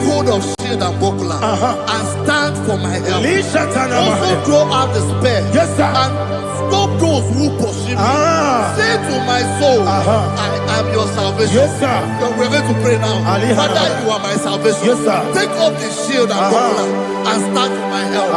hold of shield and buckler and stand for my help. Also throw out despair and stop those who pursue me. Say to my soul, I am your salvation. We're going to pray now. Father, you are my salvation. Take off the shield and buckler and stand for my help.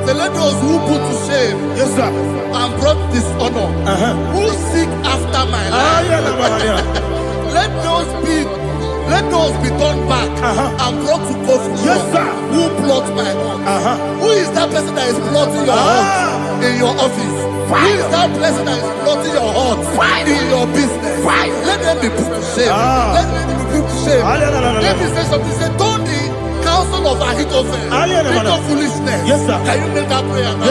So let those who put to shame and brought dishonor, who seek after my life, let those be turned back and brought to confusion. Who plot my heart? Who is that person that is plotting your heart in your office? Who is that person that is plotting your heart in your business? Let them be put to shame. Let them be put to shame. Let me say something. Say, don't the counsel of Ahithophel, think of foolishness. Can you make that prayer now?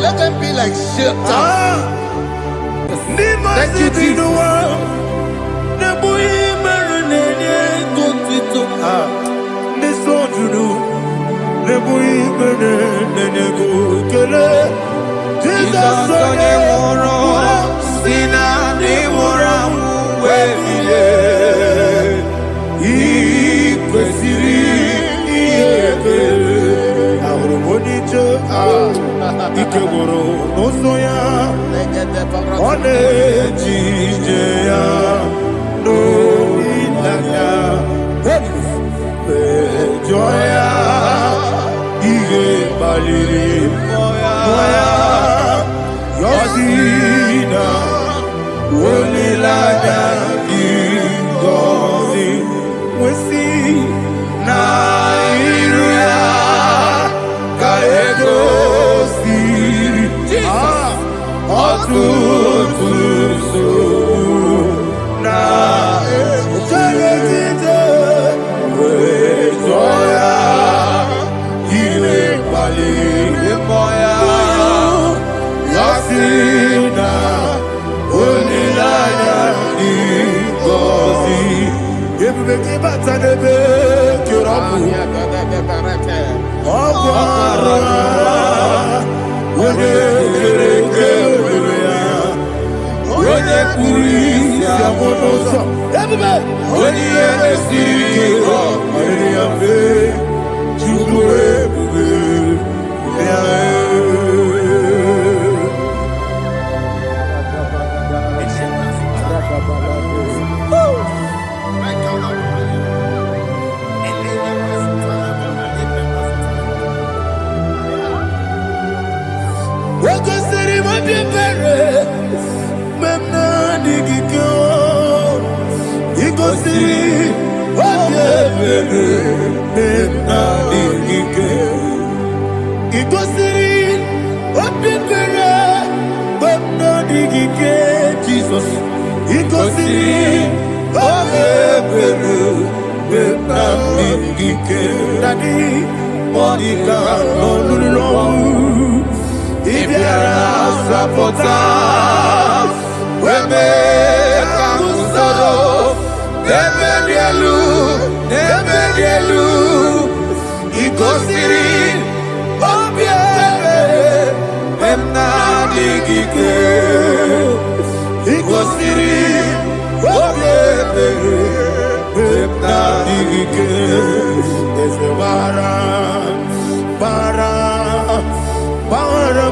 Let them be like shelter. Thank you, Jesus. Ikegoro nosoya one jijeya no ilaya joya ige baliri moya yosina olilaya ingozi wesi na iruya kaego Iko si, Ikosi Obebere Benamike Dadi Monica Nolulu Ibiara Sapota Weme Kamusoro Nebelielu Ikosiri Obebere Benamike Ikosiri Obebere Benamike Eze Bara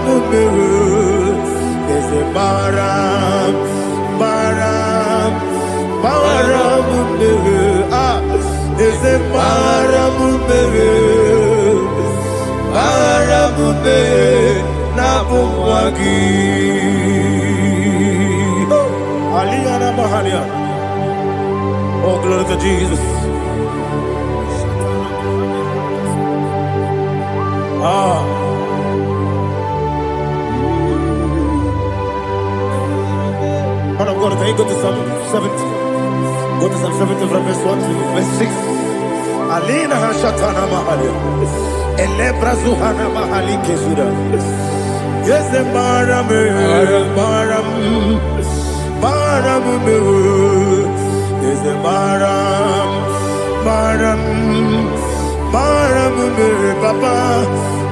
Mumere Eze Bara Mumere Eze Bara Mumere Nabumwagi Aliyana Mahalia. Oh, glory to Jesus. Man of God, can you go to Psalm 70? Go to Psalm 70 from verse 1 to verse 6. Alina Hashatana Mahalia. Elebra Zuhana Mahali Kesuda. Yes, the Baram. Yes, the Baram. Papa.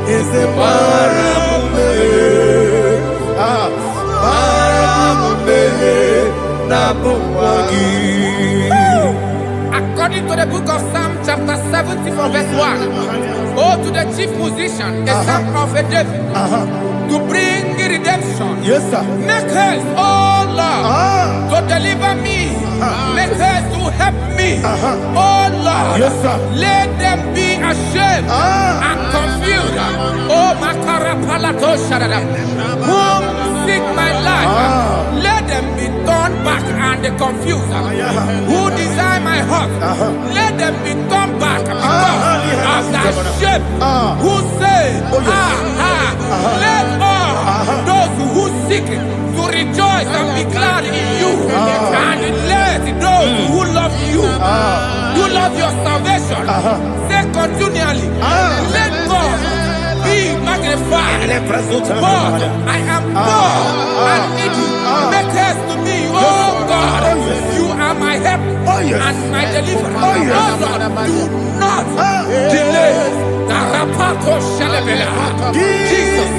Yes, the Baram. According to the book of Psalm chapter 70 from verse 1, oh, to the chief musician, a psalm of a David, to bring redemption. Yes, sir. Make haste, oh Lord, to deliver me. Make haste to help me. Oh Lord, yes, sir. Let them be ashamed and confused. Oh, Makara Palato Shadada, whom seek my life, let them be turned back and confused. Who desire my heart, let them be turned back because of that shape. Who say, let all those who seek to rejoice and be glad in you, and let those who love you, who love your salvation, say continually, let God be magnified. God, I am poor and needy. Make haste to me, oh God. You are my help and my deliverer. Oh Lord, do not delay. Tarapato Shalabela. Jesus.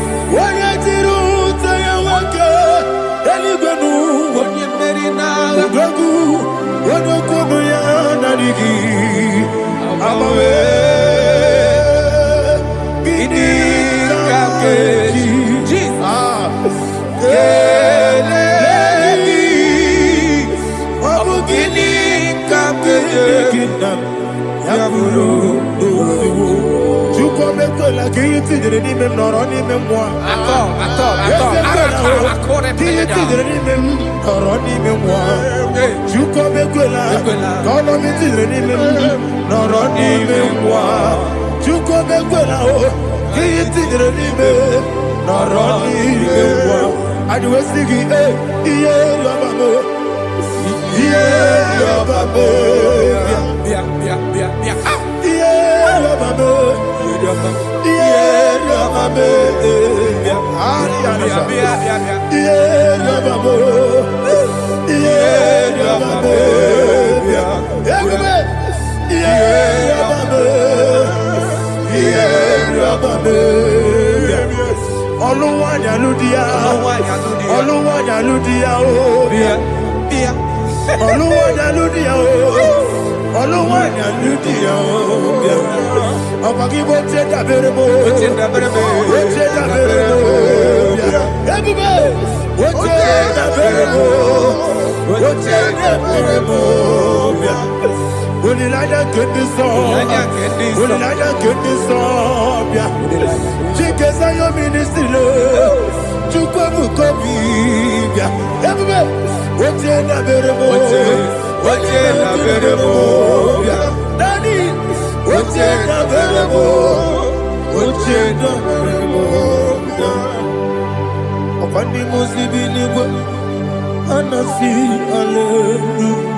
Anasi, hallelujah.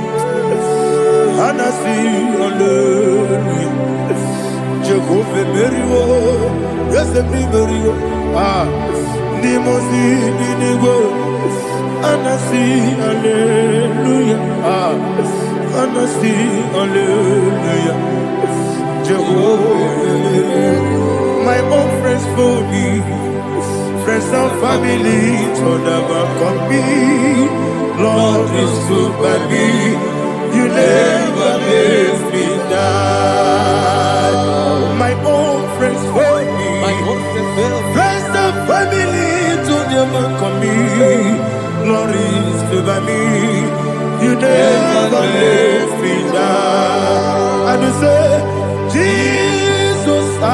Anasi, hallelujah. Jehovah Merio, yes, the Merio. Nimosi, Ninigo. Anasi, hallelujah. Anasi, hallelujah. Jehovah, my own friends for me, friends and family, told never come me. Lord is good by me, you never leave me down. My own friends for me, friends and family, told never come me. Lord is good by me, you never leave me down. And you say, Jesus, I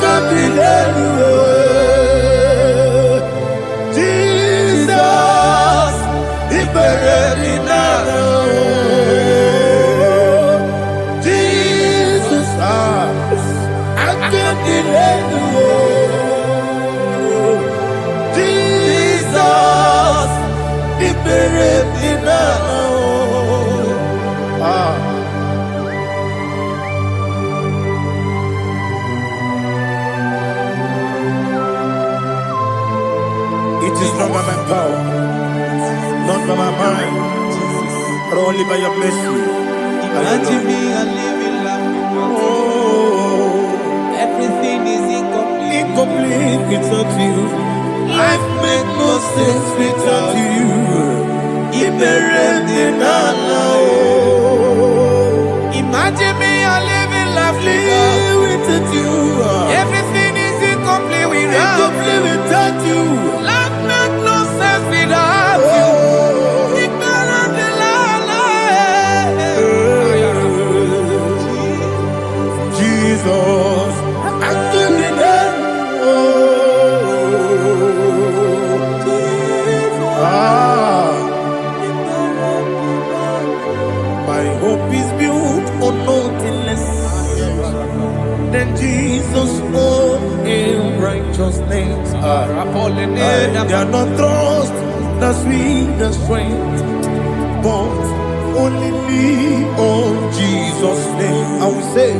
can't believe you. Jesus, He buried me now. Jesus, I can't believe you. Jesus, He buried me now. It is not by my power, not by my mind, but only by your mercy. Imagine me a living life. Oh, Everything is incomplete. incomplete without you. Life makes no sense without you. Imagine me a living life. Live without you. Everything is incomplete Incomplete without you. Life makes no sense without you. Jesus, I couldn't my hope is built on nothing less than Jesus' own righteousness. They are not trust the sweetest strength, but only lean on Jesus' name. I will say,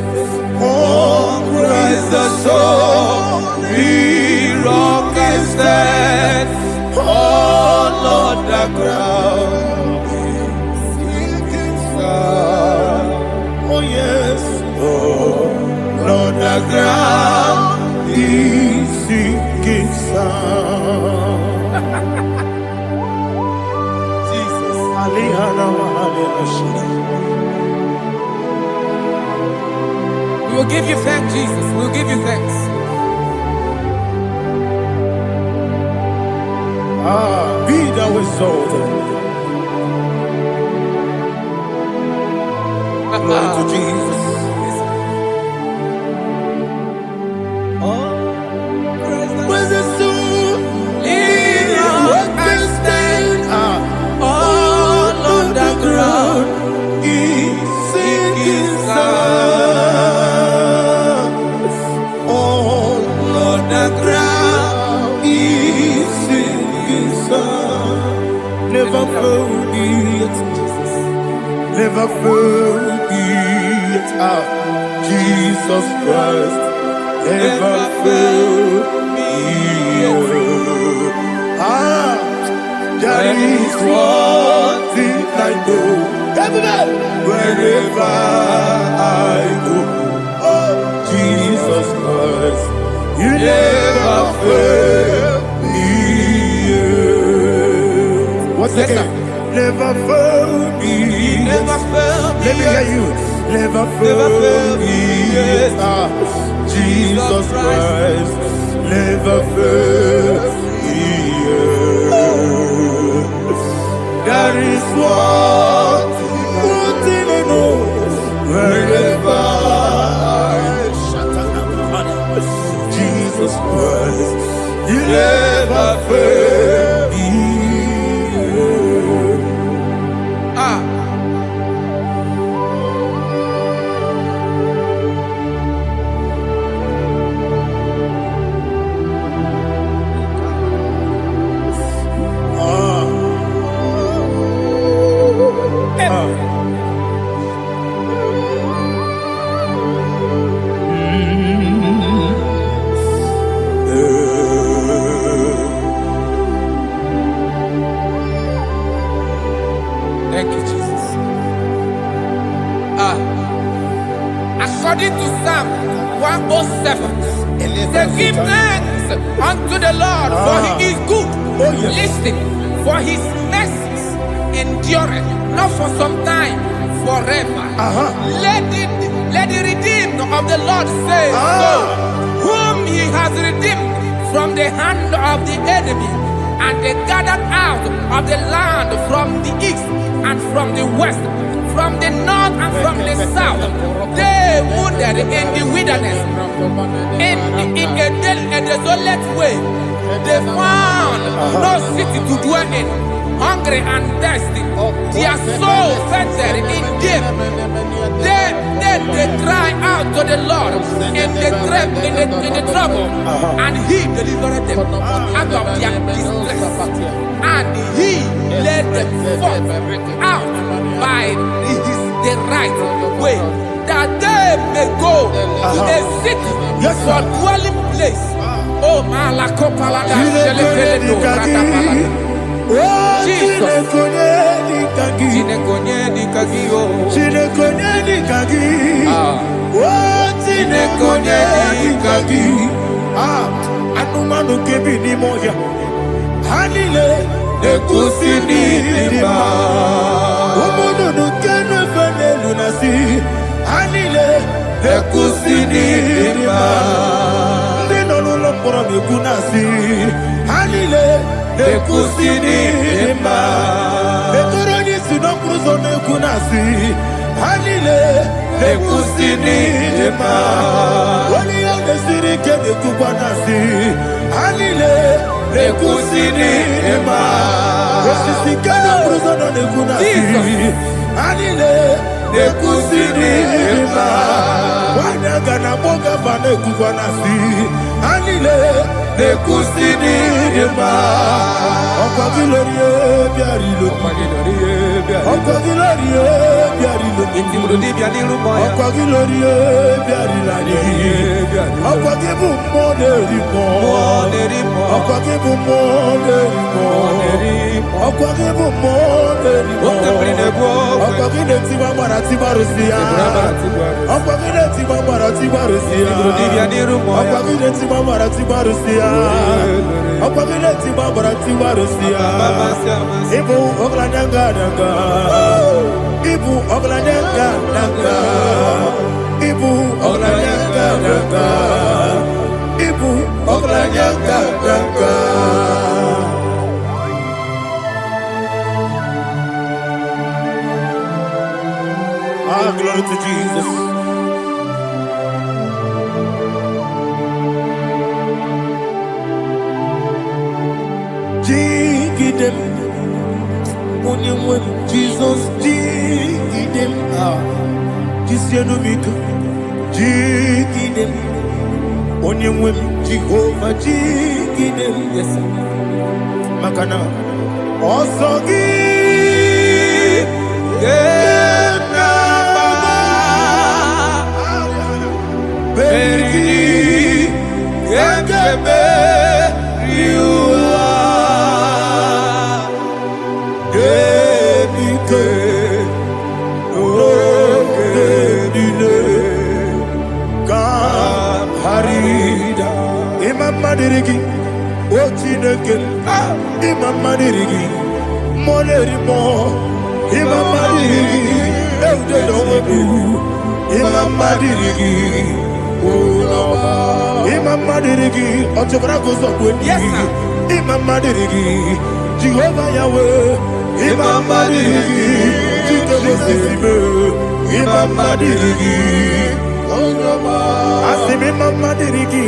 on Christ the solid rock I stand, all on the ground sinking sun. Oh yes, oh on the ground is sinking sun. Jesus, We will give you thanks, Jesus. We will give you thanks. Be thou exalted. Glory to Jesus. Was a soul in what can stand all on the ground is sinking sun. All on the ground is sinking sun. Never forget, never forget Jesus Christ. Never fail me. There is one thing I know. Wherever I go, oh Jesus Christ, you never fail me. What's the name? Never fail me. Never fail me. Let me hear you. Never fail me. Jesus Christ, never fail me. There is one thing I know. Wherever Jesus Christ, you never fail me. to Psalm 107. Say, give thanks unto the Lord, for he is good. Listen, for his mercies endureth, not for some time, forever. Let the redeemed of the Lord say so, whom he has redeemed from the hand of the enemy, and they gathered out of the land from the east and from the west, from the north and from the south. They wandered in the wilderness, in a desolate way. They found no city to dwell in, hungry and thirsty. Their soul fainted in deep. Then they cried out to the Lord in the trouble, and he delivered them out of their distress. And he led them forth out by the right way, that they may go to a city for dwelling place. Oh, Malakopalada, Jesus. Anumanu kebi ni moya Hanile Nekusini nima Umudu nukene fene lunasi Hanile Nekusini nima Nino lulopora mikunasi Hanile Nekusini nima Netoroni sinokruzo nekunasi Hanile Nekusini nima Wali ya nesiri kene kubanasi Hanile Nekusini nima Wesisi kene bruzo nekunasi Hanile Nekusini nima Wanaga na boga bane kubanasi Hanile Nekusini nima Okwa gilorie biarilo Okwa gilorie biarilo Okwa gilorie biarilani Okwa gibu moderimo Okwa gibu moderimo Okwa gibu moderimo Okwa gileti mamara tibarusia Okwa gileti mamara tibarusia Okwa gileti mamara tibarusia Okwa gileti mamara tibarusia Ibu oglanyanga nanga Ibu oglanyanga nanga Ibu oglanyanga nanga Ibu oglanyanga nanga Ah, glory to Jesus. Jigidem, Onyemwem, Jesus, Jigidem, Jisianumika, Jigidem, Onyemwem, Jehovah, Jigidem, yes, Makana, Osogi, Baby, Madirigi, Ochineke, Imam Madirigi, Molerimo, Imam Madirigi, Eudedobu, Imam Madirigi, Imam Madirigi, Otobrago Zobuni, Imam Madirigi, Jehovah Yahweh, Imam Madirigi, Imam Madirigi, Asimi Mama Dirigi,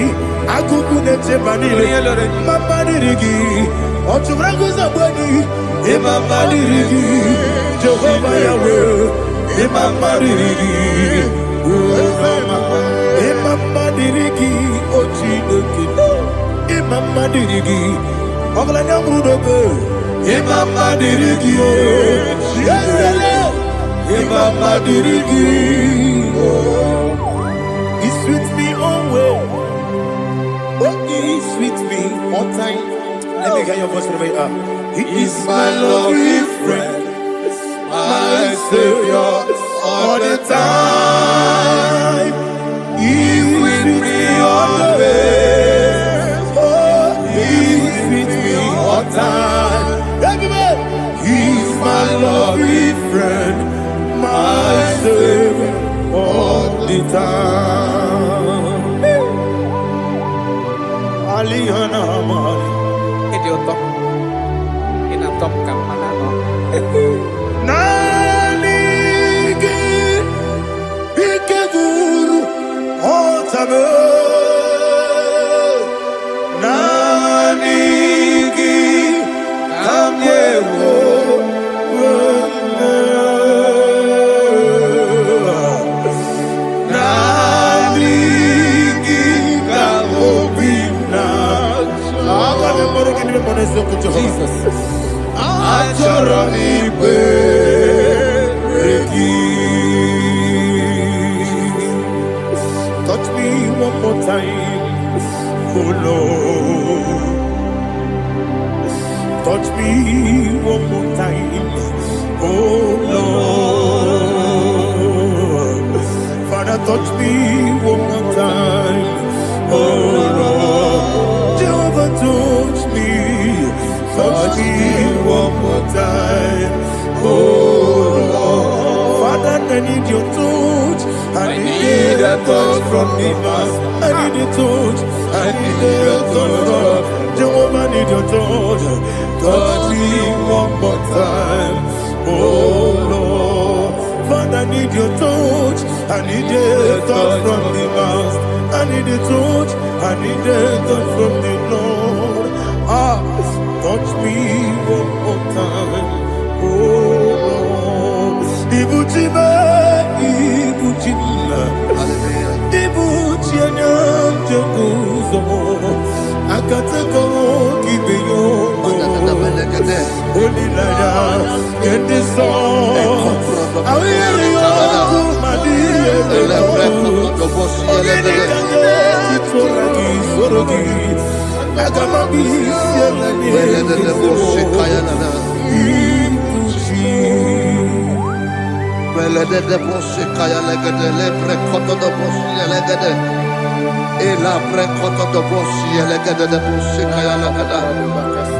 Akuku Nete Manile, Mama Dirigi, Otubrago Zabani, Imam Dirigi, Jehovah Yahweh, Imam Dirigi, Imam Dirigi, Ochineke, Imam Dirigi, Oglanya Mudobe, Imam Dirigi, Imam Dirigi, He's with me always. Oh, he's with me all time. Let me hear your voice from here. He is my loving friend, my Savior all the time. Mame Nanigi Kamyewo Jesus. Touch me one more time, oh Lord. Touch me one more time, oh Lord. Father, touch me one more time, oh Lord. Jehovah, touch me. Touch me one more time, oh Lord. Father, I need your touch. I need a touch from the Master. I need a touch. I need a touch from Jehovah. I need your touch. Touch me one more time, oh Lord. Father, I need your touch. I need a touch from the Master. I need a touch. I need a touch from the Lord. Touch me one more time, oh Lord. Ibuchima, Ibuchima, Ibuchina, Jeruzo, Akatako, Kibeyo, Olilaya, get this song. I hear you, Madia,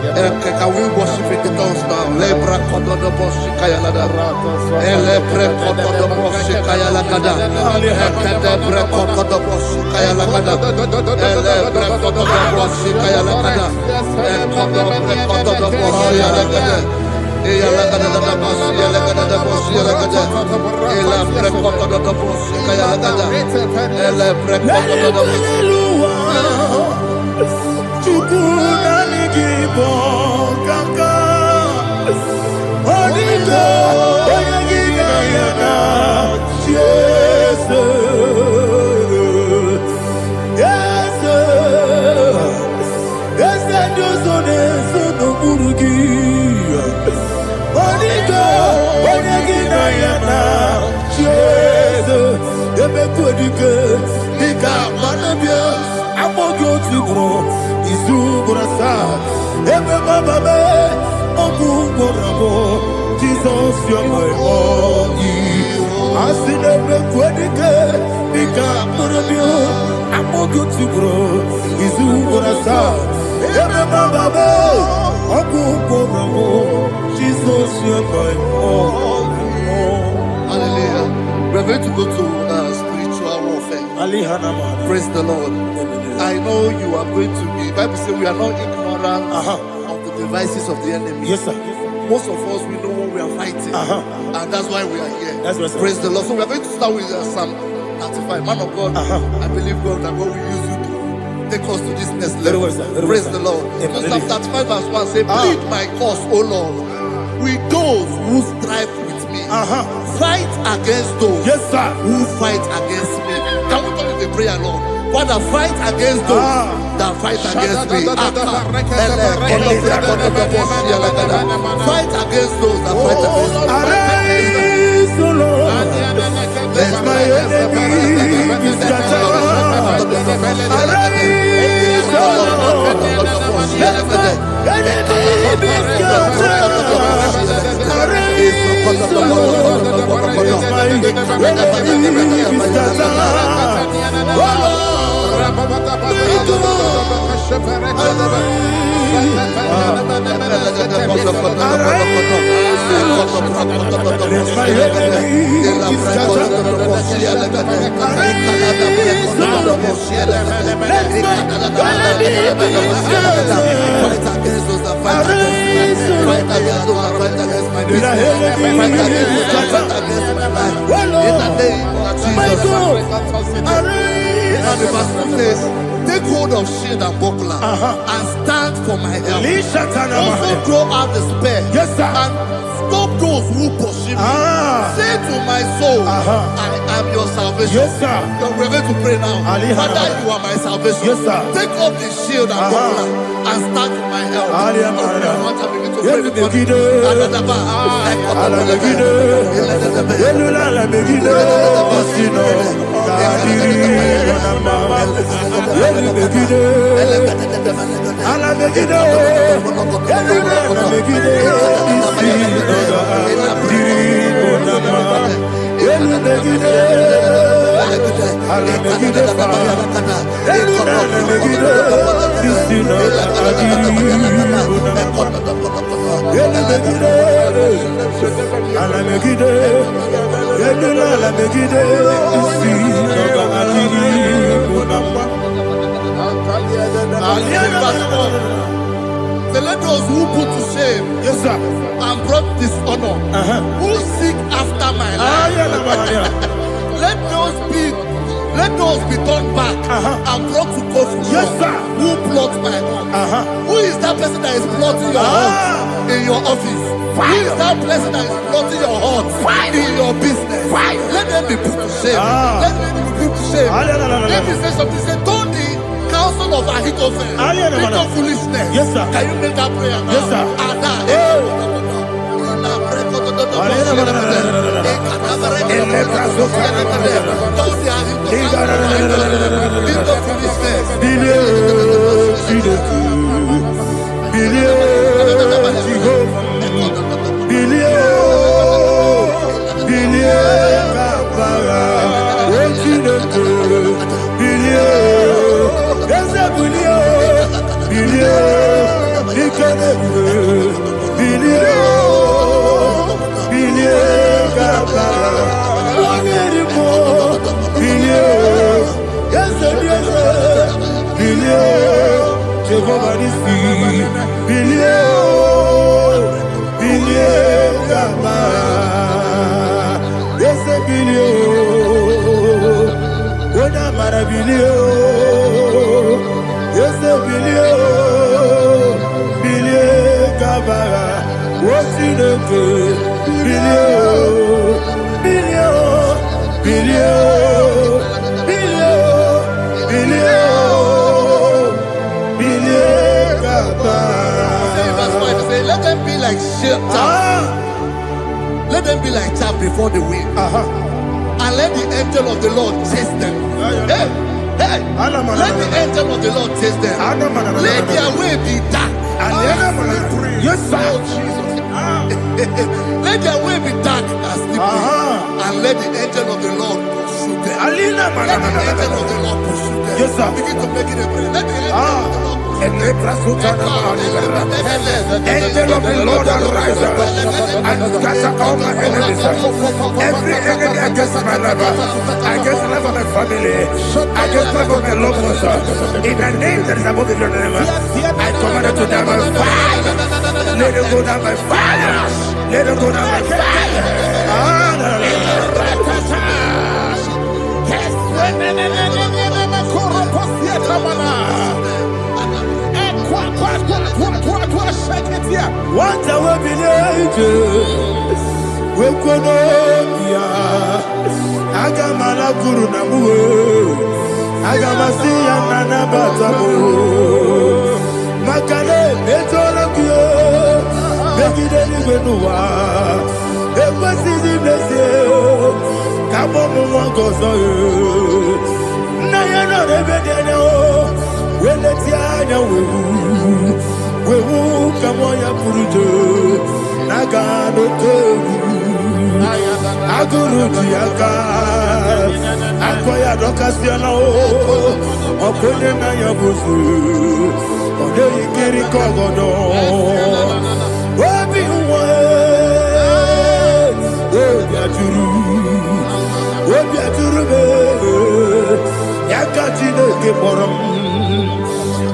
Can we worship in the tongues now? Lebra koto do boshi kaya lada. Ele pre koto do boshi kaya lada. Ekede pre koto do boshi kaya lada. Ele pre koto do boshi kaya lada. Ekodo pre koto do boshi lada. Eya lada da boshi lada da boshi lada. Ele pre koto do boshi kaya lada. Ele pre koto do boshi. IGBO kaka Onito Oyagina yana Yes Yes Yes Josone Sono Burugi Onito Oyagina yana Yes Ebe Kodike Nika Manabia Amogo Tugro Izubrasa, Ebe Bababe, Ogugorabo, Jesus, you're my all. Asinebe Kwedike, Nika Murabio, Amogo Tugro, Izubrasa, Ebe Bababe, Ogugorabo, Jesus, you're my all. Hallelujah. We're going to go to spiritual warfare. Praise the Lord. I know you are going to be. Bible says we are not ignorant of the devices of the enemy. Yes, sir. Most of us, we know what we are fighting, and that's why we are here. That's right, sir. Praise the Lord. So we are going to start with Psalm 35. Man of God, I believe God that God will use you to take us to this next level. Praise the Lord. Psalm 35 verse 1 say, plead my cause, O Lord, with those who strive with me. Fight against those who fight against me. Can we call it a prayer, Lord? Father, fight against those that fight against me. Fight against those that fight against me. Arise, O Lord, let my enemy be scattered. Arise, O Lord, let my enemy be scattered. Arise, O Lord, let my enemy be scattered. Oh Lord, And the verse 2 says, take hold of shield and buckler and stand for my help. Also draw out the spear and stop those who pursue me. Say to my soul, I am your salvation. You're ready to pray now. Father, you are my salvation. Take up the shield and buckler and stand for my help. So let those who put to shame and brought dishonor, who seek after my life, let those be turned back and brought to court for who plot my home. Who is that person that is plotting your home in your office? Who is that person that is plotting your heart in your business? Let them be put to shame. Let them be put to shame. Let me say something. Say, don't the counsel of Ahithophel think of foolishness. Can you make that prayer now? Don't let them be like chaff. Let them be like chaff before the wind. And let the angel of the Lord chase them. Let the angel of the Lord chase them. Let their way be dark. Yes, sir. Let their way be dark and slippery. And let the angel of the Lord pursue them. Let the angel of the Lord pursue them. Yes, sir. Begin to make it a prayer. Let the angel of the Lord. Angel of the Lord arise and scatter all my enemies. Every enemy against my life, against the life of my family, against the life of my loved ones. In the name that is above your name, I command it to die by fire. Let it go down by fire. Let it go down by fire. What I will be we could Agamala Guru Namu Agamasia Nana Batamu Makale Betolakio Begideni Benua Equasisi Blessio Kabomu Wangozo Nayana Rebedeno Wenetiana Wewu Kamoya Purujo Nagano Tewu Aguru Diaka Akoya Dokasiana Okone Naya Busu Ode Ikiri Kogodo Obi Uwe Obi Aturu Yakachine Kiboram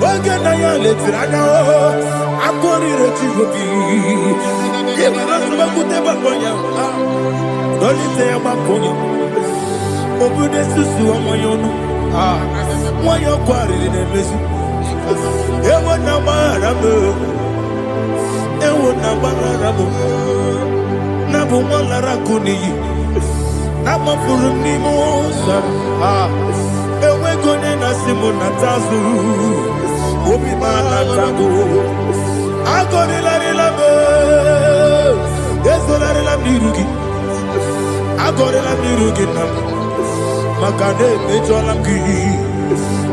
Oge Naya Letirana Akori Rechivobi Yebara Bakoya Dolite Bakoya Obude Susu Amoyono Why you quarreling and missing? You want no maramo. You want no maramo. Nabu Malara Kuni. Nama Furumi Mosa. Ewe Gone Nasimuna Tazu. Obi Mana Tago. Agorila Labe. Yes, Olarila Mirugi. Agorila Mirugi Nam. Makane Mejolamki.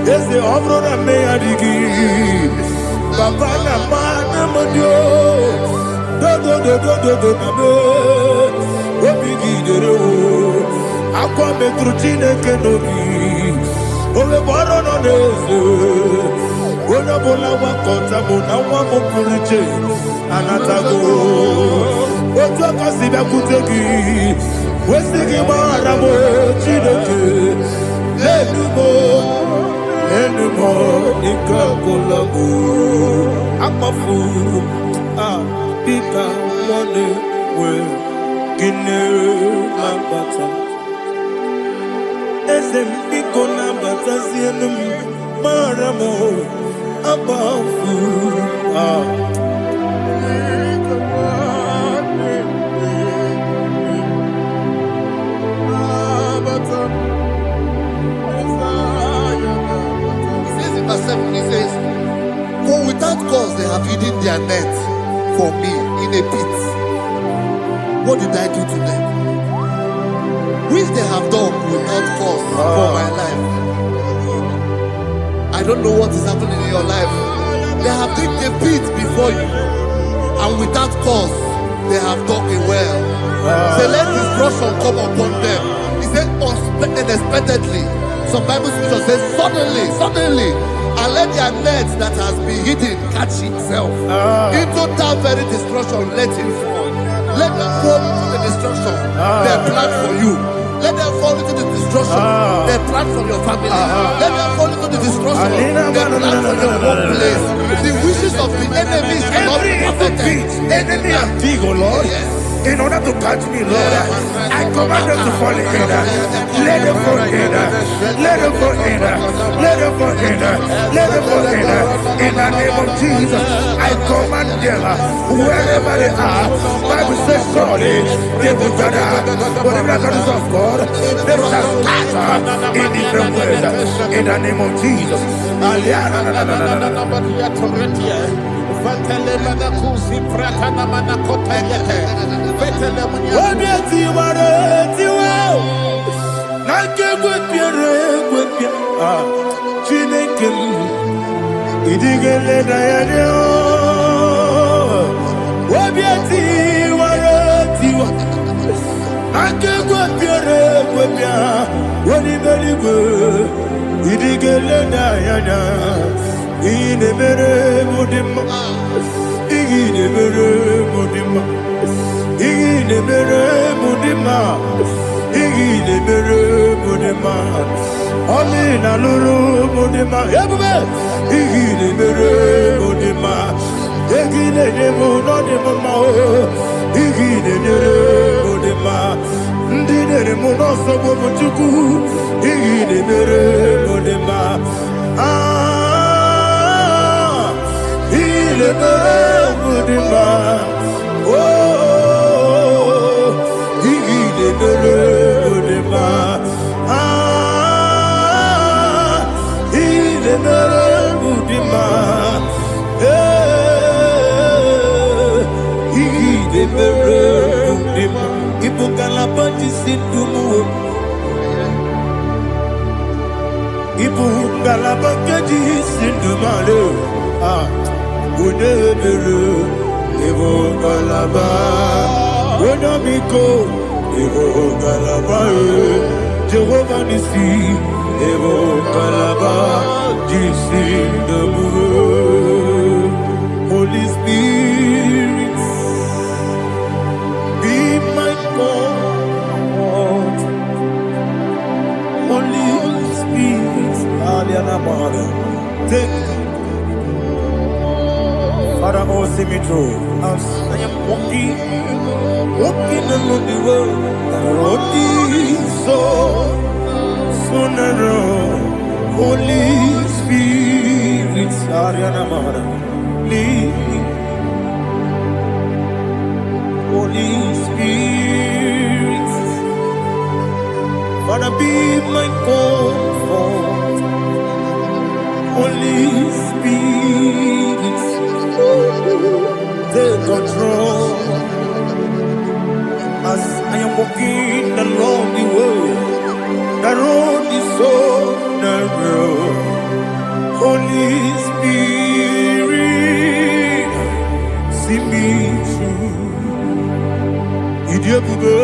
Yes, the Obrona Mayadigi. Papa Namana Modio. Do Nabe. Obigi Dero. Aqua Metrutine Kenobi. Ole Barono Nezu. Ona bola wakota mona wamo puriche anatago ojo kasiba kutegi wesigi maramo chideke enumo ikakolabu amafu pika mone we kine lambata esempiko lambata sienum maramo above He says, for without cause they have hidden their net for me in a pit. What did I do to them? Which they have done without cause for my life. I don't know what is happening in your life. They have digged a pit before you, and without cause, they have dug a well. Say, let destruction come upon them. He said, unexpectedly. Some Bible scripture says, suddenly, and let their net that has been hidden catch itself. Into that very destruction, let it fall. Let them fall into the destruction they plan for you. Let them fall into the destruction they plan for your family. Let them fall into the destruction they plan for your workplace. The wishes of the enemies are not perfected. Enemy of thee, O Lord. Yes. In order to catch me, Lord, I command them to fall in. Let them fall in. Let them fall in. Let them fall in. Let them fall in. In the name of Jesus, I command them wherever they are. Bible says surely they will gather. But the miracles of God, they shall scatter in different ways. In the name of Jesus. Jehovah Nissi, Evo Kalaba, Holy Spirit, be my God. Holy Spirit, take Father, oh, see me through. As I am walking along the road, that road is so narrow. Holy Spirit, Ariana Mahara, lead. Holy Spirit, Father, be my comfort. Holy Spirit, take control as I am walking along the way. The road is so narrow. Holy Spirit, see me through. Idio bugo,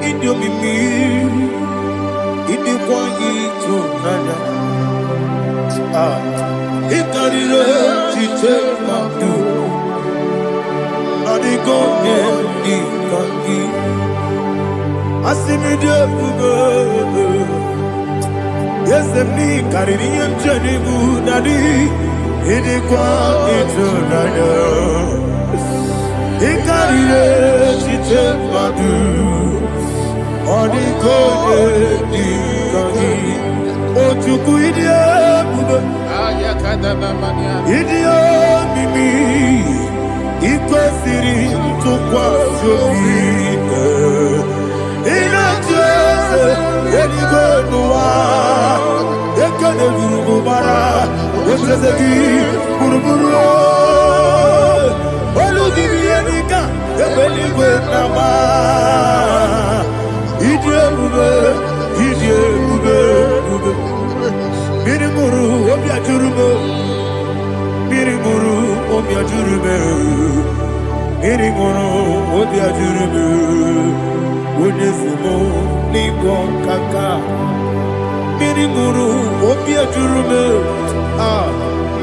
idio mimi, idio kwangi tunanya. Ikarire chite madu, adigo ni kangi. Asimi idio bugo, yesemi kariri yemcheni budadi, idio kwangi tunanya. Ikarire chite madu, adigo ni kangi. Ochuku idio bugo. Idio mimi ikwesiri tukwa jovine inatese eligwenuwa ekene burubara etrezegi buruburu olugibi enika ebeligwe nama idio bube Mirimuru obia jurume Mirimuru obia jurume Mirimuru obia jurume Unesimo ningo kaka Mirimuru obia jurume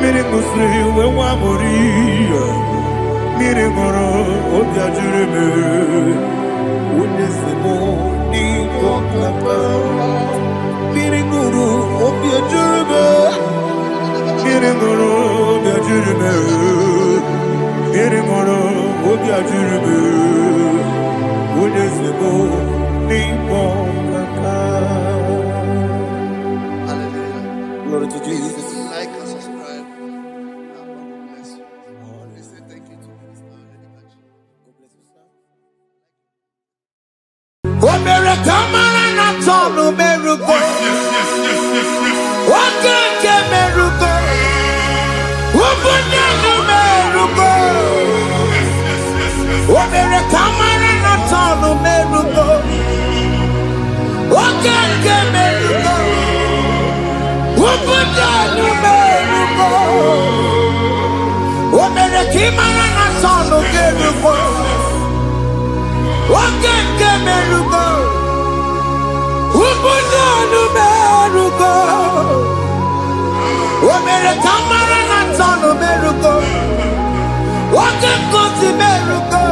Mirimusri wewa mori Mirimuru obia jurume Unesimo ningo kaka Mirimuru obia jurume Mirimuru obia jurume Mirimuru obia jurume Unesimo ningo kaka. Hallelujah. Glory to Jesus. Please like and subscribe. God bless you. Please say thank you to Minister Lady Kachi. God bless you, sir. America, man, I'm talking America. What can America? What can America? America, man, I'm talking America. What can America? What can America? America, man, I'm talking America. What can America? What can America? America, man, I'm talking America. What can America?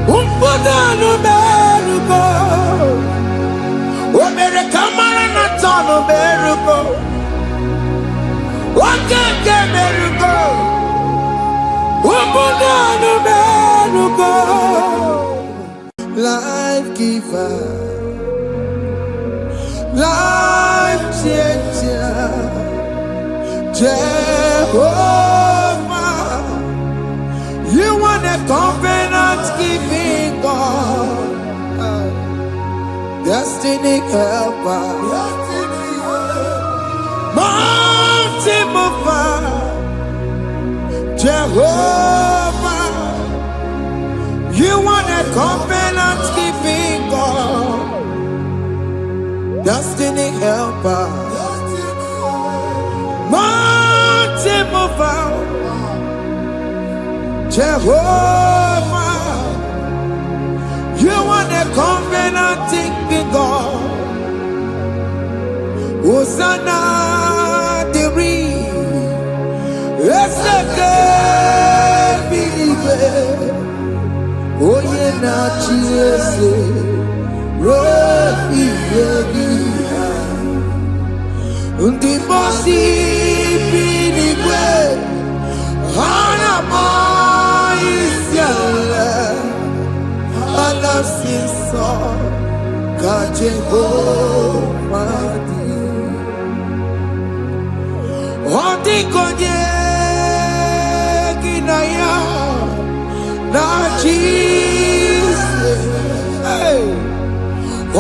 What can America? America, man, I'm talking America. What can America? What can America? Life giver, life changer, Jehovah, you want a covenant keeping God, destiny helper, mountain mover, Jehovah, you want a covenant keeping God, destiny helper, mountain mover, Jehovah, you want a covenant keeping God. Hosanna, the it's the good believer. Oh, yeah, not Jesus. Rocky, the bossy believer. Hana boy is your love. I love you so. ka Jehovah di. Odikonye kinaya na Jesus. Hey.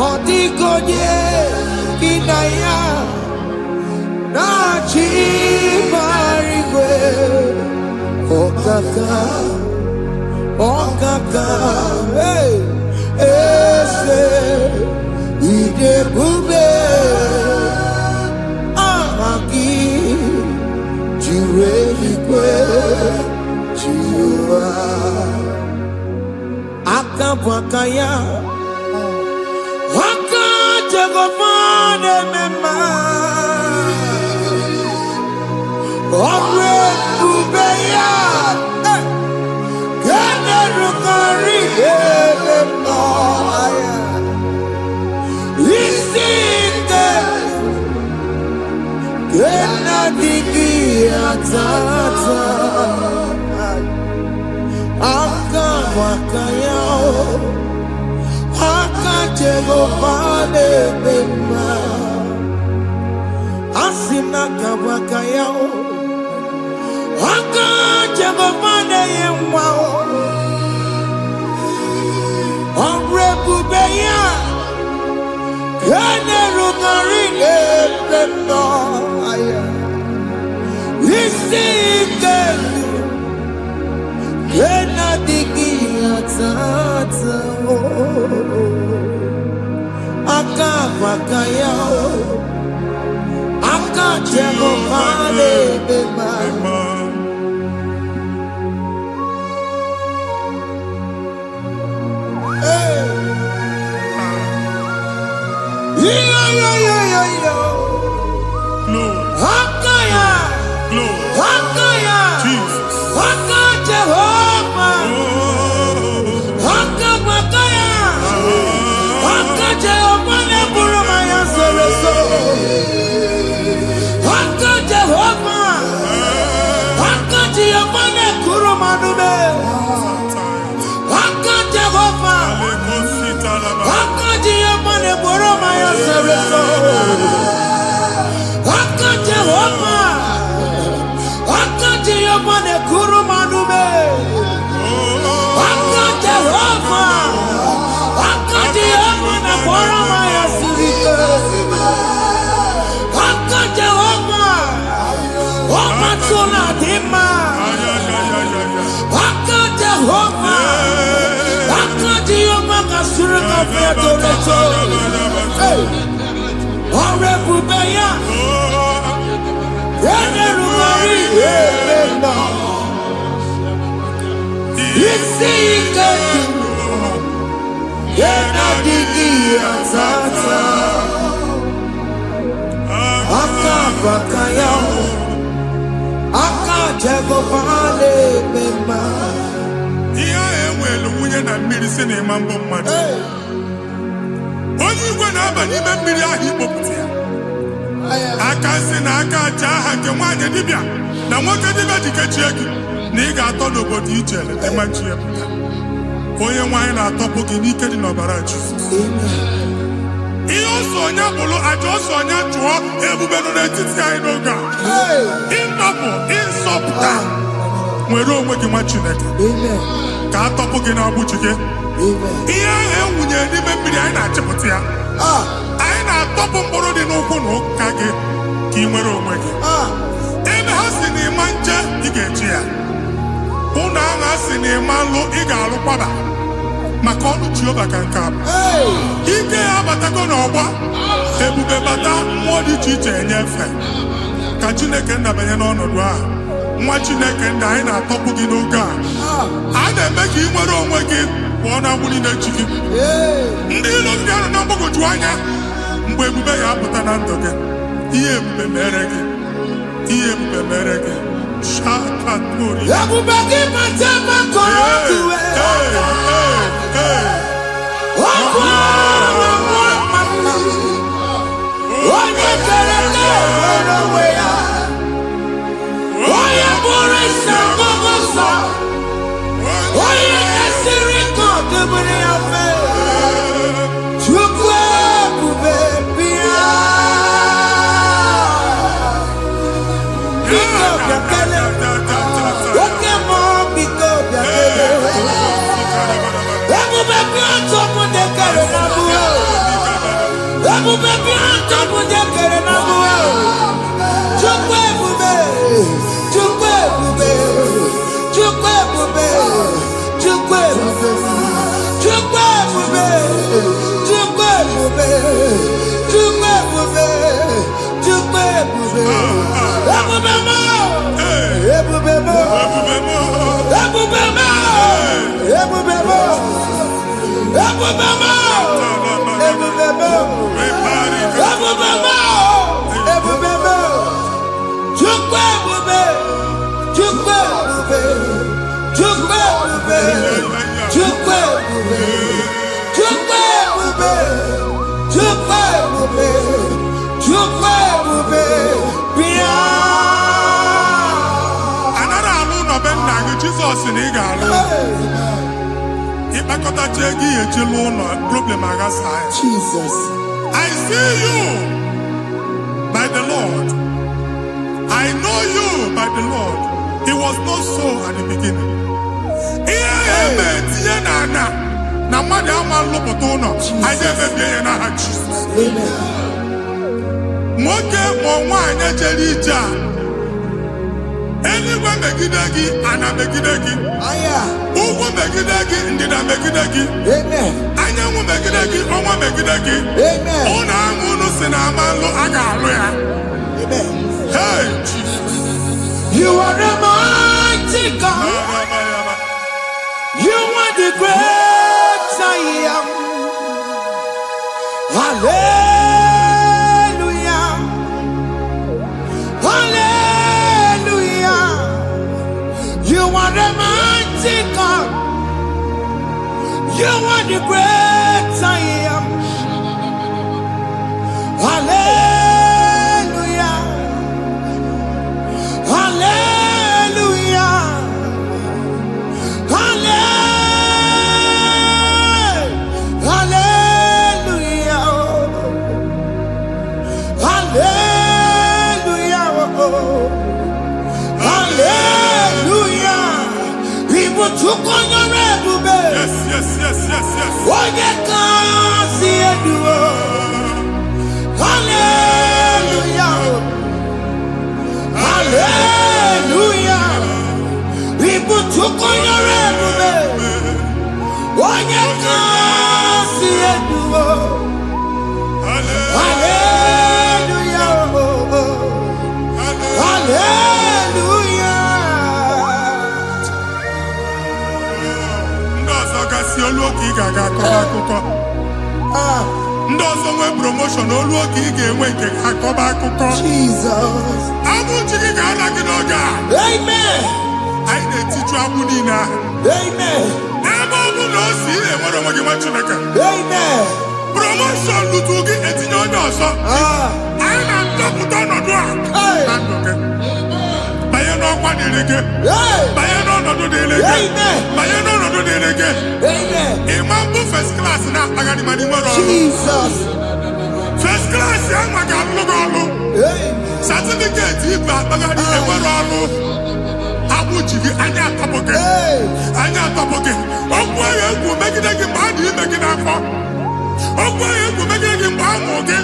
Odikonye kinaya na Chimarigwe. Okaka, hey, ese, ide bube, amaki, jiwe, jiwa, akabwakaya, wakajegomane mema, omre bubeya. Chukwu Jesus in Igalo. Jesus. I see you by the Lord. I know you by the Lord. It was not so at the beginning. Anyone megidagi, ana megidagi. Aya. Ugu megidagi, ndina megidagi. Amen. Anyangu megidagi, onwa megidagi. Amen. Ona angunu sinamalo agalo ya. Amen. Hey, Jesus. You are the mighty God. You are the great I am. Hallelujah. Hallelujah. You are the mighty God. You are the great I am. Hallelujah. Hallelujah. Hallelujah. Hallelujah. Hallelujah. People took on your red. Yes. What you can see it do. Hallelujah. Hallelujah. People took on your red. What you can see it do. Hallelujah. Hallelujah. Oluoki gaga akọba ndozo nwe promotion oluoki ga-enwe nke akọba akụkọ Jesus abụ chiki ga-ala gị n'oge amen anyị na-etiju abụ niile ahụ amen ebe ọ bụ na o si enwere onwe gị nwa Chineke amen promotion lutu gị etinye onye ọzọ anyị na-ndọpụta ọnọdụ a na ndụ gị banye n'ọkwa dịrị gị banye n'ọnọdụ dịrị gị banye n'ọnọdụ dịrị gị ịma mbụ first class na-akpagharị ma n'ime ọrụ Jesus first class ya nwa ga-alụ gị ọrụ certificate ibe akpagharị enwere ọrụ agbụ ji gị anya atọpụ gị okwu ahụ egwu megide gị mgbe a dị ime gị n'afọ okwu ahụ egwu megide gị mgbe a mụrụ gị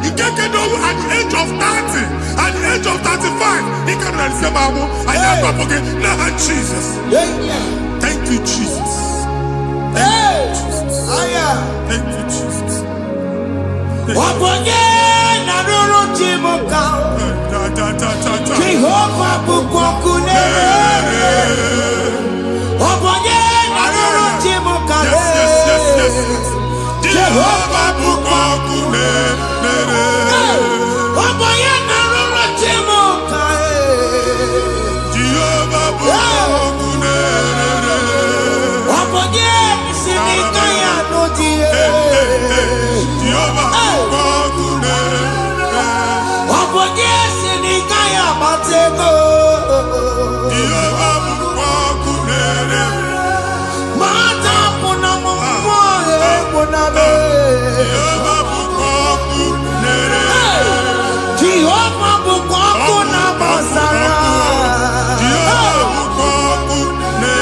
nke kedowu at the age of 30 at the age of 35 ị ka nọ n'ise ma abụ anya atọpụ gị n'aha Jesus. Thank you Jesus. Thank you Jesus. Wabonye na ruru chimuka Jehovah bukokune Wabonye na ruru chimuka Jehovah bukokune Wabonye na ruru chimuka Jehovah bukokune Wabonye sinika ya nodie Jehovah bukokune Wabonye sinika ya matego Jehovah bukokune Mata puna mumwa puna be Jehovah bukokune Jehovah bukokuna basara Jehovah bukokune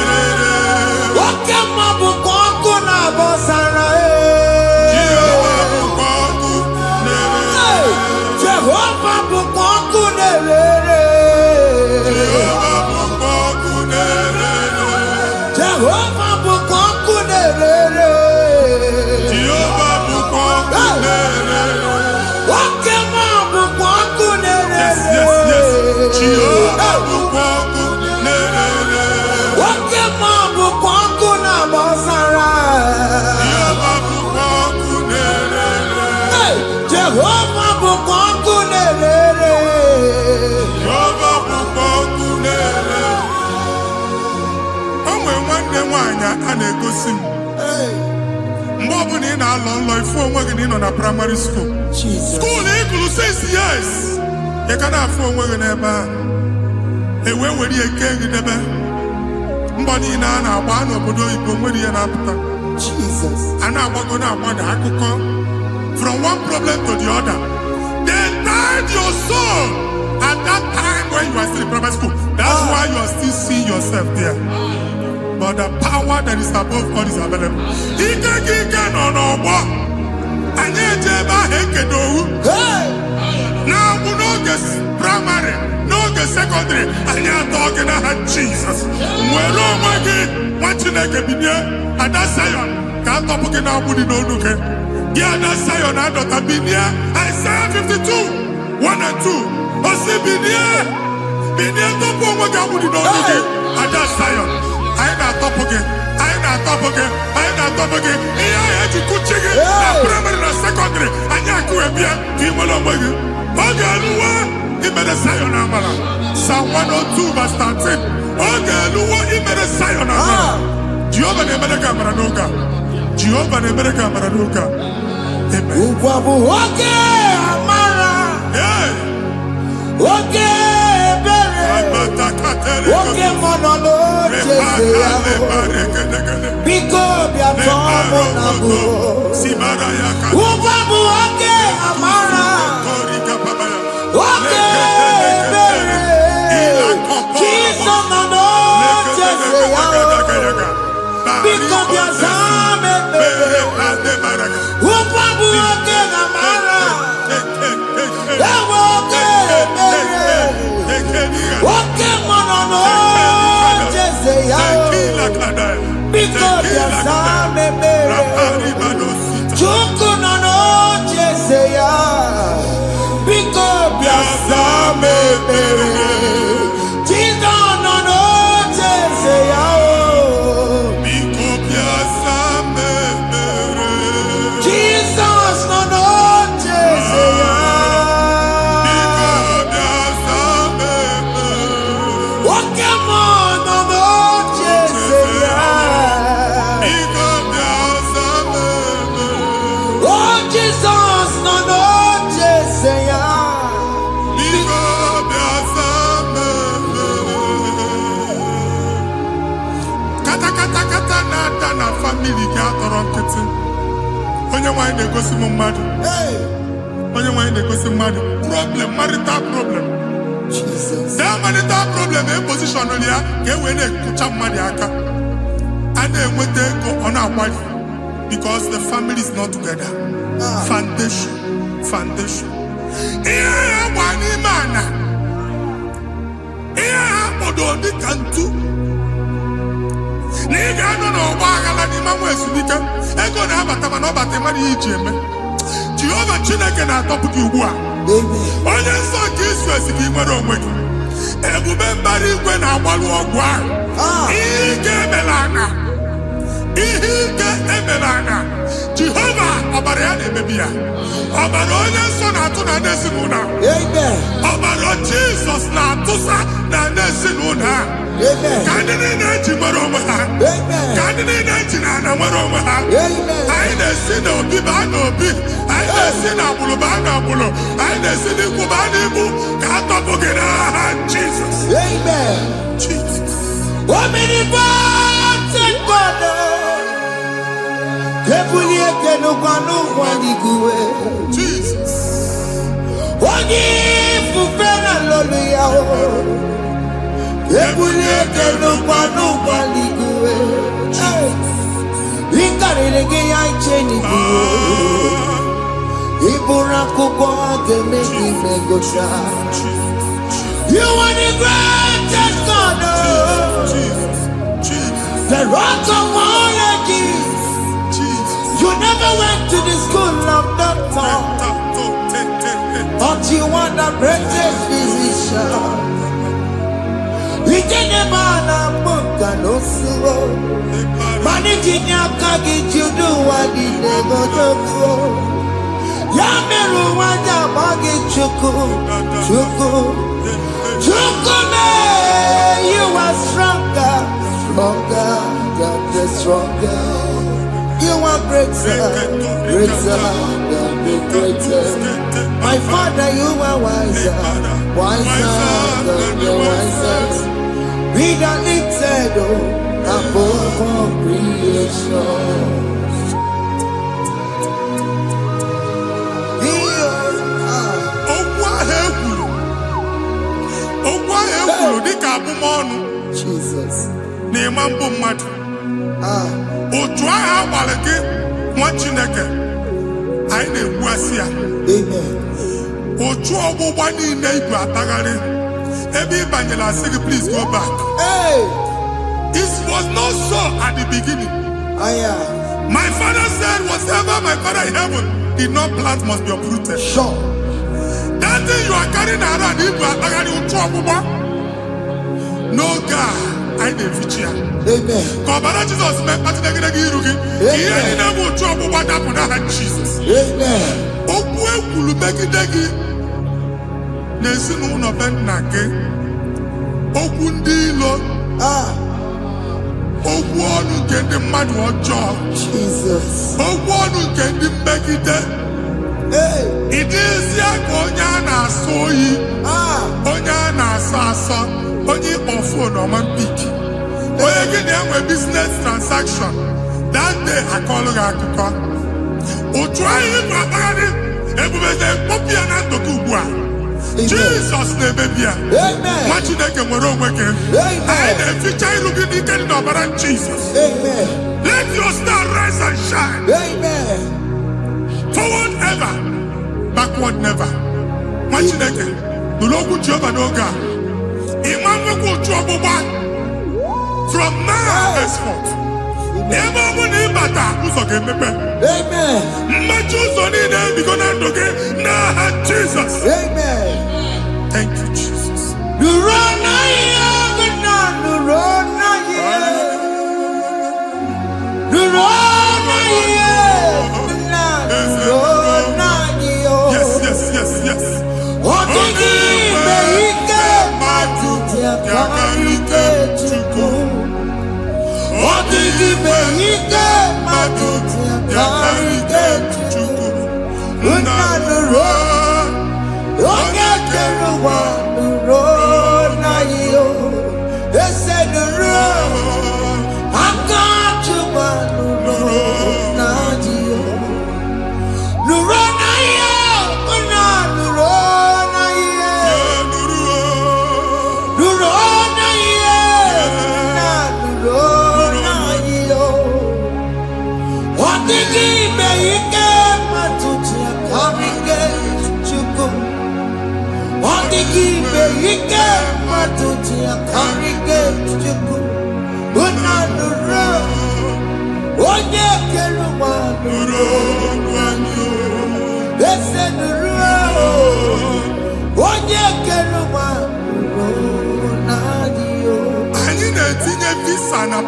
Wakema bukokuna basara Jehovah bukokune nwaanyị a na-egosi m mgbe ọbụla ị na-alọ nlọ ifu onwe gị na ị nọ na praịmarị skuul skuul ị gụrụ 6 years ị ka na-afụ onwe gị n'ebe a ewee were eke gị debe mbọ niile a na-agba n'obodo oyibo nwere ihe na-apụta a na-agbago na-agbada akụkọ from one problem to the other. They tied your soul at that time when you are still in primary school. That's why you are still seeing yourself there. But the power that is above God is available. Ike no more. Anye jeba hekedowu. Now we no get primary, no get secondary. Anye talking about Jesus. Mwelo mwagi mwachineke binie. Ada Zion can't talk again now. Budi no nuke. Yeah, that Zion and Dr. Binia. Isaiah 52, 1 and 2. Osi Binia to po mwagi budi no nuke. Ada Zion. I ain't top again. I ain't top again. I ain't top again. Yeah, you could check it. Primary and secondary. And you could be a female mwagi. Ogaluwa. He made a Zion amala. Psalm 102 verse 13. Ogaluwa. He made a Zion amala. Jehovah nemereka maranuka. Jehovah nemereka maranuka. Amen. Oke amara. Oke bere. Oke monolo Jese yao. Biko biato monabu. Ubabu oke amara. Oke bere. Kiso nano Jese yao. Because your son Upabu oke amara. Oke monono Jese yao. Because your son Chuku nono Jese yao. Because your son Chido nono Jese yao. Family ga atọrọ nkịtị onye nwanyị na-egosi m mmadụ onye nwanyị na-egosi mmadụ problem marital problem that marital problem e position ya ka e wee na-ekụcha mmadụ aka a na-enweta ego ọ na-akwali because the family is not together. Foundation ihe ya gba n'ime ana ihe ha kpọdo dị ka ntu n'iga anọ n'ọgba aghala n'ime nwa ezumike ego na-abata mana ọ bata mmadụ ihe iji eme Jehova Chineke na-atọpụ gị ugbu a onye nsọ nke Izrel gị nwere onwe gị ebube mbara igwe na-agbalụ ọgwụ ahụ ihe ike emela anya Jehova ọbara ya na-emebi ya ọbara onye nsọ na-atụ na ndị ezinụlọ ọbara Jizọs na-atụsa na ndị ezinụlọ ha ka ndị niile eji nwere onwe ha ka ndị niile eji na ana nwere onwe ha anyị na-esi na obi baa na obi anyị na-esi na agbụrụ baa na agbụrụ anyị na-esi n'ikwu baa n'ikwu ka a tọpụ gị n'aha Jizọs. Jesus. Onye fufere lolu ya o. Ebule kenu kwa ligwe. Ikarele ge ya icheni kuo. Ibura kuko ge meki megosha. You are the greatest God. The rock of all ages. You never went to the school of doctor, but you are the greatest physician. We didn't man a book and no slow. Managing your kagi, you do what you never do. Yameru wanja magi chuku. You are stronger than the stronger. You are greater, greater than the greatest. My Father, you are wiser, wiser than the wisest. Be that lifted above all creation. Jesus. Please go back. Hey. It was not so at the beginning. My father said, whatever my father in heaven did not plant must be uprooted. Sure. That thing you are carrying around, no God, I didn't feature. Amen. Jesus met Jesus. Amen. Jesus. Hey. It is Onyana soyi. Onyana sasa. Onye ofo no man piki. Oye get them a business transaction. That day I call her akuko. O try him abadi. Ebubeze popia na tokubua. Jesus ne bebia. Amen. Machi deke moro weke. Amen. I the future looking the kind of Jesus. Amen. Let your star rise and shine. Amen. Forward ever, backward never. Machineke, no longer Jehovah no God. Imam go trouble back from now henceforth. Never will name bata who's okay, Amen. Machu's only name because I'm okay. Nah, Jesus. Amen. Thank you, Jesus. You run Yes.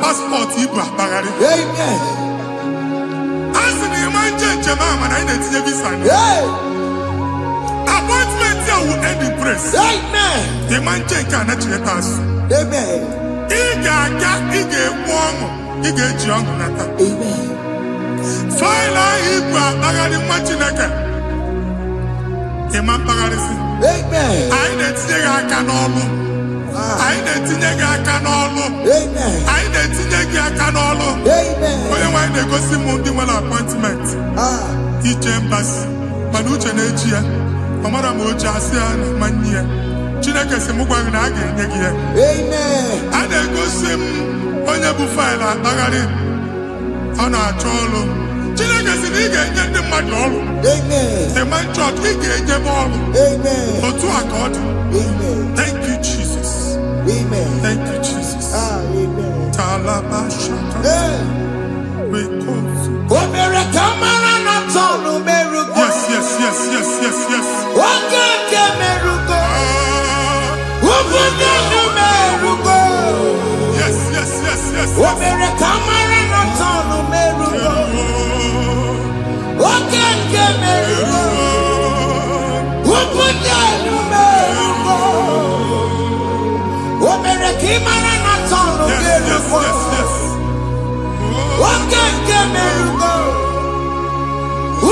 Passport Amen. As in the man Jemama, I didn't visa. Appointment here will end in praise. Amen. The man can actually pass. Amen. Ige warm, Ige young. Amen. File Ibra Bagadi Machinaka. Imam Bagadisi. Amen. I didn't say I can all. I didn't think I can all. Amen. I didn't think I can all. Amen. When they go see Mundi appointment. Each embassy. Manucha Nejia. Amara Moja Sian Mania. Chinaka Semugwang Nagi. Amen. And they go see Onyabu File Bagadi. On our cholo. Chinaka Siniga and the Madol. Amen. The man church, he gave them all. Amen. Or to accord. Amen. Thank you, Jesus. Amen. Thank you, Jesus. Amen. Talabashaka. We call you. Yes. Yes. merugo.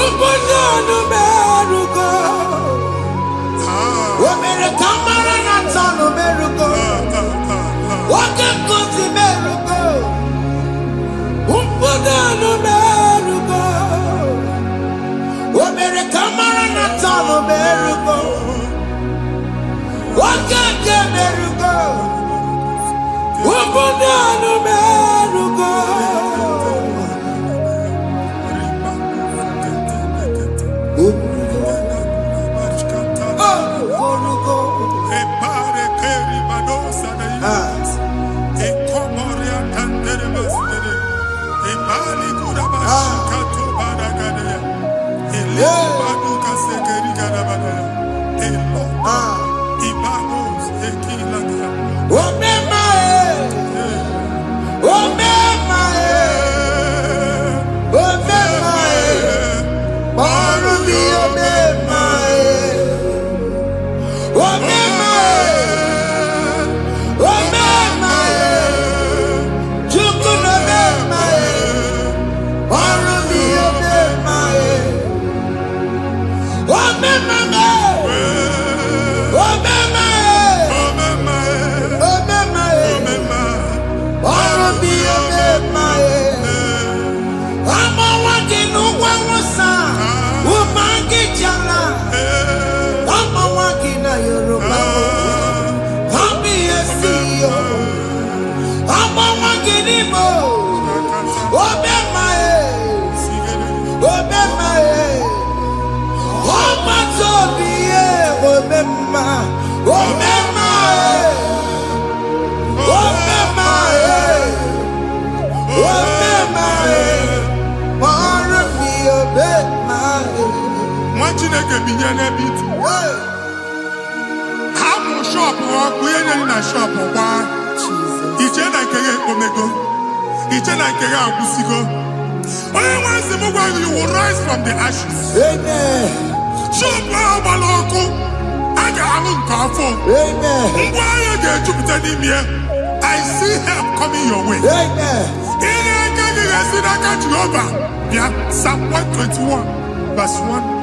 Ubunonu merugo. Omere kamara na tano merugo. Wake kuti merugo. Ubunonu merugo. Omere kamara na tano merugo. Wake ke merugo. Ubunonu merugo. You will rise from the ashes. Amen. I see help coming your way. Amen. Psalm 121, verse 1.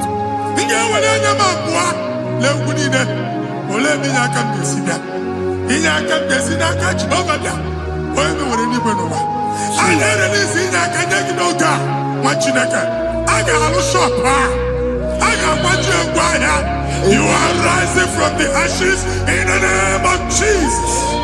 You are rising from the ashes in the name of Jesus.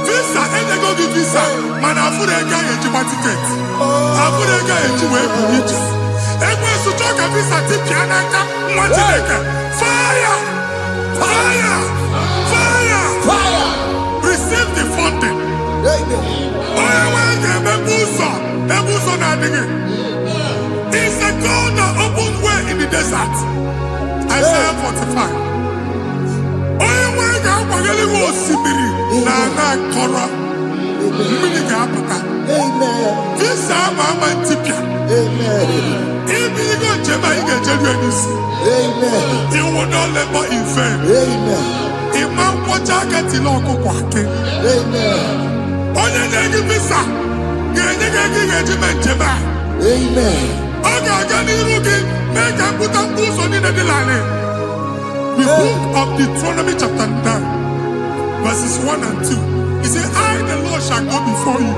Visa, and they go give visa. Man, I put a guy in my ticket. I put a guy in my ticket. And when you talk a visa, fire! Fire! Fire! Fire! Receive the funding. It's a God that opens way in the desert. Isaiah 45. You will not labor in vain. Imam Pochakati Loko Kwake. Onye negi visa. Genye regiment jeba. Oga gani rugi. Make a put up on in the Delane. The book of Deuteronomy chapter 9, verses 1 and 2. He said, I, the Lord, shall go before you.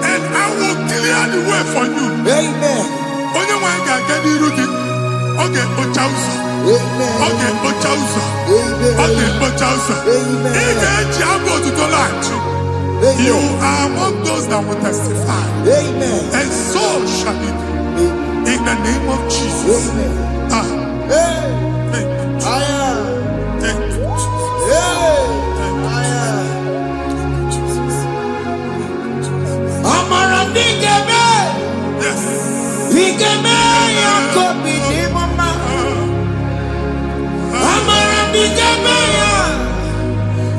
And I will clear the way for you. Onye wanga gani rugi. Okay, Ochausa. Okay, Ochausa. Okay, Ochausa. Ige Jiabo to Dolanchi. You are among those that will testify. Amen. And so shall it be. In the name of Jesus. Amen. Thank you, Jesus. Thank you, Jesus. Amara bigeme. Yes. Bigeme yako bidi mama. Amara bigeme ya.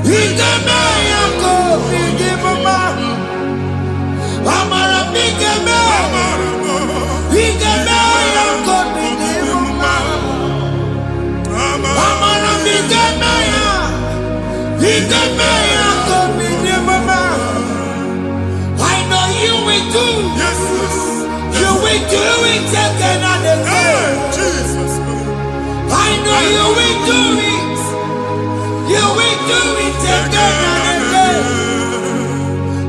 Bigeme yako bidi mama. Amara bigeme. Bigeme yako bidi mama. Amara bigeme ya. Bigeme yako bidi mama. I know you will do. Yes. You will do it again and again. Jesus. I know you will do it. You will do it again and again.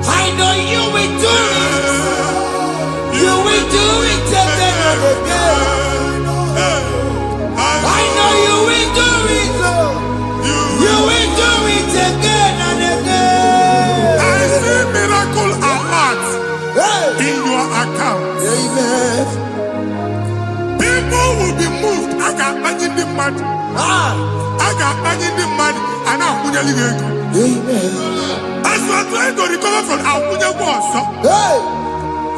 I know you will do it. You will do it again and again. I know you will do it, Lord. You will do it again and again. I see miracle alert in your account. Amen. People will be moved. I can imagine the mad. I can imagine the mad. And I'm going to Amen. as you are trying to recover from Abuja,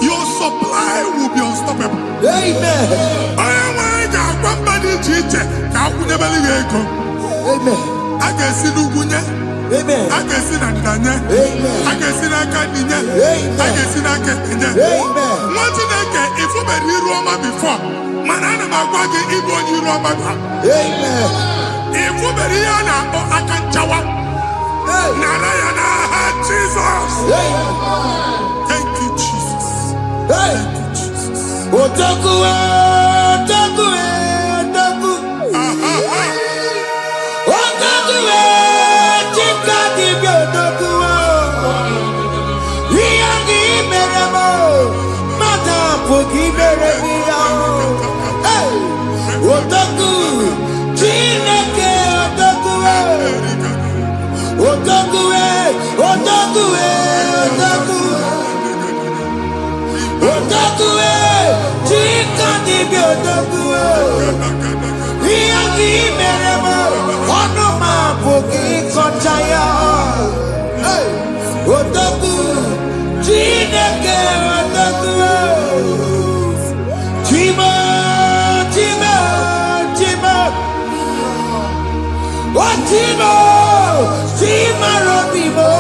your supply will be unstoppable. Amen. I am Amen. I can see Lugunya. Amen. I can see Nadanya. Amen. I can see Nakaninya. Amen. I can see Nakaninya. Amen. What did I get? If you were in Roma before, Manana Magwagi, Ibo, you Roma. Amen. If you were in Akanchawa, Narayana, Jesus. Thank you, Jesus. Thank you, Jesus. Otaku, otaku, otaku. Otaku, chika dibi otaku. Iyagi meremo, mata pogi meremia. Otaku, chineke otaku. Otaku, otaku, otaku. Otaku, chika dibi otaku. Iyagi meremo, onoma pogi konchaya. Otaku, chineke otaku. Chima, chima, chima. Chima, chima robimo.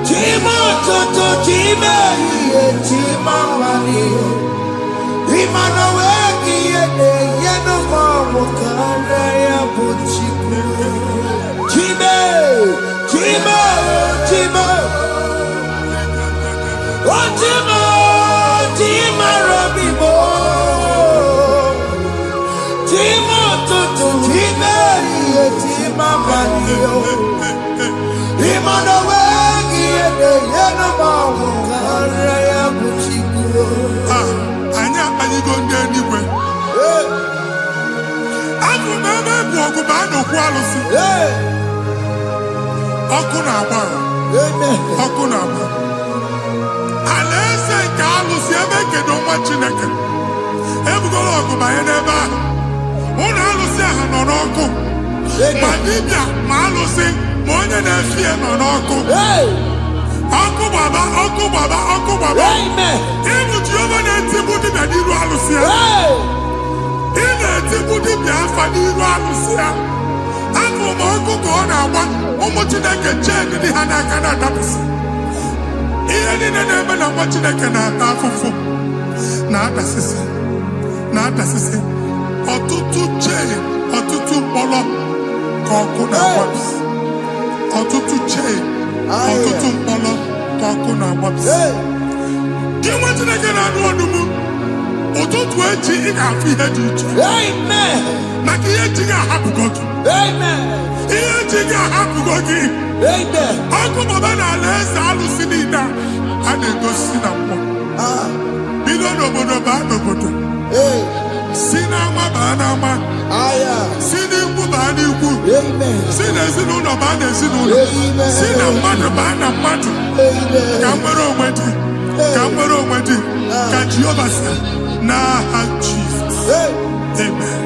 Chima toto, chima iye, chima wali. Imano weki yene, yeno mamu kanda ya buchiku. Chima, chima, chima. Chima, chima robimo. Chima toto, chima iye, chima wali. Imano weki yene, yeno mamu kanda ya buchiku. Anya anyị go ndị eluigwe. Abụ m ebe bụ ọgụ ma a na-okwu alụsị. Ọkụ na-agba. Ọkụ na-agba. Alaeze nke alụsị ebe kedu nwa Chineke. Ebugoro ọgụ banye n'ebe ahụ. Ụlọ alụsị ahụ nọ n'ọkụ. Ma dibịa ma alụsị ma onye na-efi ya nọ n'ọkụ. Ọkụ gbaba, ọkụ gbaba, ọkụ gbaba. Ịbụ Jehova na-etigbu dibịa n'iru alụsị ya. Ị na-etigbu dibịa afa n'iru alụsị ya. Afọ ma ọkụ ka ọ na-agba ụmụ Chineke chee dị ha n'aka na-adapụsị. Ihe niile na-eme na nwa Chineke na-ata afụfụ na-adasịsị na-adasịsị. Ọtụtụ chee, ọtụtụ mkpọrọ ka ọkụ na-agbapụsị. Ọtụtụ chee, ọtụtụ mkpọrọ ka ọkụ na-agbapụsị. Gị nwa Chineke na-anụ ọdụmụ, ụtụtụ echi ị ga-afụ ihe dị iche. Maka ihe echi ga-ahapụgo gị. Ihe echi ga-ahapụgo gị. Ọkụ baba na alaeze alụsị niile a na-egosi na mmụọ. Bido n'obodo baa n'obodo. Si n'ama baa n'ama. Si n'ikwu baa n'ikwu. Si n'ezinụlọ ezinụlọ baa n'ezinụlọ, si na mmadụ baa na mmadụ, ka nwere onwe dị, ka nwere onwe dị, ka Jehova sị n'aha Jizọs. Amen.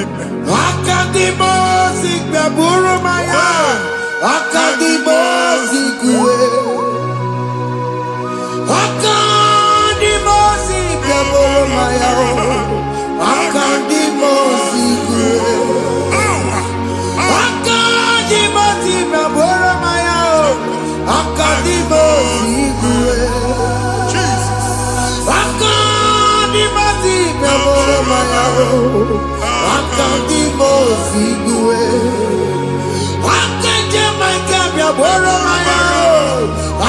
Amen. Akadimosi gbẹ̀bùrú maya, akadimosi kúwe. Akadimosi gbẹ̀bùrú maya, akadimosi kúwe. Akadimosi gbẹ̀bùrú maya, akadimosi kúwe. Akadimosi gbẹ̀bùrú maya, akadimosi kúwe. Akadimosi gbẹ̀bùrú maya,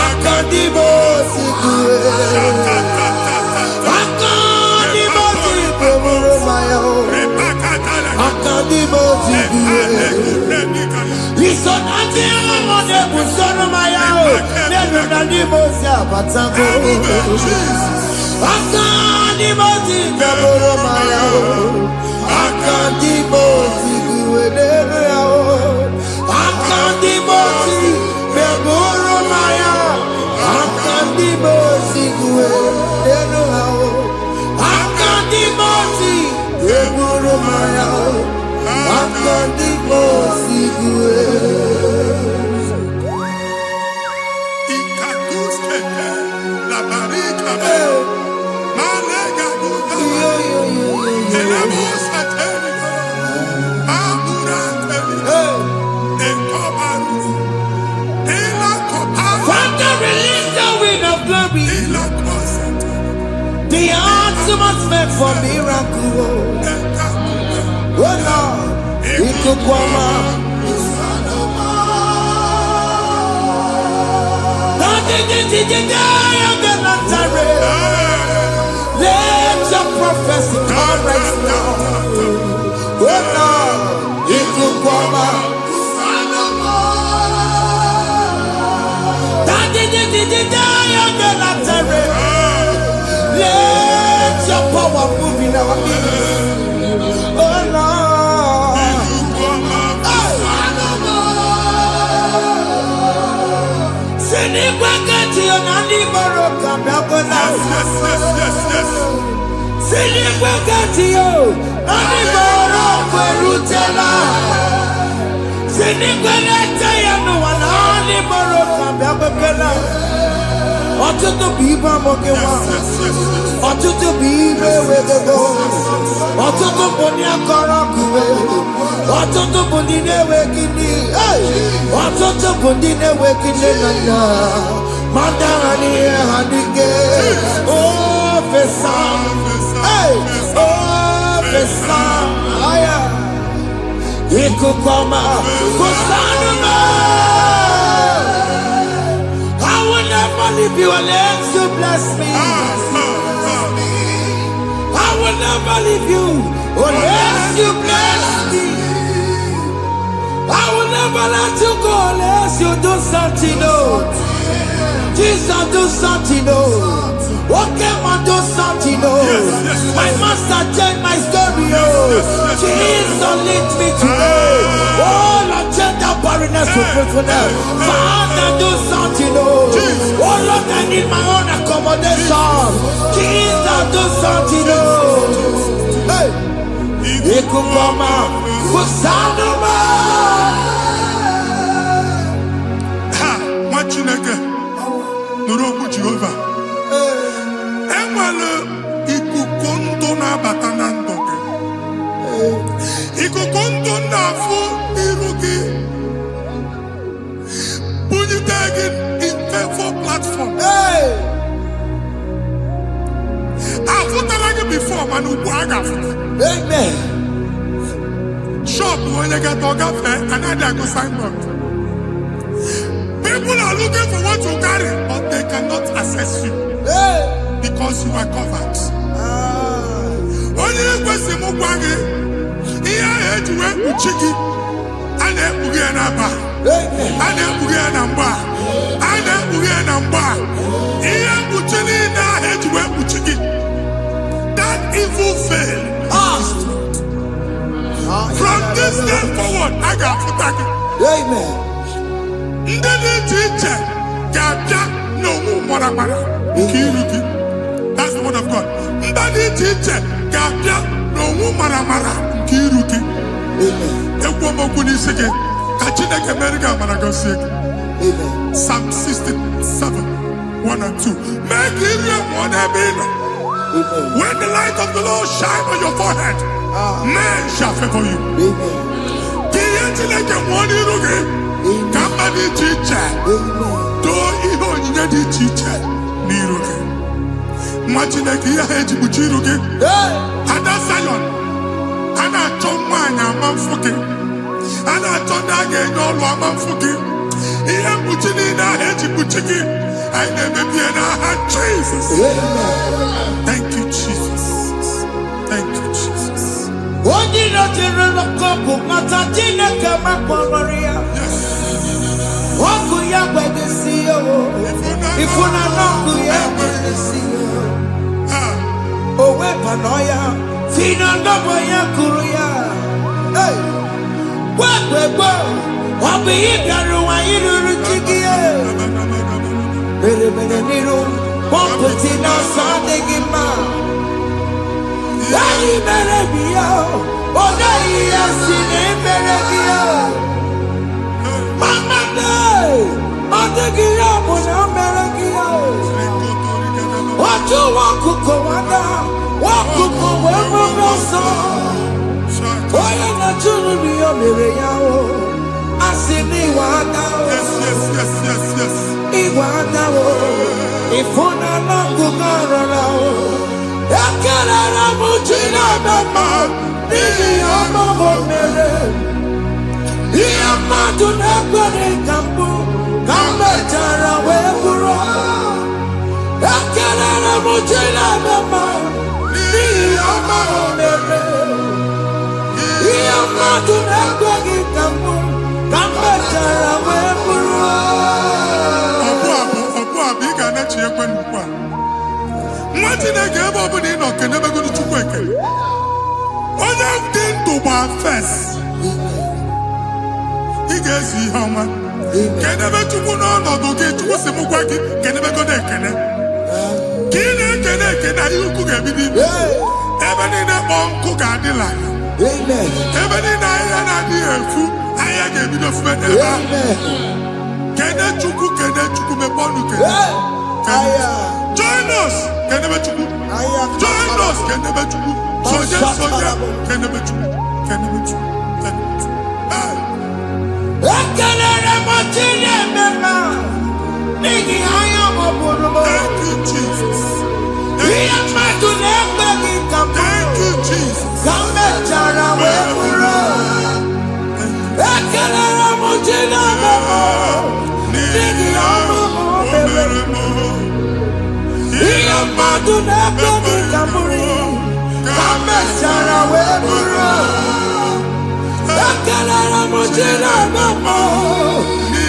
akadimosi kúwe. Akadimosi gbẹ̀bùrú maya, akadimosi kúwe. Isonati amone busono maya, nenu nadimosi abatango. Akadimosi gbẹ̀bùrú maya, akadimosi kúwe nenu yao. Akadimosi gbẹ̀bùrú maya, akadimosi kúwe nenu yao. Akadimosi gbẹ̀bùrú maya, akadimosi kúwe. Ikakuskete, la barika, malega duka, elemos ateligo, amura ateligo, enkobaru, elakobaru, Father, release the wind of glory, elakosete, the atmosphere for miracle. ekakuba, Oh Lord, ikukwama. Let your prophecy come right now. Oh Lord, ikukwama. Let your power move in our midst. Oh Lord. Sinikwakati onani boroka biakola. Sinikwakati yo nani boroka rutela. Sinikwakati ya no wanani boroka biakola. Ọtụtụ bụ ibe amụghị nwa, ọtụtụ bụ ibe ewegego, ọtụtụ bụ ndị akọrọ akụwe, ọtụtụ bụ ndị na-enweghị nne, ọtụtụ bụ ndị na-enweghị nne na nna, ma ndị agha n'ihe ha n'ike. Ofesa, ofesa, aya, ikuku ọma, kwụsanụ m. I will never leave you unless you bless me. I will never leave you unless you bless me. I will never let you go unless you do something. Oh, Jesus, do something. Oh, okay, man, do something. Oh, my master changed my story. Oh, Jesus, lead me today. Oh, Lord, change that barrenness to fruitfulness. Father, do something. Oh, Lord, I need my own accommodation. Jesus, do something. Oh, hey, Ikukoma, Kusanuma. ha, nwa Chineke, nụrụ okwu Jehova. Enwere ikuku ndụ na-abata na ndụ gị. Ikuku ndụ na-afụ iru gị, bunyite gị infevo platform. Afụtala gị before, mana ugbu a ga-afụta. Amen. Shop onye ga-eto gafee, anaghị agụ signboard. People are looking for what you carry, but they cannot access you because you are covered. Onye kwesị m gwa gị, ihe ahụ eji wee kpuchi gị, a na-ekpughe ya n'aba, a na-ekpughe ya na mgba, a na-ekpughe ya na mgba. Ihe mkpuchi niile ahụ eji wee kpuchi gị, that evil veil. From this day forward, I got back. Amen. Ndị dị iche iche ga-abịa n'onwe mara nke iru gị. That's the word of God. Ndị dị iche iche ga-abịa n'onwe mara nke iru gị. Ekwu okwu n'isi gị ka Chineke mere gị amara gọzie gị. Psalm 67, 1 and 2. Mee ka iru enwe n'ebe ị nọ. When the light of the Lord shine on your forehead, men shall favor you. Ka ihe Chineke nwụọ n'iru gị. Ka mba dị iche iche doo ihe onyinye dị iche iche n'iru gị. Nwa Chineke ihe ha eji kpuchi iru gị. Ada Zion, a na-achọ nwaanyị ama mfụ gị. A na-achọ ndị a ga-enye ọlụ ama mfụ gị. Ihe mkpuchi niile ahụ eji kpuchi gị, anyị na-emebie n'aha Jesus. Thank you, Jesus. Thank you, Jesus. Onye na-ejere n'ọkọpụ mata Chineke makpọrọ ọkụ ya gbedesi ifuna n'ọkụ ya gbedesi o wepụnọ ya fina ndọbọ ya kụrụ ya gwegbegbe ọ bụ ihe bịara ụwa iruru chi gị mere n'iru pọmpụti n'ọsọ adịghị mma anyị mere bi ya ọ naghị ya si na emere gị ya mama ọ dịghị ya bụ na o mere gị ya otu nwakuko nwada nwakuko wee nwere ọsọ onye na-achụrụ m ya mere ya o asị na ịwa ada ịwa ada o ịfụ na n'akụkụ arara o ekelere m chi na-eme mma n'ihi ya ọmụmụ mere ihe mmadụ na-ekwere ka mbụ ka m mechara wee bụrụ ekelere m chi na-eme mma n'ihi ya ọmụmụ mere ihe mmadụ na-ekweghị ka mbụ ka m mechara wee bụrụ ọbụ ị ga na-echi ekwe n'ukwu a nwa Chineke ebe ọ bụla ị nọ kenebegoro Chukwu ekele onye dị ndụ gba fes ị ga-ezi ihe ọma kenebe Chukwu n'ọnọdụ gị Chukwu si m gwa gị kenebegoro ekele ka ị na-ekene ekene ihe ukwu ga-ebido ime ebe niile kpọọ nkụ ga-adịla ebe niile ahịhịa na-adịghị efu ahịhịa ga-ebido fube n'ebe ahụ kene Chukwu mepe ọnụ kene join us kenebe Chukwu join us kenebe Chukwu soje kenebe Chukwu ekelere m chi na-eme mma n'ihi anya m bụrụ m thank you Jesus ihe mmadụ na-ekweghị ka m thank you Jesus ka m mechara wee bụrụ ekelere m chi na-eme mma n'ihi ọmụmụ mere ihe mmadụ na-ekweghị ka m bụrụ ka m mechara wee bụrụ ekelere m chi na-eme mma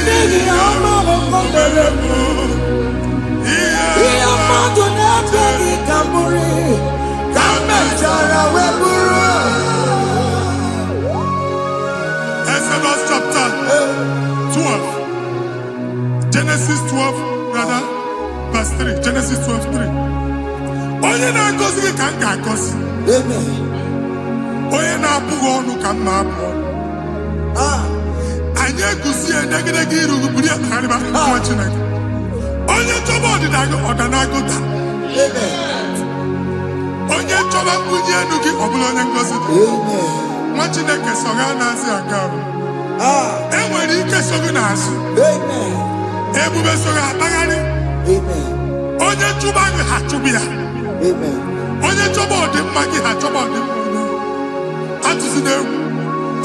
n'ihi ọmụmụ mere ihe mmadụ na-ekweghị ka m bụrụ ka m mechara wee bụrụ Exodus chapter 12 Genesis 12 rather verse 3 Genesis 12:3 onye na-agọzi gị ka m ga-agọzi onye na-abụghị ọnụ ka m na-abụ ọnụ anyị eguzie negedege iru gị buru ya kparịba nwa Chineke onye chọba ọdịda gị ọdanagụta onye chọba mbunye elu gị ọ bụla onye ngọzi dị nwa Chineke so gị na-azị aga enwere ike so gị n'azụ ebube so gị akpagharị onye chụba gị ha chụbụ ya onye chọba ọdịmma gị ha chọba ọdịmma atụzina egwu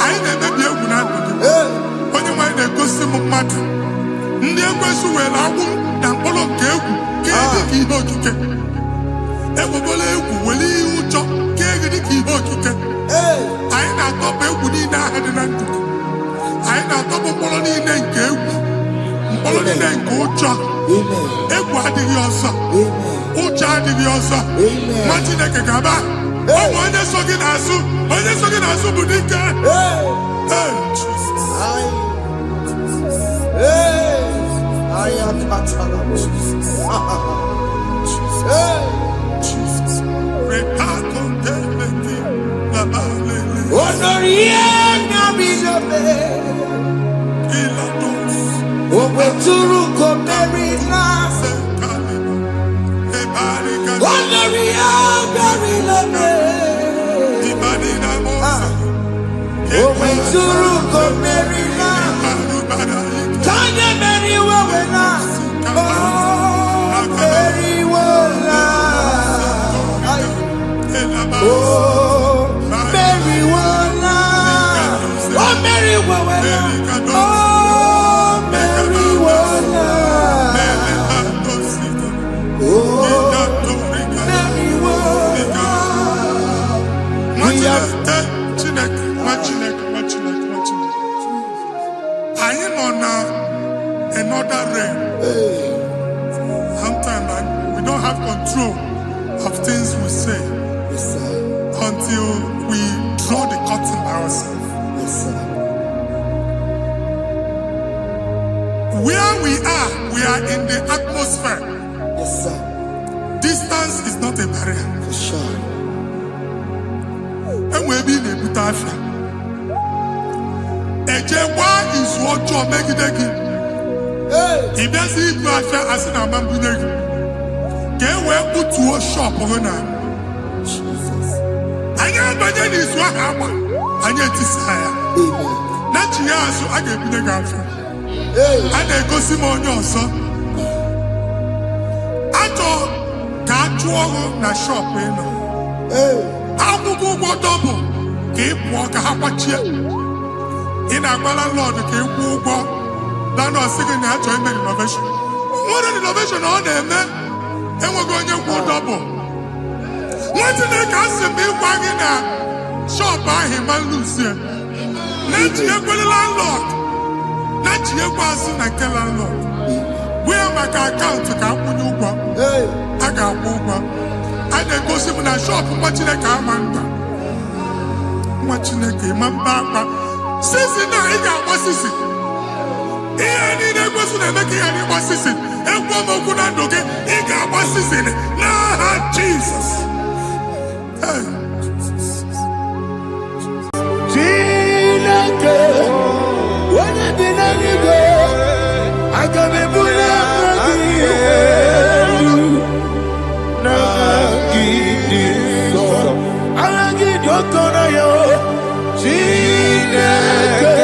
anyị na-emebi egwu na ndụ gị onye nwanyị na-egosi m mmadụ ndị ekwensu were agwụ na mkpụrụ nke egwu ka dị ka ihe okike egwugola egwu were ihe ụjọ ka dị ka ihe okike anyị na-atọpụ egwu niile ahụ dị na ndụ gị anyị na-atọpụ mkpụrụ niile nke egwu mkpụrụ niile nke ụjọ egwu adịghị ọzọ ụjọ adịghị ọzọ nwa Chineke ga-aba ọ bụ onye so gị n'azụ bụ dike Jesus Suruko Merina. Tanya Mary Wawena. Oh, Mary Wawena. Oh, Mary Wawena. Oh, Mary Wawena. Oh, Mary Wawena. Oh, Mary Wawena. I am on another realm. Sometimes we don't have control of things we say until we draw the curtain by ourselves. Where we are in the atmosphere. Distance is not a barrier. For sure. And we'll be in a butafia. Ejewa is what you make it again. If there's a butafia as an amambuneg, get where put to a shop over now. I am better is what happened. I get desire. Not you, so I get the girlfriend. And I go see more your son. I thought, can't you na shop, you know? Akwụkwọ ụgwọ double ka ị pụọ ka ha kwachie ị na-agbala lọd ka ị kwụọ ụgwọ na ọsị gị na ya chọọ ime renovation nwere renovation ọ na-eme enweghị onye kwụọ double nwetine ka asị m ịgwa gị na shọp ahụ ịma luzie na-echighekwele landlord na-echighekwa azụ na nke landlord bụ ya maka akaụntụ ka akwụnye ụgwọ a ga-akwụ ụgwọ a na-egosi m na shọpụ nwa Chineke ama mba nwa Chineke ịma mba akpa sisi na ị ga-agba sisi ihe niile egosi na-eme ka ihe n'ịgba sisi ekwu m okwu na ndụ gị ị ga-agba sisi n'aha Jizọs. Chineke onye bi n'eluigwe aga m ebuli aka gị elu na gị dị nsọ agha gị dị oke ọnụahịa Chineke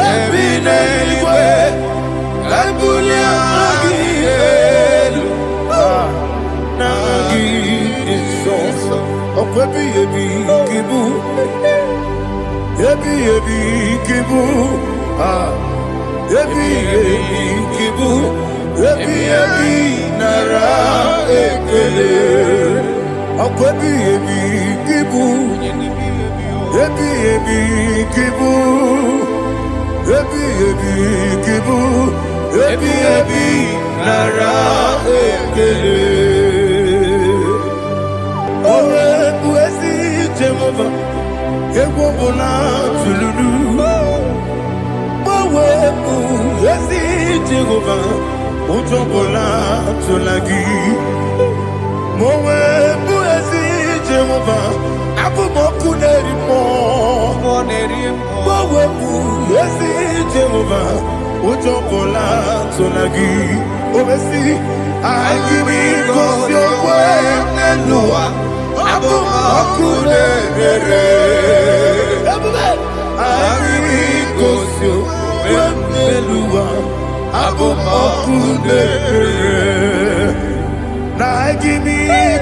ebi n'eluigwe ebuli aka gị elu na gị dị nsọ ọkwa ebighị ebi gị bụ ebi kibu ebi kibu ebi nara ekele ọkwa ebi kibu ebi kibu ebi kibu ebi nara ekele owe bụ ezi Jehova egwu ọbụla tụlụrụ gbanwe bụ ezi Jehova ụjọ ọbụla tụla gị ma onwe bụ ezi Jehova abụ m ọkụ na-eri mmụọ gbanwe bụ ezi Jehova ụjọ ọbụla tụla gị obesi anyị gị gosi okwe n'ụwa abụ m ọkụ na-ere anyị gosi okwe n'ụwa abụ m ọkụ na-ere na anyị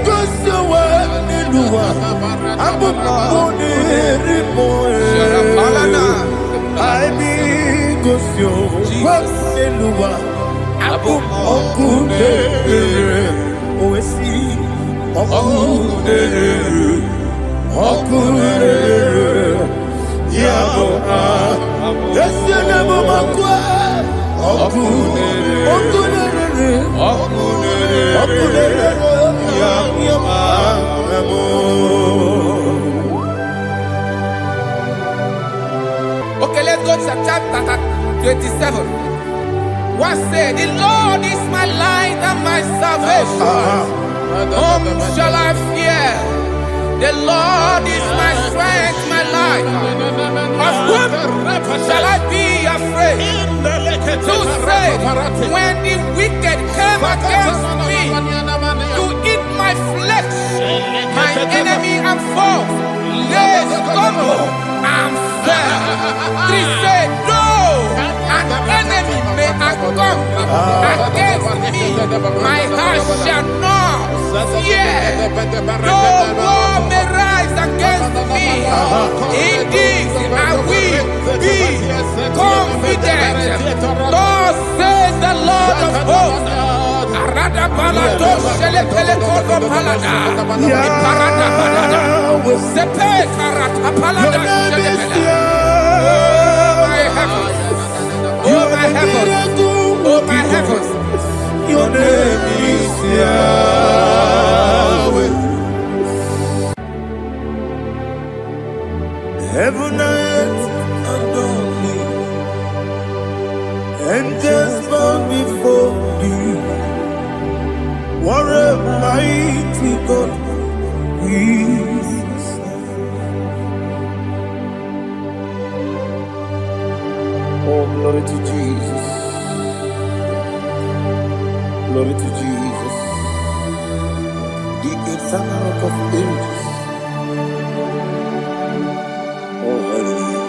gosi okwe n'ụwa abụ m ọkụ na-ere anyị gosi okwe n'ụwa abụ m ọkụ na-ere owesi Okunere Yabo Esi nebo makwe Okunere Yabo Okay, let's go to chapter 27. What said? The Lord is my light and my salvation. Whom shall I fear? The Lord is my strength, my life. Of whom shall I be afraid? Who said, when the wicked came against me to eat my flesh, my enemy and foe they stumble and fell. 3 say, no, an enemy may have come against me. My heart shall not fear. No war may rise against me. In this I will be confident. Thus says the Lord of hosts. Arada balado shele pele kodo palada. Iparada balada. Sepe karata palada shele pele. Oh my heavens. Oh my heavens. Oh my heavens. Your name is Yahweh. Heaven and earth adore me, angels bow before you. What a mighty God we serve. Oh, glory to Jesus. Glory to Jesus. The eternal rock of ages. Oh, hallelujah.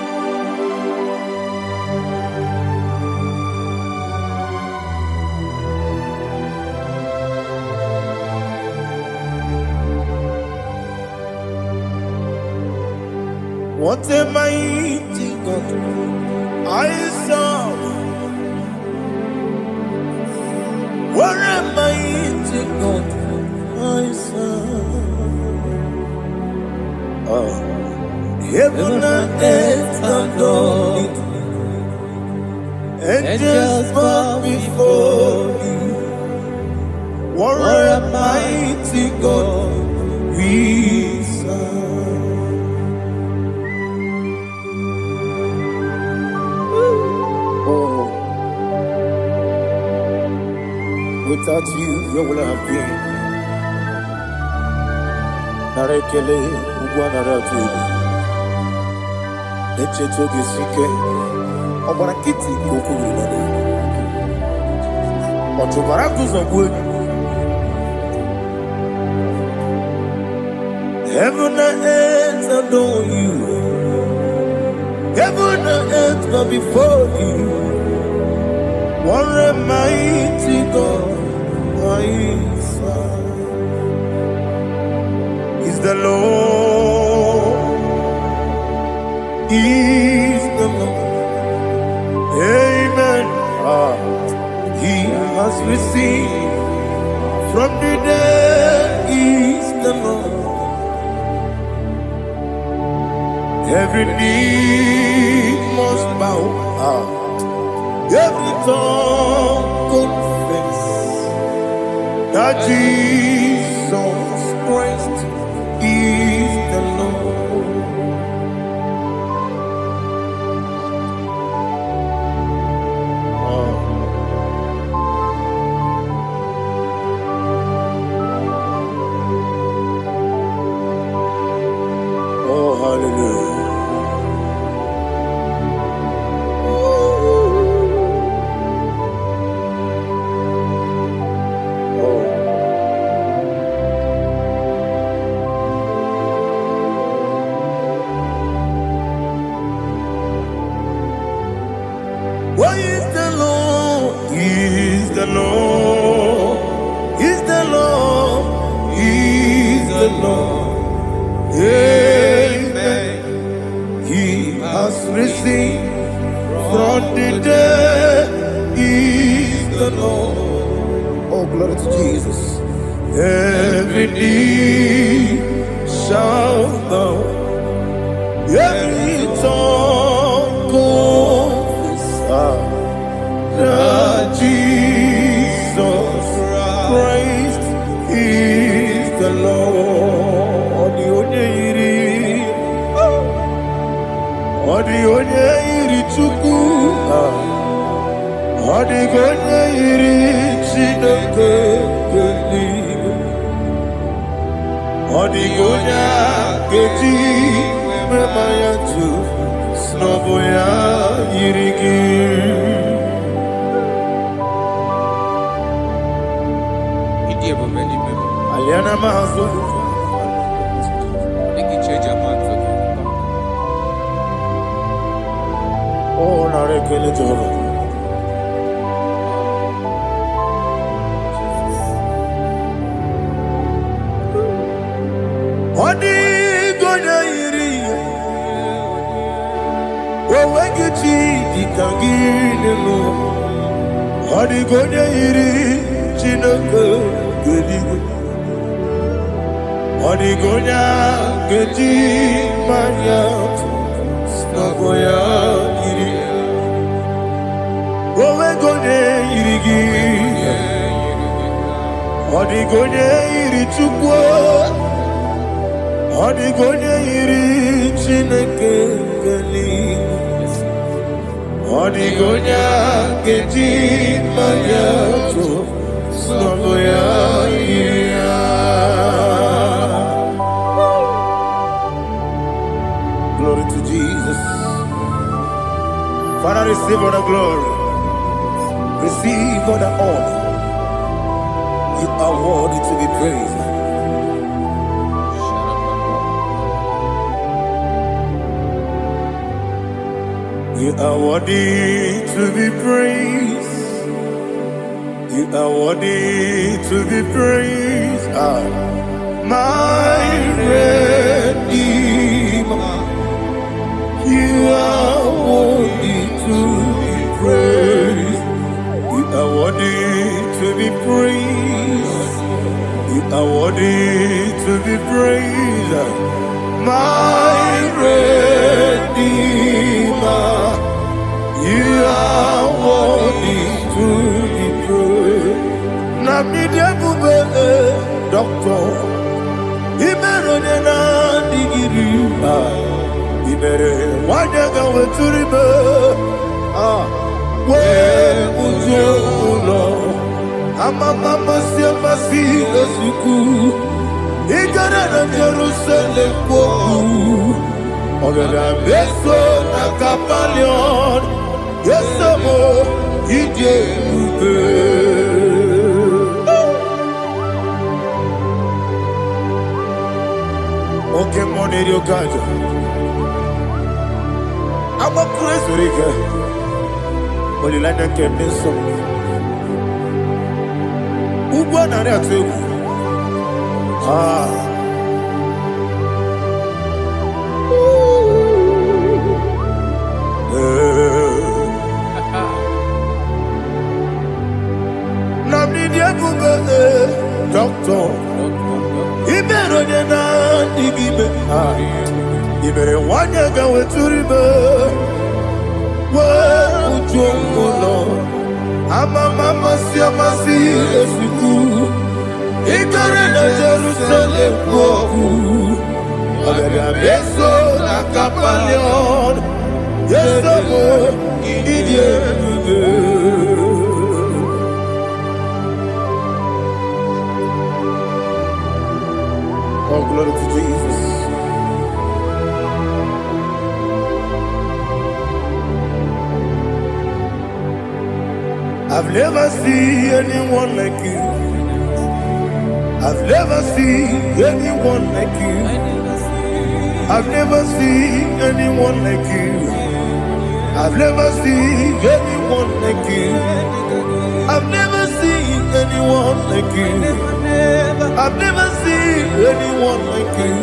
What a mighty God I serve. What a mighty God I serve. Oh. Heaven and earth adore it. Angels bow before you. What a mighty God we serve. Oh, without you, where would I have been? Narekele, Ugwanaratu. Echetoge sike, Obara kiti kokuru nade. Otobara kuzogwe. Heaven and earth adore you. Heaven and earth bow before you. What a mighty God I serve. Is the Lord. Is the Lord. Amen. He has received from the dead. Is the Lord. Every knee must bow. Every tongue confess that Jesus Christ is the Lord. Oh, hallelujah. Why is the Lord? He is the Lord. He's the Lord. He's the Lord. Amen. He has risen from the dead. He's the Lord. Oh, glory to Jesus. Every knee shall bow. Every tongue confess that Jesus Christ is the Lord. The onye iri Chukwu, ọ dịghị onye iri Chineke eluigwe, ọ dịghị onye a ga-eji mema ya tụ n'ọbụ ya yiri gị. Aliana Mahazo. Thank you, Church of God. Oh, narekele Jehovah. Odi gonya iri, wawegiti dikangine mo. Odi gonya iri, chineke gedi. Odi gonya gedi manya, snagoya iri. Wawegonya iri gi, odi gonya iri chukwa. Odigonya iri chineke geli, odigonya gedi mayato snagoya iria. Glory to Jesus. Father, receive all the glory, receive all the honor. You are worthy to be praised. You are worthy to be praised. You are worthy to be praised. My Redeemer. You are worthy to be praised. You are worthy to be praised. You are worthy to be praised. My Redeemer. You are worthy to be praised. Namidia bube doctor, imero nena digiri. Imere wanyaga weturibe. We ujono, amama siama si esuku. Igara na Jerusalem koku. Ogada beso na kapalion. Yesamo ije ube. Okay, money yo kaja. I'm a crazy rika. Oli lana kemeso. Ugwa na reatu. Doctor, Ibero na digibe. Ibere wanyaga weturibe. We ujongo. Amama siama si esuku. Igare na Jerusalem koku. Ogada beso na kapalion. Yesamo idie. Oh, glory to Jesus. I've never seen anyone like you. I've never seen anyone like you. I've never seen anyone like you. I've never seen anyone like you. I've never seen anyone like you. I've never seen anyone like you.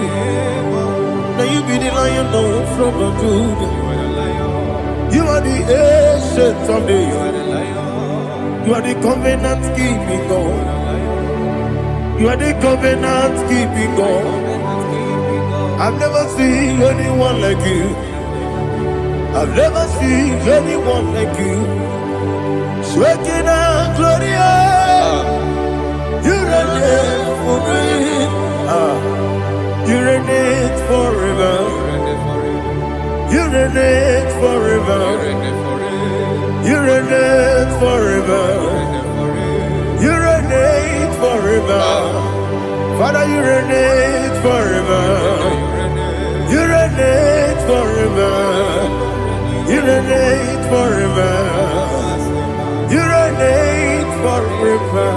Now you be the lion from the Judah. You are the ancient of days. You are the covenant keeping God. You are the covenant keeping God. I've never seen anyone like you. I've never seen anyone like you. Shaking and glorious. You reign for me. You reign forever. You reign forever. You reign forever. You reign forever. Father, you reign forever. You reign forever. You reign forever. You reign forever.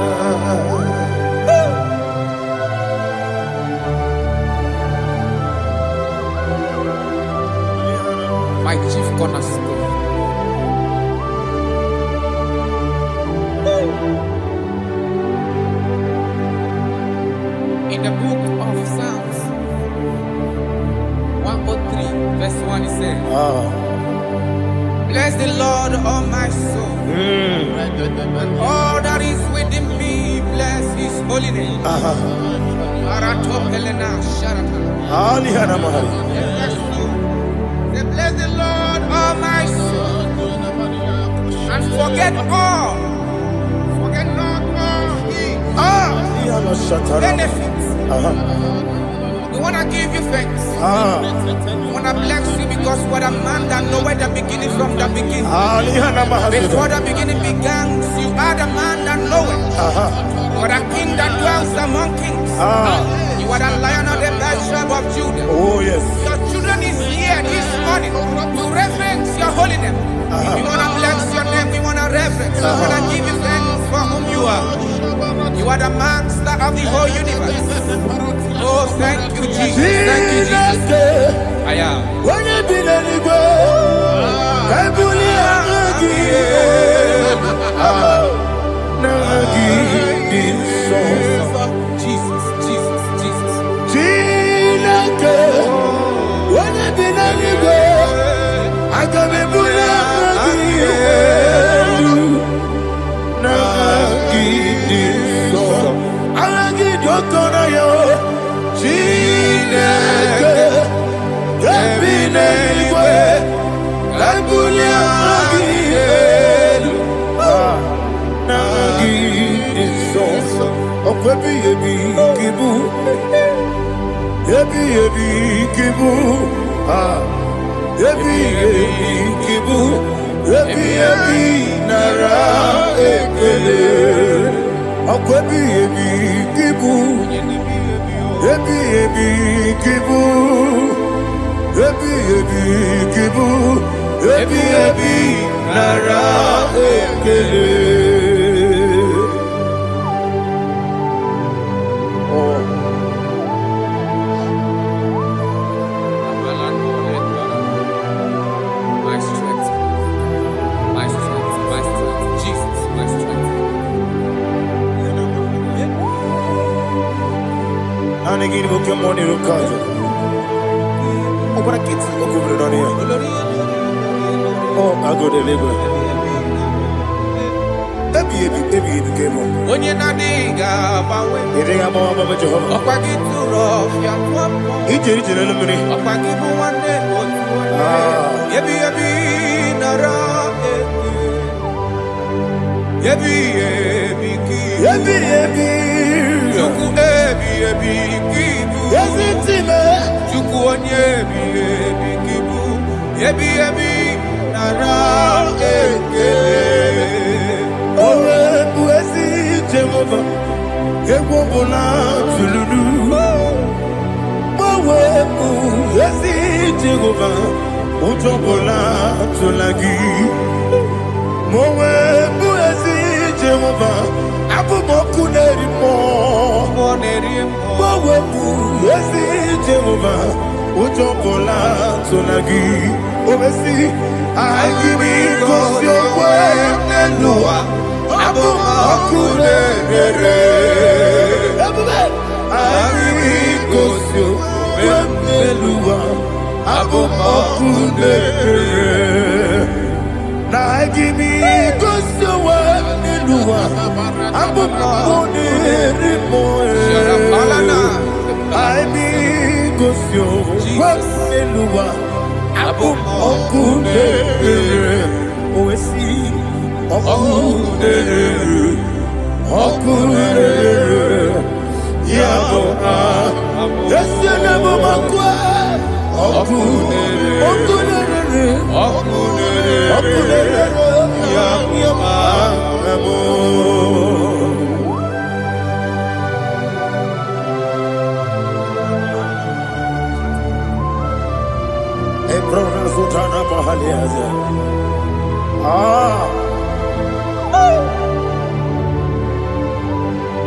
My chief cornerstone. Say, bless the Lord, all my soul. All that is within me, bless his holy name. Say, bless the Lord, all my soul. And forget all. Forget not all his benefits. We want to give you thanks. We want to bless you because what a man that knoweth the beginning from the beginning. Before the beginning began, you are the man that knoweth. You are the king that dwells among kings. You are the lion of the tribe of Judah. Oh yes. Your children is here this morning to reverence your holiness. We want to bless your name. We want to reverence. We want to give you thanks for whom you are. You are the master of the whole universe. Oh, thank you, Jesus. Thank you, Jesus. I am. When you be the nigga, I Jesus, Jesus, Jesus. When you be the nigga, I can be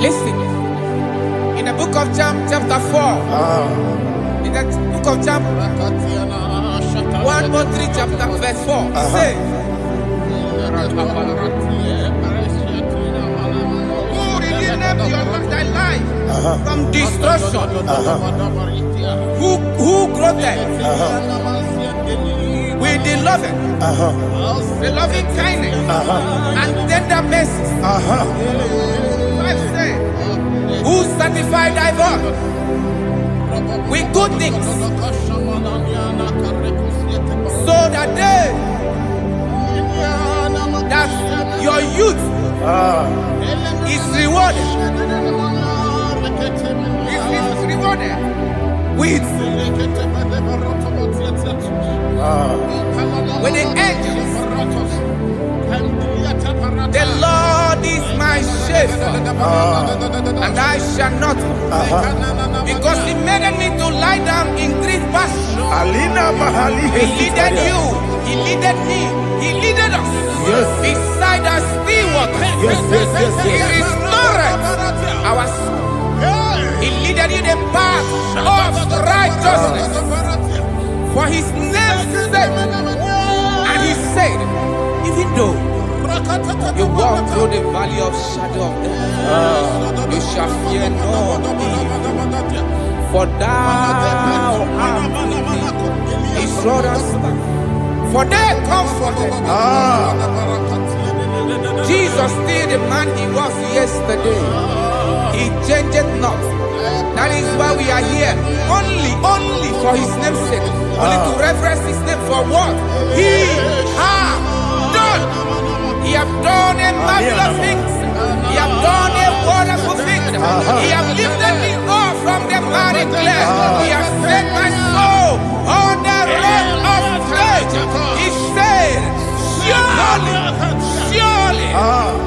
Listen, in the book of John, chapter 4, in the book of John 1:3, chapter verse 4, it says, who redeemed thy life from destruction, who clothed with the loving, the loving kindness, and tender mercy. I say, who satisfy thy voice with good things, so that your youth is rewarded. Is rewarded with the angels. The Lord is my shepherd, and I shall not want, because He made me to lie down in green pastures. He leaded you, He leaded me, He leaded us beside the still waters. He restored our soul. He leaded you the path of righteousness for His name's sake. And He said, even though you walk through the valley of shadow of death, you shall fear no evil, for thou art with me. His rod and staff, for they comforted me. Jesus still the man He was yesterday. He changed not. That is why we are here. Only for His name's sake. Only to reverence His name for what He has done. He has done a marvelous things. He has done a wonderful thing. He has lifted me up from the miry clay. He has set my soul on the rock of faith. He said, surely,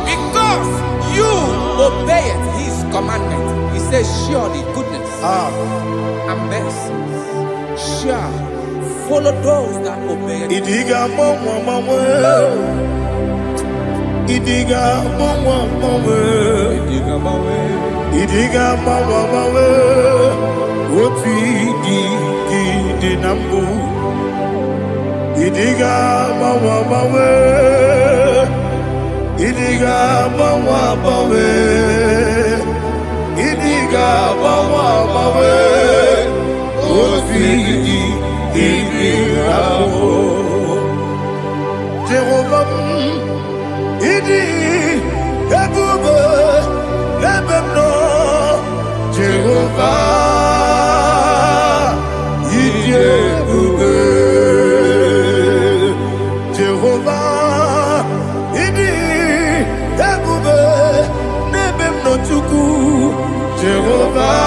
because you obeyed His commandment. He says, surely goodness and mercy shall follow those that obey Him. Idiga mama, Idiga mama, what we did nambu. Idiga mama, Idiga mama, Idiga mama, what we did Jehovah, Idi, Ebube, Ebemno, Jehovah, Idi, Ebube, Jehovah, Idi, Ebube, Ebemno Tuku, Jehovah,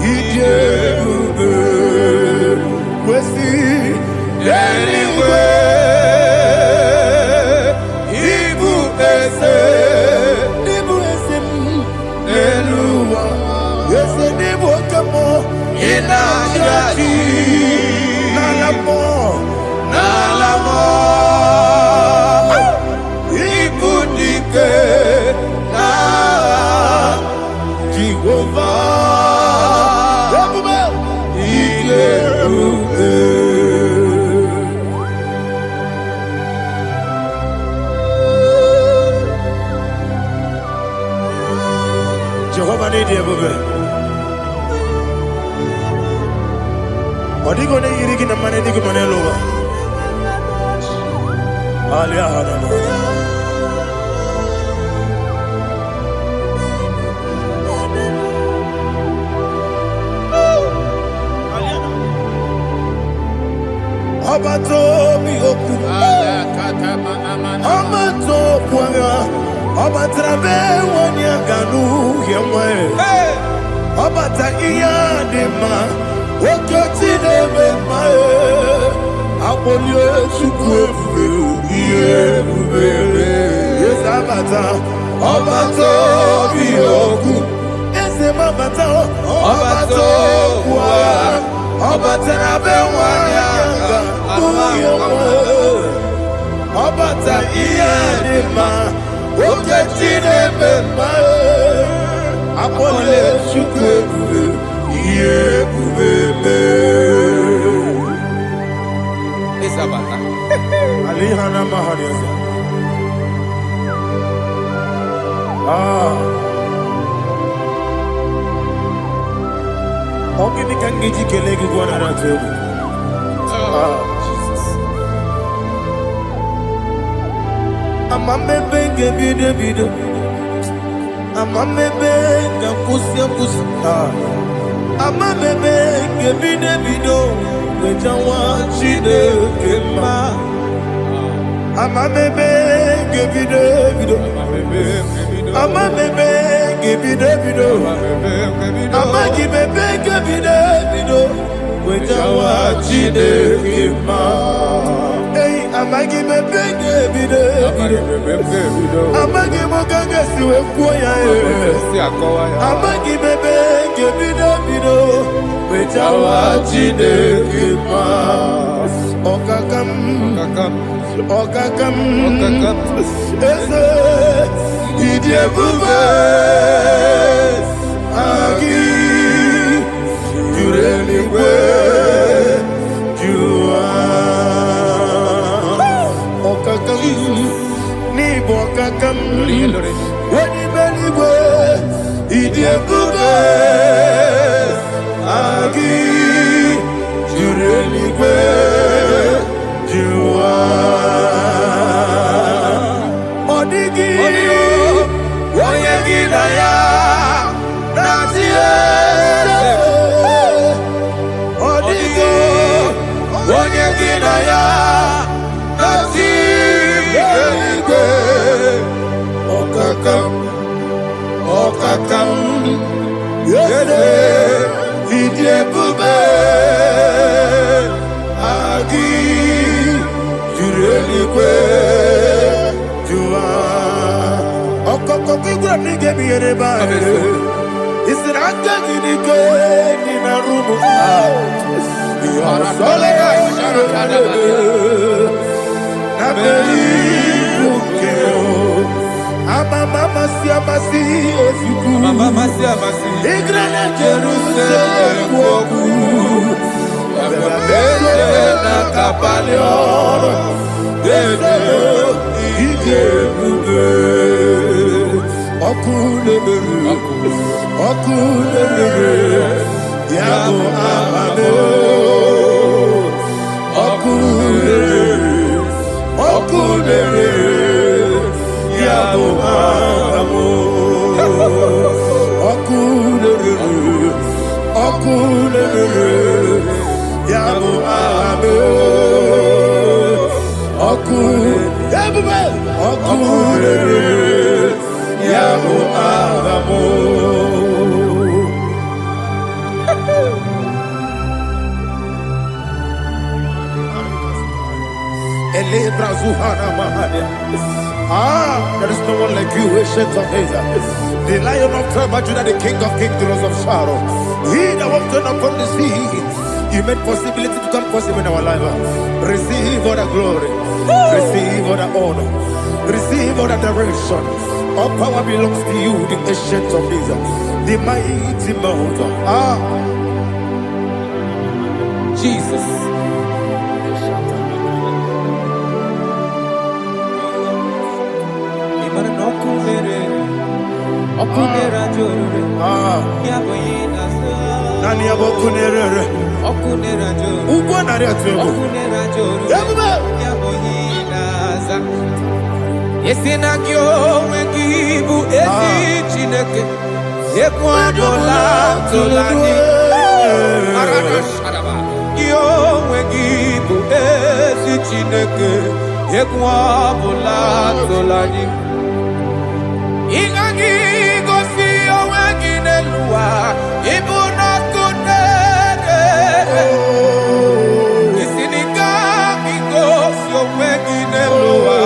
Idi, Ebube, Wesi, anyway. Jehovah need you, baby. What are you going to eat in the money? You can lower. Abato mi oku, Amato kwanga, Abatrabe wanya ganu yemwe, Abata iya dema, Okoti deme mae, Abolio chukwe iye bubele, Yes Abata, Abato mi oku, Ese mabata, Abato kwa. Obata be wanya Obata iyadima Oketine bema Apole chukwe Iye kubebe Isabata Alihana mahariyaza Ogini kangiji kelegi gwana ratebu. Amamebe gebide bide. Amamebe gakusi. Amamebe gebide bido. Wejawa chide kema. Amamebe gebide bido. Amamebe gebide bido. Amagibebe gebide bido. Wejawa chide kema. Hey, amagibebe gebide bido. Amagimogaga siwe kuya amagibebe gebide bido. Wejawa chide kema. Okakam. Eze idiebube agi jureligwe jua okakam ni bokakam wani beligwe idiebube agi jureligwe jua odigi oyegi na ya nazie odigi oyegi na ya nazie okakam yede idiebube agi jureligwe jua okokokigura nige miyereba isiranga nige nina rumu solega nabeli bukeo amama siamasi efiku igrana Jerusalem woku bele na kapalion dede igebube okulere yabo amamo okulere yabo amamo okulere yabo amamo okulere yabo amamo. There is no one like you, ancient of days. The Lion of tribe of Judah, the King of kings, the Rose of Sharon. He that walked upon the sea, you made possibility to come possible in our life. Receive all the glory, receive all the honor, receive all the direction. All power belongs to you, the ancient of days, the mighty mountain. Jesus. Nani abokunere ugwo nari atego Yesinagyo wengibu ezi chineke Ekwadola tolani Yo wengibu ezi chineke Ekwadola tolani Ingagi gosi owengi nelua Ibuna kunere Isinigagi gosi owengi nelua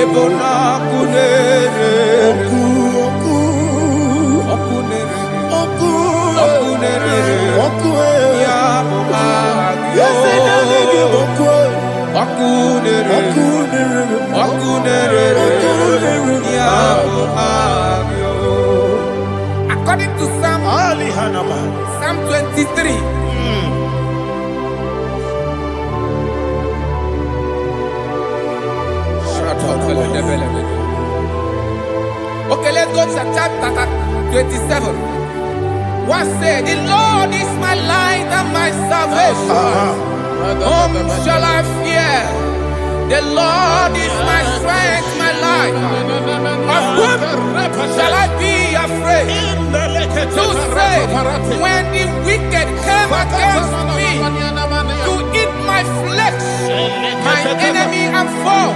Ibuna kunere Okunere Yabo agyo Okunere Yabo agyo. According to Psalm 23 Okay, let's go to chapter 27. What say? The Lord is my light and my salvation. Whom shall I fear? The Lord is my strength, my life. Of whom shall I be afraid? To say, when the wicked came against me to eat my flesh, my enemy and foe,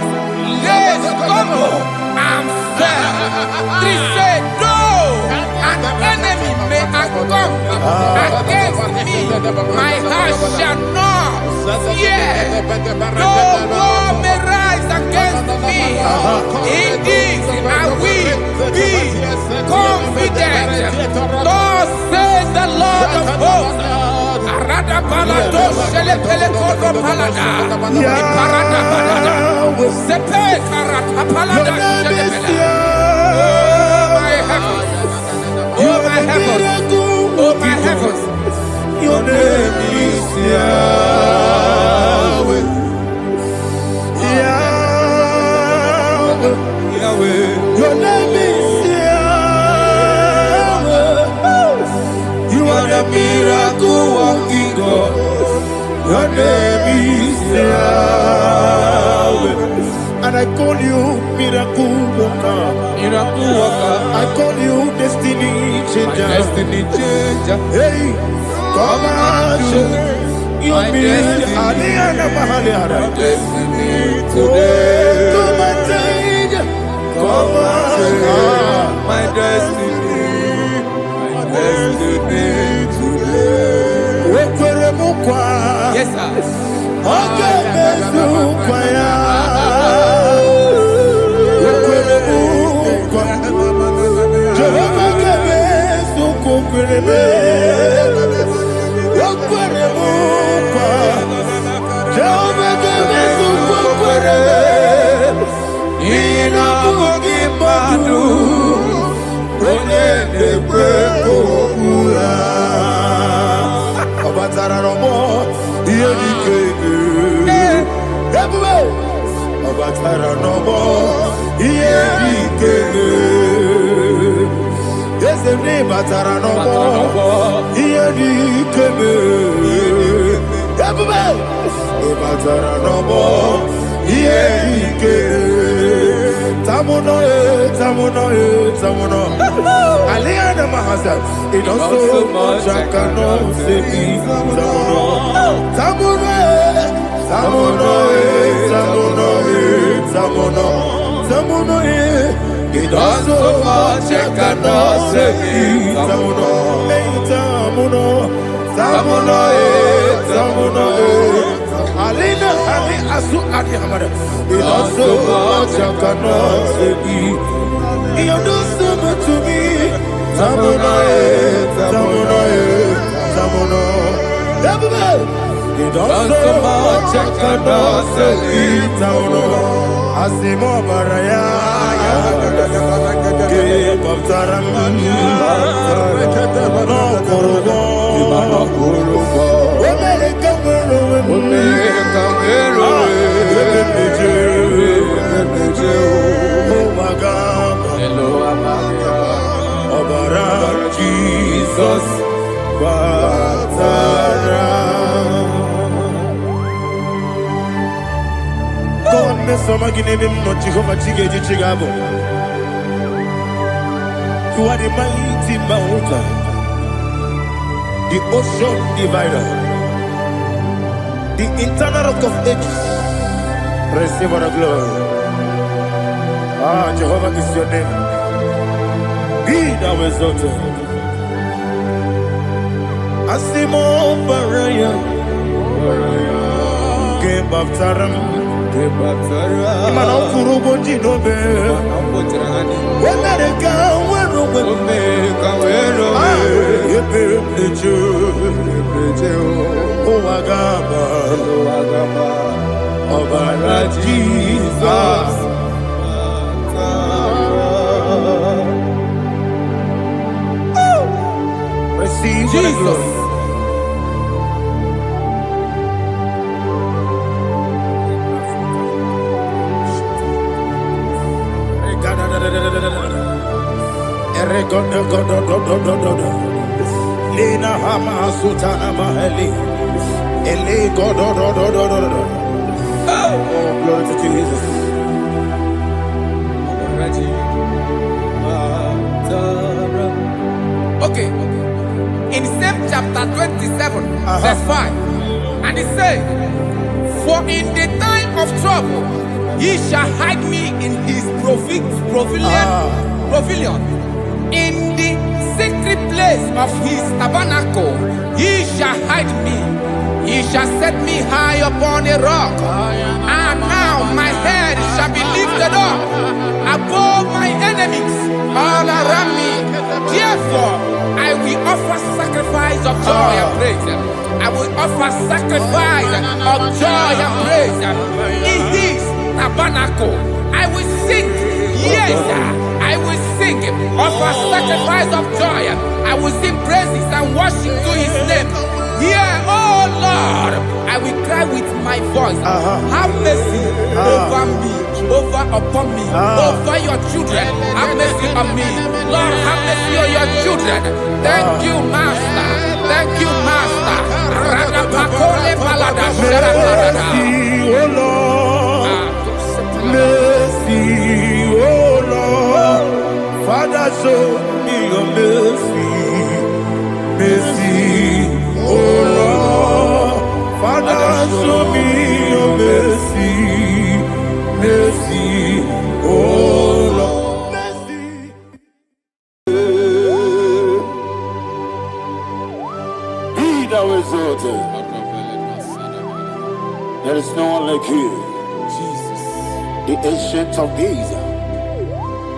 they stumble and fell. They said, though an enemy may come against me, my heart shall not fear. No war may rise against me. In this I will be confident. Thus says the Lord of hosts. Oh my heavens, oh my heavens, your name is Yahweh. Yahweh, Yahweh, your name is Yahweh. You are the miracle working God. Your name is Yahweh. And I call you miracle worker. Miracle worker. I call you destiny changer. Destiny changer. Hey, come on, your destiny. My destiny today. Come on, change. Come on, my destiny. My destiny today. yes sir. Okay, it does so much I cannot say it. It does so much I cannot say it. Alina Ali Asu Adi Hamada. It does so much I cannot say it. You do so much to me. Tamuno. It does so much I cannot say it. Tamuno. Asimo Baraya. Give up Taramani. No Kurubo. Jesus, God, me some again no Jehovah Chigedi Chigabo. You are the mighty mountain, the ocean divider, the internal rock of ages. Receive our glory. Ah, Jehovah is your name. Be thou exalted. Asimo Baraya, Game of Taram, Imano Kurubo Jinobe, America, Oagaba, Obara Jesus. Receive Jesus. Lena Hama Sutana Mahali. Ele God. Oh, glory to Jesus. Okay. In same chapter 27, verse 5. And it says, for in the time of trouble, he shall hide me in his pavilion. In the secret place of his tabernacle, he shall hide me. He shall set me high upon a rock. And now my head shall be lifted up above my enemies all around me. Therefore, I will offer sacrifice of joy and praise. I will offer sacrifice of joy and praise. In his tabernacle, I will sing. Yes, I will sing. Offer sacrifice of joy. I will sing praises and worship to his name. Yeah, oh Lord, I will cry with my voice. Have mercy over me, upon me, over your children. Have mercy on me. Lord, have mercy on your children. Thank you, Master. Thank you, Master. Mercy, oh Lord. Mercy, oh Lord. Father, show me your mercy. Mercy, oh Lord. Father, show me your mercy. Mercy, oh Lord. Mercy. Be thou exalted. There is no one like you. Jesus. The ancient of days,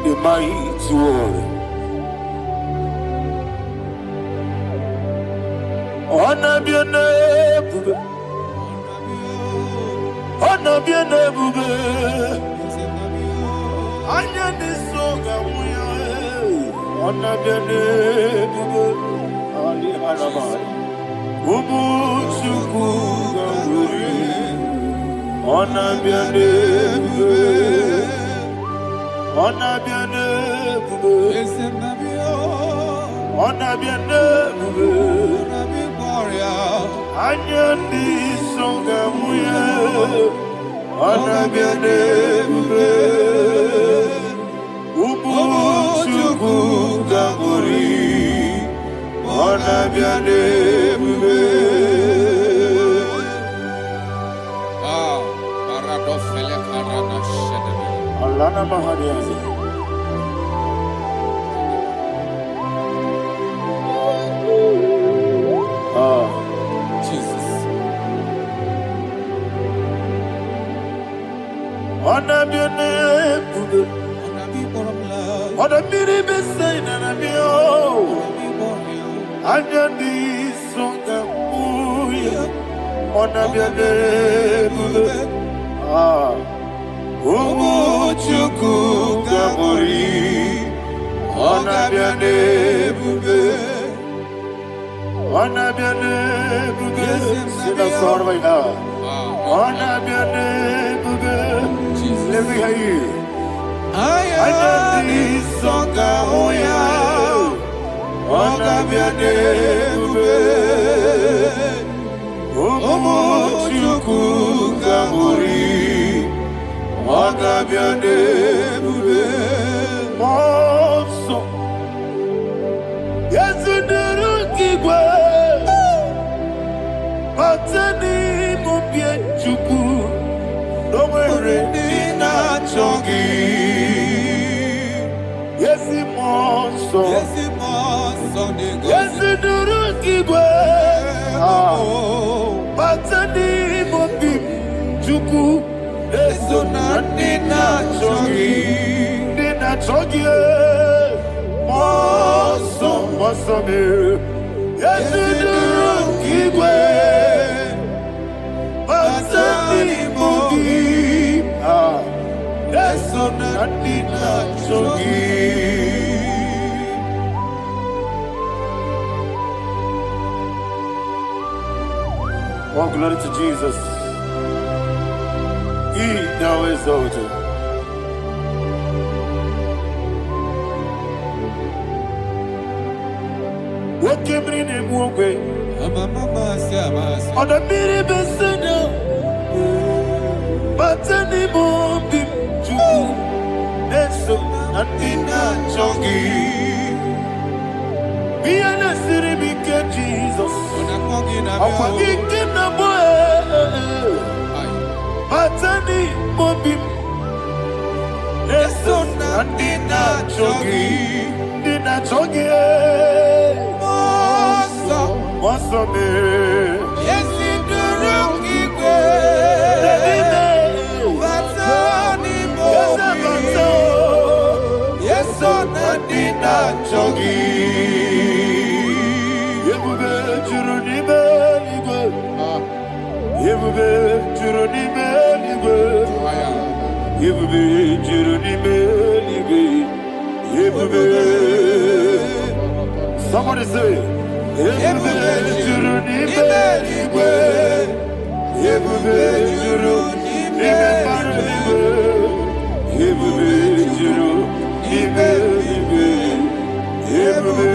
the mighty warrior. Honor be your name, honor be your name, honor this song, honor be your name, Ali Harabai, Ubu Chuku Gamburi, honor be your name, honor be your name, honor be your name. Anyandi songa muya, anabiane bube, ubu chuku gamburi, anabiane bube. Paradofele karana shedebe. Alana mahadiyazi. Jesus. Anabiane bube, anabiri besai nanabio, anyandi songa muya, anabiane bube. Umu chuku gamburi, anabiane bube. Anabiane bube, sina sorvaina. Anabiane bube, let me hear you. Ayandi songa oya, anabiane bube. Omo chuku gamburi, anabiane bube. Monso, yezuduru kigwe. Matani mubie chuku, nomere dina chongi. Yesi monso, yesi duru kigwe. Matani mubie chuku, eso na dina chongi. Dina chongi, monso, monso me. Yesi duru kigwe. Oh, glory to Jesus. He now exalted. Woke bring him away. On the mini besino, but any more big to Neso and Dina Chongi. Be an city big Jesus. I'm forgetting the boy. But any more big Neso and Dina Chongi. Dina Chongi. What's up, man? Yes, in the room, yes, on the dinner, Chogi. You will be Juruni Belly. You will be Juruni Belly. You will be Juruni Belly. You will be. Somebody say. You will be Juruni Belly. You will be Juruni Belly. You will be Juruni Belly. You will be.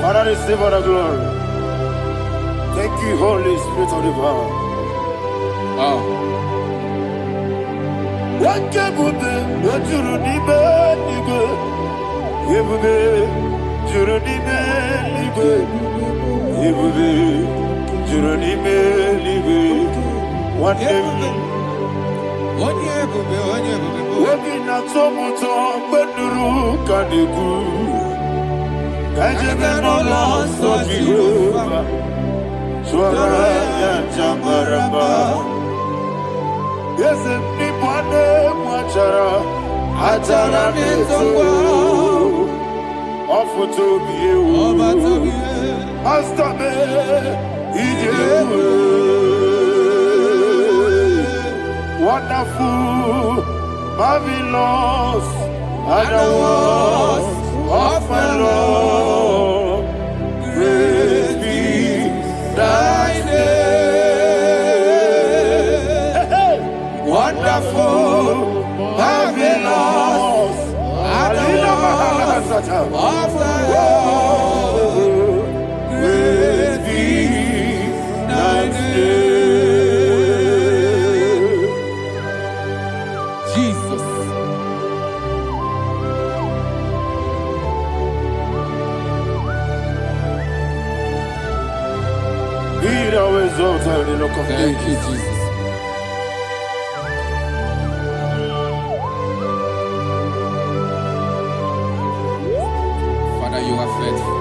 Father, receive all the glory. Thank you, Holy Spirit of the power. What can we do? What you need, nigga? You will be Juruni Belly. You will be Juruni Belly. One day. Wabina tomuto beduru kaniku. Kajebe no loso Jehovah. Swara ya jamaramba. Yes, ni bwane mwachara. Achara netongo. Ofuto biyewu. Master ijewu. Wonderful, marvelous, and the words of my Lord. Praise be thy name. Wonderful, marvelous, and the words of my Lord. Praise be thy name. Thank you, Jesus. Father, you are faithful.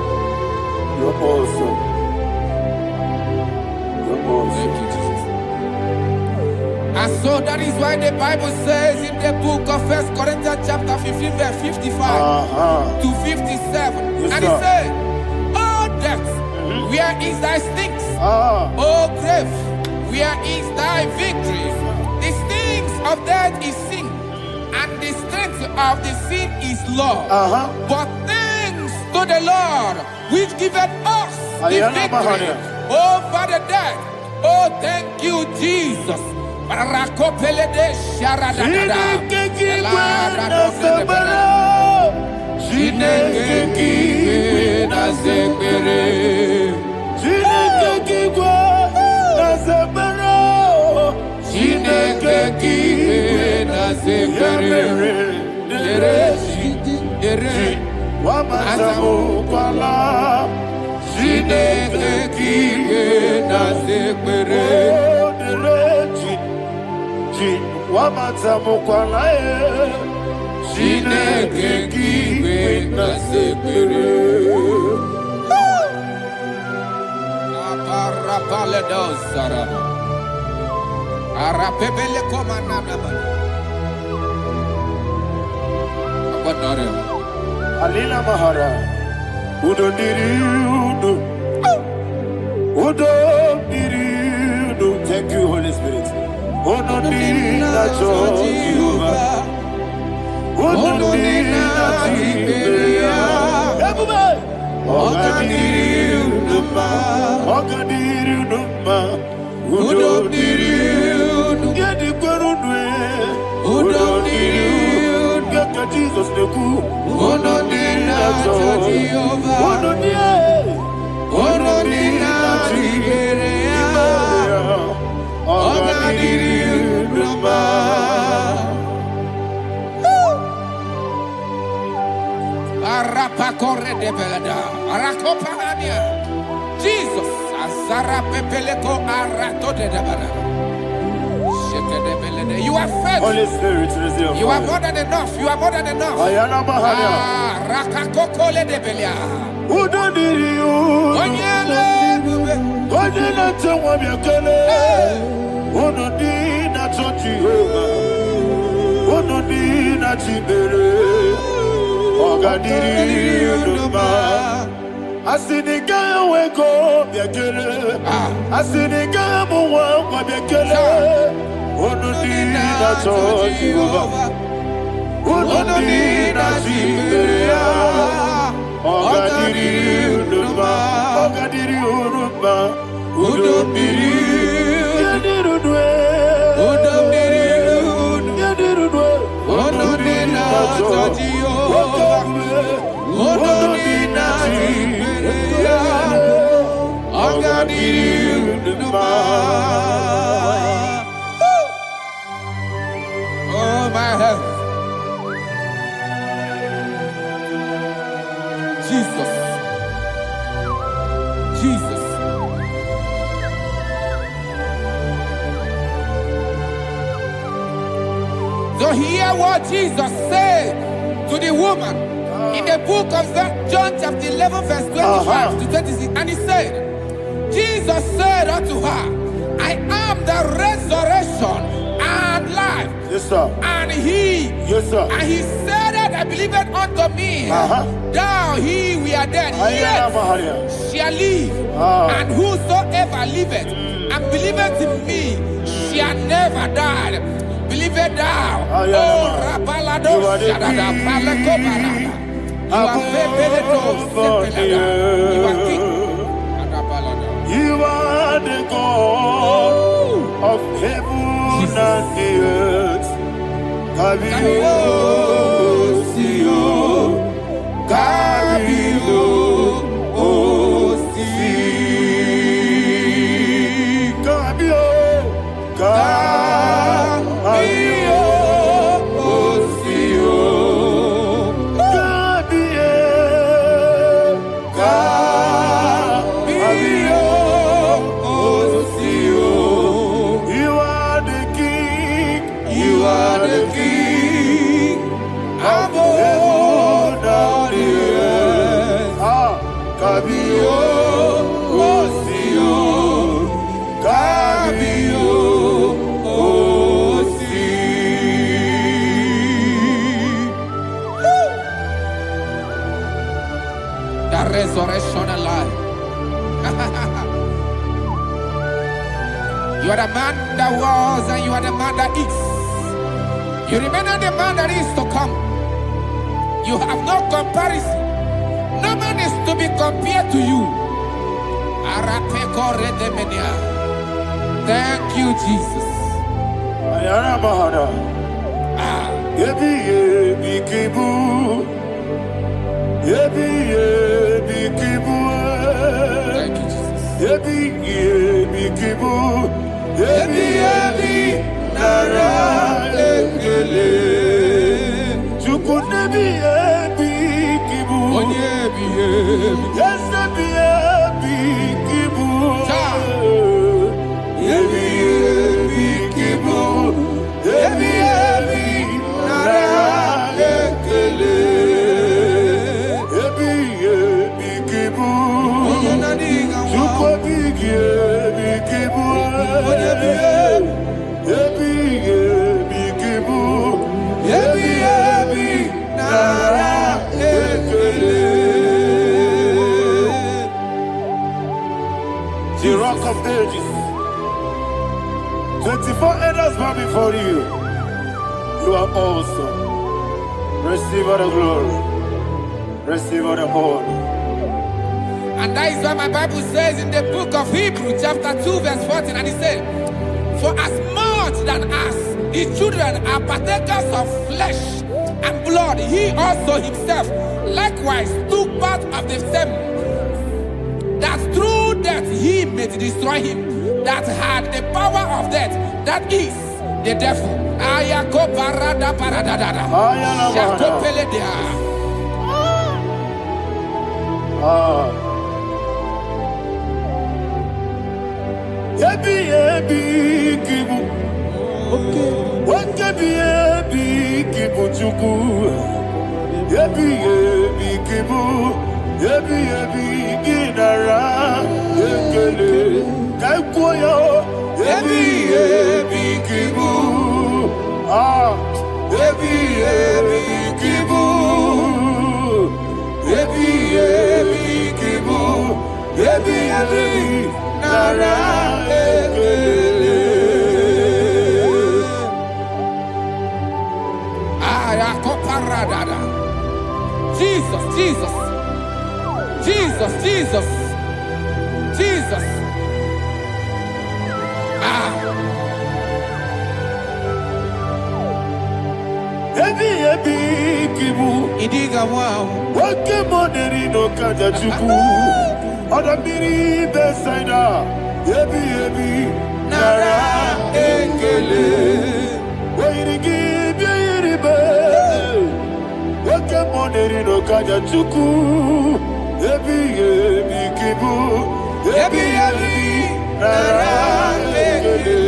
You're awesome. You're awesome. Thank you, Jesus. And so that is why the Bible says in the book of 1 Corinthians chapter 15, verse 55 to 57. Yes, and it says, "Oh death, where is thy stings? Oh grave, where is thy victory? The stings of death is sin, and the strength of the sin is law. But thanks to the Lord, which giveth us the victory over the death." Oh, thank you, Jesus. Alina Mahara, Udo Diriudo, Udo Diriudo. Thank you, Holy Spirit. Udo Diriudo, Udo Diriudo, Udo Diriudo, Jesus, Azara Pepeleko Arato de Dabara. You are faithful. Holy Spirit, receive. You are more than enough. You are more than enough. Rakakokole de Belia. Who don't need you? Onyele tewa biakele. Who don't need na Jehovah? Who don't need na Chibere? Ogadiri Uduma. Asinika weko biakele. Asinika muwa biakele. Who don't need na Jehovah? Who don't need na Chibere? Ogadiri Uduma. Ogadiri Uduma. Udomiri, Yadirudwe, Udomiri, Yadirudwe, Onodina Tajio, Onodina Tiberia, Ogadiri Uduma. Oh my health, Jesus, Jesus. So hear what Jesus said to the woman in the book of John chapter 11 verse 25 to 26. And he said, Jesus said unto her, I am the resurrection and life. Yes, sir. And he, Yes, sir. and he said that I believed unto me, thou he we are dead, yet shall live. And whosoever liveth and believeth in me shall never die. Believe it thou. Oh, Rabalado, Shadada, Palako Barada. You are Bebeleto, Sepelada. You are king. You are the God of heaven and the earth. Kabio, Sio, Kabio, Si, Kabio, resurrection and life. You are the man that was and you are the man that is. You remain the man that is to come. You have no comparison. No man is to be compared to you. Thank you, Jesus. Thank you, The rock of ages. 24 elders bow before you. You are awesome. Receive all the glory. Receive all the honor. And that is what my Bible says in the book of Hebrews chapter 2 verse 14. And it said, for as much than us, the children are partakers of flesh and blood, he also himself likewise took part of the same, that through death he may destroy him that had the power of death, that is the devil. Ayako parada paradada. Shako peledea. Yebi kibu. Yebi kibu chuku. Yebi kibu. Yebi ginara. Yekele kaikoyo. Yebi kibu. Yebi kibu. Yebi kibu. Yebi nara ekele. Ayakoparadada. Jesus, Jesus, Jesus, Jesus, Jesus. Yebi kibu. Idiga wow. Wake money no kaja chuku. Oda miri besaida. Yebi nara ekele. Wairigi biiribe. Wake money no kaja chuku. Yebi kibu. Yebi nara ekele.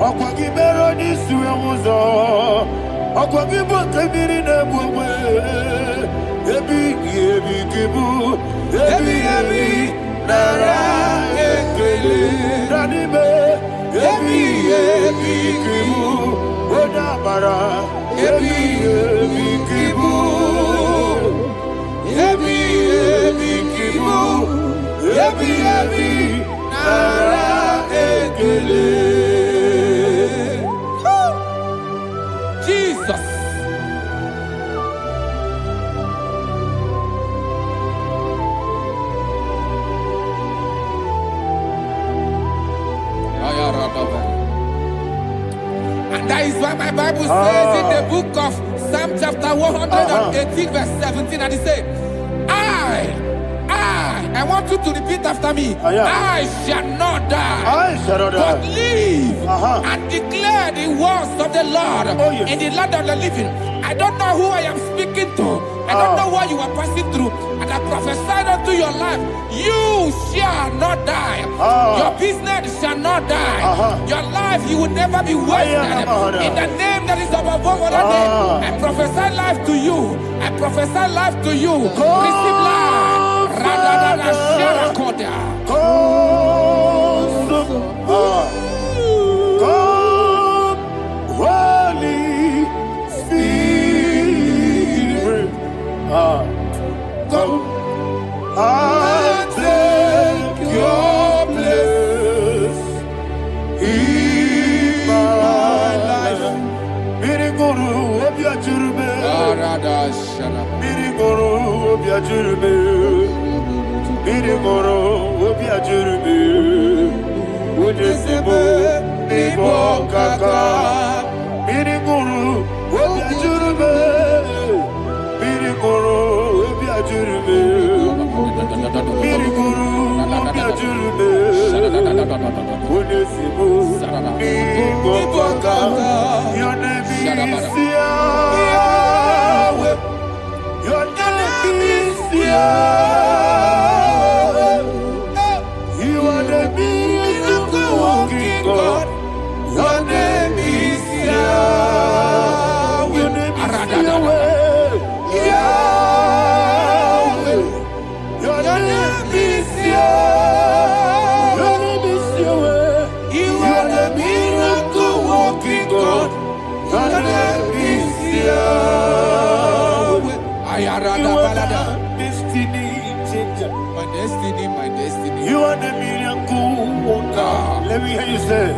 Akwagi bero ni suwe muzo. Akwagi bote miri ne bwe. Yebi kibu. Yebi nara ekele. Nanibe. Yebi kibu. Oda bara. Yebi kibu. Yebi kibu. Yebi nara ekele. Jesus. And that is why my Bible says in the book of Psalm chapter 118 verse 17, and it says, I want you to repeat after me. I shall not die, but live and declare the words of the Lord in the land of the living. I don't know who I am speaking to. I don't know what you are passing through. And I prophesy unto your life, you shall not die. Your business shall not die. Your life, you will never be wasted. In the name that is above all other name, I prophesy life to you. I prophesy life to you. Receive life. Radadada Sharakoda. Come, Holy Spirit. Come and take your place in my life. Miriguru obiajurube. Miriguru obiajurube. Miriguru obiajurube. Udesibo nibo kaka. Miriguru obiajurube. Miriguru obiajurube. Miriguru obiajurube. Udesibo nibo kaka. Your name is Yahweh. Your name is Yahweh. You are the miracle working God. Your name is Yahweh. Your name is Yahweh. Yahweh. Your name is Yahweh. Your name is Yahweh. You are the miracle working God. Your name is Yahweh. You are the destiny changer. My destiny, my destiny. You are the miracle worker. Let me hear you say,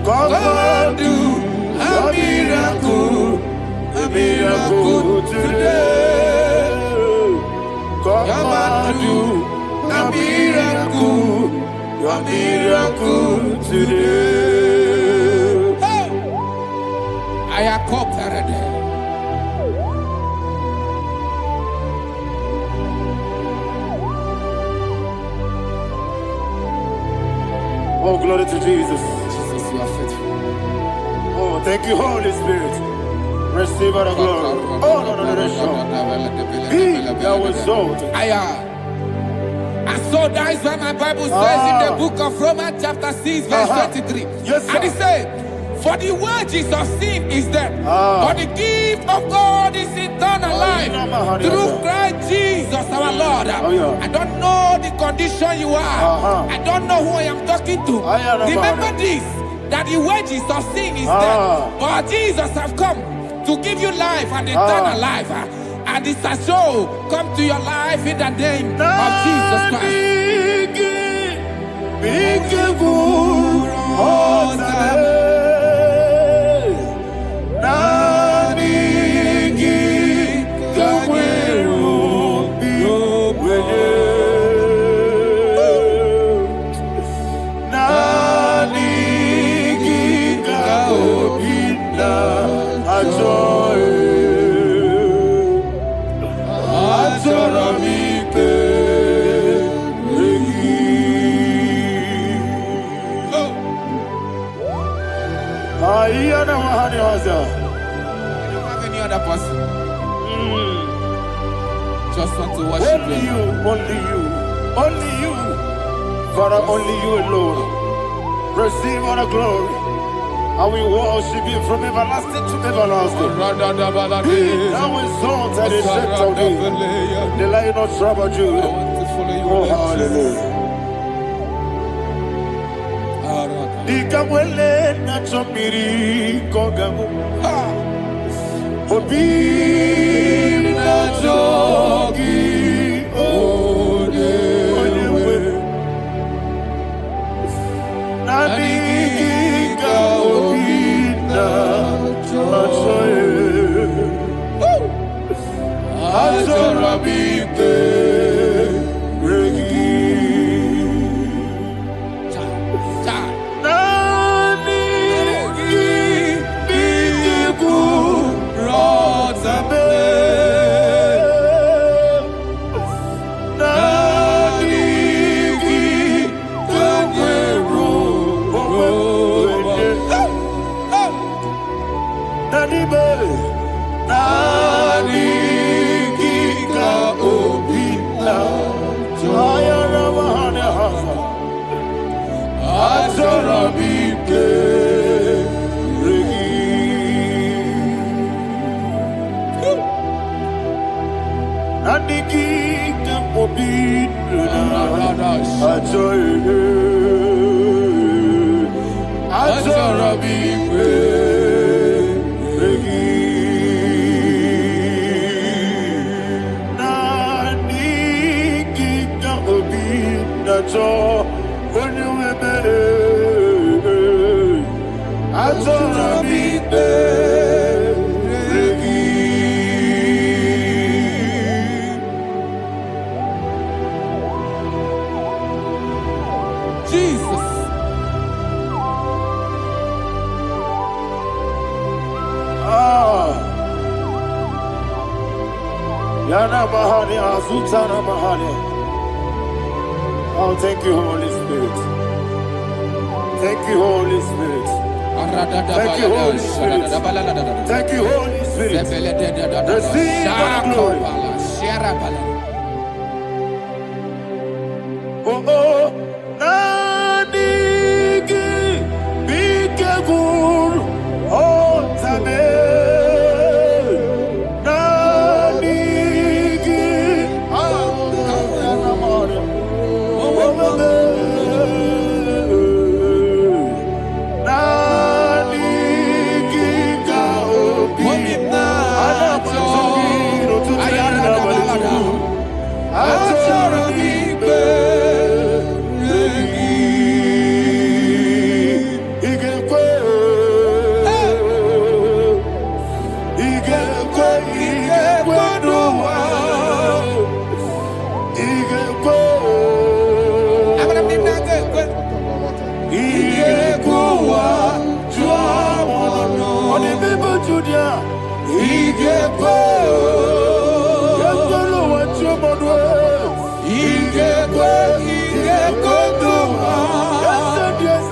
come and do a miracle today. Come and do a miracle today. I am cooperative. Oh, glory to Jesus. Jesus, you are faithful. Oh, thank you, Holy Spirit. Receive all the glory. Oh, no, Be thou exalted. And so that is why my Bible says in the book of Romans chapter 6 verse 23. Yes, sir. And it says, for the wages of sin is death, but the gift of God is eternal life through Christ Jesus our Lord. I don't know the condition you are. I don't know who I am talking to. Remember this, that the wages of sin is death, but Jesus has come to give you life and eternal life. And this shall show come to your life in the name of Jesus Christ. I don't have any other person. Just want to worship only you, only you, only you. Father, only you alone. Receive all the glory. I will worship you from everlasting to everlasting. Be thou exalted and set of thee. The Lion of Tribe of Judah. Oh, hallelujah. Ikawele na chomiri kogamu. Obi na jogi onewe. Nabika obi na joye. Azorabike regi. Oh, thank you, Holy Spirit. Thank you, Holy Spirit. Thank you, Holy Spirit. Thank you, Holy Spirit. Receive my glory. Oh, oh, Nadigi, Bikagur, oh, Tame. Yes,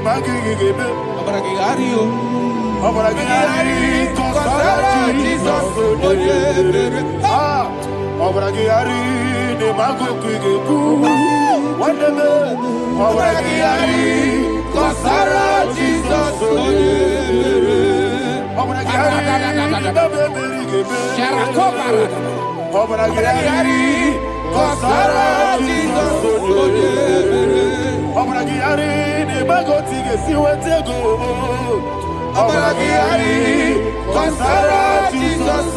magigebe. Abragiario. Obragiari, Kosara, Jesus, Obragiari, the Mago Kigebu, whatever, Obragiari, Kosara, Jesus, Obragiari, Sharakobara. Obragiari, Kosara, Jesus, Obragiari, the Mago Tigesiwetego. Abragiari, Kosara, Jesus,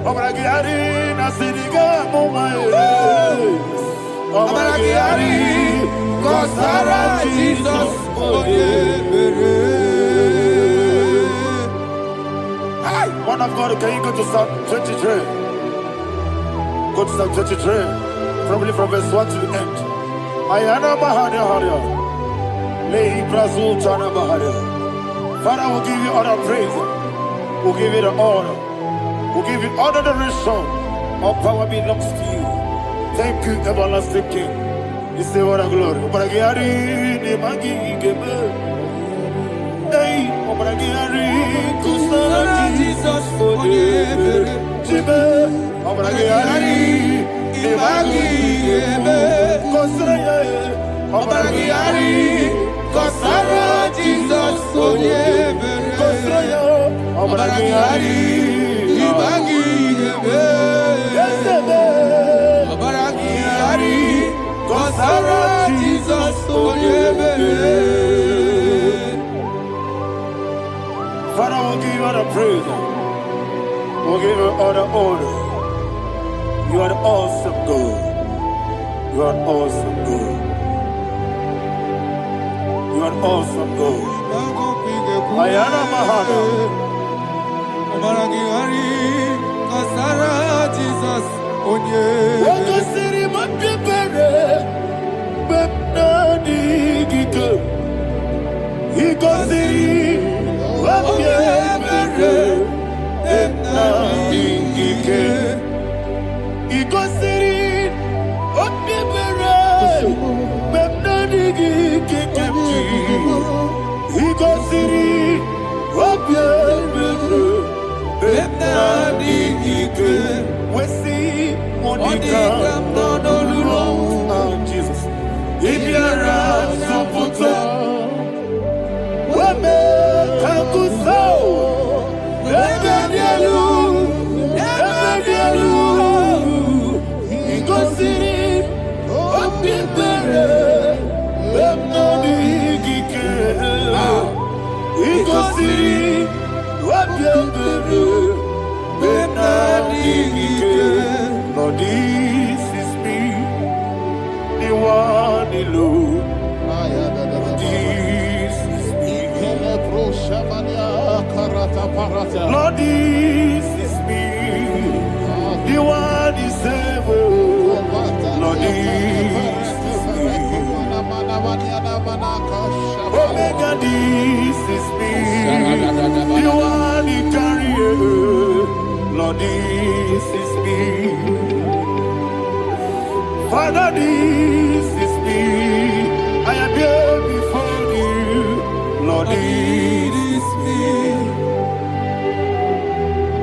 Obragiari, Nasiriga, Momae. Abragiari, Kosara, Jesus, Man of God, can you go to Psalm 23? Go to Psalm 23, probably from verse 1 to the end. Ayana Mahania Haria. Father, we'll give you all the praise. We'll give you the honor. We'll give you all the adoration. All power belongs to you. Thank you, everlasting King. You say what a glory. Abragiari, Kosara, Jesus, Abragiari, Abragiari, Kosara, Jesus, Father, we'll give you all the praise. We'll give you all the honor. You are the awesome God. You are an awesome God. You are an awesome God. Ayana Mahana. Abragiari, Kosara, Jesus, Waka City Mapipere. Bepnani Giko. Iko City. Wapipere. Bepnani Gike. Iko City. Wapipere. Bepnani Gike. Iko City. Wapipere. Bepnani Gike. We see Monica. Oh, Jesus. Ibiara Soputo. Wame Kakuso. Ebedielu. Ebedielu. Igosiri. Opipere. Bemnodi Gike. Igosiri. Opipere. Bemnodi Gike. Lord, this is me. The one alone. This is me. Lord, this is me. The one is able. Lord, this is me. Omega, this is me. The one in carrier. Lord, this is me. Father, this is me. I am here before you. Lord, this is me.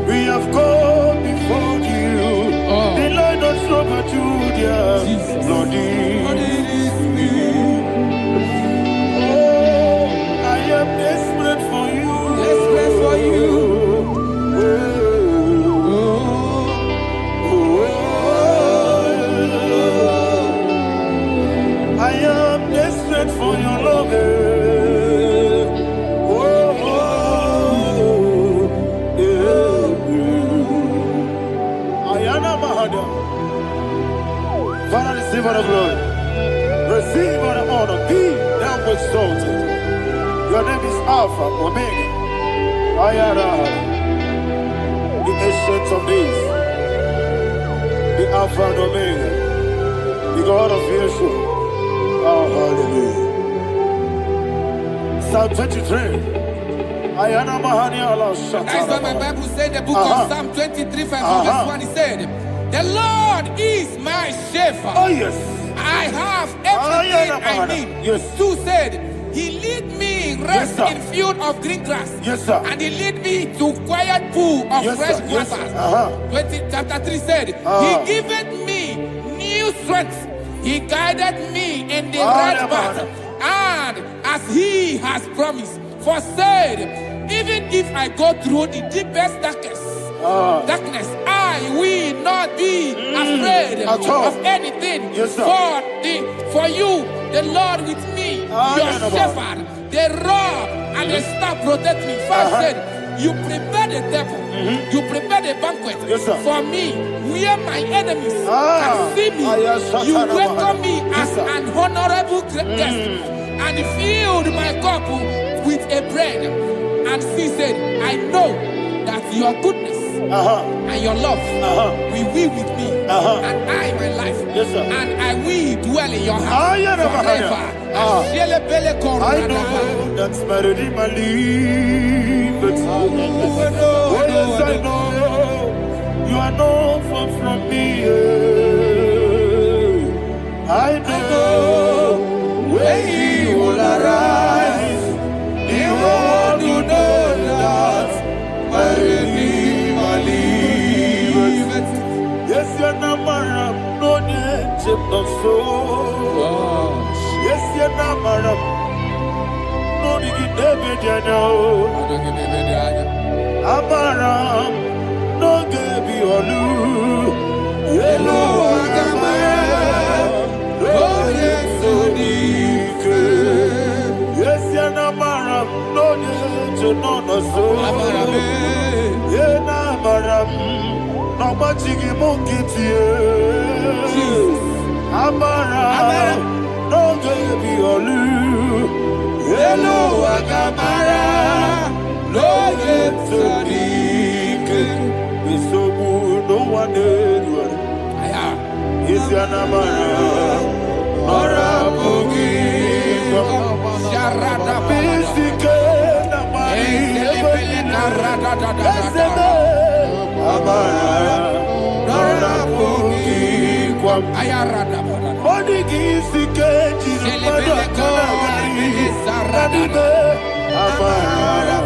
We have come before you. The Lord not so but you, dear. Lord, this is me. Oh, I am desperate for you. Desperate for you. I am desperate for your love. Father, receive all the glory. Receive all the honor. Be thou exalted. Your name is Alpha, Omega. Ayara. The ancient of days. The Alpha and Omega. The God of Yeshua. Oh, hallelujah. Psalm 23. Ayana Mahani Allah Shatana. That's what my Bible said, the book of Psalm 23, verse 1. He said, the Lord is my shepherd. Oh, yes. I have everything I need. Yes. 2 said, He lead me rest Yes, in field of green grass. Yes, sir. And He lead me to quiet pool of Yes, fresh sir. Yes, waters. sir. 20, chapter 3 said, He giveth me new strength. He guided me in the right path. And as He has promised, for said, even if I go through the deepest darkness, I will not be afraid of anything. Yes, sir. For you, the Lord with me, your shepherd, the rod and the staff protect me. 5 said, you prepare the table, you prepare the banquet for me, where my enemies can see me. You welcome me as an honorable guest, and filled my cup with a bread. And she said, I know that your goodness and your love will be with me, and I, my life, and I will dwell in your house forever. I know that's my Redeemer liveth. Oh, yes, I know you are not far from me. I know when He will arise, the world will know that my Redeemer liveth. Yes, you're not married, no need to so. Yes, you're not married. No need to be Abaram, no gebi olu. Hello, Agamara. Oh, yes, Odike. Yes, you're not married. No need to know no so. You're not married. No machigi mungiti. Abaram, no gebi olu. Hello, Agamara, no yet Sadiq. It's so good, no one did. It's your Namara, Nora Bogi, Sharada Bisike, Namari, Amara, Nora Bogi, Ayarada. Monigi, Sike, Amara,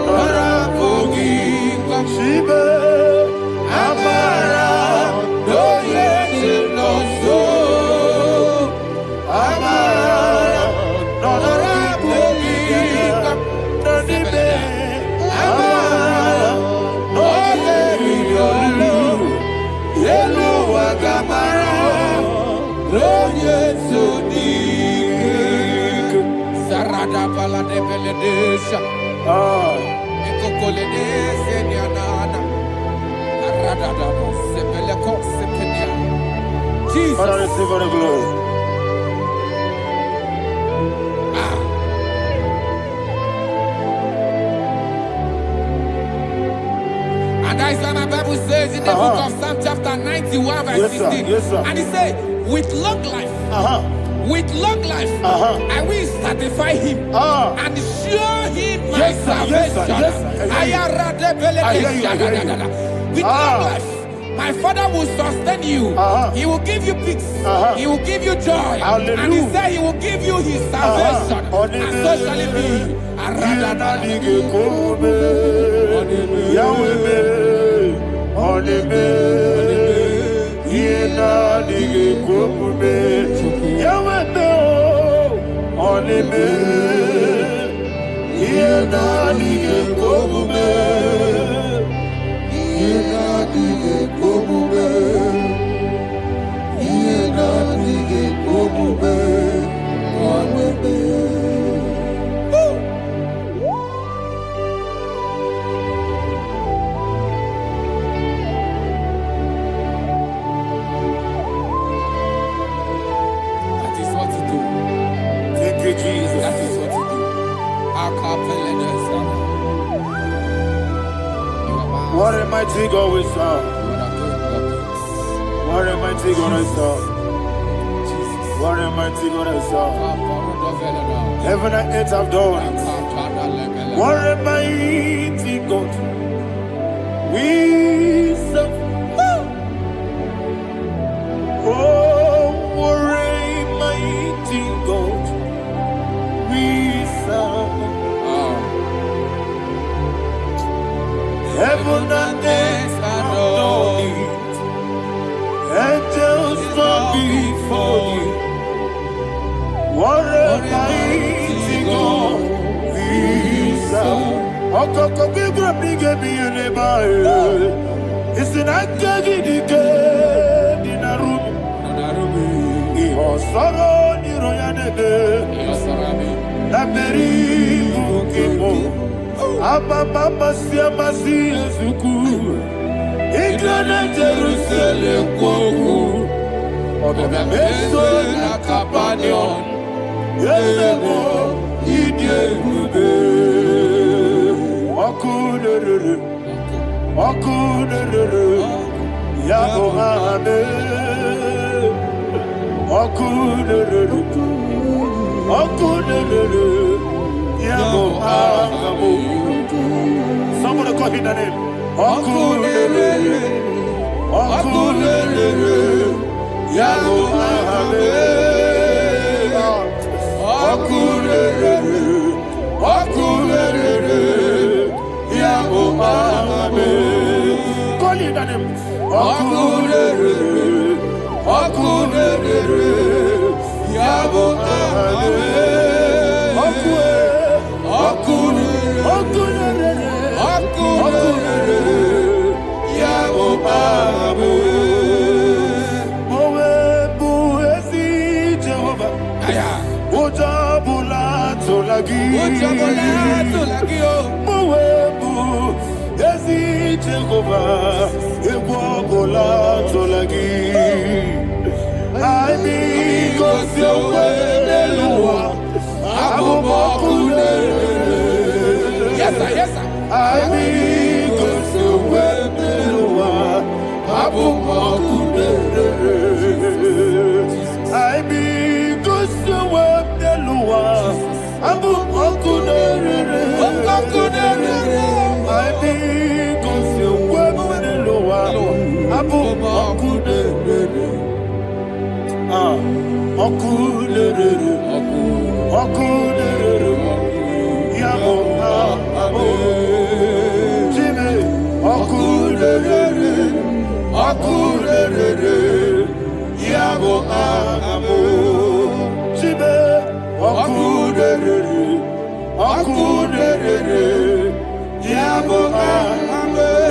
Nora Bogi, Shibe, Amara, no yes, no so. Amara, Nora Bogi, Nonibe, Amara, no Yelu, Agamara, no yes, so Sarada bala de beledesha. Ekokolede senyanana. Arada da sebeleko sepenya. Jesus. Father, receive all the glory. And that is why my Bible says in the book of Psalm chapter 91 verse 16. Yes, sir. And He said, with long life, with long life, I will satisfy him and show him my salvation. With long life, my Father will sustain you. He will give you peace. He will give you joy. And He said He will give you His salvation. And so shall it be. What a mighty God we serve. What a mighty God I serve. What a mighty God I serve. Heaven and earth have done it. What a mighty God we serve. Oh, what a heaven and earth adore thee. Angels bow before thee. What a mighty God we serve. Okoko bigro bige bi eleba. Isinaka gidike dinarubi. Iho soro ni royanebe. Laberi bukibo. Ababa siamasi ezuku. Iglana Jerusalem koku. Obebe meso na kapanion. Yesebo idye gube. Okunere. Okunere. Yabo hame. Okunere. Okunere. Yabo hame. Somebody call him the name. Okunere. Okunere. Yabo hame. Okunere. Okunere. Yabo hame. Call him the name. Okunere. Okunere. Yabo hame.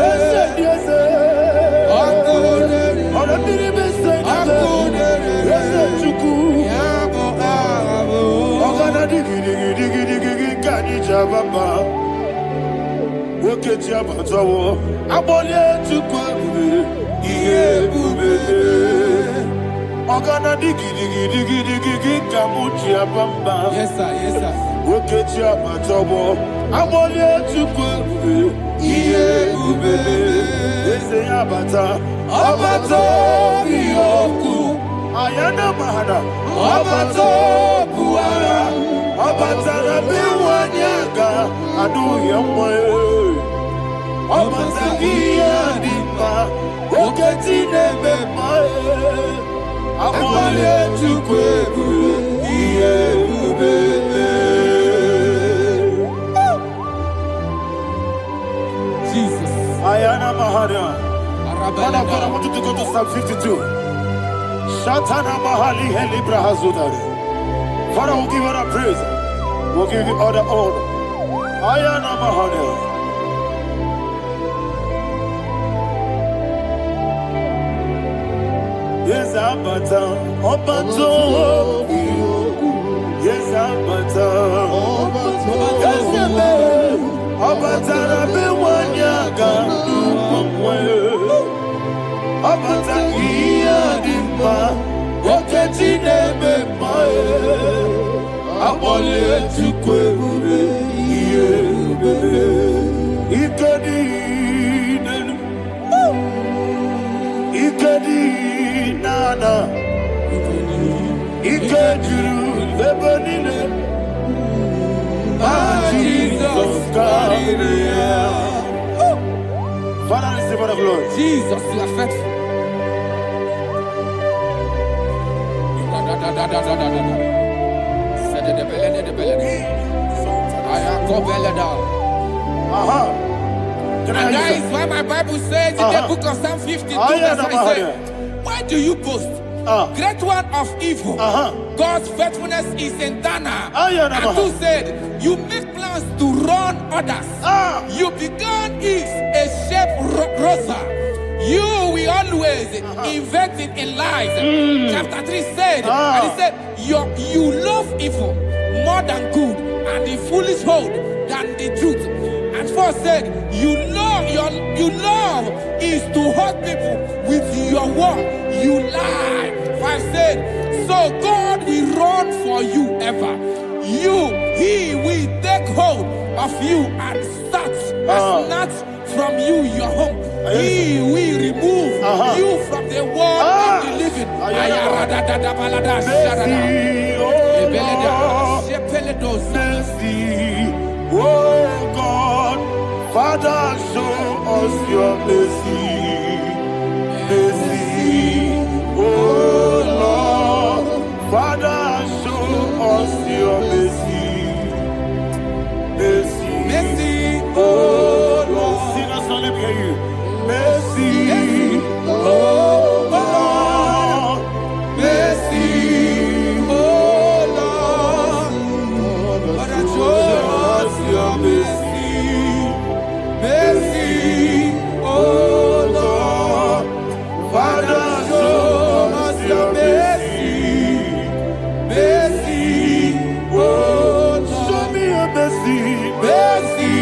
Yes, sir. Yes, sir. Yes, sir. Yes, sir. Ayana mahana, abato buara, abatara biwanyaga, adu yamwe, abatagia dimba, oketine bemae, amale chukwebu, iye ubebe. Jesus. Ayana mahana. Man of God, I want you to go to Psalm 52. Shatana Mahali Helibra Hazudari. Father, we'll give you the praise. We'll give you all the honor. Ayana Mahali. Yes, Abata. Obato. Yes, Abata. Yes, Abata. Rabe Wanyaga. Abata iya dimba, oketine bemae, abole chukwebe iebe, ikedi nana, ikediru lebenine, Jesus God. Father, receive all the glory. Jesus, you are faithful. And that is why my Bible says in the book of Psalm 52, verse 27, why do you boast? Great one of evil. God's faithfulness is eternal. And who said, you make plans to run others. You began is a shape rosa. You will always invent it in lies. Chapter 3 said, and he said, you love evil more than good, and the foolish hold than the truth. And 4 said, you love is to hurt people with your word. You lie. 5 said, so God will run for you ever. He will take hold of you and snatch from you your home. He will remove you from the world of the living. Oh God, Father, show us your mercy. Mercy, oh Lord, Father, show us your mercy. Mercy, mercy, oh Lord. Sinners, don't let me hear you. Mercy, oh Lord, mercy, oh Lord, Father, show us your mercy, mercy, oh Lord, Father, show us your mercy, mercy, oh Lord, show me your mercy, mercy,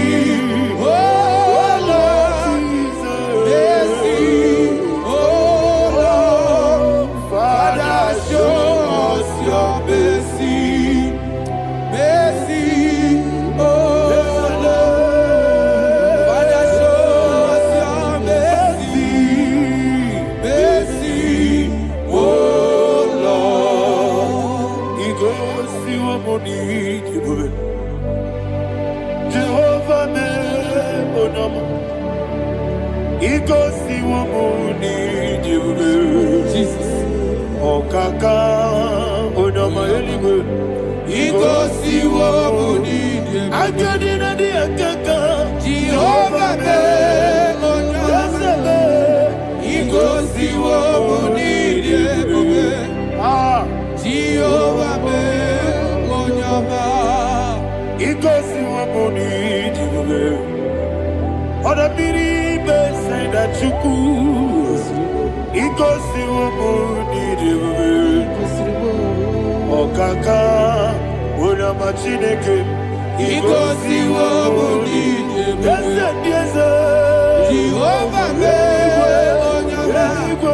oh Lord. Jesus. Oh kaka, oh no my eligwe. Ego si wo muni die. Akadi na di akaka. Jehovah be, oh no. Ego si wo muni die bobe. Jehovah be, oh no. Ego si wo muni die bobe. Oda biri be say that you could. Ikosi wumuni diwe, okaka una machineke. Ikosi wumuni diwe, Jehovah be onyama.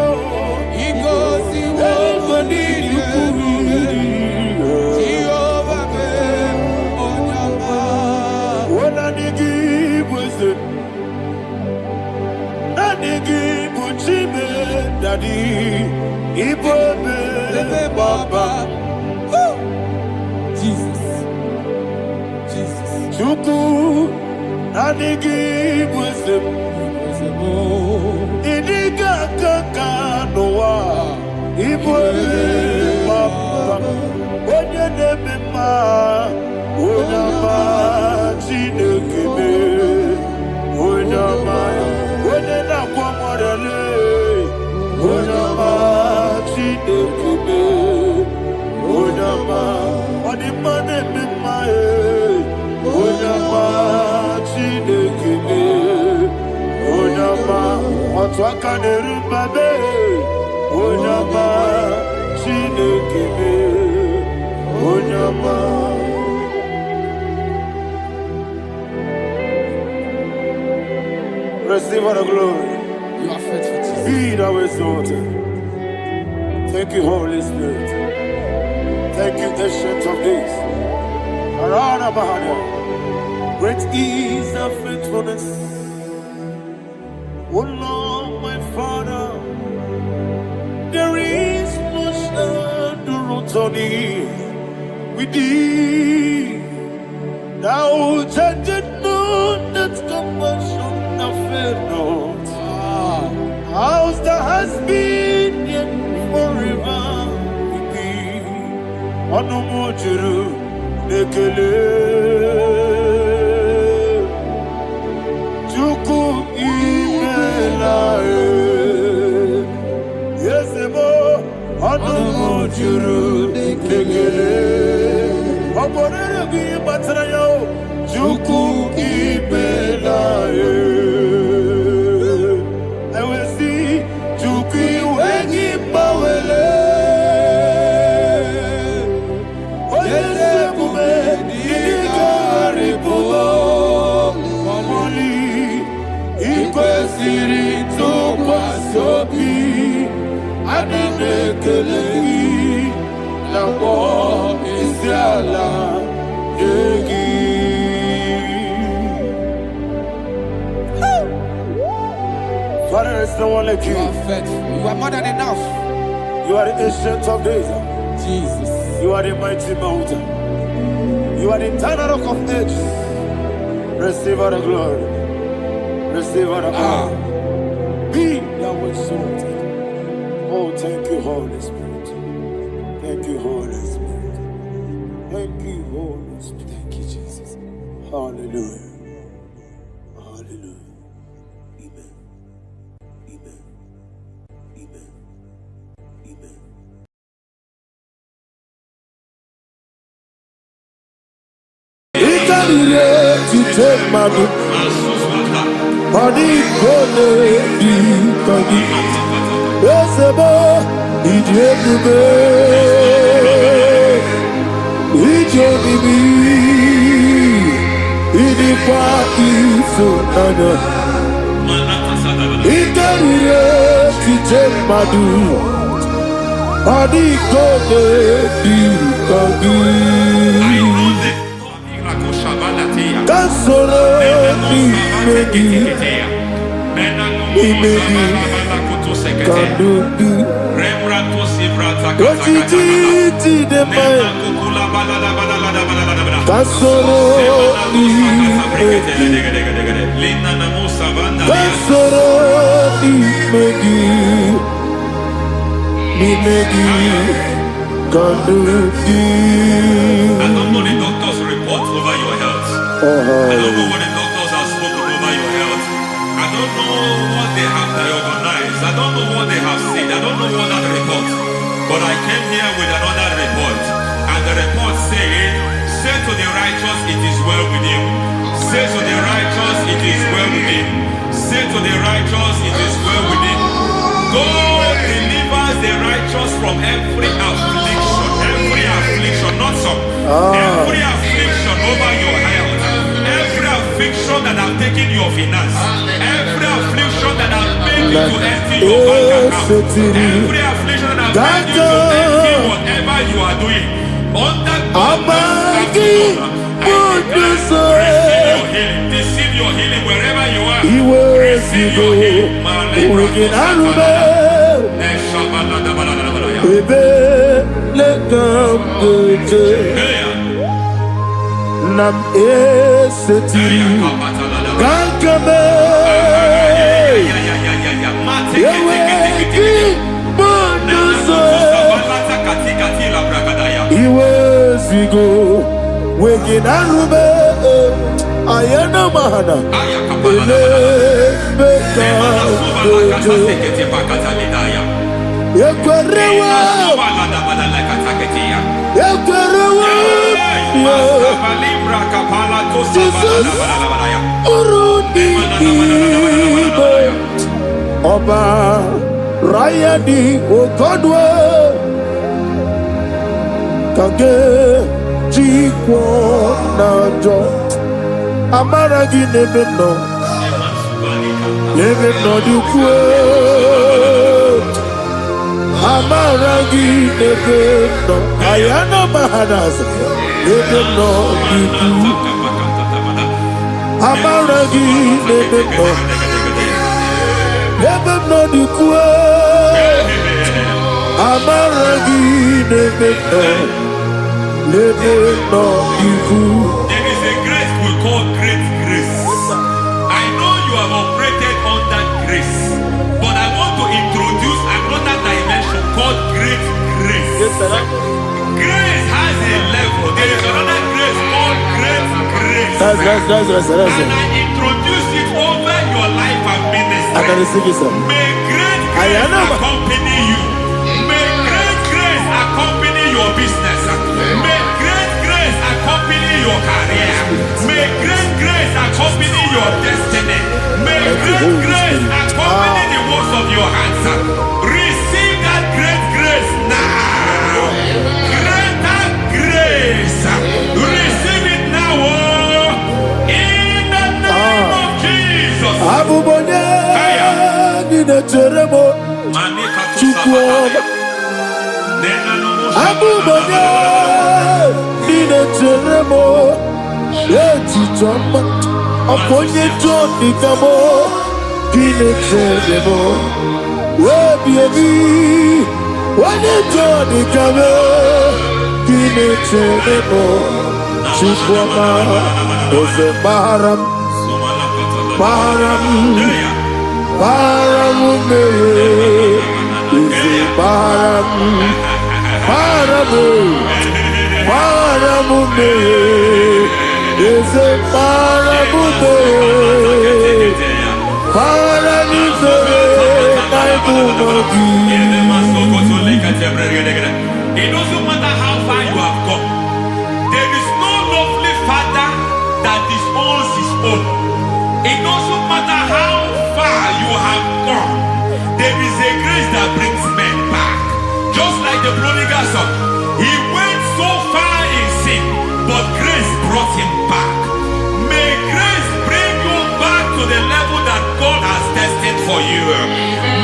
Ikosi wumuni diwe, Jehovah be onyama. Ona nigi bwese, na nigi buchime. Daddy, Ibobe, Baba, Jesus, Jesus, Chuku, Nadigi, Wisdom, Idiga, Kaka, Noah, Ibobe, Baba, Oyanema, Oyama, Chinekime, Oyama, Oyana, Kwamorele. Onama chidekube, onama odimane bimae, onama chidekube, onama otwaka nerubabe, onama chidekube, onama. Receive all the glory. You are faithful, Jesus. Be thou exalted. Thank you, Holy Spirit. Thank you, Ancient of Days. Arana Bahana. Great is thy faithfulness. O Lord, my Father, there is much endurance on thee. With thee, thou judgest not that compassion of faith not. House that has been yet forever with thee. Onomojuru nekele. Chuku Chuku ibelaye. I will see Chuku wengi bawele. Oyese kume ilikari pulo. Mamoli ikwesiri tukwa sobi. Adine kelegi nabo isiala yegi. Father, there is no one like you. You are faithful. You are more than enough. You are the ancient of days. Jesus. You are the mighty mountain. You are the eternal rock of ages. Receive all the glory. Receive all the honor. Be thou exalted. Oh, thank you, Holy Spirit. Thank you, Holy Spirit. Thank you, Holy Spirit. Thank you, Jesus. Hallelujah. Hallelujah. Amen. Amen. Amen. Amen. Ikarire tite madu. Adi kone di kagi. Esebo idiebube. Idionibi. Idikwa isunana. Ikarire tite madu. Adi kone di kagi. Kasoro ni megi. Imegi kadudu Ojiji de mai Kasoro ni megi Kasoro ni megi Imegi kadudu. I don't know the doctor's report over your health. I don't know what the doctors have spoken over your health. I don't know what they have diagnosed. I don't know what they have said. I don't know what that report. But I came here with another report. And the report said, say to the righteous, it is well with him. Say to the righteous, it is well with him. Say to the righteous, it is well with him. God delivers the righteous from every affliction. Every affliction, not some. Every affliction over your health. Every affliction that have taken your finance. Every affliction that have made you to empty your bank account. Every affliction that have made you to empty whatever you are doing. Under God, receive your healing. Receive your healing wherever you are. Receive your healing. Nam esetiri kankame yeweki bonuso iwezigo weginarube ayana mahana ele beka yekwerewa Jesus urudi ibe Ọba Rayadi Ogodwe Kage Jikwo Najo Amaragi Nebeno Dukwe Amaragi Nebeno Ayana Mahanas Nebeno Dukwe Amaragi Nebeno Dukwe Amaragi Nebeno Dukwe. There is a grace we call great grace. I know you have operated under grace, but I want to introduce another dimension called great grace. Grace has a level. There is another grace called great grace. That's And I introduce it over your life and ministry. I can receive it, sir. May great grace accompany you. May great grace accompany your business. May great grace accompany your career. May great Abubonye Nina Teremo Chukwoma Abubonye Nina Teremo Eti Choma Aponye Johnny Kamo Nina Teremo Webi Wane Johnny Kamo Nina Teremo Chukwoma Ose Baram Baram Ose Baram Ese It doesn't matter how far you have come. There is no lovely father that disowns his own. It doesn't matter how far you have gone. There is a grace that brings men back. Just like the prodigal son. He went so far in sin, but grace brought him back. May grace bring you back to the level that God has destined for you.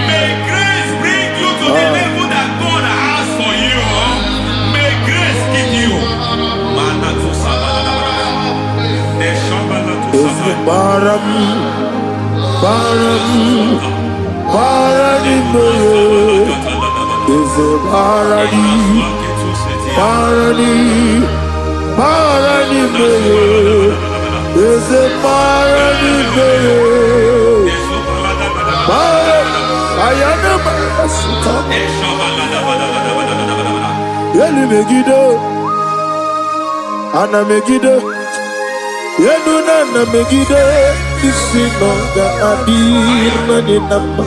May grace bring you to the level that God has for you. May grace give you. Baram is a Yenuna megide isinonga adir manenama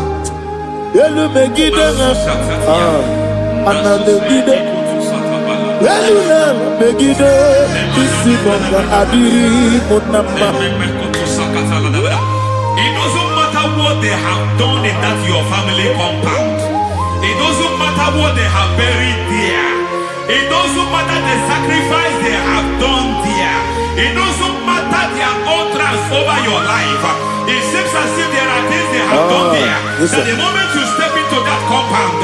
Yelu megide ana megide Yenuna megide isinonga adir monama It doesn't matter what they have done in that your family compound. It doesn't matter what they have buried there. It doesn't matter the sacrifice they have done there. It doesn't matter their utterance over your life. It seems as if there are things they have done there. That the moment you step into that compound,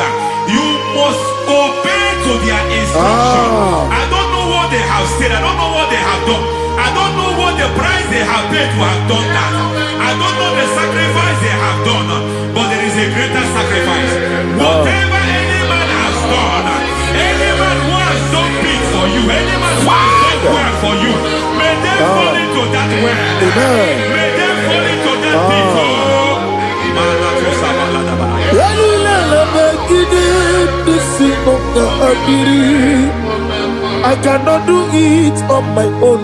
you must obey to their instruction. I don't know what they have said. I don't know what they have done. I don't know what the price they have paid to have done that. I don't know the sacrifice they have done. But there is a greater sacrifice. Whatever any man has done, any man who has done big for you, any man who has done well for you, may they fall into that well. May they fall into that people. I cannot do it on my own.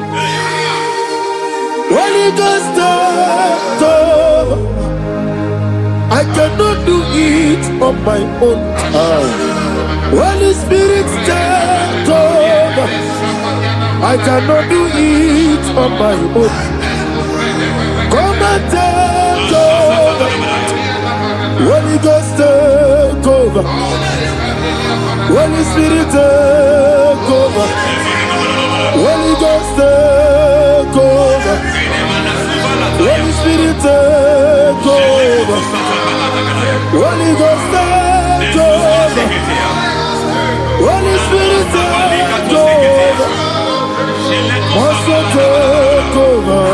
Holy Ghost, I cannot do it on my own. Holy Spirit, take over. I cannot do it on my own. Come and take over. Holy Ghost, take over. Holy Spirit, take over. Holy Ghost, take over. Holy Spirit, take over. Holy Ghost, take over. Holy Spirit, take over. Also take over.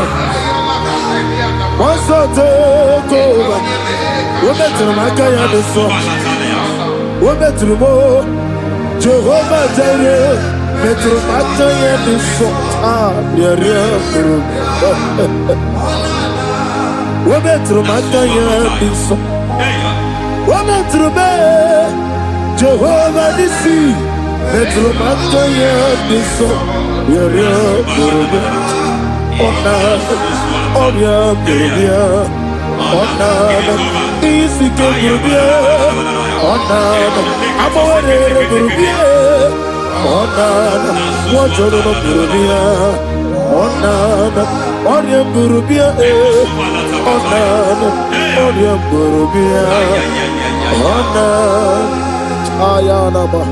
Also take over. We're better than I can do so. We're better than more. Jehovah Jireh. Better than I can do so. We're better than I can do so. We're better than Jehovah Nissi. Better than I can do so.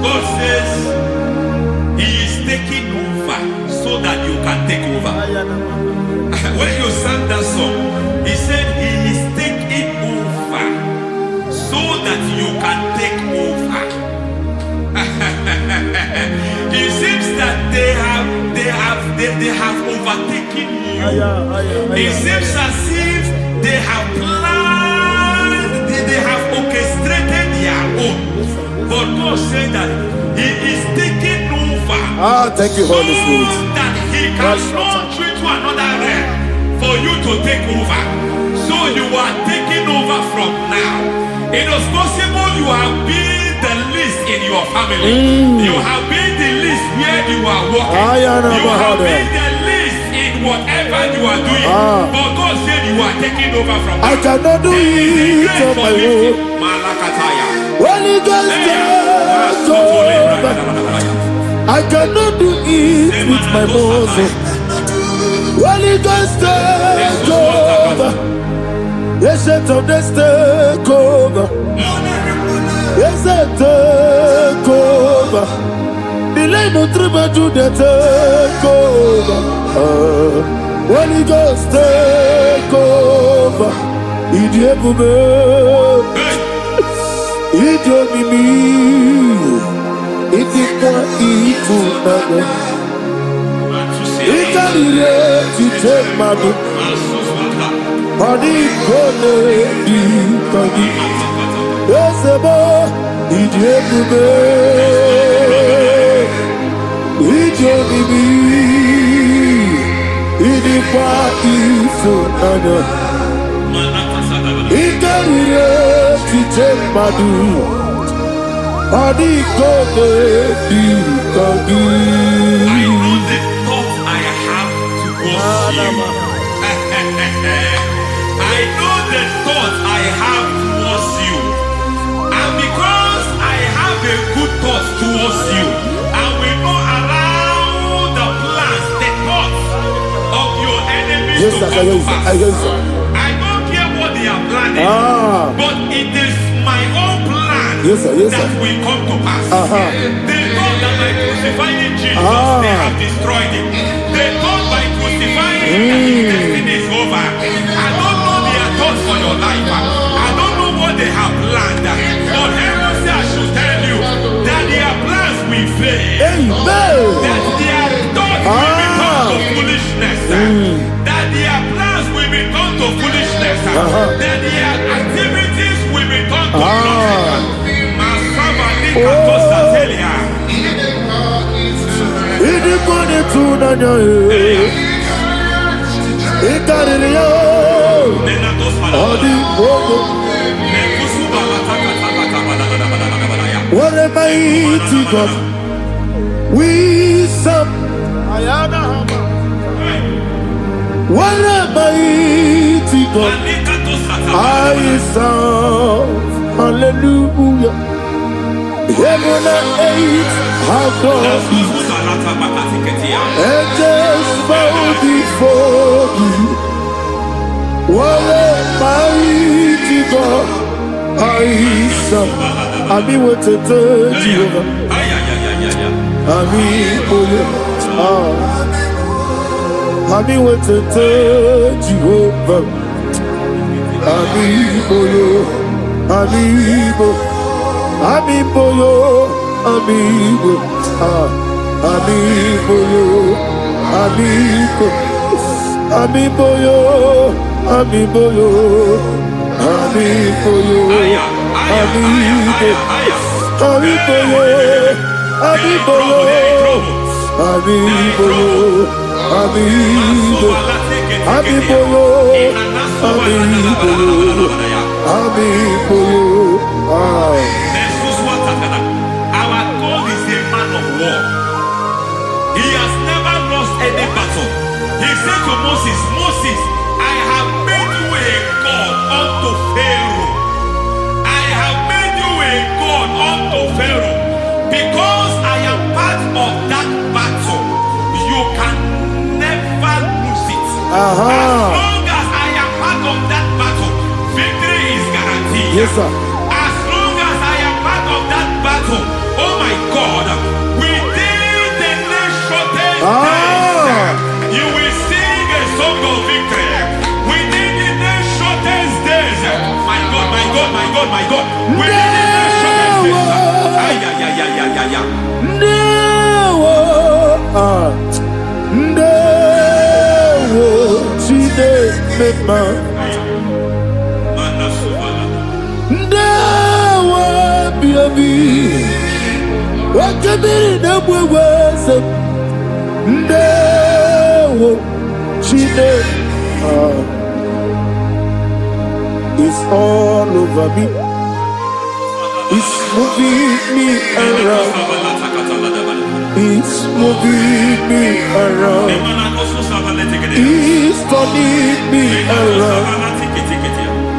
God says He is taking over so that you can take over. When you sang that song, He said He is taking attacking you. It seems as if they have planned, they have orchestrated their own. But God said that He is taking over. Thank you, Holy Spirit. So that He can launch you to another realm for you to take over. So you are taking over from now. It is possible you have been the least in your family. You have been the least where you are working. You have been the least in whatever you are doing. But God said you are taking over from now. I cannot do it on my own. Holy Ghost, take over. I cannot do it with my muscle. Holy Ghost, take over. Yes, of this take over. Yes, take over. Delay no trouble to the take over. Holy Ghost, take over. Idiebube, Idiomimi, Idikwa Ifunana, Ikarire Titemadu. Money gonna be coming. Yes, boy, Idiebube, Idiomimi, Idikwa Ifunana. Ikarire Titemadu. Money gonna be coming. I know the thoughts I have towards you. I know the thoughts I have towards you. And because I have a good thought towards you, I will not allow the plans, the thoughts of your enemies to come to pass. I don't care what they are planning, but it is my own plan that will come to pass. They thought that by crucifying Jesus, they have destroyed him. They thought by crucifying him that his destiny is over. I don't know their thoughts for your life. I don't know what they have planned. But heaven says I should tell you that their plans will fail. That their thoughts will become to foolishness. That their plans will become to foolishness. That their activities will become to nothing. What a mighty God we serve. What a mighty God I serve. Hallelujah. Heaven and earth have gone. Angels bow before you. What a mighty God I serve. Ami wetete Jehovah. Ami oye. Ami wetete Jehovah. Ami oye. Ami oye. Amiboyo, amigo, amiboyo, amigo, amiboyo, amiboyo, amiboyo, amigo, amiboyo, amiboyo, amiboyo, amigo, amiboyo, amiboyo, amiboyo, Our God is a man of war. He has never lost any battle. He said to Moses, Moses, I have made you a God unto Pharaoh. I have made you a God unto Pharaoh. Because I am part of that battle, you can never lose it. As long as I am part of that battle, victory is guaranteed. Yes, sir. As long as I am part of that battle, oh my God, within the next shortest days, you will sing a song of victory. Within the next shortest days, my God, my God, my God, my God, within the next shortest days, ay, ay, ay, ay, ay, ay, ay. No, mema. Ndawa biabi. Wakabiri na mweweza. Ndawa chine. It's all over me. It's moving me around. It's moving me around. It's turning me around.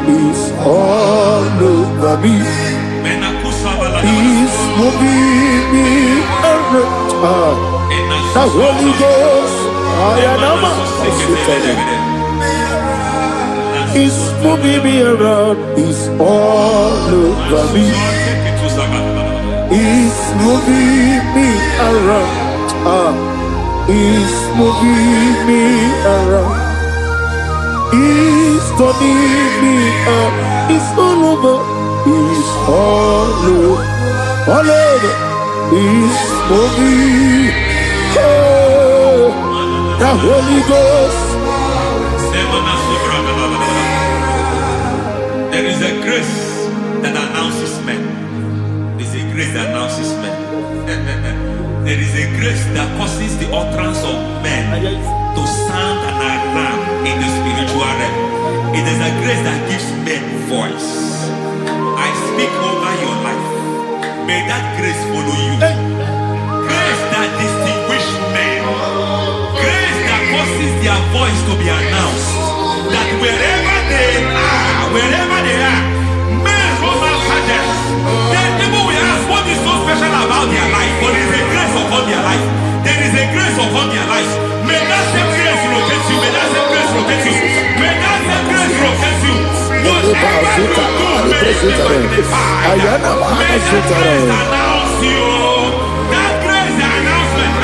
It's all over me. It's moving me around. The Holy Ghost, it's moving me around. It's all over me. It's moving me around. It's moving me around. It's turning me up. It's all over. It's all over. All over. It's moving. Oh, the Holy Ghost. There is a grace that announces men. There's a grace that announces men. There is a grace that causes the utterance of men to sound an alarm in the spiritual realm. It is a grace that gives men voice. I speak over your life. May that grace follow you. Grace that distinguishes men. Grace that causes their voice to be announced. That wherever they are, men come after them. Then people will ask what is so special about their life. But there is a grace upon their life. There is a grace upon their life. May that same grace rotate you. May that same grace rotate you. May that same grace rotate you. Whatever you do, may it be magnified. May that grace announce you. That grace announcement.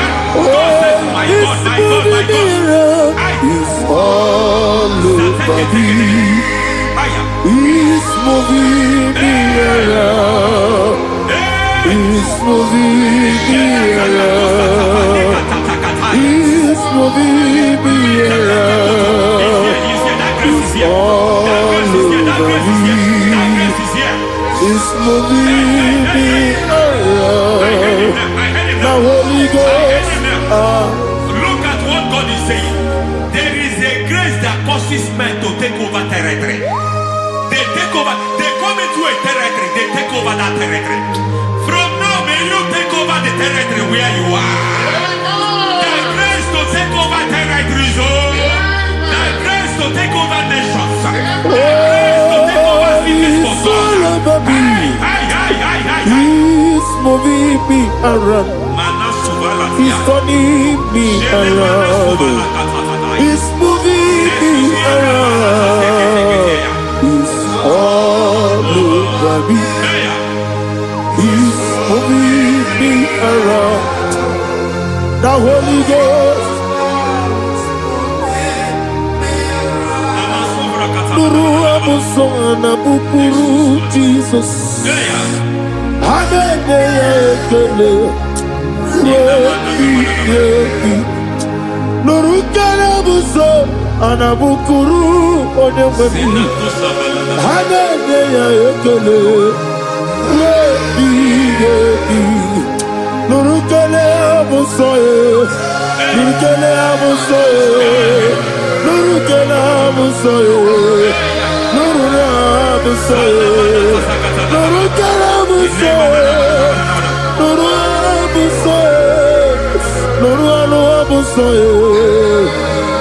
My God, my God, my God. It's all over me. It's moving me around. It's moving me around. It's moving me around. It's all over me. It's moving me around. The Holy Ghost. Look at what God is saying. There is a grace that causes men to take over territory. They take over. They come into a territory. They take over that territory. From now, may you take over the territory where you are. The grace to take over territories. The grace to take over nations. The grace to take over cities for God. He's moving me around. He's turning me around. He's moving me around. He's all over me. He's moving me around. The Holy Ghost. Nuru amusona bukuru Jesus. Anene ekele. Nuru karabuso anabukuru onememi. Anene ekele. Nuru kele abusoye. Nuru kele abusoye. Nuru kele abusoye. Nuru abusoye. Nuru kele abusoye. Nuru abusoye. Nuru abusoye.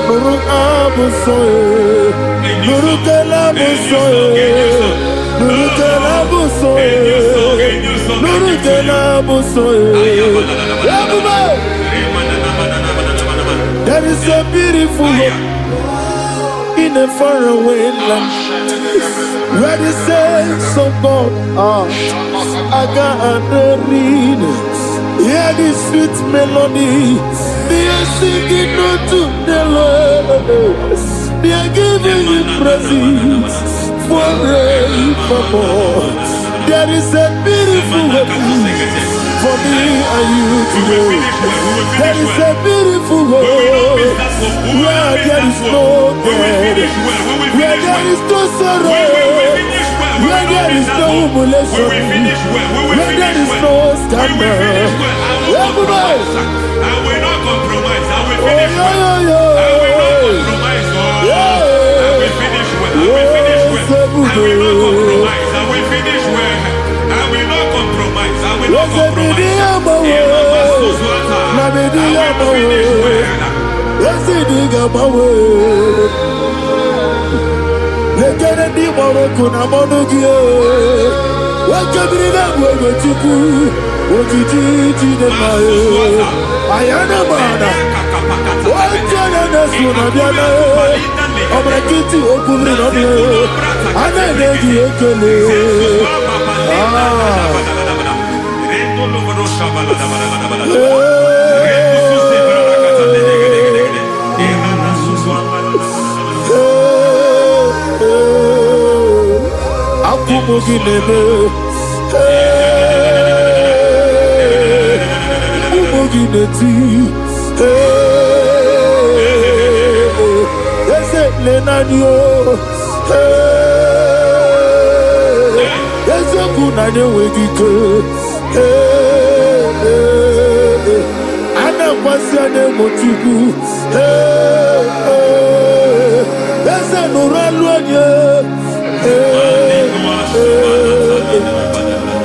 Nuru abusoye. Nuru kele abusoye. Nuru kele abusoye. Nuru kele abusoye. There is a beautiful hope in a faraway land where the saints of God are. I got the read. Hear the sweet melody. They are singing unto the Lord. They are giving you praise forevermore. There is a beautiful hope for me and you today. There is a beautiful hope where there is no death. finish well, when we Where finish there well, is no sorrow, when we finish well, when where we there don't is miss no that hope, humiliation, when we finish well, when we where there finish is well, no when we scandal. finish well, I will Everybody. compromise. I will not compromise. I will Oh, finish well. I will not compromise. Oh, I will finish well. I will finish well. I will not compromise. I will finish well. I will not compromise. I will not compromise. I will finish well. Yes, it is my way. Lekere di moroko na monogie. Wakabiri na gwe chuku. Ojiji ji de mae. Ayana mana. Wajana na suna biana. Obrakiti okubri no ne. Ana neji ekele. Akumugi nebe, akumugi neti, ese lenanyo, ese kunanye wegike, ana kwasiane motugu, ese nuralwanye.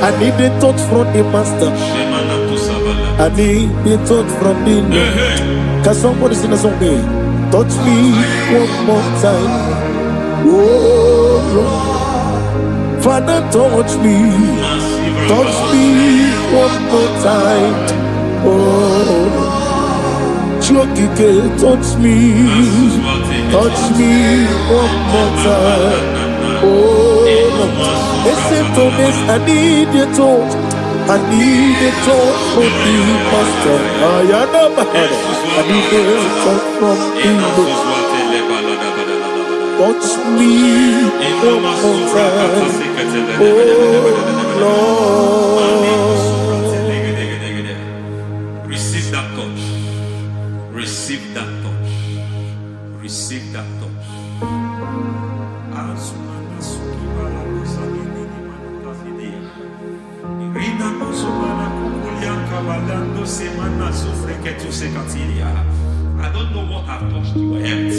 I need a touch from the master. I need a touch from the Lord. Can somebody sing a song here? Touch me one more time. Oh Lord, Father, touch me. Touch me one more time. Oh, Chokike, touch me. Touch me one more time. Oh, except on this, I need your touch. I need a touch from the master. I need a touch from the Lord. Touch me one more time. Oh, Lord. Receive that touch. Receive that touch. Receive that touch. I don't know what I've touched your health,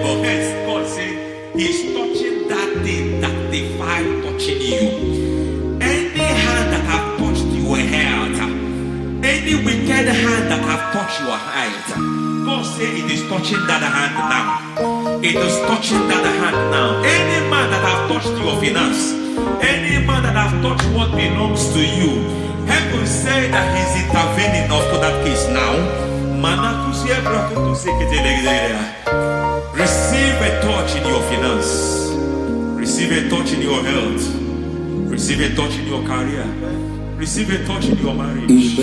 but hence God said He's touching that thing that defied touching you. Any hand that have touched your health, any wicked hand that have touched your health, God said it is touching that hand now. It is touching that hand now. Any man that have touched your finance, any man that have touched what belongs to you, heaven said that He's intervening up to that case now. Receive a touch in your finance. Receive a touch in your health. Receive a touch in your career. Receive a touch in your marriage. He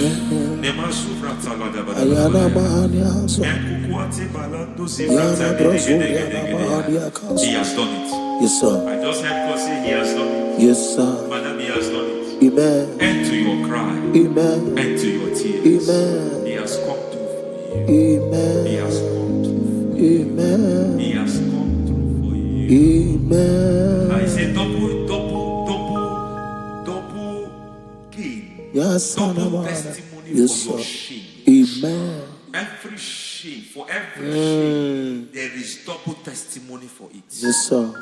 has done it. Yes, sir. I just heard God say He has done it. Yes, sir. Madam, He has done it. Amen. End to your cry. Amen. End to your tears. Amen. He has come through for you. Amen. He has come through for you. Amen. He has come through for you. Amen. I say double gain. Yes, Double testimony yes, for your sir. shame. Amen. Every shame, for every shame, there is double testimony for it. Yes, sir.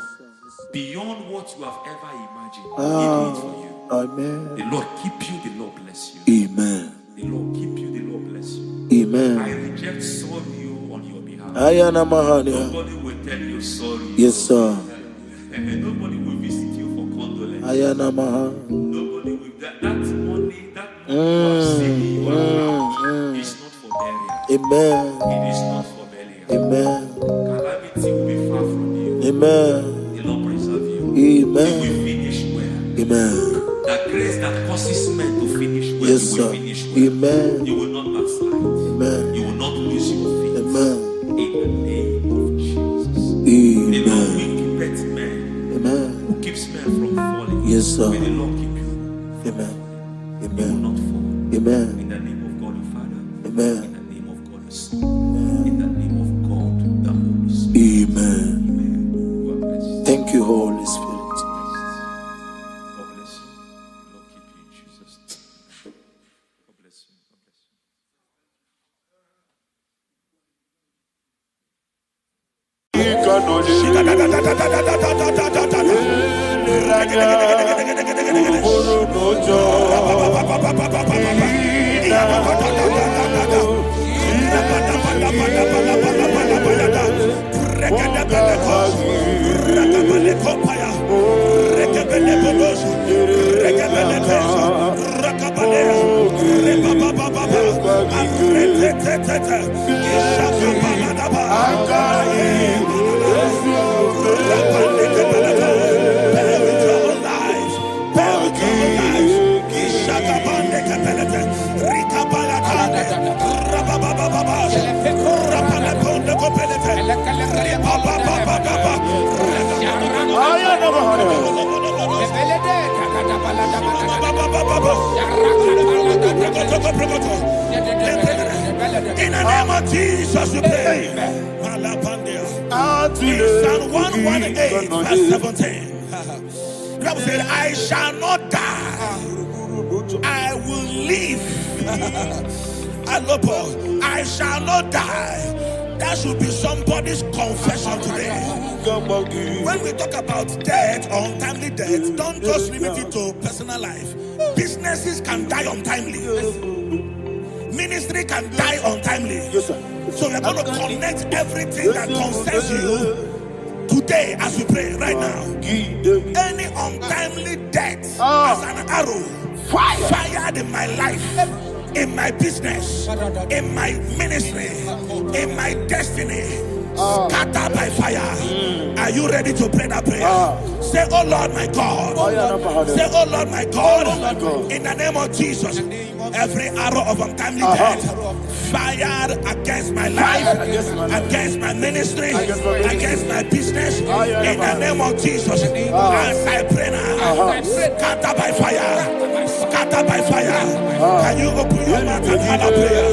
Beyond what you have ever imagined, He did it for you. Amen. The Lord keep you, the Lord bless you. Amen. The Lord keep you, the Lord bless you. Amen. I reject sorry on your behalf. Ayana Mahania. Nobody will tell you sorry. Yes, sir. Nobody will visit you for condolence. Ayana Maha. Nobody will. That money you have saved in your account is not for burial. Amen. It is not for burial. Amen. Calamity will be far from you. Amen. The Lord preserve you. Amen. You will finish well. Amen. That grace that causes men to finish well, Yes, you will sir. finish well. Amen. You will not backslide. Amen. You will not lose your faith. Amen. In the name of Jesus. The Lord Amen. will keep men. Amen. Who keeps men from falling? Yes, sir. May the Lord keep you. Amen. You will Amen. not fall. Amen. In the name of God the Father. Amen. In the name of God the Son. In the name of God the Holy Spirit. Amen. Amen. In the name of Jesus, we pray. In Psalm 118, verse 17, the Bible said, I shall not die, I will live. I shall not die. That should be somebody's confession today. When we talk about death or untimely death, don't just limit it to personal life. Businesses can die untimely. Ministry can die untimely. Yes, sir. So we're going to connect everything that concerns you today as we pray right now. Any untimely death as an arrow fired in my life, in my business, in my ministry, in my destiny, scattered by fire. Are you ready to pray that prayer? Say, oh Lord my God. Say, oh Lord my God. In the name of Jesus, every arrow of untimely death fired against my life, against my ministry, against my business, in the name of Jesus, as I pray now, scattered by fire, scattered by fire. Can you open your mouth and have a prayer?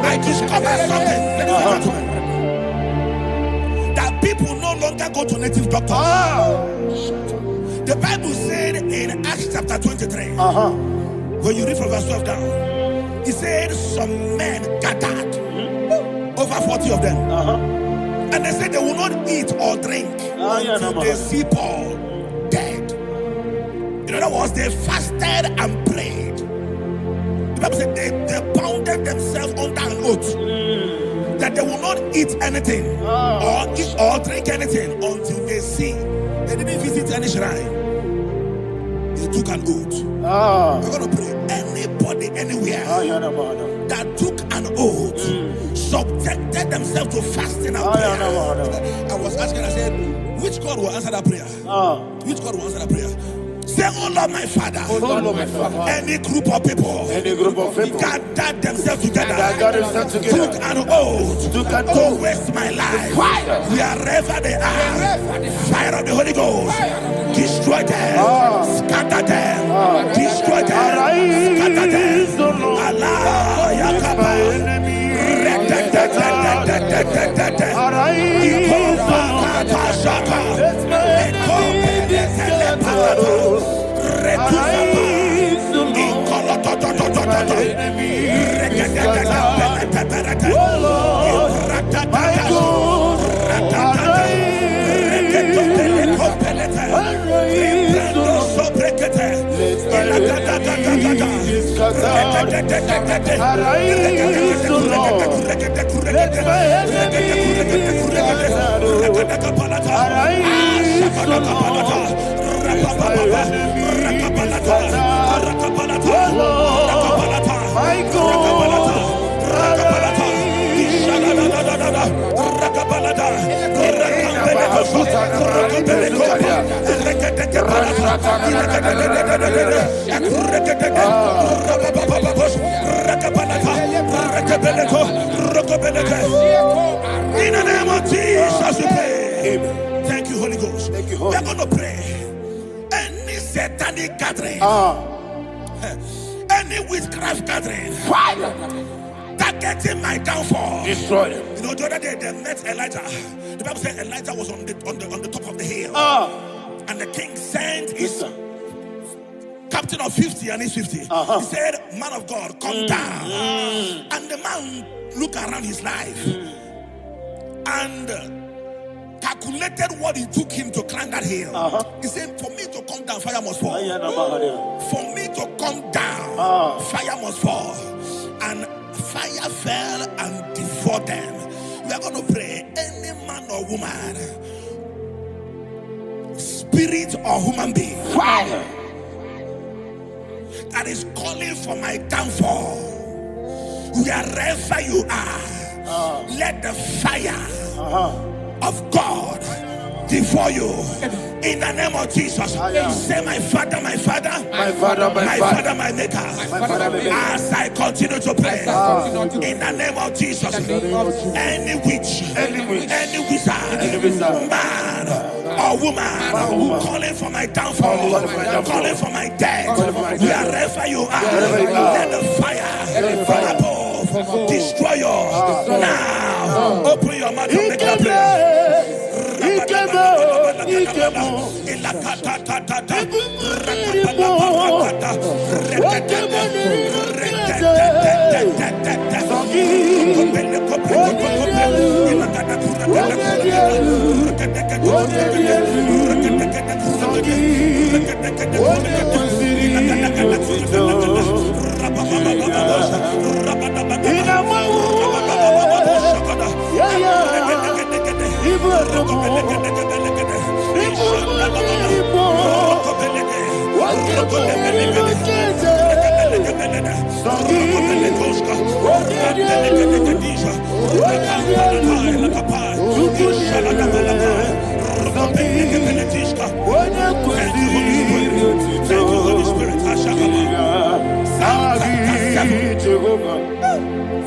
I discovered something, that people no longer go to native doctors. The Bible said in Acts chapter 23, when you read from verse 12 down, it said some men gathered, over 40 of them, and they said they will not eat or drink until they see Paul dead. In other words, they fasted and prayed. The Bible said they bounded themselves under an oath that they will not eat anything or eat or drink anything until they see. They didn't visit any shrine. They took an oath. We're going to pray. Anybody, anywhere that took an oath, subjected themselves to fasting and prayer. I was asking, I said, which God will answer that prayer? Which God will answer that prayer? Say, oh Lord my Father, any group of people gathered themselves together, took an oath to waste my life, wherever they are, fire of the Holy Ghost, destroy them, scatter them, destroy them, scatter them. Allah Yakaba, In the name of Jesus, we pray. Thank you, Holy Ghost. Thank you, We Holy are going to pray. Any satanic gathering, any witchcraft gathering, targeting my downfall, destroy them. You know, the other day they met Elijah. The Bible said Elijah was on the top of the hill, and the king sent his captain of 50 and his 50. He said, "Man of God, come down." And the man looked around his life and calculated what it took him to climb that hill. He said, "For me to come down, fire must fall. For me to come down, fire must fall." And fire fell and devoured them. We are going to pray. Any man or woman, spirit or human being, that is calling for my downfall, wherever you are, let the fire of God devour you in the name of Jesus. Say, my Father, my Father, My Father, my Father, my Maker. Father, my Maker. As I continue to pray in the name of Jesus, any witch, any wizard, man or woman calling for my downfall, calling for my death, wherever you are, let the fire above destroy you now. Open your mouth and make a prayer.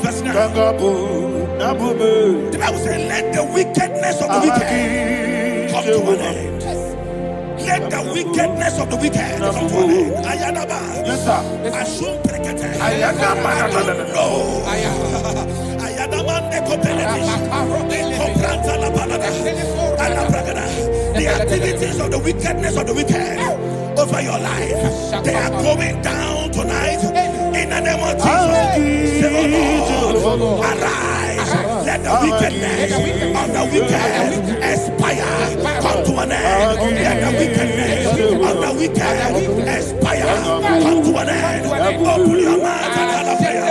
Verse 9. The Bible says, let the wickedness of the wicked come to an end. Let the wickedness of the wicked come to an end. Ayadaba. Yes, sir. Assume prekete. Ayadaba. No. Ayadaba nekopeletish. Nekopranta la balada. Alabragada. The activities of the wickedness of the wicked over your life, they are going down tonight in the name of Jesus. Say, oh Lord, arise. Let the wickedness of the wicked expire. Come to an end. Let the wickedness of the wicked expire. Come to an end. Open your mouth and have a prayer.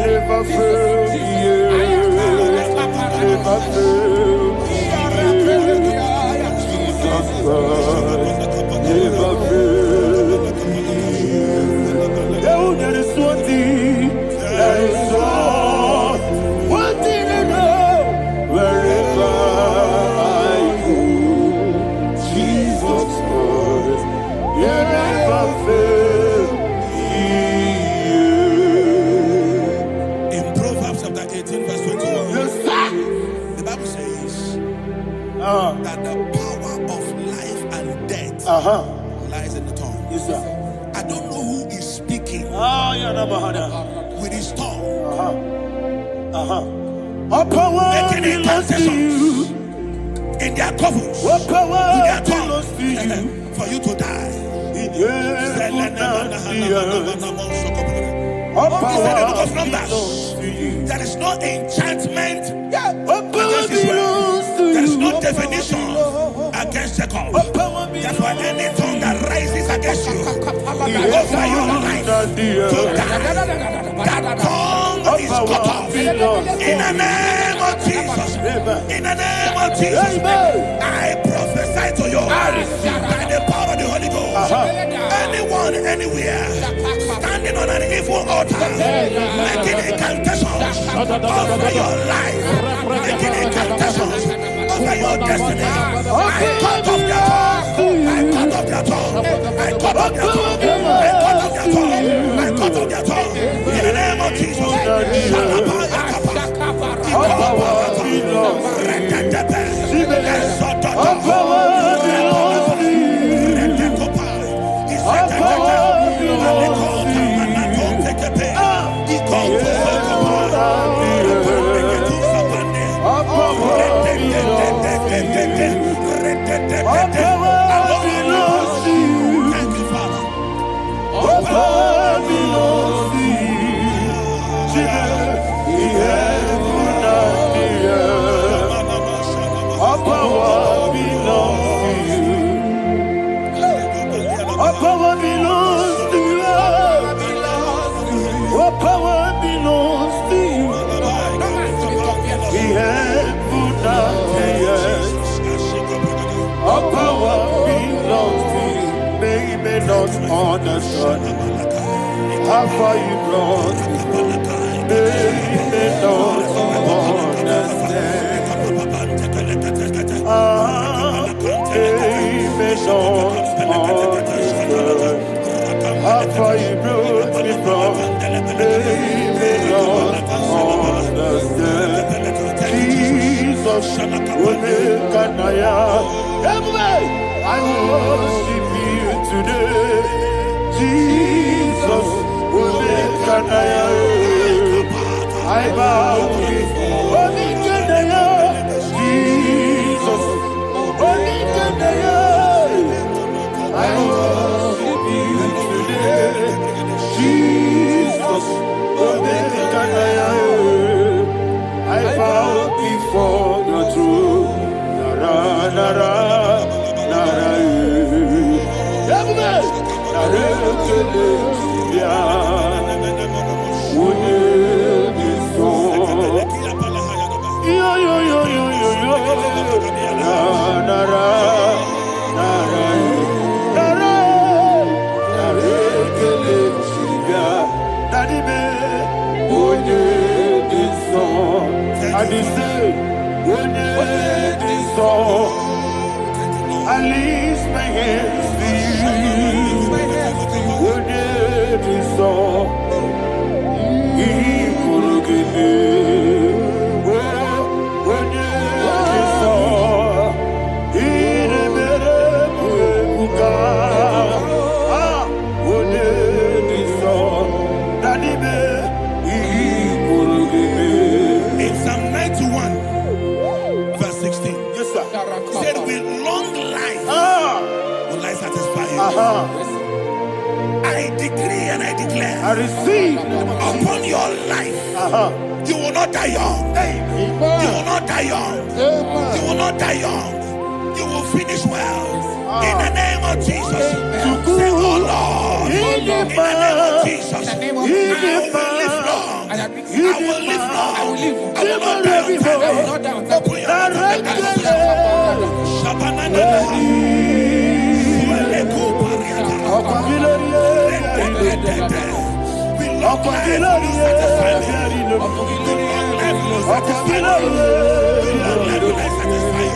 Never fail me. never fail. Jesus Christ never fail. Oh, there is one thing, there is one thing I know. Wherever I go, Jesus Christ, you never fail. In Proverbs chapter 18, verse 21, Yes, sir. the Bible says that the power of life and death lies in the tongue. Yes, sir. I don't know who is speaking with his tongue, All power making belongs to you. incantations in their covers All power with their belongs tongue to you. for you to die. All He said in the book power of Numbers, belongs to you. there is no enchantment All power against Israel. belongs to There is you. no divination against Jacob. All power Therefore, belongs any tongue that rises against you over your life to to you. die, that tongue All is cut power off. belongs In the name of Jesus. In the name of Jesus. Amen. I prophesy to you by the power of the Holy Ghost. Anyone, anywhere, standing on an evil altar, making incantations over your life, making incantations over your destiny. I cut off their tongue. I cut off their tongue. I cut off their tongue. I cut off their tongue. I cut off their tongue. In the name of Jesus. All power belongs to you. All power belongs to you. All power belongs to you. All power belongs to you. Thank you, Father. All power belongs to you. The heaven and the earth. All power belongs to you. All power belongs to you. All power belongs to you. The heaven and the earth. All power belongs to you. They may not understand how far you brought me. They may not understand. They may not understand how far you brought me from. They may not understand. Jesus, will make an I worship you today. Jesus, will make an I bow before Jesus, I worship you today. Jesus, I bow before your throne. Nara, nara, nara, I lift my hands to you. In Psalm 91, verse 16, Yes, sir. he said, with long life will I satisfy you. I decree and I declare I receive. upon your life, you will not die young. You will not die young. You will not die young. You will finish well. In the name of Jesus. Say, oh Lord, in the name of Jesus, I will live long. I will live long. I will not die on time. Open Long life will not satisfy me. Long life will not satisfy me. Long life will not satisfy you.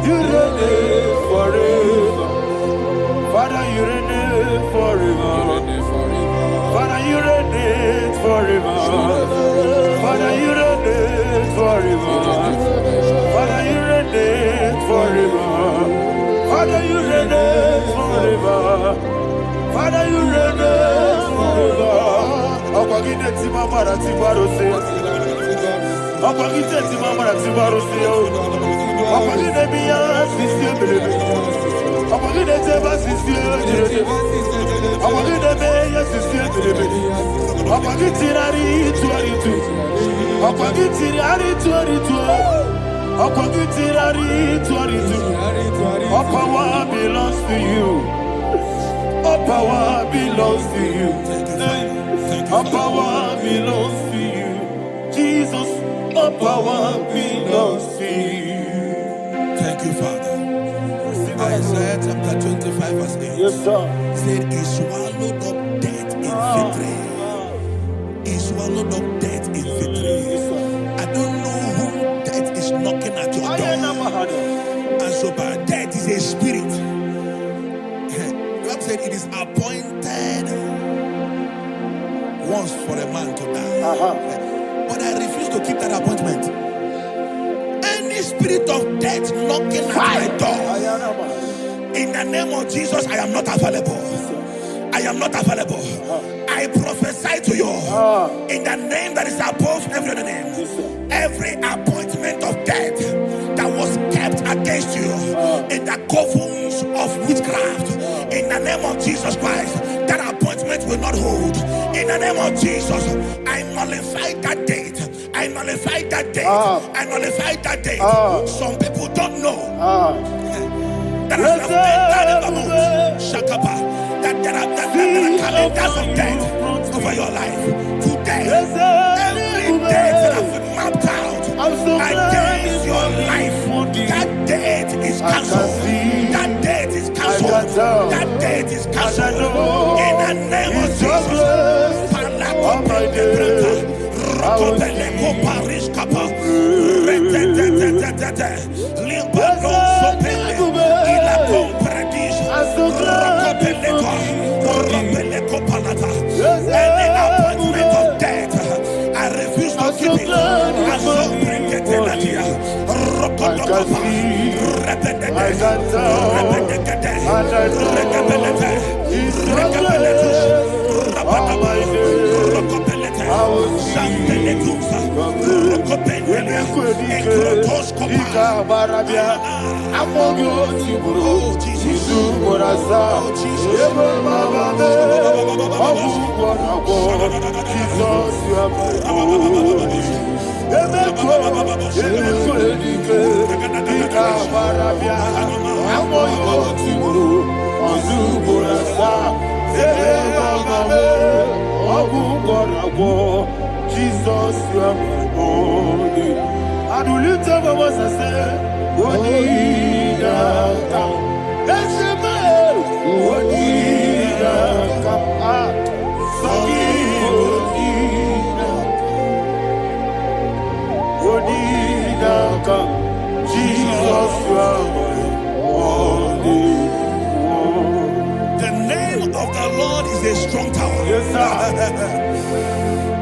You reign forever. Father, you reign forever. Father, you reign forever. Father, you reign forever. Father, you reign forever. Father, you reign forever. Father, you reign forever. Akwagide timamara tibarose. Akwagide timamara tibarose. Akwagide biya sisi. Akwagide teba sisi. Akwagide beya sisi. Akwagide rari tuaritu. Akwagide rari tuaritu. Akwagide rari tuaritu. All power belongs to you. All power belongs to you. All power belongs to you. Jesus, all power belongs to you. Thank you, Father. Isaiah chapter 25 verse 8. Yes, sir. Said, He swallowed up death in victory. He swallowed up death in victory. I don't know who death is knocking at your door. And so, but death is a spirit. God said it is appointed once for a man to die. But I refuse to keep that appointment. Any spirit of death knocking at my door, in the name of Jesus, I am not available. I am not available. I prophesy to you in the name that is above every other name. Every appointment of death that was kept against you in the covens of witchcraft, in the name of Jesus Christ, that appointment will not hold. In the name of Jesus, I nullify that date. I nullify that date. I nullify that date. Some people don't know that as you have entered the moon, Shakapa, that there are calendars of death over your life. Today, every date that I've mapped out against your life, that date is cancelled. That date is cancelled. That date is cancelled. In the name of Jesus. Any appointment of death, I refuse to keep it. I so bring it in the year. Jesus, you are my holy. And we lift up our voice and say, Wonida come. That's the man. Wonida come. Wonida come. Jesus, you are my holy. The name of the Lord is a strong tower. Yes, sir.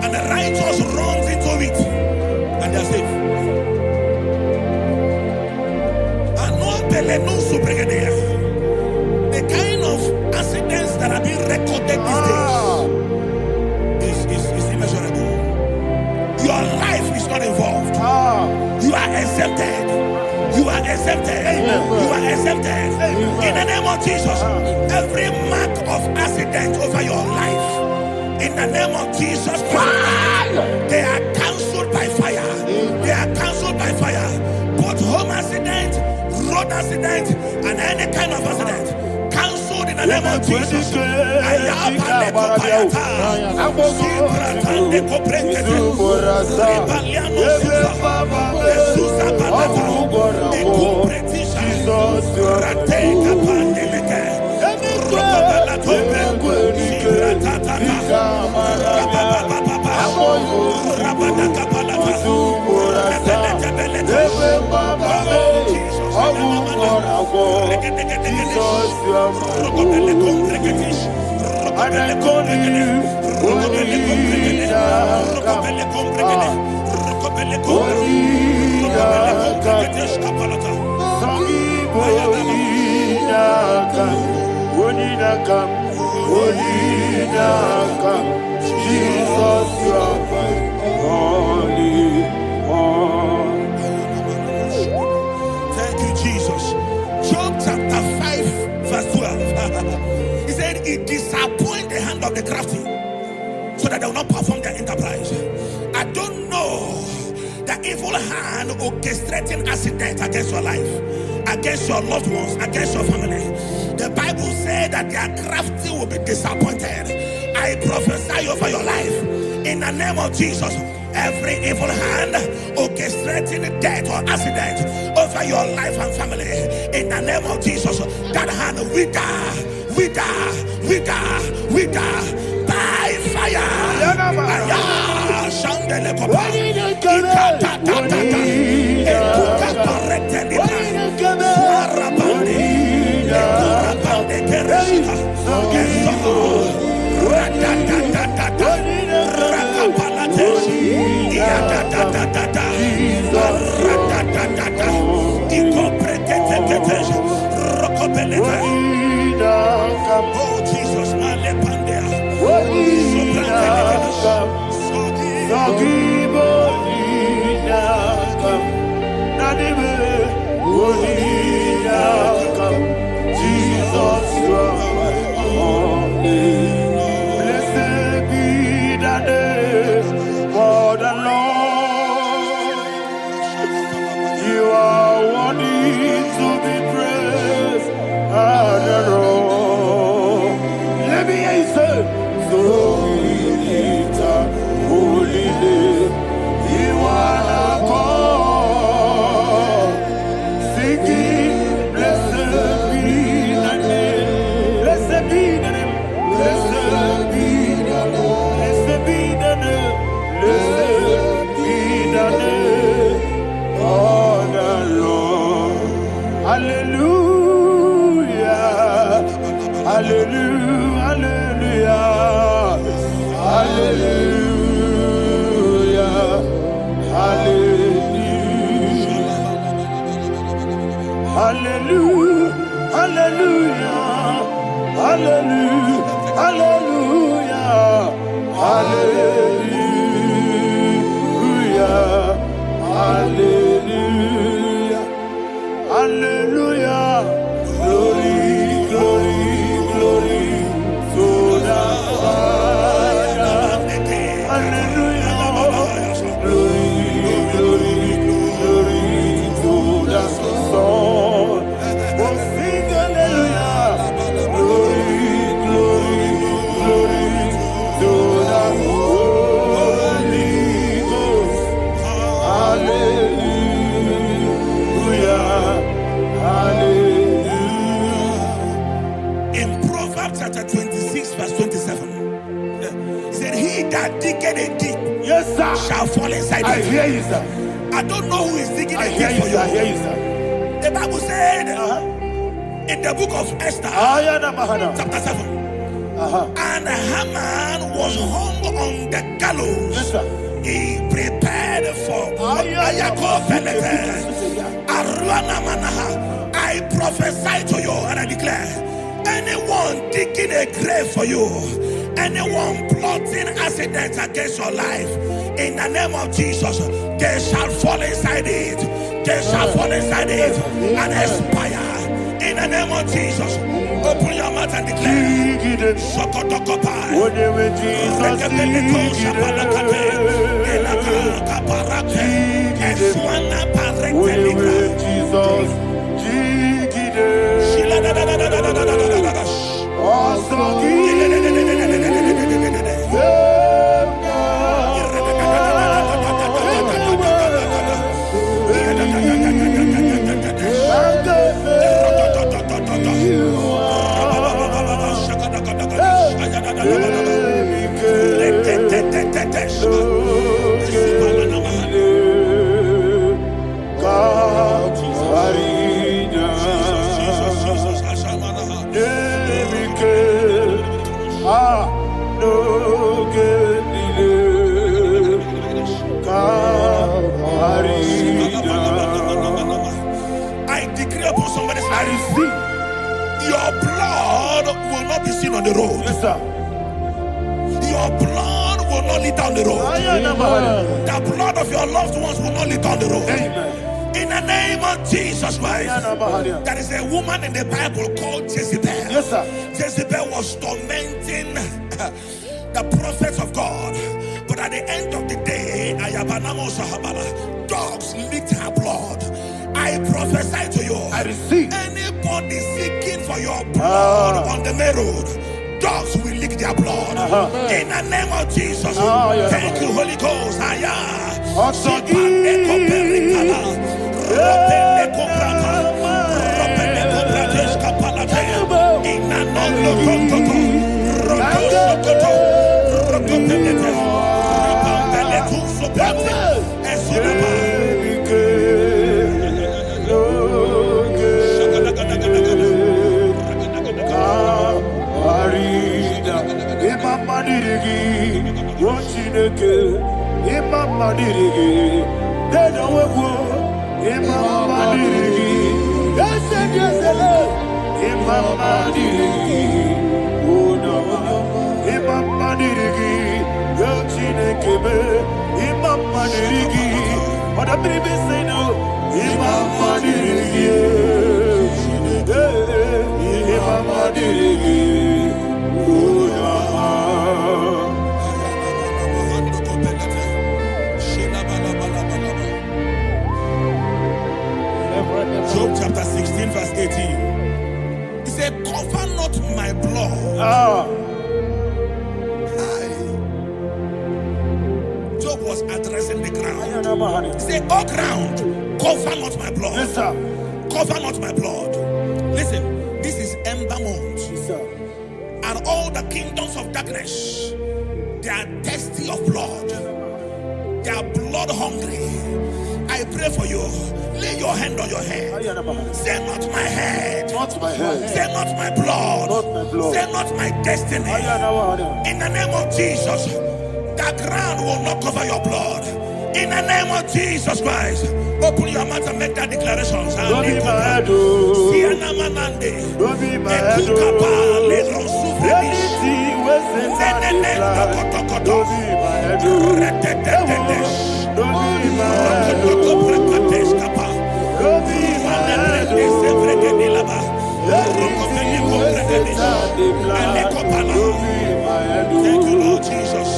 And the righteous runs into it and they're safe. The kind of In the name of Jesus Christ, they are cancelled by fire. They are cancelled by fire. Both home accident, road accident, and any kind of accident. Cancelled in the name of Jesus. Jesus, you are holy. Thank you, Jesus. Job chapter 5, verse 12. He said, it disappoints the hand of the crafty, so that they will not perform their enterprise. I don't know the evil hand orchestrating accident against your life, against your loved ones, against your family. The Bible said that their crafty will be disappointed. I prophesy over your life in the name of Jesus. Every evil hand orchestrating death or accident over your life and family, in the name of Jesus, that hand wither by fire. Oh Jesus, blessed be the name for the Lord. You are worthy to be praised and adored. Let me hear you say, so we lift up holy name. You are the God. Singing, blessed be the name. Blessed be the name. Blessed be the name. Blessed be the name. Blessed be the name of the Lord. Hallelujah. Hallelujah. Hallelujah. Hallelujah. Hallelujah. Hallelujah. Hallelujah. Hallelujah. Hallelujah. Hallelujah. Hallelujah. Glory, glory, glory to the Father. Hallelujah. Glory, glory, glory to the Son. Oh, sing hallelujah. Glory, glory, glory to the Holy Ghost. Hallelujah. Hallelujah. In Proverbs chapter 26, verse 27, he said, he that diggeth a deep, yes, sir, shall fall inside it. I hear you, sir. I don't know who is digging a deep for you. I hear you, sir. The Bible said in the book of Esther, chapter 7, and Haman was hung on the gallows. Yes, sir. He prepared for I prophesy to you and I declare, anyone digging a grave for you, anyone plotting accidents against your life, in the name of Jesus, they shall fall inside it. They shall fall inside it and expire. In the name of Jesus, open your mouth and declare. Sokotokopai. I decree upon somebody's life, your blood will not be seen on the road. Yes, sir. Your blood will not lead down the road. The blood of your loved ones will not lead down the road. Amen. In the name of Jesus Christ. There is a woman in the Bible called Jezebel. Yes, sir. Jezebel was tormenting the prophets of God. But at the end of the day, dogs licked her blood. I prophesy to you. I receive. Anybody seeking for your blood on the main road, dogs will lick their blood. In the name of Jesus. Thank you, Holy Ghost. Job chapter 16 verse 18. He said, cover not my blood. Job was addressing the ground. He said, oh ground, cover not my blood. Yes, sir. Cover not my blood. Listen, this is ember month. Yes, sir. And all the kingdoms of darkness, they are thirsty of blood. They are blood hungry. I pray for you. Lay your hand on your head. Say not my head. Not my head. Say not my blood. Not my blood. Say not my destiny. In the name of Jesus, the ground will not cover your blood. In the name of Jesus Christ, open your mouth and make that declaration. Don't be my head. Don't be my head. Anything was in my life. Don't be my head. Don't be my head. Thank you, Lord Jesus.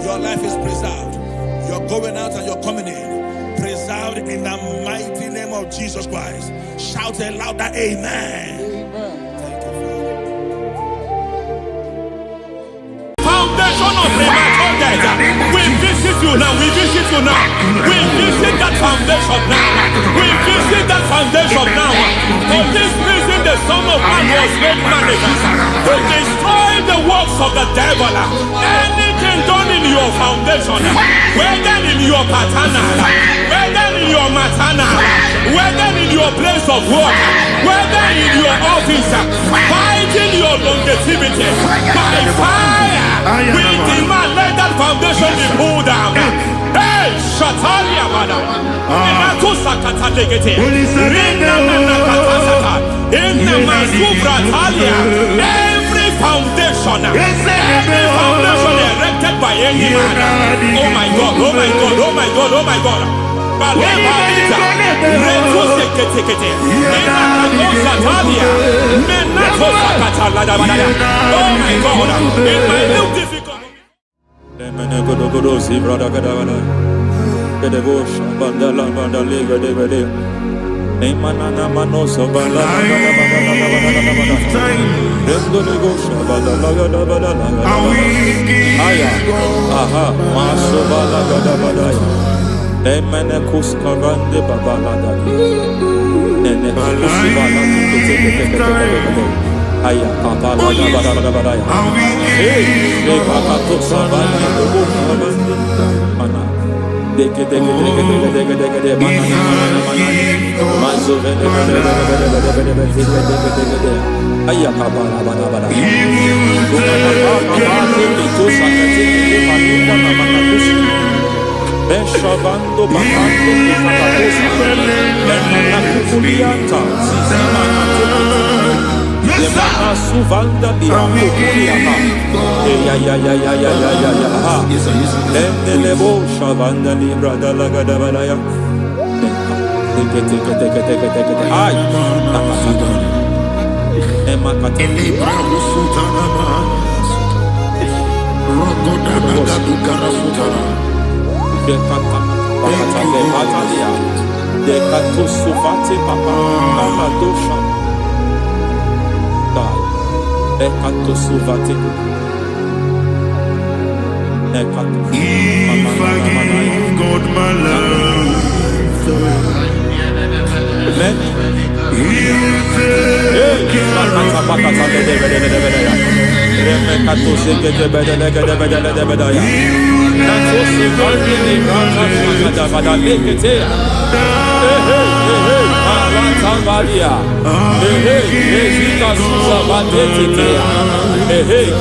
Your life is preserved. You're going out and you're coming in. Preserved in the mighty name of Jesus Christ. Shout a louder amen. Thank you, Father. Foundation of premature death. We visit you now. We visit you now. We visit that foundation now. We visit that foundation now. For this reason, the Son of Man was made manifest to destroy the works of the devil. Anything done in your foundation, whether in your paternal, whether in your matana, whether in your place of work, whether in your office, fighting your longevity by fire, we demand let that foundation be pulled down. Hey, Shatalia Bada, Inato Sakata Legate, Rina Nakatasata, Inna Masubra Talia, every foundation erected by any man. Oh my God, oh my God, oh my God, oh my God. Balebita, Reto Sekete, Inna Talia, Menato Sakata Ladabada. Oh my God, in my new difficult. Aya papa la da ba da ya. Hey, le papa to savana do bo mana. Deke mana. Mazo vene. Aya papa la ba da. Papa to sakati ke palinda na makakusi. Beshavando bakando makakusi. Mana kukulianta. Mana Yemana suvanda biakuliaka. Ya. Endelebo shavanda libra dalagada balaya. Teke. Ay. Emakata libra usutana ma. Rogoda nagadu karasutana. Bekata. Bakata batalia. Dekato suvate papa. Amadosha. Ekato suvate. Ekato. If I give God my love, then He'll take care of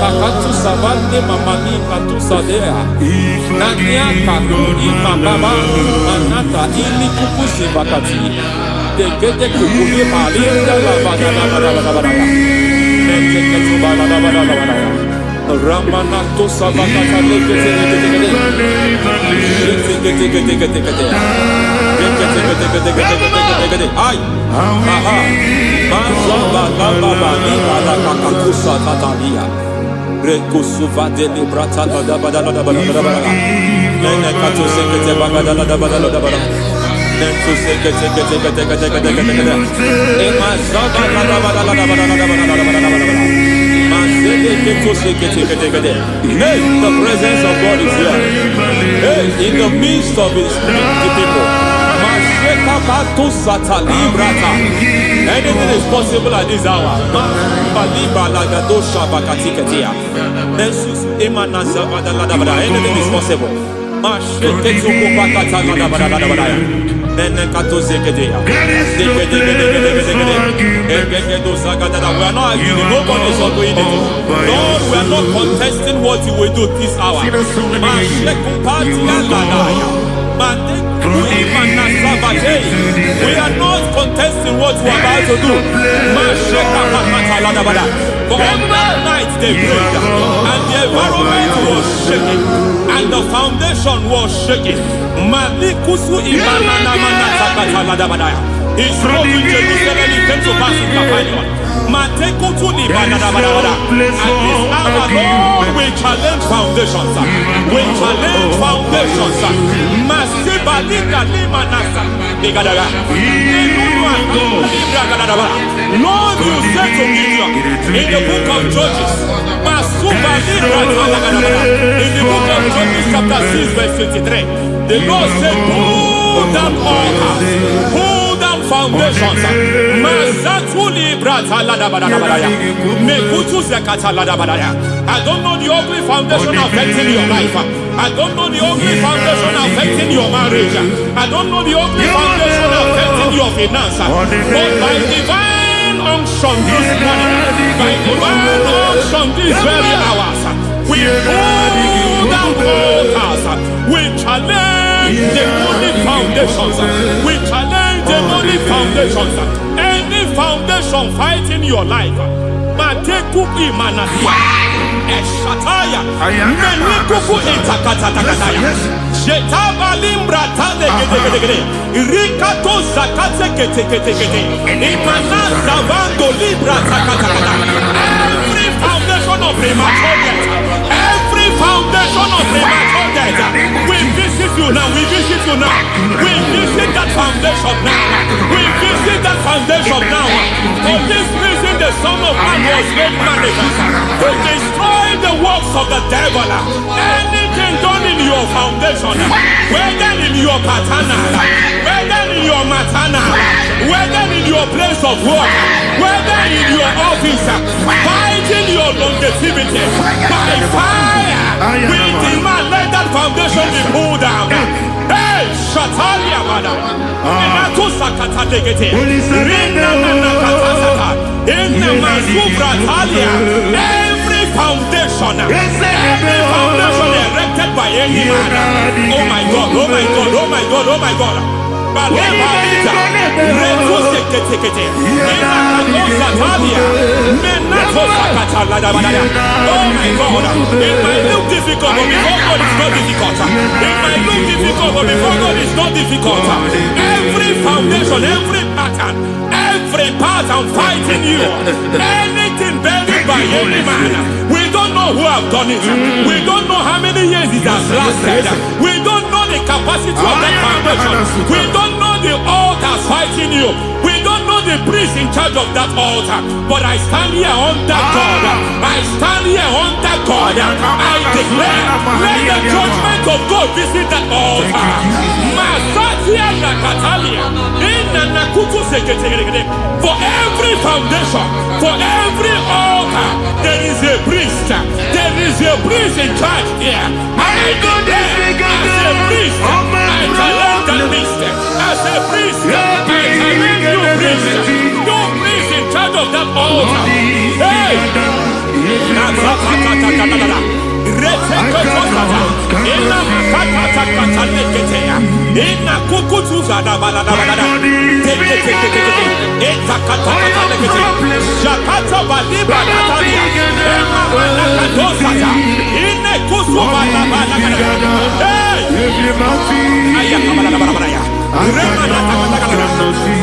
Kakatu savande mamani katu sadea. Nania kakuri mababa manata ili kukusi bakati. Dekete kukuli malinda la bada. Nekete kubala la bada. Ramanato sabakata lekete. Ay. Aha. Mazaba baba ni ala kakakusa tatalia. Rekusuva de librata da bada. Nene katu sekete bagada da bada. Nentu sekete. Emazaba da bada. Hey, the presence of God is here. Hey, in the midst of His people. Anything is possible at this hour. Anything is possible. We are not arguing, nobody is agreeing. Lord, we are not contesting what you will do this hour. We are not contesting what you are about to do. For on that night they prayed, and the environment was shaking, and the foundation was shaking. He spoke in Jerusalem, he came to pass in Capernaum. And this hour, Lord, we challenge foundations. We challenge foundations. Lord, you said to Gideon in the book of Judges, in the book of Judges chapter 6 verse 23, the Lord said, pull down altars, pull down foundations. I don't know the ugly foundation affecting your life. I don't know the ugly foundation affecting your marriage. I don't know the ugly foundation affecting your finance. But by divine unction this morning, by divine unction these very hours, we pull down altars. We challenge demonic foundations. We challenge demonic foundations. Any foundation fighting your life, Matekupi Manasia, Eshataya, Menikupu Itakatatakataya, Shetabalimbra Tadegede, Rikato Zakate Ketekete, Imanaza Bando Libra Takatakata. Every foundation of premature death, every foundation of premature death, we visit you now, we visit you now, we visit that foundation now, we visit that foundation now. For this reason, the Son of Man was made manifest to destroy the works of the devil. Anything done in your foundation, whether in your paternal, whether in your maternal, whether in your place of work, whether in your office, fighting your longevity by fire, we demand let that foundation be pulled down. Hey, Shatalia Bada, Inatusakata Legate, Rina Nakatasaka, in the Masufra Talia, every foundation erected by any man. Oh my God, oh my God, oh my God, oh my God. Oh my God, it might look difficult, but before God it's not difficult. It might look difficult, but before God it's not difficult. Every foundation, every pattern fighting you, anything buried by any man, we don't know who have done it. We don't know how many years it has lasted. We don't know the capacity of that foundation. We don't know the altars fighting you. We don't know the priest in charge of that altar. But I stand here under God. I stand here under God. I declare, let the judgment of God visit that altar. Masatia Nakatalia. For every foundation, for every altar, there is a priest. There is a priest in charge here. I declare, as a priest, I challenge that priest. As a priest, I challenge you priest. You priest in charge of that altar. Hey!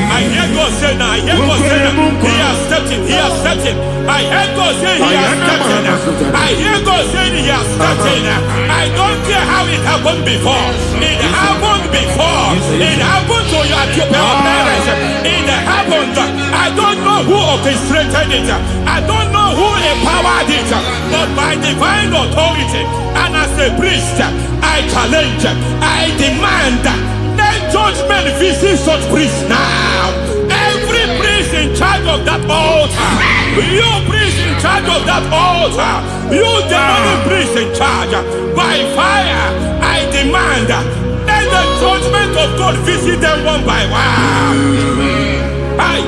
I hear God say now, I hear God say now, he has stepped in, he has stepped in. I hear God say he has stepped in. I hear God say he has stepped in. I don't care how it happened before. It happened before. It happened to your parents. It happened. I don't know who orchestrated it. I don't know who empowered it. But by divine authority and as a priest, I challenge, I demand, let judgment visit such priests now. Every priest in charge of that altar, you priest in charge of that altar, you demonic priest in charge, by fire, I demand, let the judgment of God visit them one by one. Aye.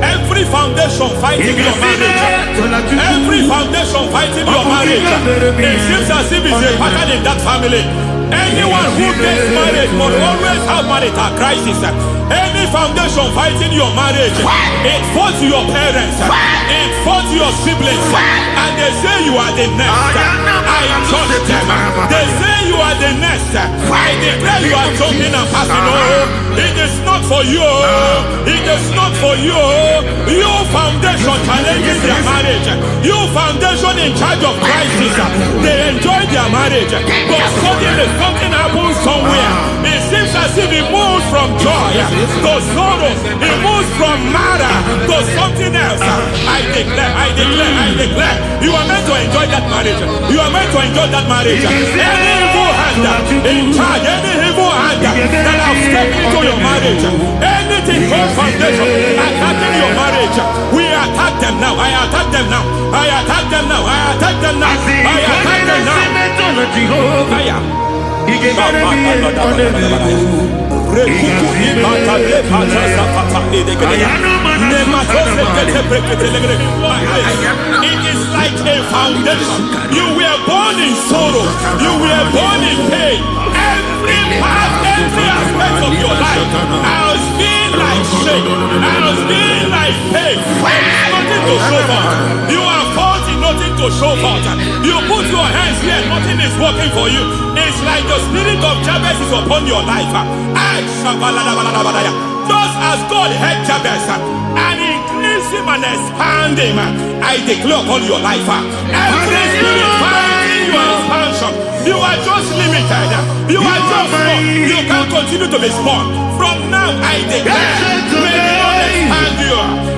Every foundation fighting your marriage, every foundation fighting your marriage, it seems as if it's a pattern in that family. Anyone who gets married must always have marital crisis. Any foundation fighting your marriage, it fought your parents, it fought your siblings, and they say you are the next. I judge them. They say you are the next. I declare as you know, it is not for you. It is not for you. You foundation challenges their marriage. You foundation in charge of crisis. They enjoy their marriage, but suddenly something happens somewhere. It seems as if it moves from joy to sorrow. It moves from matter to something else. I declare, you are meant to enjoy that marriage. You are meant to enjoy that marriage. Any evil hand in charge, any evil hand that have stepped into your marriage, anything called foundation attacking your marriage, we attack them now. I attack them now. I attack them now. I attack them now. I attack them now. It is like a foundation. You were born in sorrow. You were born in pain. Every part, every aspect of your life has been like shame. Has been like pain. Nothing to show for. You are faulty, nothing to show for. You put your hands here, nothing is working for you. It's like the spirit of Jabez is upon your life. Just as God had Jabez and increased him and expand him, I declare upon your life. Every spirit finding your expansion, you are just limited. You are just small. You can't continue to be small. From now, I declare, may the Lord expand you.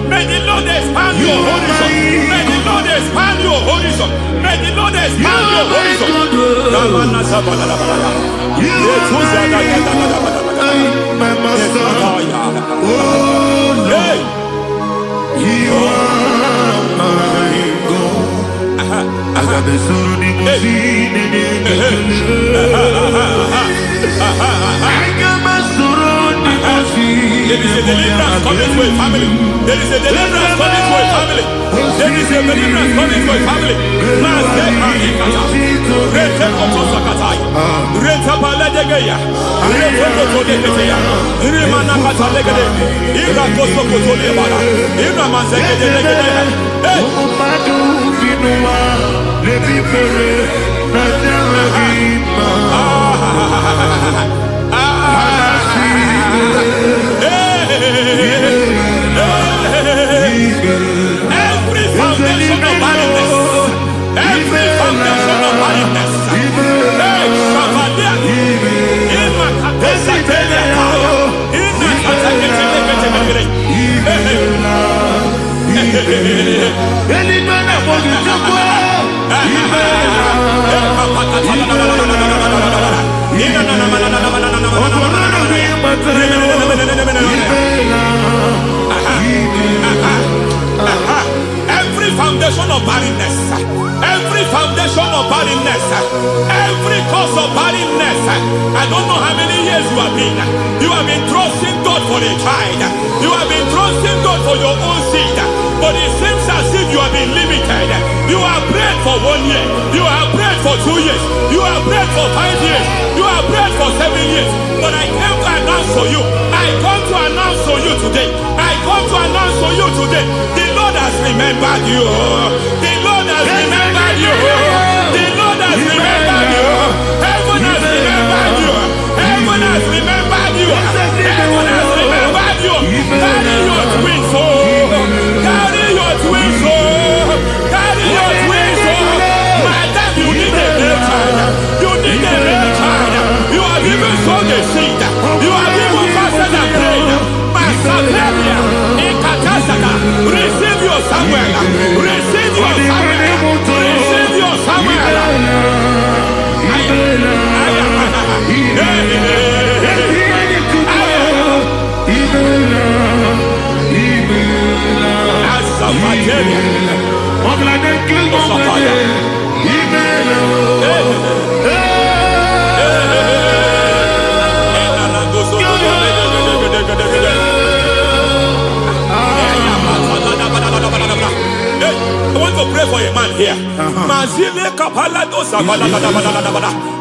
May the Lord expand your horizon. May the Lord expand your horizon. May the Lord expand your horizon. My master, oh Lord, you are my God. I got the soul in my feet, I got my soul in my feet. There is a deliverance coming to a family. There is a deliverance coming to a family. There is a deliverance coming to a family. Every foundation of barrenness, every foundation of barrenness, every foundation of barrenness, every foundation of barrenness, every cause of barrenness. I don't know how many years you have been trusting God for a child. You have been trusting God for your own seed, but it seems as if you have been limited. You have prayed for 1 year, you have prayed for 2 years, you have prayed for 5 years, you have prayed for 7 years. But I came to announce for you, I come to announce for you today, I come to announce for you today, the Lord has remembered you. The Lord has remembered you. The Lord has remembered you. Heaven has remembered you. Heaven has remembered you. Heaven has remembered you. Carry your twins home. Carry your twins home. Carry your twins home. Madam, you need a real child. You need a real child. You have even sown the seed. You have even fasted and prayed. Masaperia, Ekatasaka, receive your Samuel. Receive your Samuel. Receive your Samuel. I want to pray for a man here.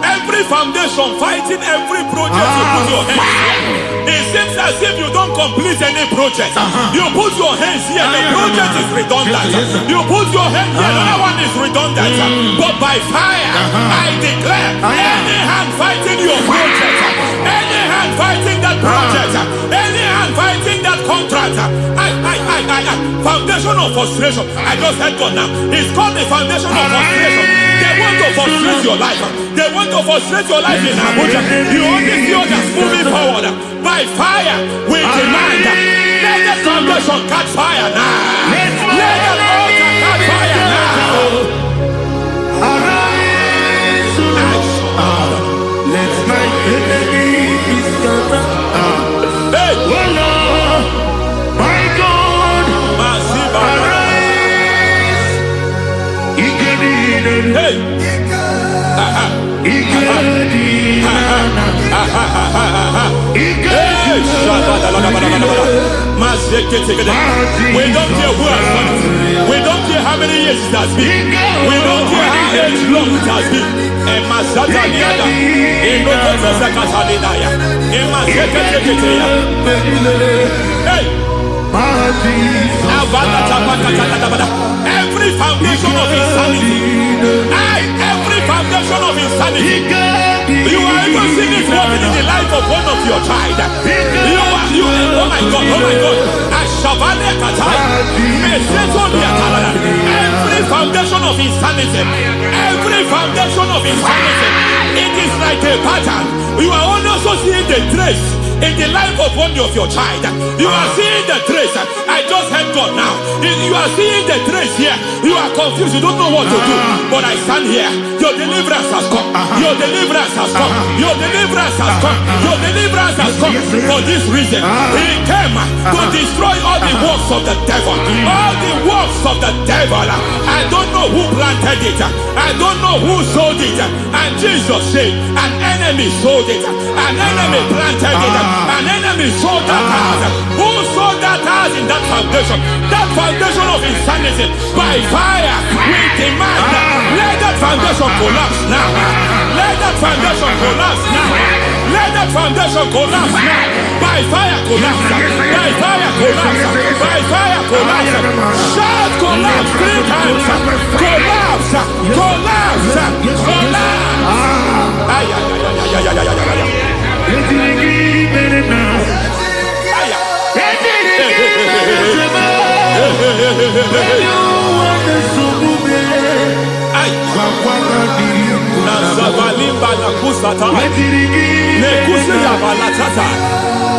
Every foundation fighting every project you put your hands here. It seems as if you don't complete any project. You put your hands here, the project is redundant. You put your hand here, another one is redundant. But by fire, I declare, any hand fighting your project, any hand fighting foundation of frustration. I just heard God now. It's called the foundation of frustration. They want to frustrate your life. They want to frustrate your life in Abuja. You only see others moving forward. By fire, we demand. Let the foundation catch fire now. Let the altar catch fire now. Let my enemies scatter. Hey, Oh Lord, my God, arise. hey, we don't care who has done it. We don't care how many years it has been. We don't care how age long it has been. And Masataniada, in Rokosacatanidaya, in Masakateketea. Hey! Every foundation of insanity, every foundation of insanity, you are even seeing it working in the life of one of your child. Oh my God, every foundation of insanity, it is like a pattern. You are also seeing the trace in the life of one of your child. You are seeing the trace. I just heard God now. You are seeing the trace here. You are confused. You don't know what to do. But I stand here. Your deliverance has come. Your deliverance has come. Your deliverance has come. Your deliverance has come. For this reason, He came to destroy all the works of the devil. All the works of the devil. I don't know who planted it. I don't know who sold it. And Jesus said, an enemy sold it. An enemy planted it. An enemy sold that house. Who sold that house in that foundation? That foundation of insanity. By fire, we demand. Let that foundation collapse now. Let that foundation collapse now. Let that foundation collapse now. By fire, collapse. By fire, collapse. By fire, collapse. Shout collapse 3 times. Collapse. Collapse. Collapse. Ay, ay, ay, ay, ay, ay, ay, ay, ay. Nazavalimba na kusata nekusi ya balatata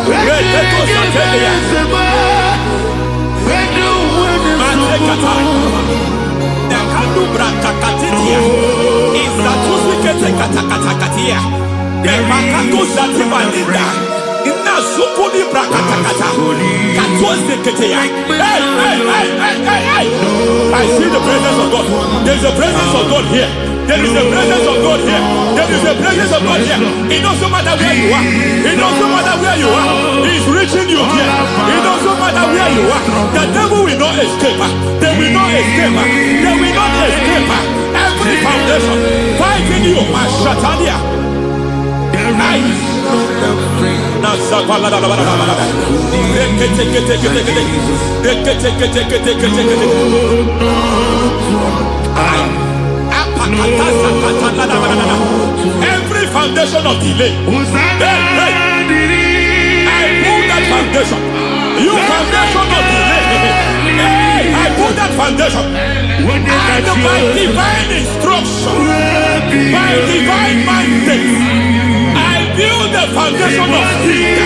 reteto satelia matekata nekalu brakakatitia izatusi kete katakatakatia nepakatu zatibalinda ina sukuli brakatakata katuose ketea. Hey. I see the presence of God. There's a presence of God here. There is a presence of God here. There is a presence of God here. It doesn't matter where you are. It doesn't matter where you are. He's reaching you here. It doesn't matter where you are. The devil will not escape. They will not escape. They will not escape. Every foundation fighting you, Mashatania. Every foundation of delay, I pull that foundation. You foundation of delay, I pull that foundation. And by divine instruction, by divine mandate, I build the foundation of speed.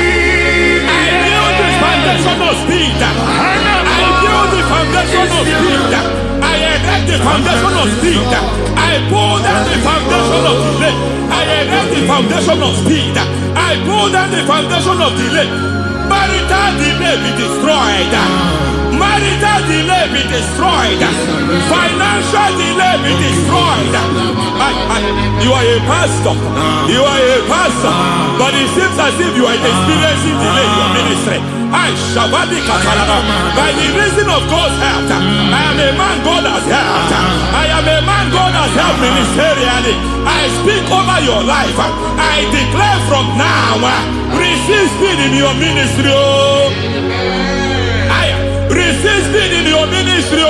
I build the foundation of speed. I build the foundation of speed. I erect the foundation of speed. I pull down the foundation of delay. I erect the foundation of speed. I pull down the foundation of delay. Marital delay be destroyed. Marital delay be destroyed. Financial delay be destroyed. You are a pastor. You are a pastor. But it seems as if you are experiencing delay in your ministry. By the reason of God's help, I am a man God has helped. I am a man God has helped ministerially. I speak over your life. I declare from now, receive speed in your ministry. Receive speed in your ministry.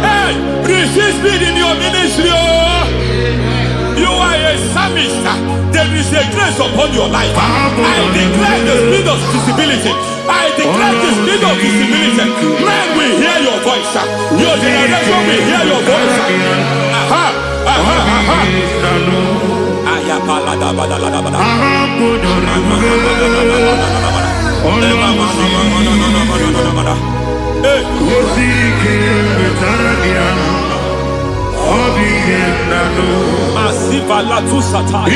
Hey, receive speed in your ministry. You are a psalmist. There is a grace upon your life. I declare the spirit of visibility. I declare the spirit of visibility. Men will hear your voice. Your generation will hear your voice. Aha, aha, aha. Masiva la tu sataya.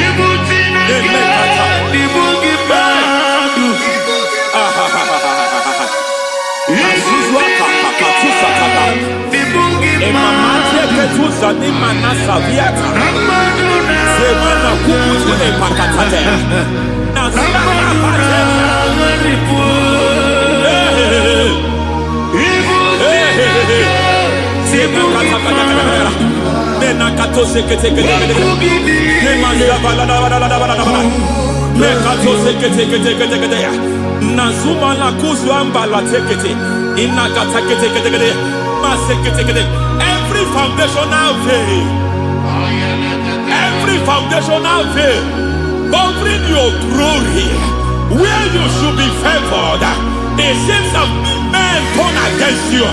Nazuma la kuzwamba la tekete inagata kete masekete. Every foundational veil, every foundational veil covering your glory, where you should be favored, it seems that men turn against you.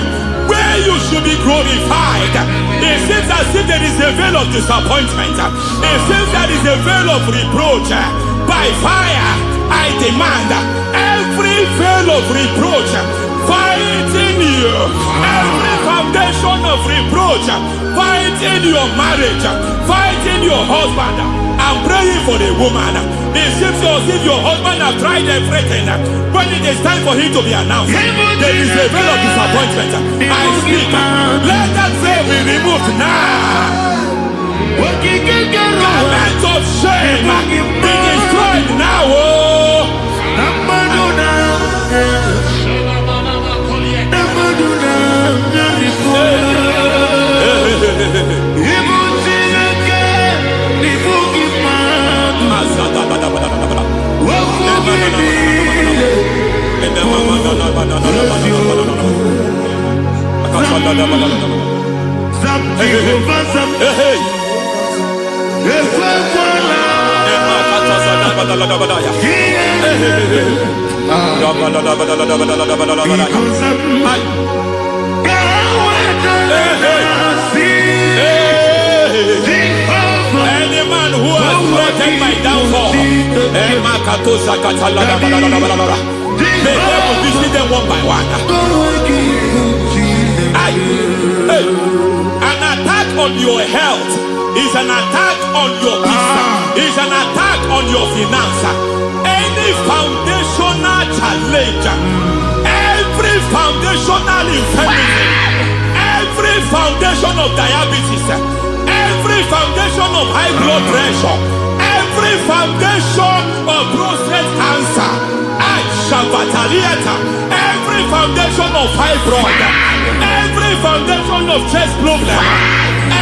Where you should be glorified, it seems as if there is a veil of disappointment. It seems there is a veil of reproach. By fire, I demand every veil of reproach fighting you, every foundation of reproach fighting your marriage, fighting your husband. I'm praying for the woman. It seems as if your husband has tried everything. When it is time for him to be announced, there is a veil of disappointment. I speak. Let that veil be removed now. Garment of shame be destroyed now. Any man who has threatened my downfall, may God visit them one by one. An attack on your health is an attack on your peace, is an attack on your finance. Any foundational challenge, every foundational infirmity, every foundation of diabetes, every foundation of high blood pressure, every foundation of prostate cancer, every foundation of fibroid, every foundation of chest problem,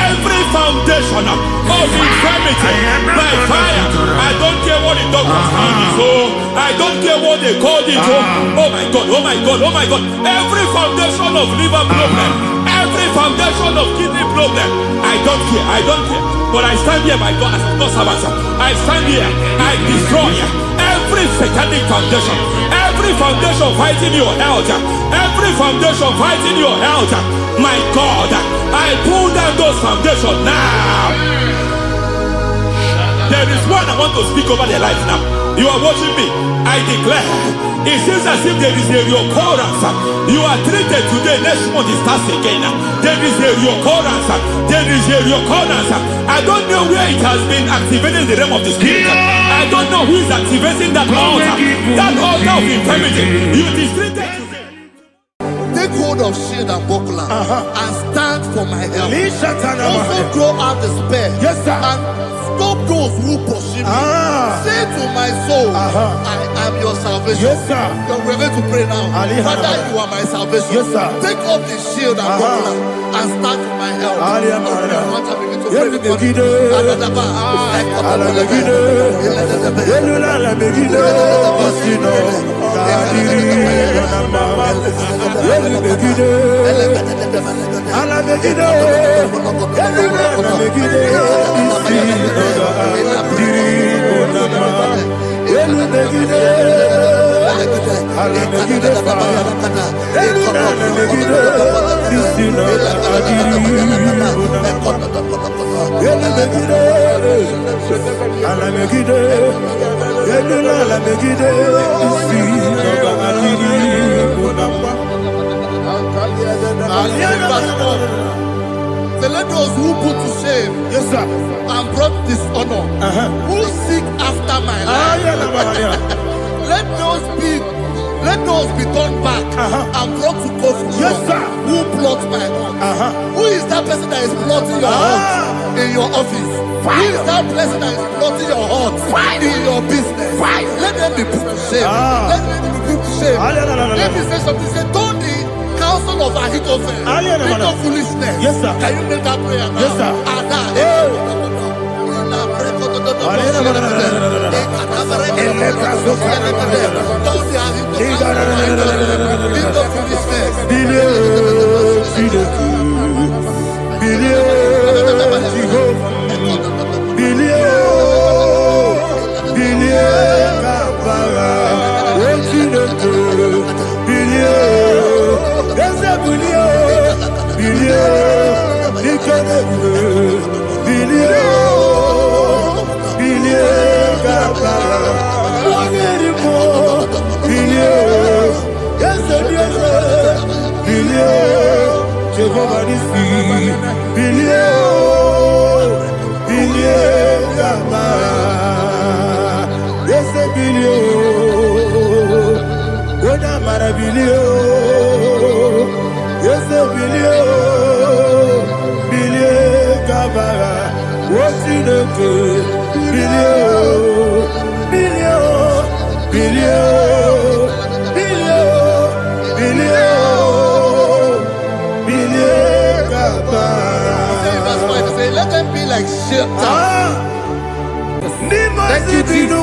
every foundation of infirmity, by fire. I don't care what the doctors call it, I don't care what they call it. Oh my God, oh my God, oh my God. Every foundation of liver problem, every foundation of kidney problem, I don't care, I don't care. But I stand here, my God, as a God servant. I stand here, I destroy every satanic foundation, every foundation fighting your health, every foundation fighting your health. My God, I pull down those foundations now. There is one I want to speak over their life now. You are watching me. I declare, it seems as if there is a reoccurrence. You are treated today, next month it starts again. There is a reoccurrence. There is a reoccurrence. I don't know where it has been activated in the realm of the spirit. I don't know who is activating that altar of infirmity. You is treated today. Take hold of shield and buckler and stand for my help. Also throw out despair. Yes, sir. And stop those who pursue me. Say to my soul, I am your salvation. Yes, sir. We're going to pray now. Father, you are my salvation. Yes, sir. Take off the shield and buckler and stand for my help. Alamegide fire. Alamegide. Isina adiri. Alamegide. Alamegide. Alamegide. Isina adiri. Say, let those who put to shame, Yes, sir. and brought dishonor, who seek after my life, let those be turned back and brought to confusion. Yes, sir. Who plot my heart? Who is that person that is plotting your heart in your office? Who is that person that is plotting your heart in your business? Let them be put to shame. Let them be put to shame. Let me say something. Say, don't the counsel of Ahithophel, think of foolishness. Yes, sir. Can you make that prayer now? Yes, sir. Let them be like shelter. Thank you, Jesus.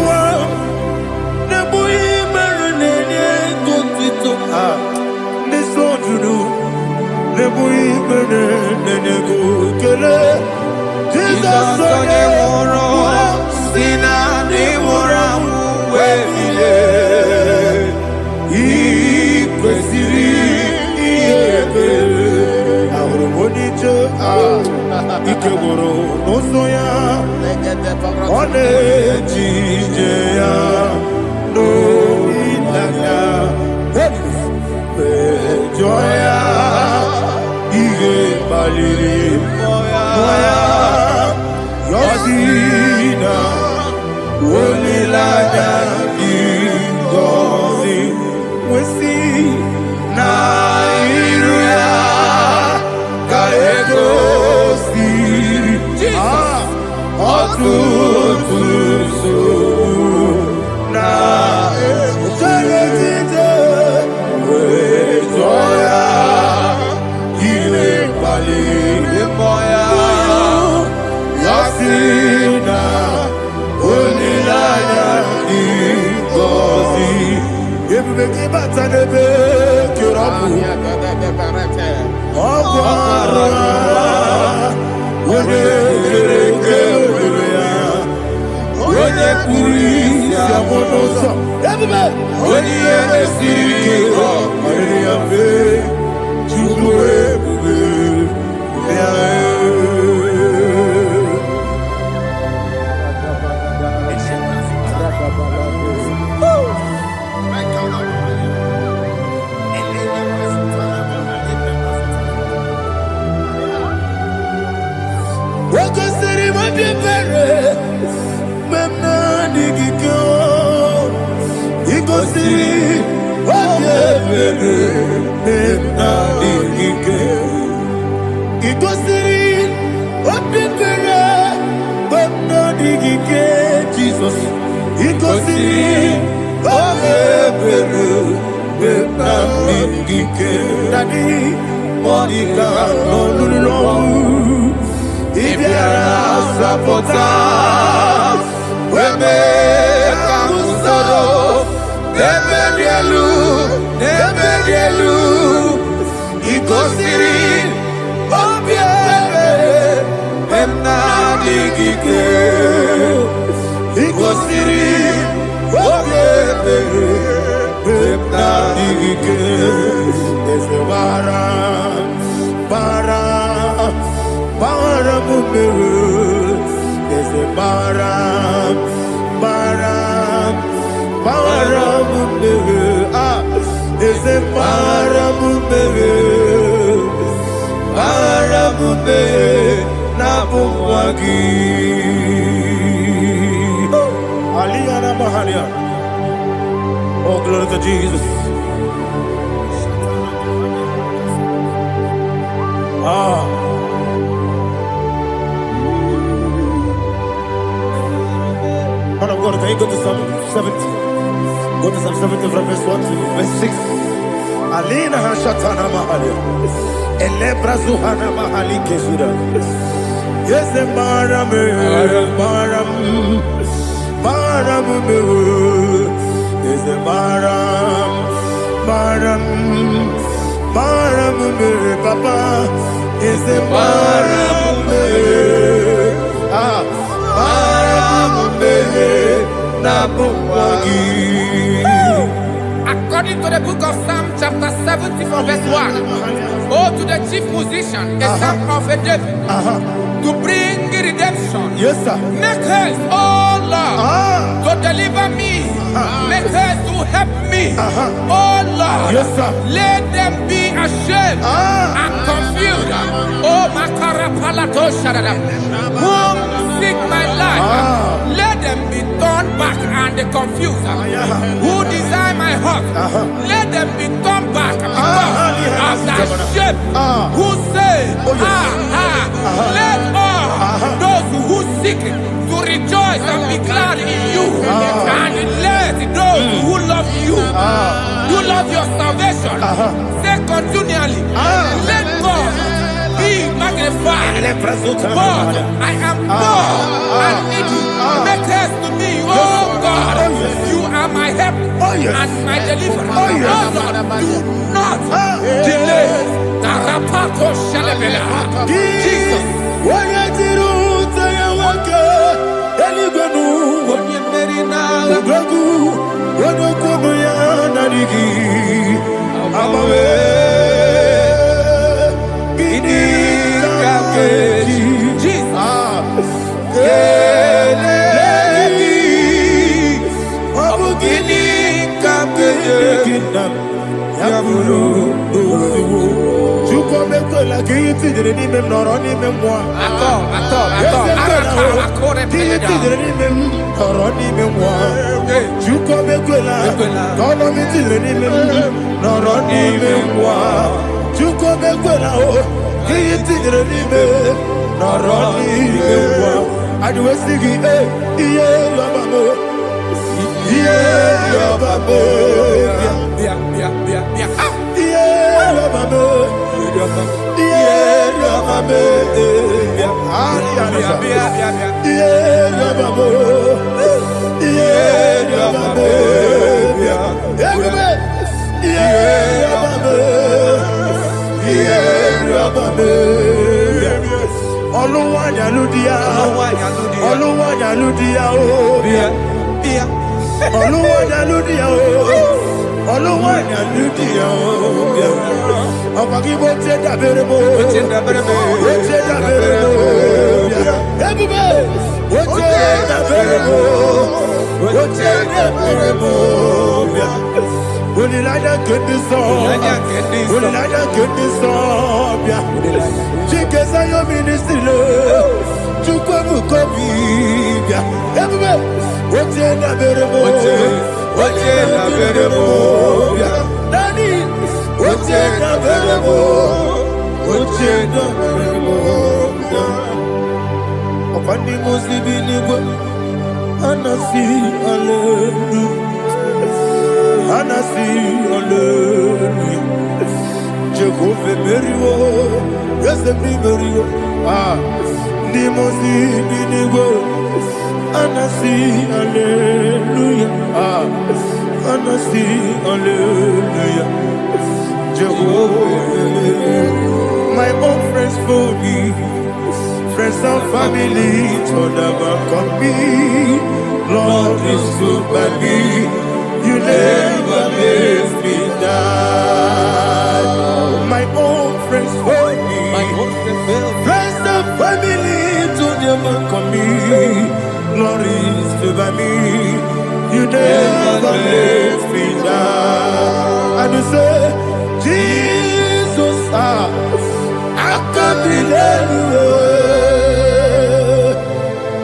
Ikegoro nosoya one jijeya no ilaya joya ige baliri moya yosina olilaya ingozi wesi na iruya kaego There's a bara mumeru. There's a bara mumeru. Ah, there's a bara mumeru. Bara mumeru na bumwagi. Aliyana Mahalia. Oh, glory to Jesus. Man of God, can you go to Psalm 70? Go to Psalm 70 from verse 1 to verse 6. Alina Hashatana Mahalia. Elebra Zuhana Mahali Kesuda. Yes, the Maram. Is a Maram, Papa. Is a Maram, According to the book of Psalm chapter 70 from verse 1, oh, to the chief musician, a psalm of a David, to bring redemption. Yes, sir. Make haste, oh Lord, to deliver me. Make haste to help me. Oh Lord, Yes, sir. let them be ashamed and confused. Oh, Makara Palato Shadada, whom seek my life, let them be turned back and confused. Who desire my heart, let them be turned back because of that shape. Who say, let all those who seek to rejoice and be glad in you, and let those who love you, who love your salvation, say continually, let God be magnified. God, I am poor and needy. Make haste to me, oh God. You are my help and my deliverer. Oh Lord, do not delay. Tarapato Shalabela. Jesus. My own friends for me, friends and family told never come me. Lord is good by me, you never let me down. by me. You never let me down. And you say, Jesus, I can't be anywhere.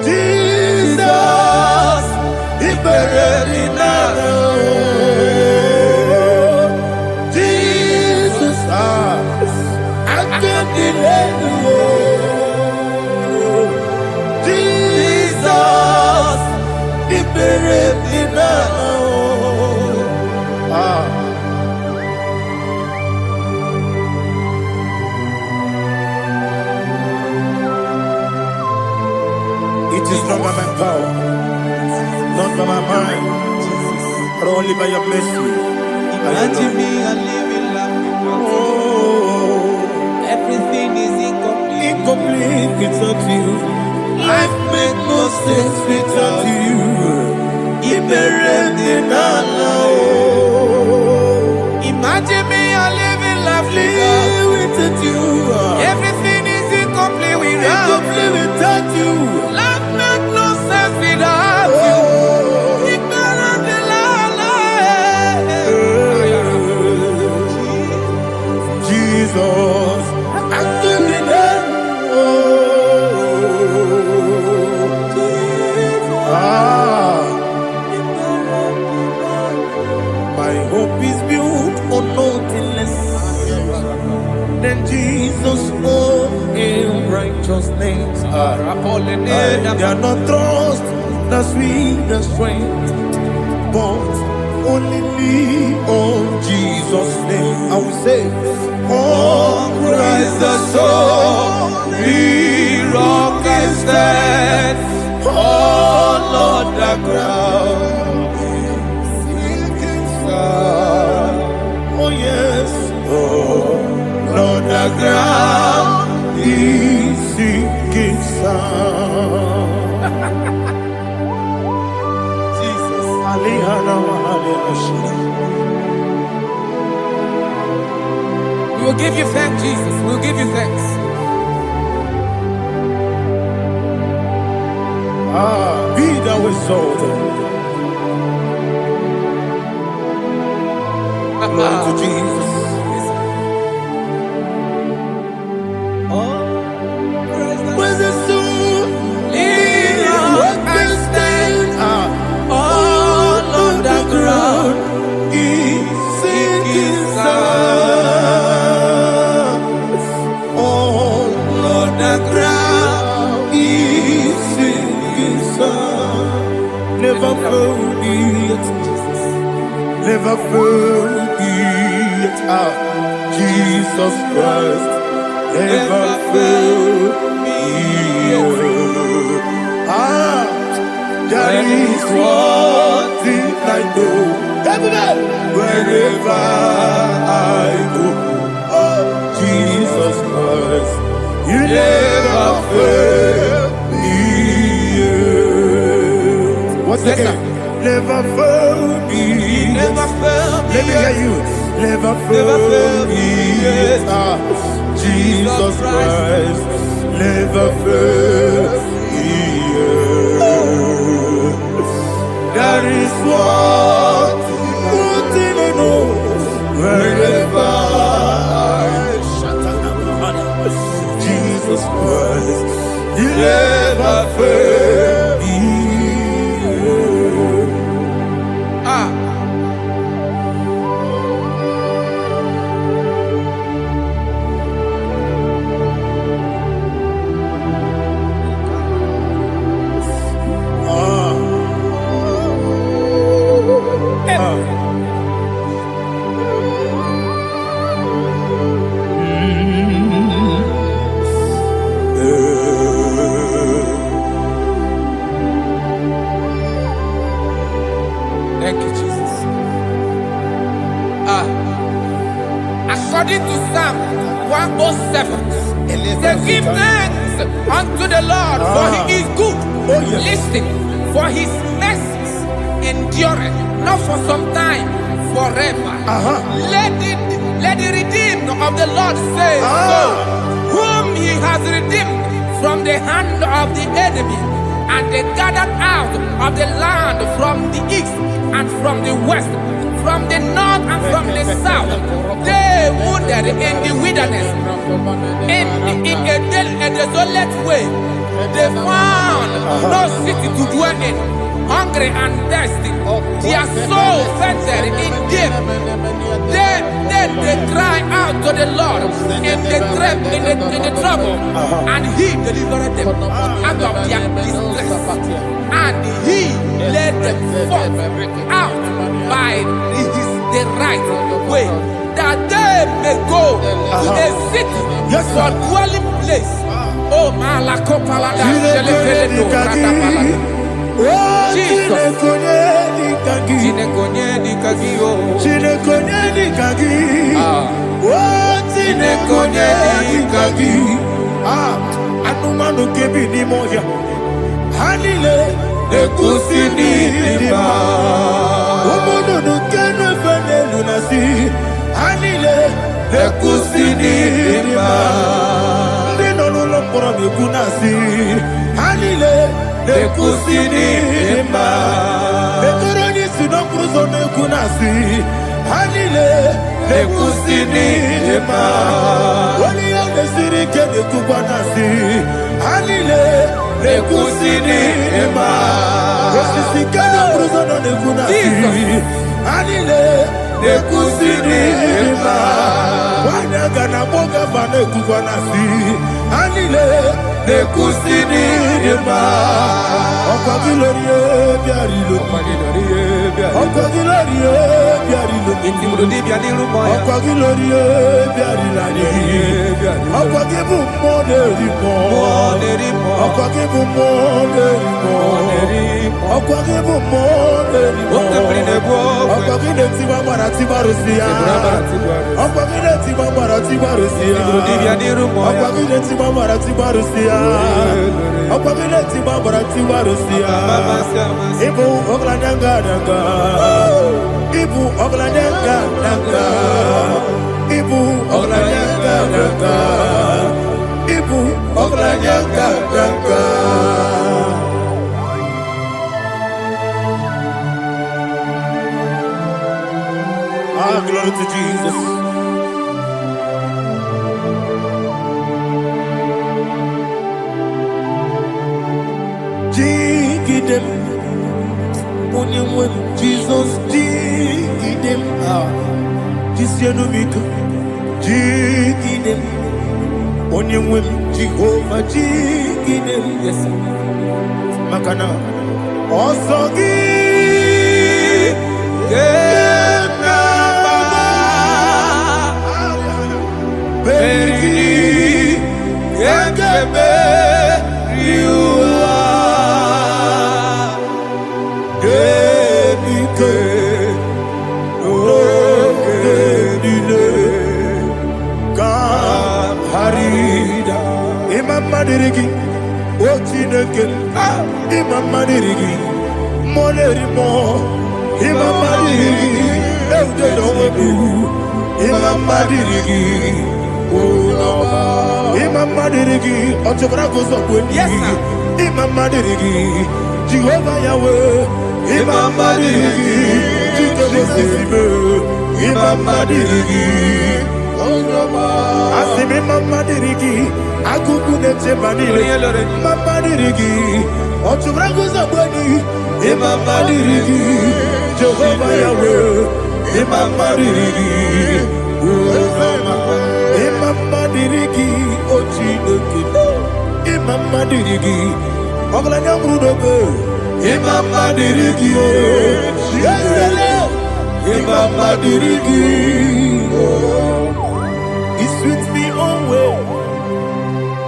Jesus, He buried me now. Jesus, I can't be anywhere. Jesus, He buried me now. It is not by my power, not by my mind, but only by your mercy. Imagine me a living life. Oh, Everything is incomplete. incomplete without you. Life makes no sense without you. Imagine me a living life Without you. Everything is incomplete Incomplete without you. Life makes no sense without you. Jesus, I give you that. My hope is built on nothing less than Jesus' own righteousness. They are not trust the sweetest strength, but only lean on Jesus' name. I will say, oh, Christ the solid rock I stand. Oh, Lord, the ground is sinking sand. Oh, yes. Oh, Lord, the ground is sinking sand. Jesus. We will give you thanks, Jesus. We will give you thanks. Be thou exalted. Glory to Jesus. Where's the soul? What can stand? All on the ground is sinking sand. All on the ground is sinking sand. Never forget, never forget, Jesus Christ. Never forget. That is one thing I know. Wherever I go, oh, Jesus Christ, you never fail me. What's the game? Never fail me. Never fail me. Let me hear you. Never fail me. Jesus Christ, never fail me. That is what I know. Wherever Jesus Christ, you never fail me. Thank you, Jesus. According to Psalm 107, they give thanks unto the Lord, for He is good. Listen, for His mercies endureth not for some time, forever. Let the redeemed of the Lord say so, whom He has redeemed from the hand of the enemy, and they gathered out out of the land from the east and from the west, from the north and from the south. They wandered in the wilderness, in a desolate way. They found no city to dwell in, hungry and thirsty. Their soul fainted in deep. Then they cry out to the Lord in the trouble, and He delivered them out of their distress, and He led them forth out by the right way, that they may go to a city for dwelling place. Oh, Malakopalada, Jesus. Anumanu kebi ni moya Hanile Ekusini lima Umudu nukene fene lunasi Hanile Ekusini lima Ndino nulokura mikunasi Hanile Ekusini lima Ekuroni sinokruzo nekunasi Hanile Ekusini lima Wali yande sirike nekubanasi Hanile Ekusini lima Wasisikana bruzo nekunasi Hanile Ekusini lima Wanaga na boga bane kubanasi Hanile Ekusini lima Okwa gilorie biarilo Okwa gilorie biarilo Okwa gilorie biarilani Okwa gibu moderimo Okwa gibu moderimo Okwa gibu moderimo Okwa gileti mamara tibarusia Okwa gileti mamara tibarusia Okwa gileti mamara tibarusia Okwa gileti mamara tibarusia Ibu oglanyanga nanga Ibu oglanyanga nanga Ibu oglanyanga nanga Ibu oglanyanga nanga Ah, glory to Jesus. Jigidem, Onyemwem, Jesus, Jigidem, Jisianumiko, Jigidem, Onyemwem, Jehovah, Jigidem, yes, Makana, Osogi, Beri, Yakebe, Madirigi, Ochineke, Imam Madirigi, Monerimo, Imam Madirigi, Eudedobu, Imam Madirigi, Imam Madirigi, Otobragos of Winnie, Imam Madirigi, Jehovah Yahweh, Imam Madirigi, Imam Madirigi, Asimi Mama Dirigi, Akukune Chemanile, Mama Dirigi, Otubrago Zabani, Mama Dirigi, Jehovah Yahweh, Mama Dirigi, Mama Dirigi, Ochinoki, Mama Dirigi, Oglanya Mudobe, Mama Dirigi, Mama Dirigi. He's with me always.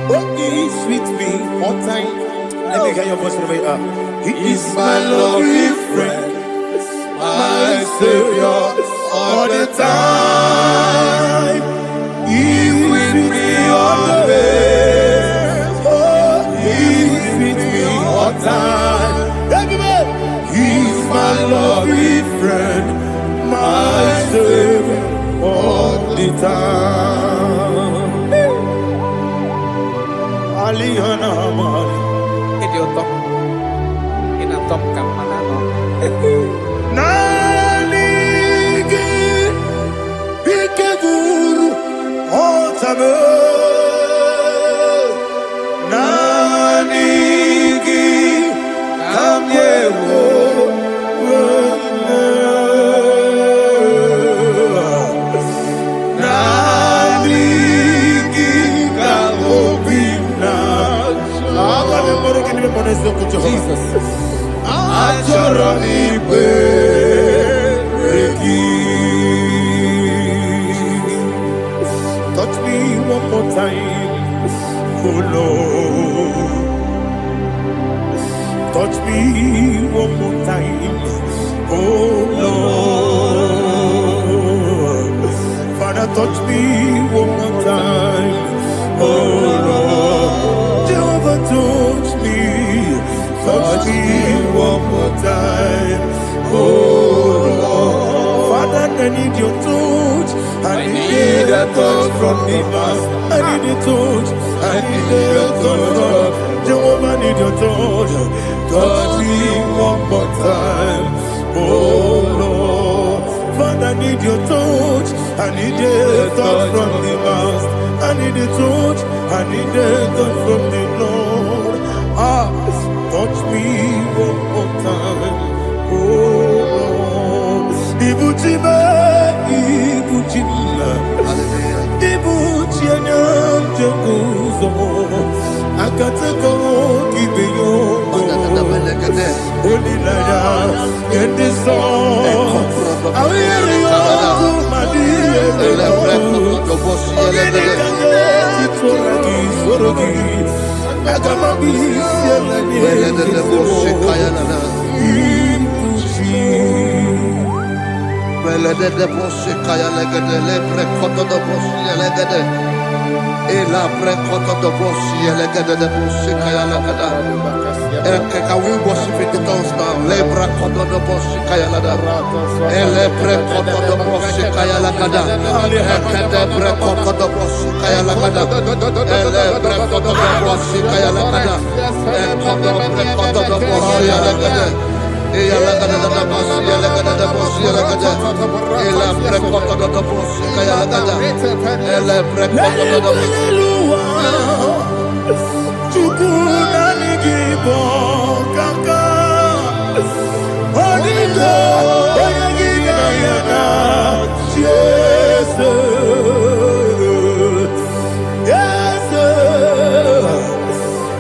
Oh, he's with me all time. Let me hear your voice from here. He is my lovely friend, my Savior all the time. He's with me always. Oh, he's with me all time. He's my lovely friend, my Savior all the time. Aliana Mari. Nanigi ikeguru otame. Nanigi kamyewo. Jesus. Touch me one more time, oh Lord. Touch me one more time, oh Lord. Father, touch me one more time, oh Lord. Jehovah, touch me. Touch me one more time, oh Lord. Father, I need your touch. I need a touch from the Master. I need a touch. I need a touch from Jehovah. I need your touch. Touch me one more time, oh Lord. Father, I need your touch. I need a touch from the Master. I need a touch. I need a touch from the Lord. Touch me one more time, oh Lord. Ibuchime, Ibuchime, Ibuchianyam Jeguzo, Akateko Kibeyo, Olilaya, get this song. I hear you, Madi, Can we worship in the tongues now? Lebra kodo do boshi kaya lada. Ele bre kodo do boshi kaya lada. Ekede bre kodo do boshi kaya lada. Ele bre kodo do boshi kaya lada. Ekodo bre kodo do boshi lada. Eya lada da boshi lada da boshi lada. Ele bre kodo do boshi kaya lada. Ele bre kodo do boshi. IGBO kaka Onigo Oyagina yana Yes Yes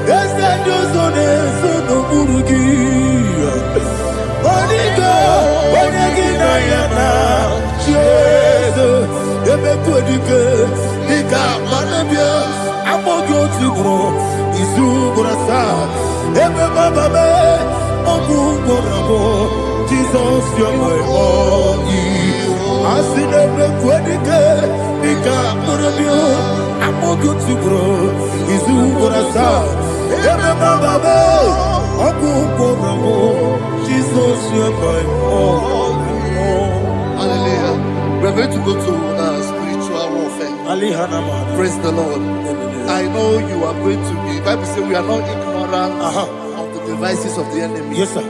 Yes Josone Sono Burugi Onigo Oyagina yana Yes Ebe Kodike Ika Manabia Amogo Tibro Izubrasa, Ebe Baba me, Ogugorabo, Jesus your way, oh, Asinebe Kwedike, Nika Murabio, Amogo Tibro, Izubrasa, Ebe Baba me, Ogugorabo, Jesus your way, oh. Hallelujah. We're going to go to spiritual warfare. Praise the Lord. I know you are going to be. Bible says we are not ignorant of the devices of the enemy. Yes, sir.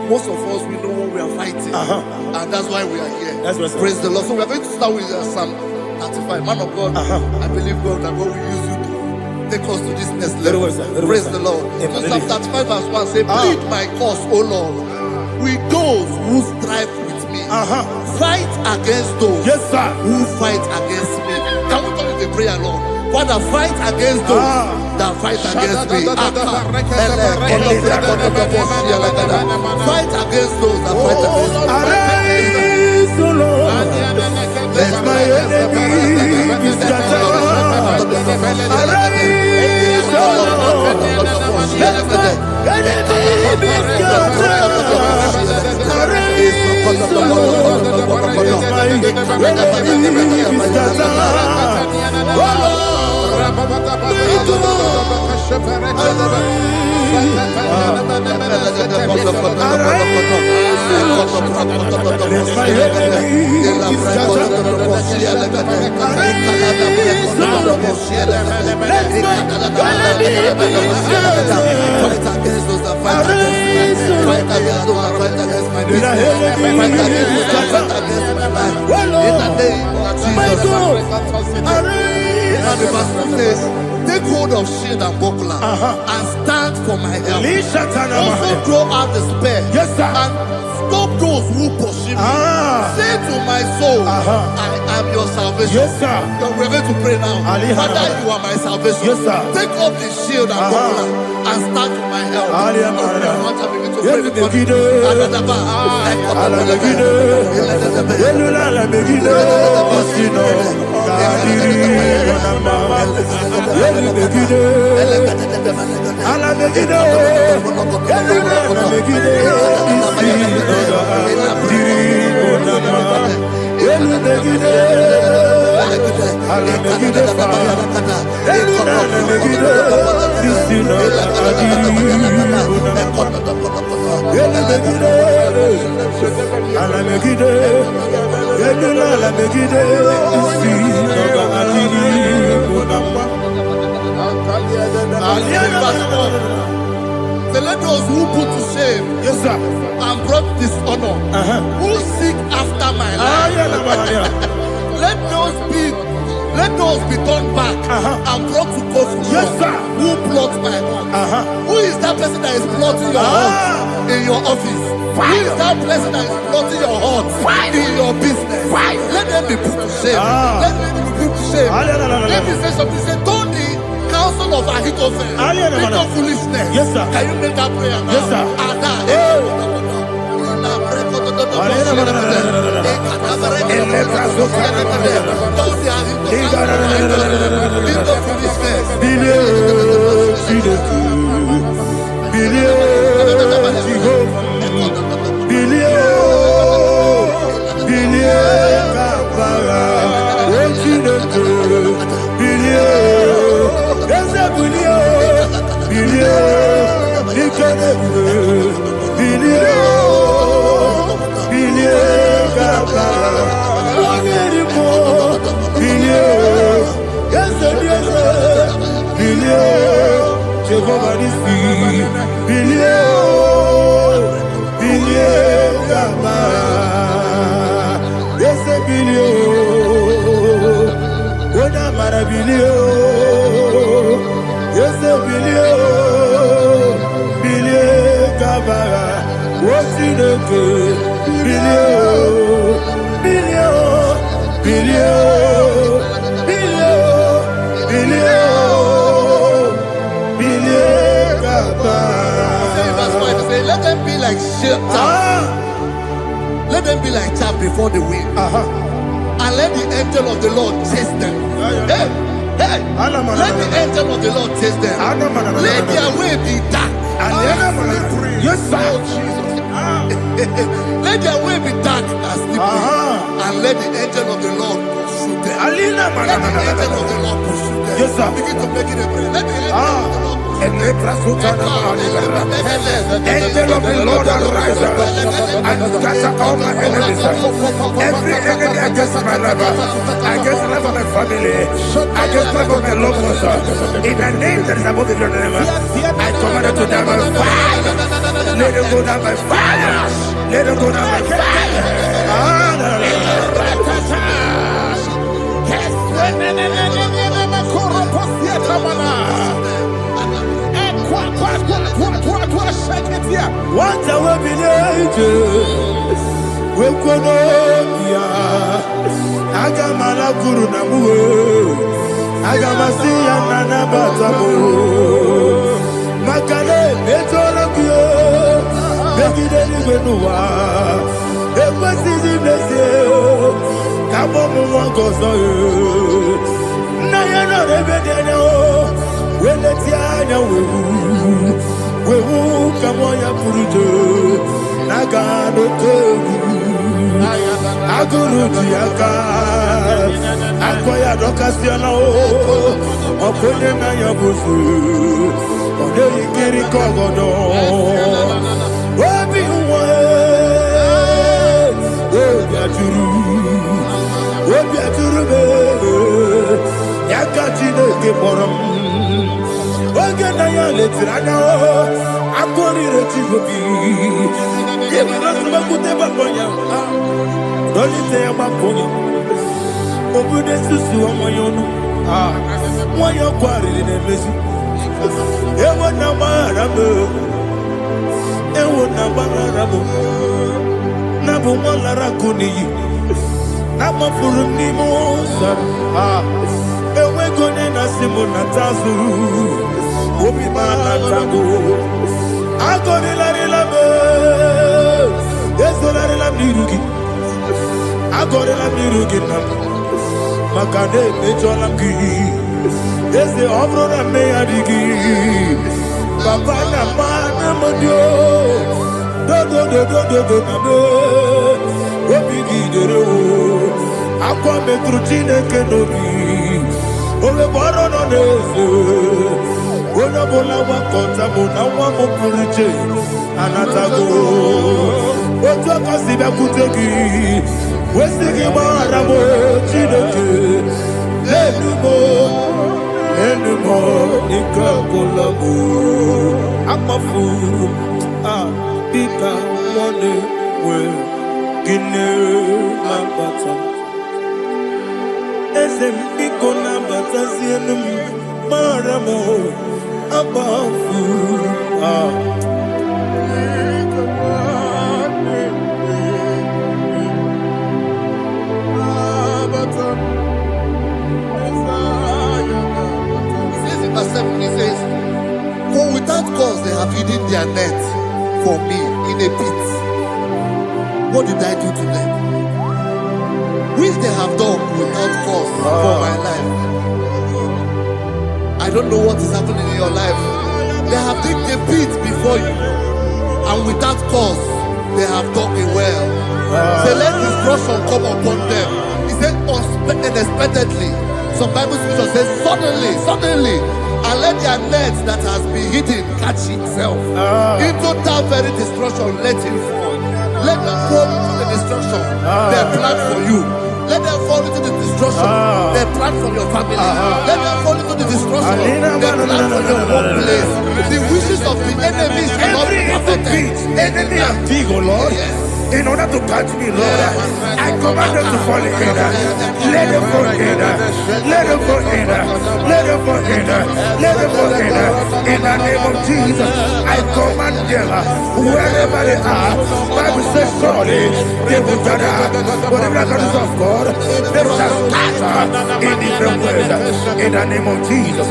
Most of us, we know what we are fighting, and that's why we are here. That's right, sir. Praise the Lord. So we are going to start with Psalm 35. Man of God, I believe God that God will use you to take us to this next level. Praise the Lord. So Psalm 35 verse 1 say, plead my cause, O Lord, with those who strive with me. Fight against those who fight against me. Can we call it a prayer, Lord? Father, fight against those that fight against me. Fight against those that fight against me. Arise, O Lord, let my enemy be scattered. Arise, O Lord, let my enemy be scattered. Arise, O Lord, let my enemy be scattered. Oh Lord, fight against fight against my destiny. Fight against my life. In the name of Jesus. And the Bible says, take hold of shield and buckler and stand for my help. Also throw out the spear. Yes, sir. And stop those who pursue me. Say to my soul, I am your salvation. Yes, sir. You're ready to pray now. Father, you are my salvation. Yes, sir. Take off the shield and buckler and stand for my help. So let those who put to shame, Yes, sir. and brought dishonor, who seek after my life, let those be turned back and brought to court. Yes, sir. Who plot my hurt? Who is that person that is plotting your hurt in your office? Who is that person that is plotting your hurt in your business? Let them be put to shame. Let them be put to shame. Let me say something. Say, don't the counsel of Ahithophel think of foolishness. Yes, sir. Can you make that prayer now? Yes, sir. Let them be like chaff. Let them be like chaff before the wind. And let the angel of the Lord chase them. Hey, let the angel of the Lord chase them. Let their way be dark. Yes, sir. Let their way be dark and slippery. And let the angel of the Lord pursue them. Let the angel of the Lord pursue them. Yes, sir. Begin to make it a prayer. Let the angel of the Lord pursue them. Angel of the Lord arise and scatter all my enemies. Every enemy against my life, against the life of my family, against the life of my loved ones. In the name that is above your name, I command it to die by fire. Let it go down by fire. Let it go down by fire. What a weapon we Wekonomia Agamala Guru Namu Agamasia Nana Batamo Makale Betolakio Begideni Benua Ekwasizi Blessio Kabomu Wankoso Nayana Rebedeno Weletiana Wewu Kamoya Purujo Nagano Togu Aguru Diaka Akoya Dokasiana Opone Naya Busu Ode Ikiri Kogodo Obi Uwe Obi Aturu Yakachine Kiboram Oge Naya Letirana Akwari rechigobi. Yebrasuma kuteba boya. Dolite yabakonya. Obude susu amoyono. Moyo kwari nemezi. Ewo na marabu. Ewo na marabu. Nabu walara kuni. Nama furu ni mosa. Ewe kone na simu na tazu. Obi mana tango. Agori la me. Yeso la mirugi. Agori la mirugi na. Makane mejola ki. Yese obro na me adigi. Papa na mana modio. Do na me. Obi gidere o. Akwa metru chineke nobi. Ole boro no neze. Ona bola wakota mona wamo puriche. Anatago. Oto kasiba kutegi. Wesigi maramo chineke. Lenumo ikakolamu. Amafu. Bika one we. Gine mabata. Ezem ikona bata zienum maramo abafu. Verse 7, he says, for without cause they have hidden their net for me in a pit. What did I do to them? Which they have done without cause for my life. I don't know what is happening in your life. They have digged a pit before you, and without cause they have dug a well. Say, let destruction come upon them. He said, unexpectedly. Some Bible scripture says, suddenly, and let their net that has been hidden catch itself. Into that very destruction, let it fall. Let them fall into the destruction they plan for you. Let them fall into the destruction they plan for your family. Let them fall into the destruction they plan for your workplace. The wishes of the enemies shall not be perfected. Enemy of thee, O Lord. Yes. In order to catch me, Lord, I command them to fall in. Let them fall in. Let them fall in. Let them fall in. Let them fall in. In the name of Jesus, I command them wherever they are. Bible says surely they will gather. But the miracles of God, they shall scatter in different ways. In the name of Jesus.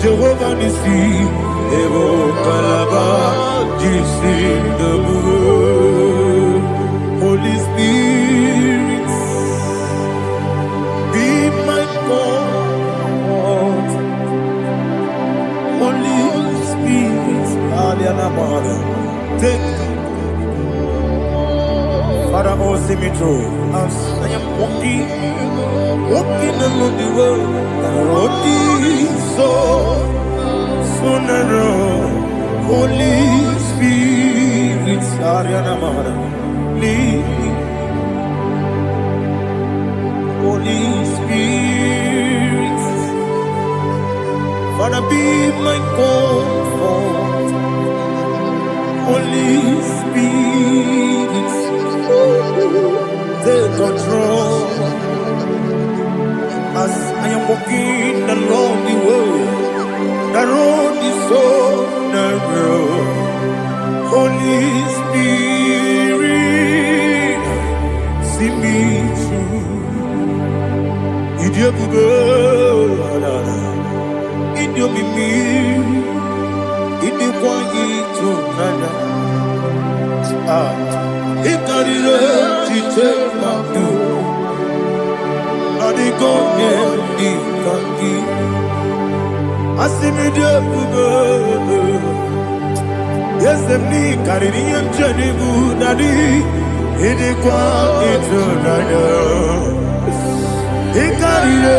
Jehovah Nissi, Evo Kalaba, Holy Spirit, be my God. Holy Spirit, take Father, see me through. As I am walking along the road, the road is so narrow. Holy Spirit, Ariana Mahara, lead me. Holy Spirit, Father, be my comfort. Holy Spirit, take control. As I am walking along the road is so narrow. Holy Spirit, see me through. Idiabugo, Idiomimi, Idikwanyito nana. Ikarire chitemadu. Adigonye ikangi. Asimidiabugo. Yes, me carrying Jenibu Nadi. Idikwanyito nana. Ikarire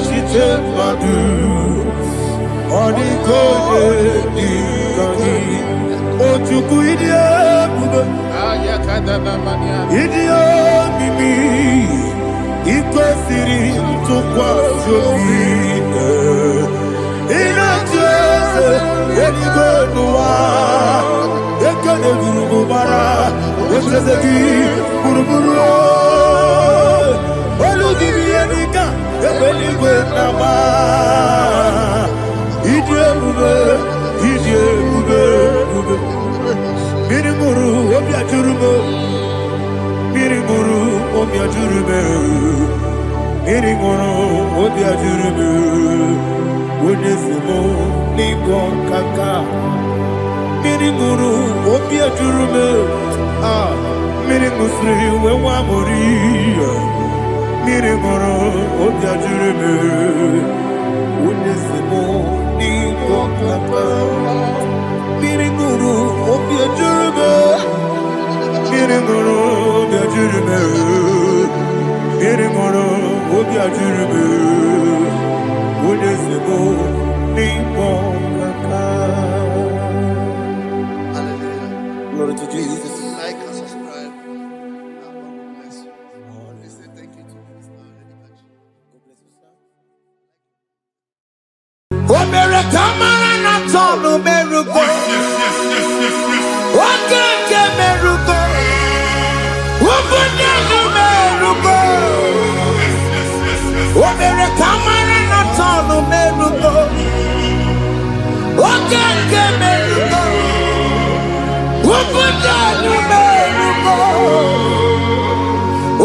chitemadu. Adigonye ikangi. Ojuku idiabugo. Idio mimi iko siri tukwa jokine ina jese edigo nuwa ekane gurugu bara wesezegi buruburu olugibi enika ebeligwe nama idiebube Miriguru obia jurume Miriguru obia jurume Miriguru obia jurume Wonesimo lingo kaka Miriguru obia jurume Mirigusri wewa mori Miriguru obia jurume Wonesimo lingo kaka Miriguru obia jurume Miriguru obia jurume Miriguru obia jurume Wonesimo lingo kaka. Hallelujah. Glory to Jesus. Like and subscribe. God bless you. Please say thank you to Mr. Lady Kachi. God bless you, sir. Omere kamara na tonu merugo. Wakeke merugo. Ubunye merugo. Omere kamara na tonu merugo. Wakeke merugo. Ubunye merugo.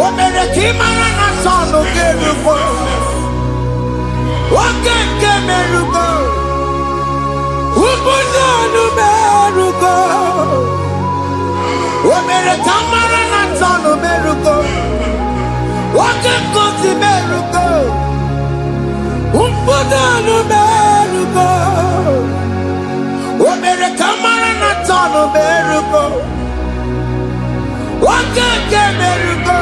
Omere kamara na tonu merugo. Wakeke merugo. Ubunanu merugo. Omere kamara na tonu merugo. Wakeke merugo. Ubunanu merugo. Omere kamara na tonu merugo. Wakeke merugo.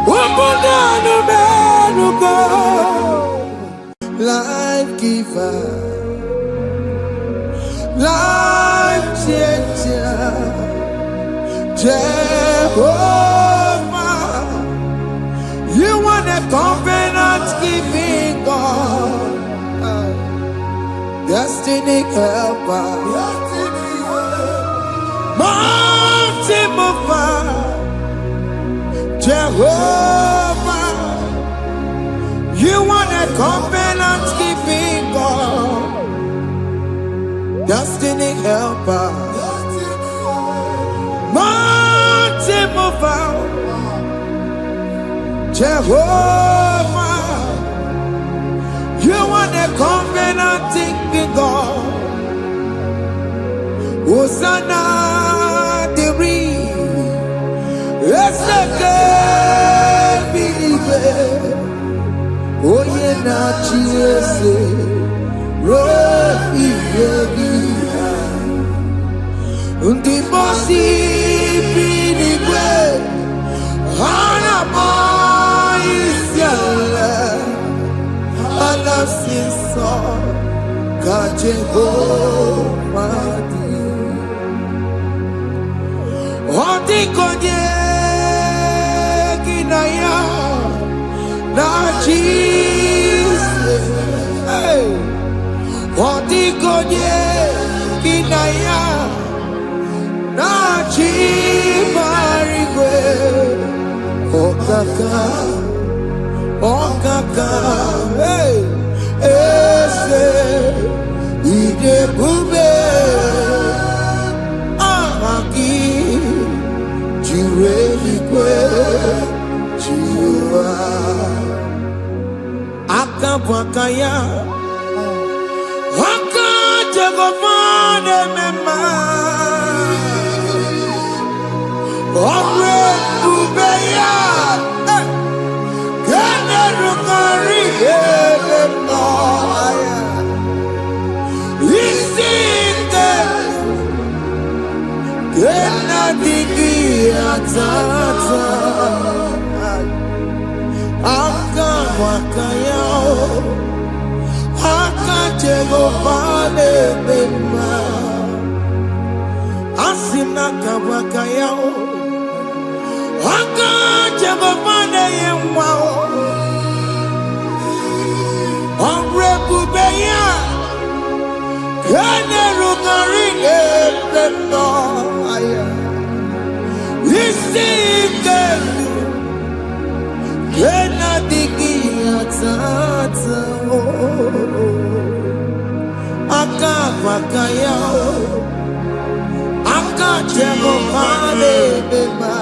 Ubunanu merugo. Life giver, life changer, Jehovah, you are the covenant keeping God, destiny helper, mountain mover, Jehovah. You are the covenant keeping God, destiny helper, mountain mover, Jehovah. You are the covenant keeping God. Hosanna, the it's the good believer. Oh yeah, na chiese, rohi yogi, undi bosi pinigwe, Jehovah Otikonye kinaya na Jesus. Otikonye kinaya na chibarigwe. Okaka, ese idebube ahaki jirelikwe jiwa akabwakaya akajegomane mema omre ubeya generukari edenoya isinde genadiki atata akawakayao akajegopane mema asinakawakayao akajegopane yemwao Omrebubeya Generukari edenoya isinde genadiki atata akawakayao akajegopane mema.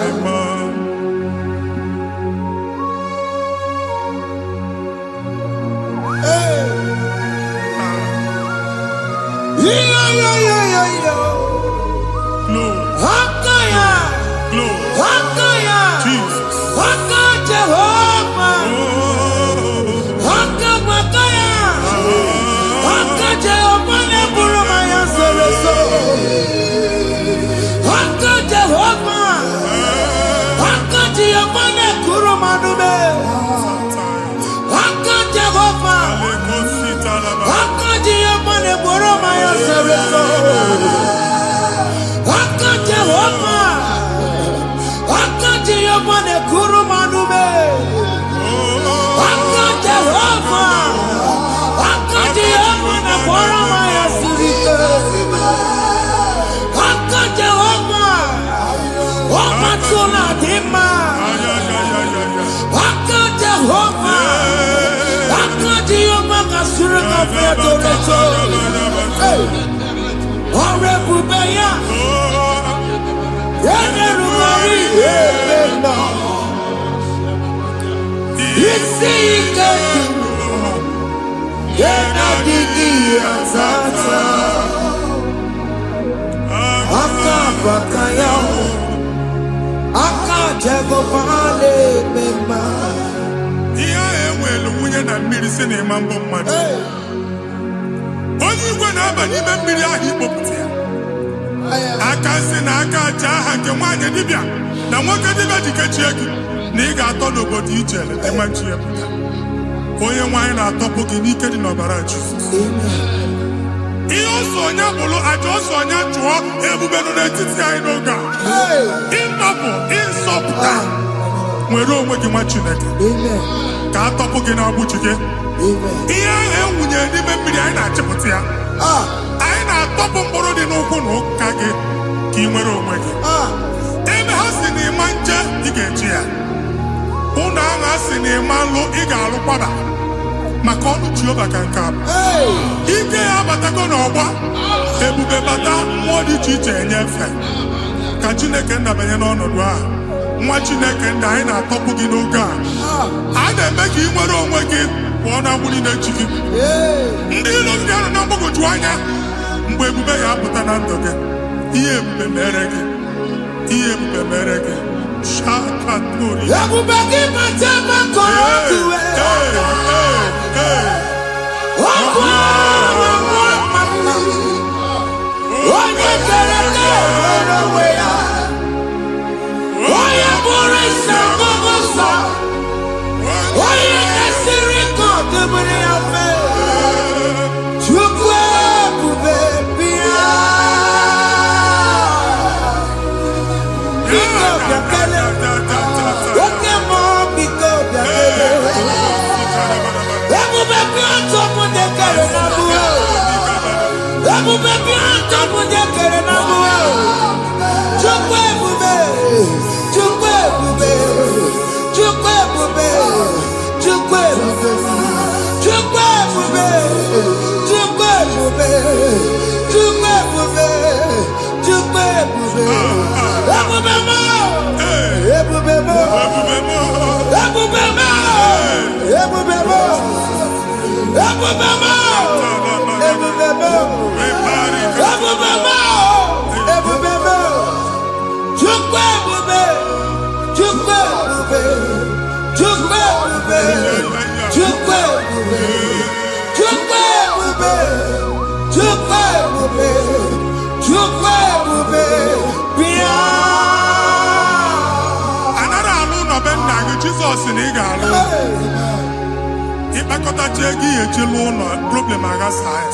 Jesus in Igalo.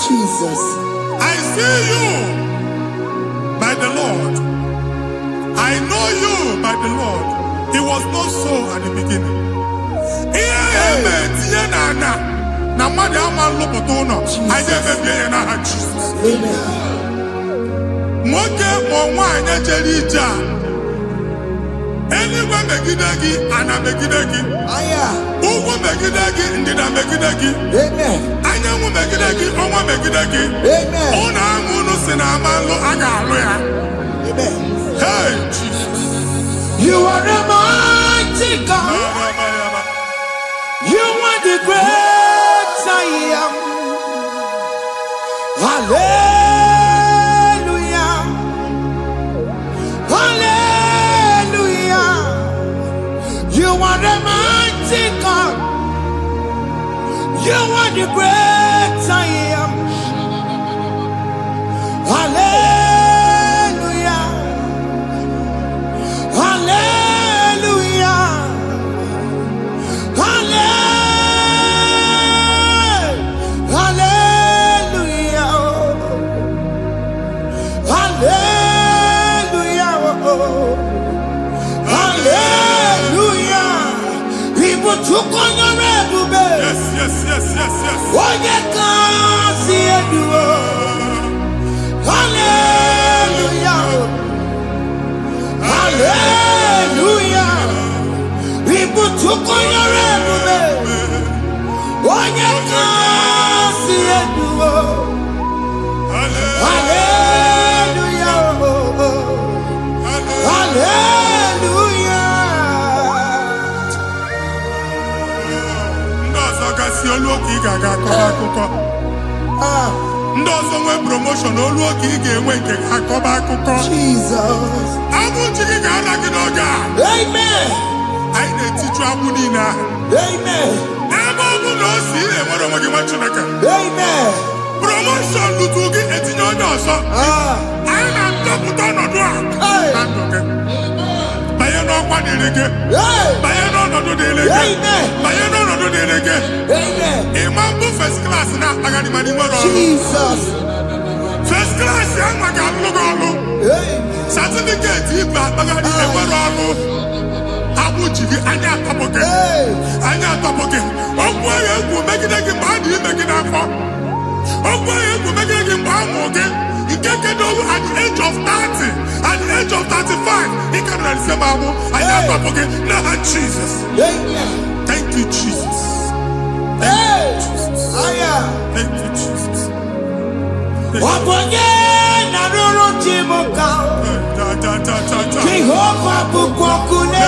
Jesus. I see you by the Lord. I know you by the Lord. It was not so at the beginning. Anywhere megidagi, ana megidagi. Aya. Ugu megidagi, ndina megidagi. Amen. Anyangu megidagi, onwa megidagi. Amen. Ona angunu sina amalo aga aloya. Amen. Hey, Jesus. You are the mighty God. You are the great I am. Hallelujah. Hallelujah. You are the mighty God. You are the great I am. Hallelujah. Hallelujah. Hallelujah. Hallelujah. Hallelujah. People took on your red. Yes, yes, yes, yes, yes. Oh, you can't see it. Hallelujah. Hallelujah. People took on your red. Oh, you can't see it. Hallelujah. Hallelujah. Ndozo kasi oluoki gaga akọba Ndozo nwe promotion oluoki ga-enwe nke akọba akụkọ. Jesus. Abụ chiki ga-ala gị n'oge a. Amen. Anyị na-etiju abụ niile ahụ. Amen. Ebe ọ bụ na o si enwere onwe gị nwa Chineke. Amen. Promotion lutu gị etinye onye ọzọ. Anyị na-atọpụta ọnọdụ a na ndụ gị. Banye n'ọkwa dịrị gị. Banye n'ọnọdụ dịrị gị. Banye n'ọnọdụ dịrị gị. Ịma mbụ first class na-akpagharị ma n'ime ọrụ. Jesus. First class ya nwa ga-alụ gị ọrụ. Certificate ibe akpagharị enwere ọrụ. Abụ ji gị anya atọpụ gị. Anya atọpụ gị. Okwu ahụ egwu megide gị mgbe a dị ime gị n'afọ. Okwu ahụ egwu megide gị mgbe a mụrụ gị. At the age of 30, at the age of 35, he can receive Bible. I have to forget. Now, Jesus. Thank you, Jesus. Thank you, Jesus. Thank you, Jesus. Jehovah Bukokune.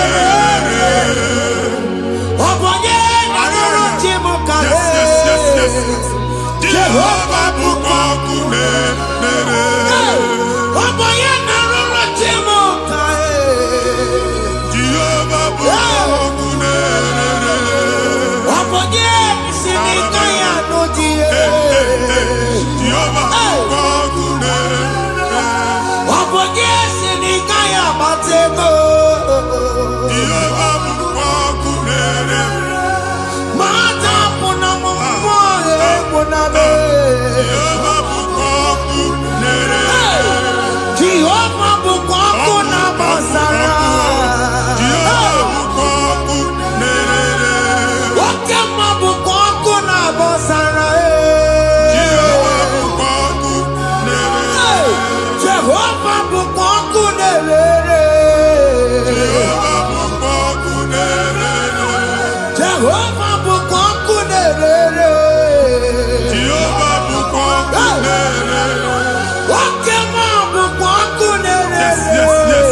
Jehovah Jehovah Bukongunere. Yes, yes, yes.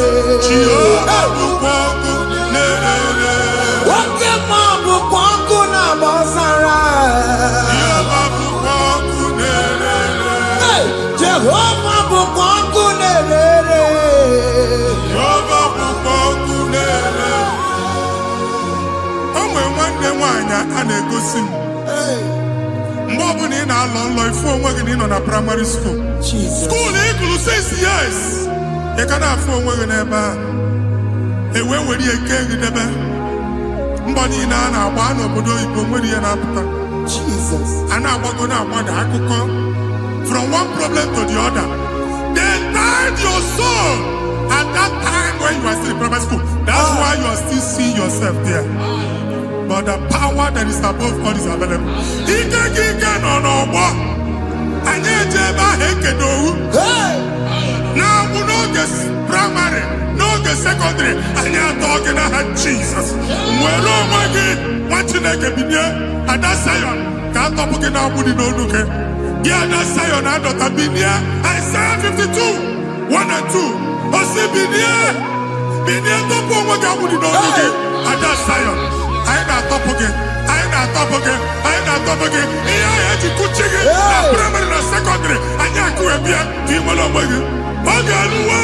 Jehovah Bukongunere. Jehovah Bukongunere. Jehovah Bukongunere. Jehovah Bukongunere. Onwe nwanne nwanyị a na-egosi m. Mgbe ọbụla ị na-alọ nlọ ifu onwe gị na ị nọ na primary school. School ịgụrụ 6 years. Ị ka na-afụ onwe gị n'ebe a. Ewe were eke gị debe. Mbọ niile a na-agba n'obodo oyibo nwere ihe na-apụta. A na-agbago na-agbada akụkọ. From one problem to the other. They tied your soul at that time when you are still in primary school. That's why you are still seeing yourself there. But the power that is above all is available. Ike no more. Anyị ejebe ahụ ekedowu. Na-abụ n'oge primary, n'oge secondary, anyị atọ gị n'aha Jesus. Nwere onwe gị, nwa Chineke binie, Ada Zion, ka atọpụ gị na-agbụ dị n'onu gị. Gị Ada Zion adọta binie, Isaiah 52, 1 and 2. Osi binie tọpụ onwe gị agbụ dị n'onu gị. Ada Zion, anyị na-atọpụ gị. Anyị na-atọpụ gị. Ihe anyị eji kuchi gị na primary na secondary, anyị akụwebie ka ị nwere onwe gị. Oge eluwe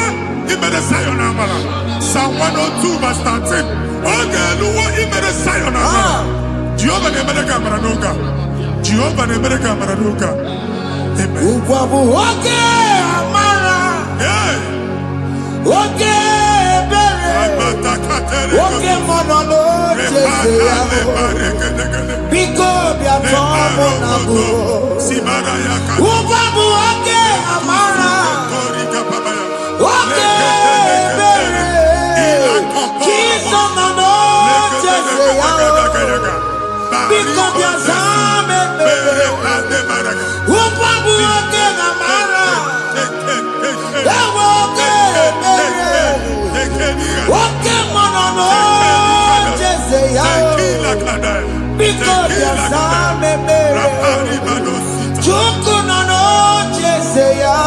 imere Zion amara. Psalm 102 verse 13. Oge eluwe imere Zion amara. Jehova na-emere gị amara n'oge a. Jehova na-emere gị amara n'oge a. Amen. Ugwu bụ oge amara. Oge ebere. Oge mmanụ n'oche ya. Biko bịa tọọ mụ na bụ. Ugwu bụ oge amara. Oge ebere. Jizọs nọ n'oche ya. Biko bịa zaa m ebere. Ugwu bụ oge amara. Ewe oge ebere. Oge mmanụ n'oche ya. Biko bịa zaa m ebere. Chukwu nọ n'oche ya.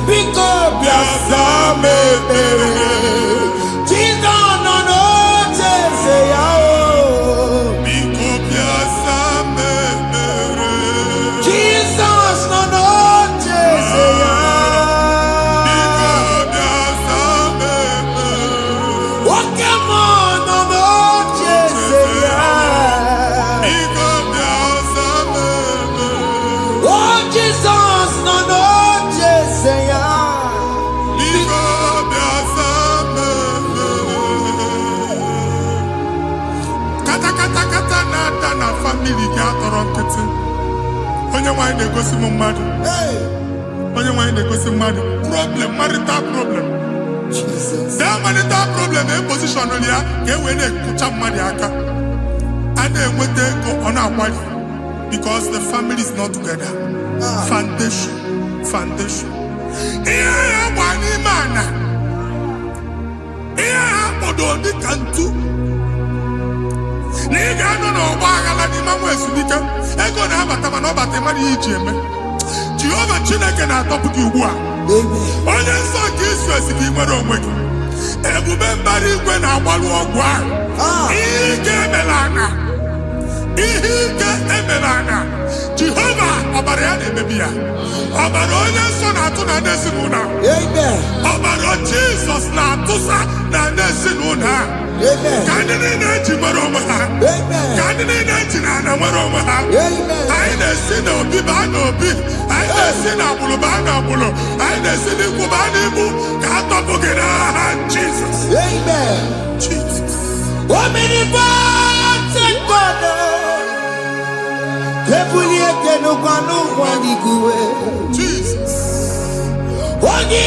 Biko bịa zaa m ebere. Jizọs nọ n'oche ya. Biko bịa zaa m ebere. Jizọs nọ n'oche ya. Biko bịa zaa m ebere. Oke mmụọ nọ n'oche ya. Biko bịa zaa m ebere. Oh, Jizọs nọ n'oche ya. Biko bịa zaa m ebere. Kata na-ada na famili gị atọrọ nkịtị. Onye nwanyị na-egosi m mmadụ. Onye nwanyị na-egosi mmadụ. Problem, marital problem. That marital problem position ya ka e wee na-ekụcha mmadụ aka. A na-enweta ego ọ na-akwali because the family is not together. Foundation. Ihe ya gba n'ime ana. Ihe ha kpọdọ dị ka ntu. Na ị ga-anọ n'ọgba aghara n'ime nwa ezumike. Ego na-abata mana ọ bata mmadụ ihe iji eme. Jehova Chineke na-atọpụ gị ugbu a. Onye nsọ nke Izrel gị nwere onwe gị. Ebube mbara igwe na-agbalụ ọgwụ ahụ. Ihe ike emela ana. Jehova ọbara ya na-emebi ya. Ọbara onye nsọ na-atụ na ndị ezinụlọ. Ọbara Jizọs na-atụsa na ndị ezinụlọ. Ka ndị niile eji nwere onwe ha. Ka ndị niile eji na ana nwere onwe ha. Anyị na-esi n'obi baa n'obi. Anyị na-esi n'agbụrụ baa n'agbụrụ. Anyị na-esi n'ikwu baa n'ikwu. Ka a tọpụ gị n'aha Jizọs. Omnipotent God. Ebulie kenukwa n'ụgwọ n'iguwe. Jesus. Onye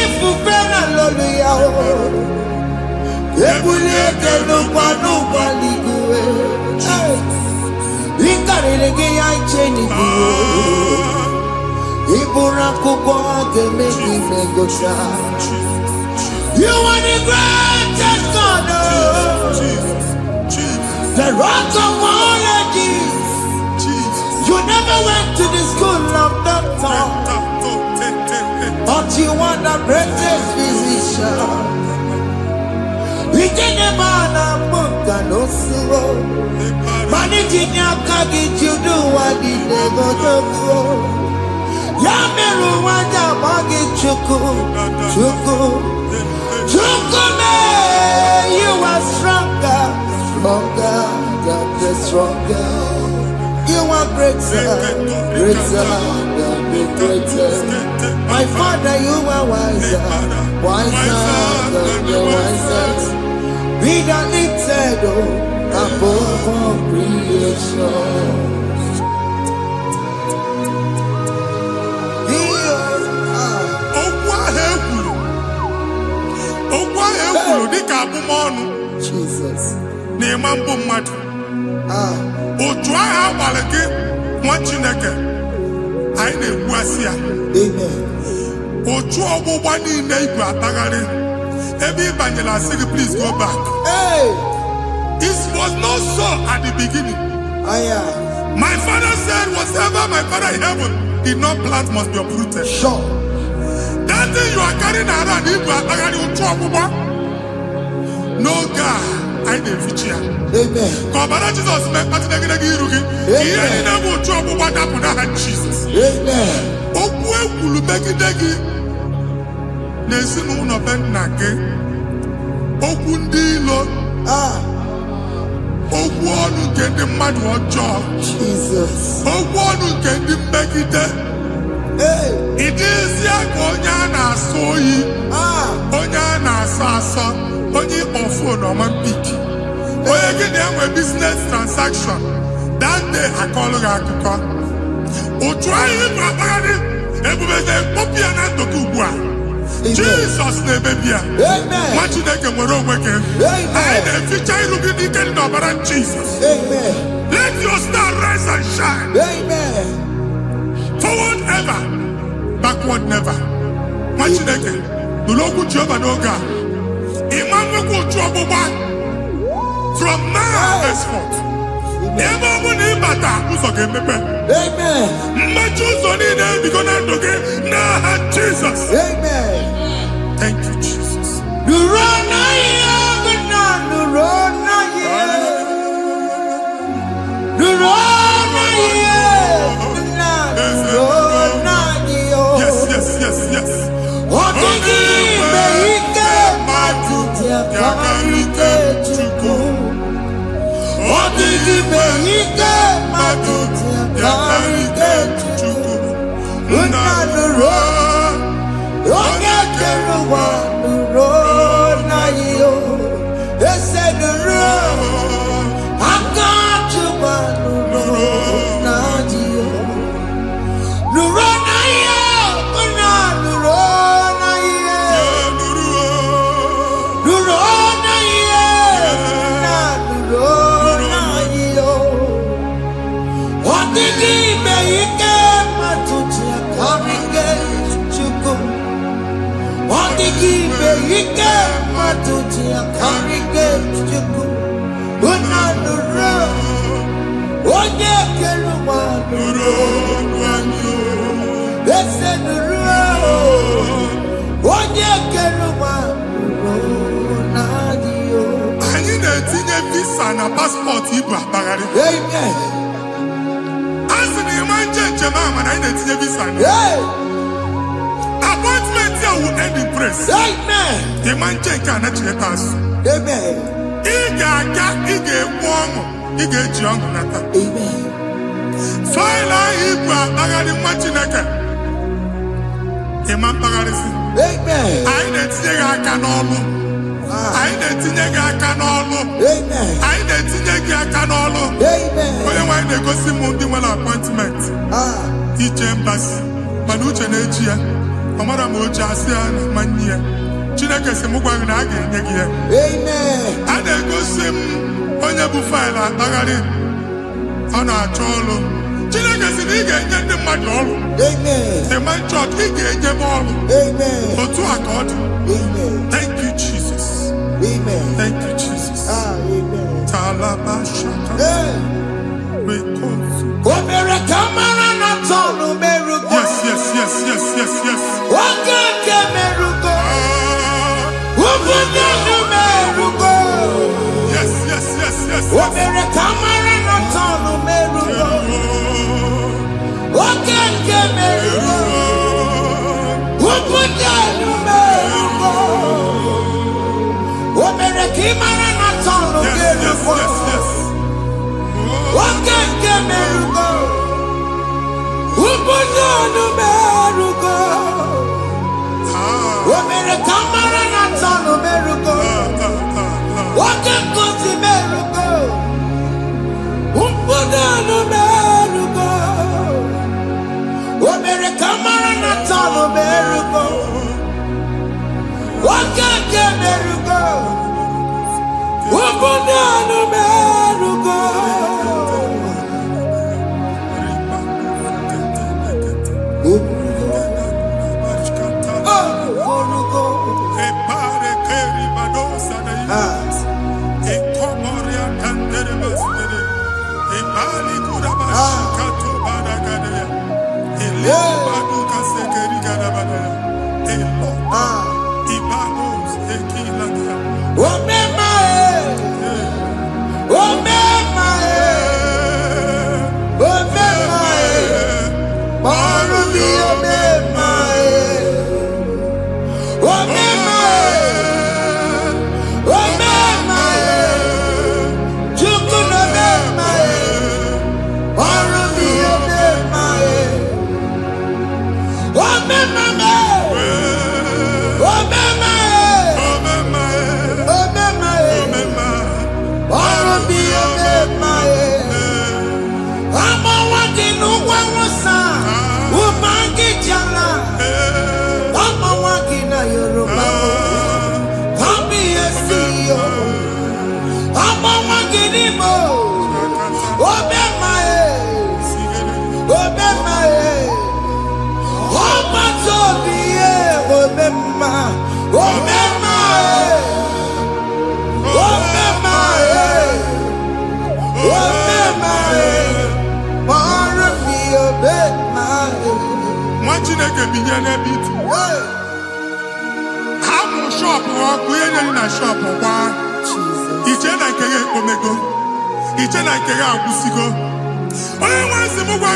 ifufe na lolu ya o. Ebulie kenukwa n'ụgwọ n'iguwe. Ịkarịrị gị ya iche n'iguwe. Ịbụrụ akwụkwọ ga-eme gị megocha. You are the greatest God. The rock of all ages. never went to the school of doctor, but you are the greatest physician. We didn't man a book and no slow. Managing your courage, you do what you never do. Yameru wanja magi chuku, chuku, chuku me. You are stronger, stronger, God is stronger. You are greater, greater, God is greater. My Father, you are wiser, wiser, God is wiser. Be the lifted above all creation. Jesus. Please go back. Hey. It was not so at the beginning. My father said, whatever my father in heaven did not plant must be uprooted. Sure. That thing you are carrying around, no God, I didn't feature. Amen. Jesus met Jesus. Amen. Jesus. Hey. It is Onyana soyi. Onyana sasa. Onye ofo no man piki. Oye get them a business transaction. That day I call her akiko. O try him abadi. Ebubeze kopia na tokubua. Jesus ne bebia. Amen. What you take more weke. I the future look at the kind of Jesus. Amen. Let your star rise and shine. Amen. Forward ever, backward never. Machineke, the local Jehovah no God. Imam trouble back from now henceforth. Never will name bata who's okay, Amen. Machus on it, because I'm okay. Now, Jesus. Amen. Thank you, Jesus. You run Yes. Passport, Amen. As in the man, I didn't visa. Appointment here will end in praise. Amen. The man cannot let us. Amen. Amen. File Amen. I didn't say I can all. I didn't think I can all. Amen. I didn't think I can all. Amen. When they go see Mundi appointment. Each embassy. Manucha Nejia. Amara Moja Sian Mania. Chinaka Semugana again. Amen. And they go see Onyabu File Bagari on our cholo. Chinaka Siniga and the Madol. Amen. The man church, he gave them all. Amen. For 2 accord. Amen. Thank you, Jesus. Amen. Thank you, Jesus. Amen. Talabashaka. Hey. We call you. America. mere kamara na tano merugo. Wake kosi merugo. Umpuda no merugo. O mere kamara na tano merugo. Wake ke merugo. Umpuda no merugo.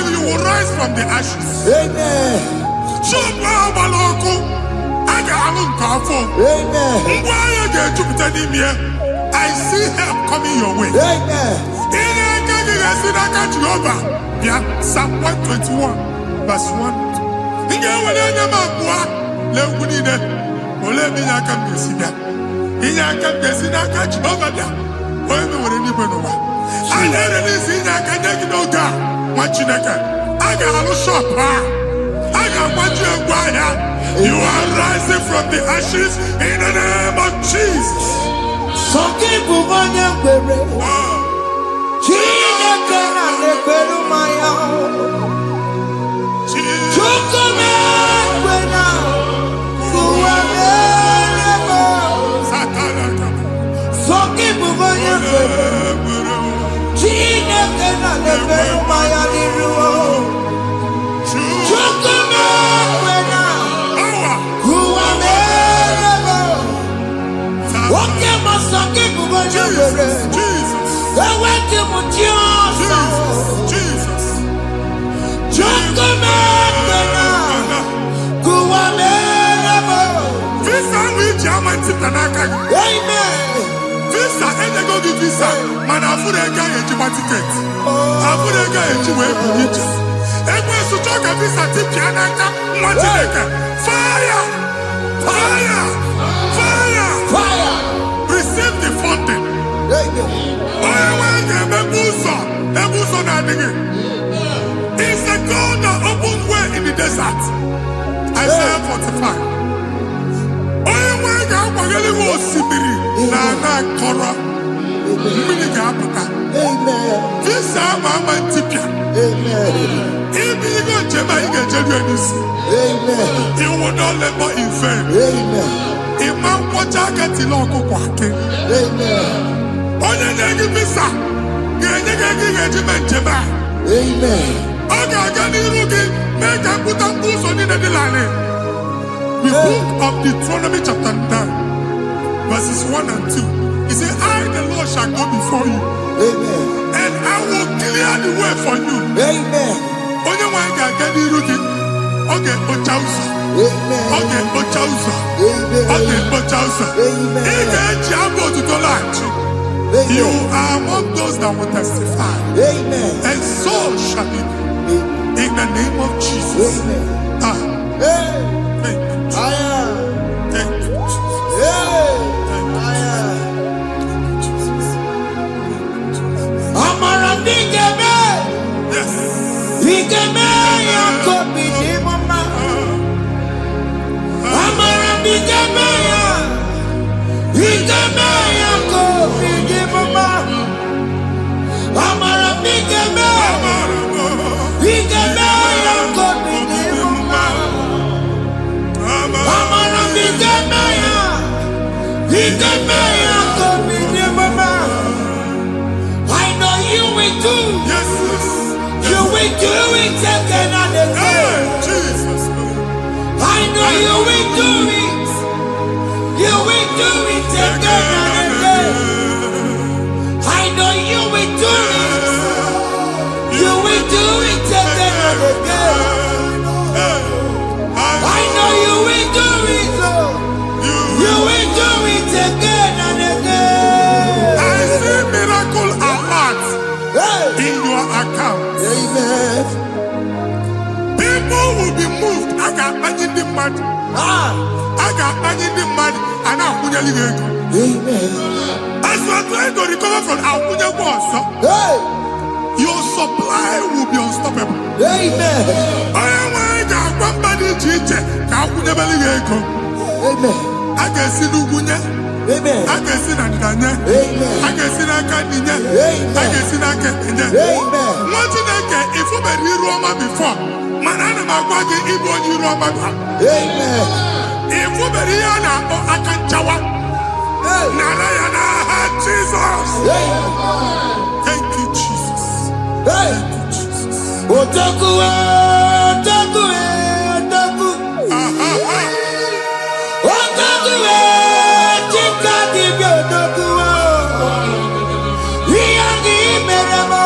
You will rise from the ashes. Amen. I see help coming your way. Amen. Psalm 121, verse 1. You are rising from the ashes in the name of Jesus. Visa, and they go give visa. Man, I put a guy in your ticket. I put a guy in your way. And when you talk a visa, tip Yanaka, fire! Fire! Fire! Fire! Receive the funding. It's the God that opens way in the desert. Isaiah 45. You will not labor in vain. Imam Wajagati Loko Kwake. Onye visa. Amen. The book of Deuteronomy chapter 9, verses 1 and 2. He said, I, the Lord, shall go before you. Amen. And I will clear the way for you. Amen. Onye wa ga ga ni rugi. Oge ochausa. Amen. Oge ochausa. Amen. Oge ochausa. Amen. Ige jiabo to tolachi. You are among those that will testify. Amen. And so shall it be. In the name of Jesus. Amen. Thank you. I am. Thank you. I know you will do. Yes, You will do it again and again. Jesus. I know you will do it. You will do it again and again. I know you will do it. You will do it again and again. I know you will do it, Lord. You will do it again and again. I see miracle alert in your account. Amen. People will be moved. I got imagine the mad. I got imagine the mad. And I'm going to go. Amen. As you are trying to recover from Abuja Boss, your supply will be unstoppable. Amen. I am one body teacher. Abuja Belly. Amen. I can see Lugunya. Amen. I can see Nadanya. Amen. I can see Nakaninya. Amen. I can see Nakaninya. Amen. What you think if you were in Roma before? Manana Magwagi, Ibo, you Roma. Amen. If you were here now, I can chawa. Narayana, Jesus. Thank you, Jesus. Thank you, Jesus. Otaku, otaku, otaku. Otaku, chika dibi otaku. Iyagi meremo,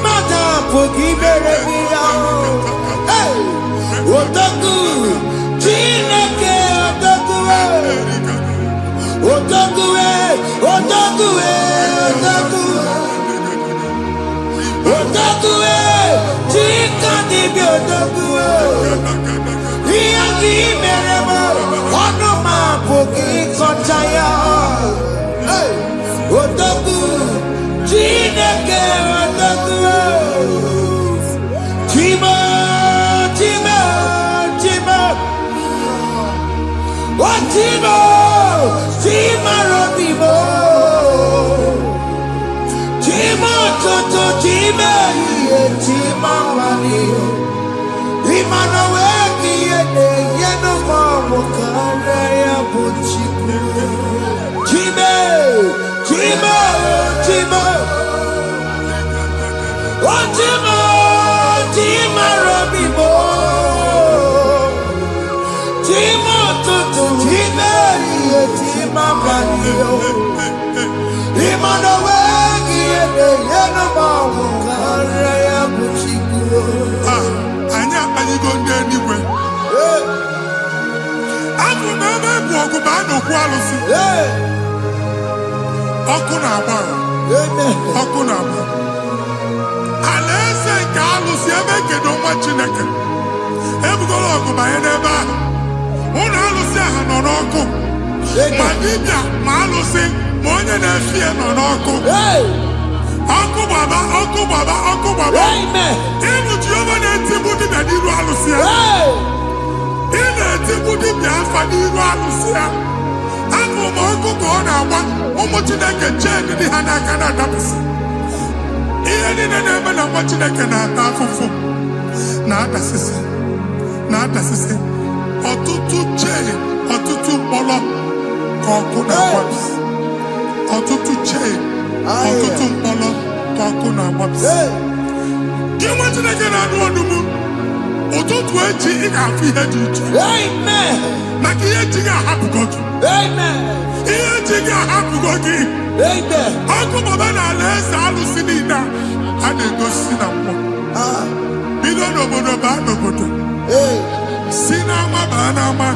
mata pogi meremia. Otaku, chineke otaku. Otaku, otaku, otaku. Otaku, chika dibi otaku. Iyagi meremo, onoma pogi kochaya. Otaku, chineke otaku. Chima, chima, chima. Chima, chima robimo. Chima toto, chima iye, chima mani. Imana weki yene, yeno mamu kare ya buchiku. Chima, chima, chima. Chima, chima robimo. Chima toto, chima iye, chima mani. Imana weki yene, yeno mamu kare ya buchiku. Anya, are you going there anyway? I'm going to walk about the quality. Okunaba. Okunaba. Alese Carlos, you make it on what you make. Every go look by a neighbor. One Alusia and Oko. Madibia, Malusi, Monia Nefia and Oko. Oko Baba, Oko Baba, Oko Baba. Amen. Even Giovanni and Timothy and Iru Alusia. In a Timothy, Biafra, Iru Alusia. Ako Moko Gona, Omotinaka, Jen, the Hanakana Dabs. Ian in a name of what you can have. Not assistant. Not assistant. Or to Jay, or to Polo, Kokuna Waps. Or to Jay, or to Polo, Kokuna Waps. You want to get out of the moon? Or to 20 in our feet. Amen. Makia happy God. Amen. Here, happy God. Amen. Uncle Babana, let's all see that. And they go see that. Bido no Sinama banama.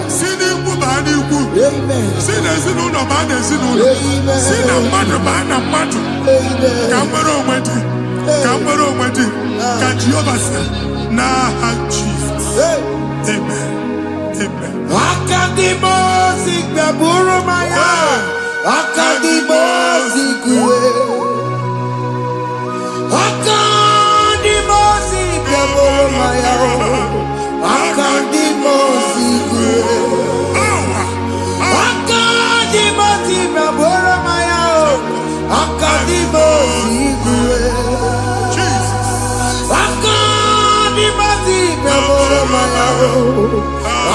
Sini kubani ku. Sina sinu no bana sinu. Sina madu bana madu. Kamero mweti. Kajiyobasa. Na Jesus. Amen. Amen. Akadimo zikbeburu maya. Akadimo zikwe. Akadimo zikbeburu maya. Akadimo zikwe.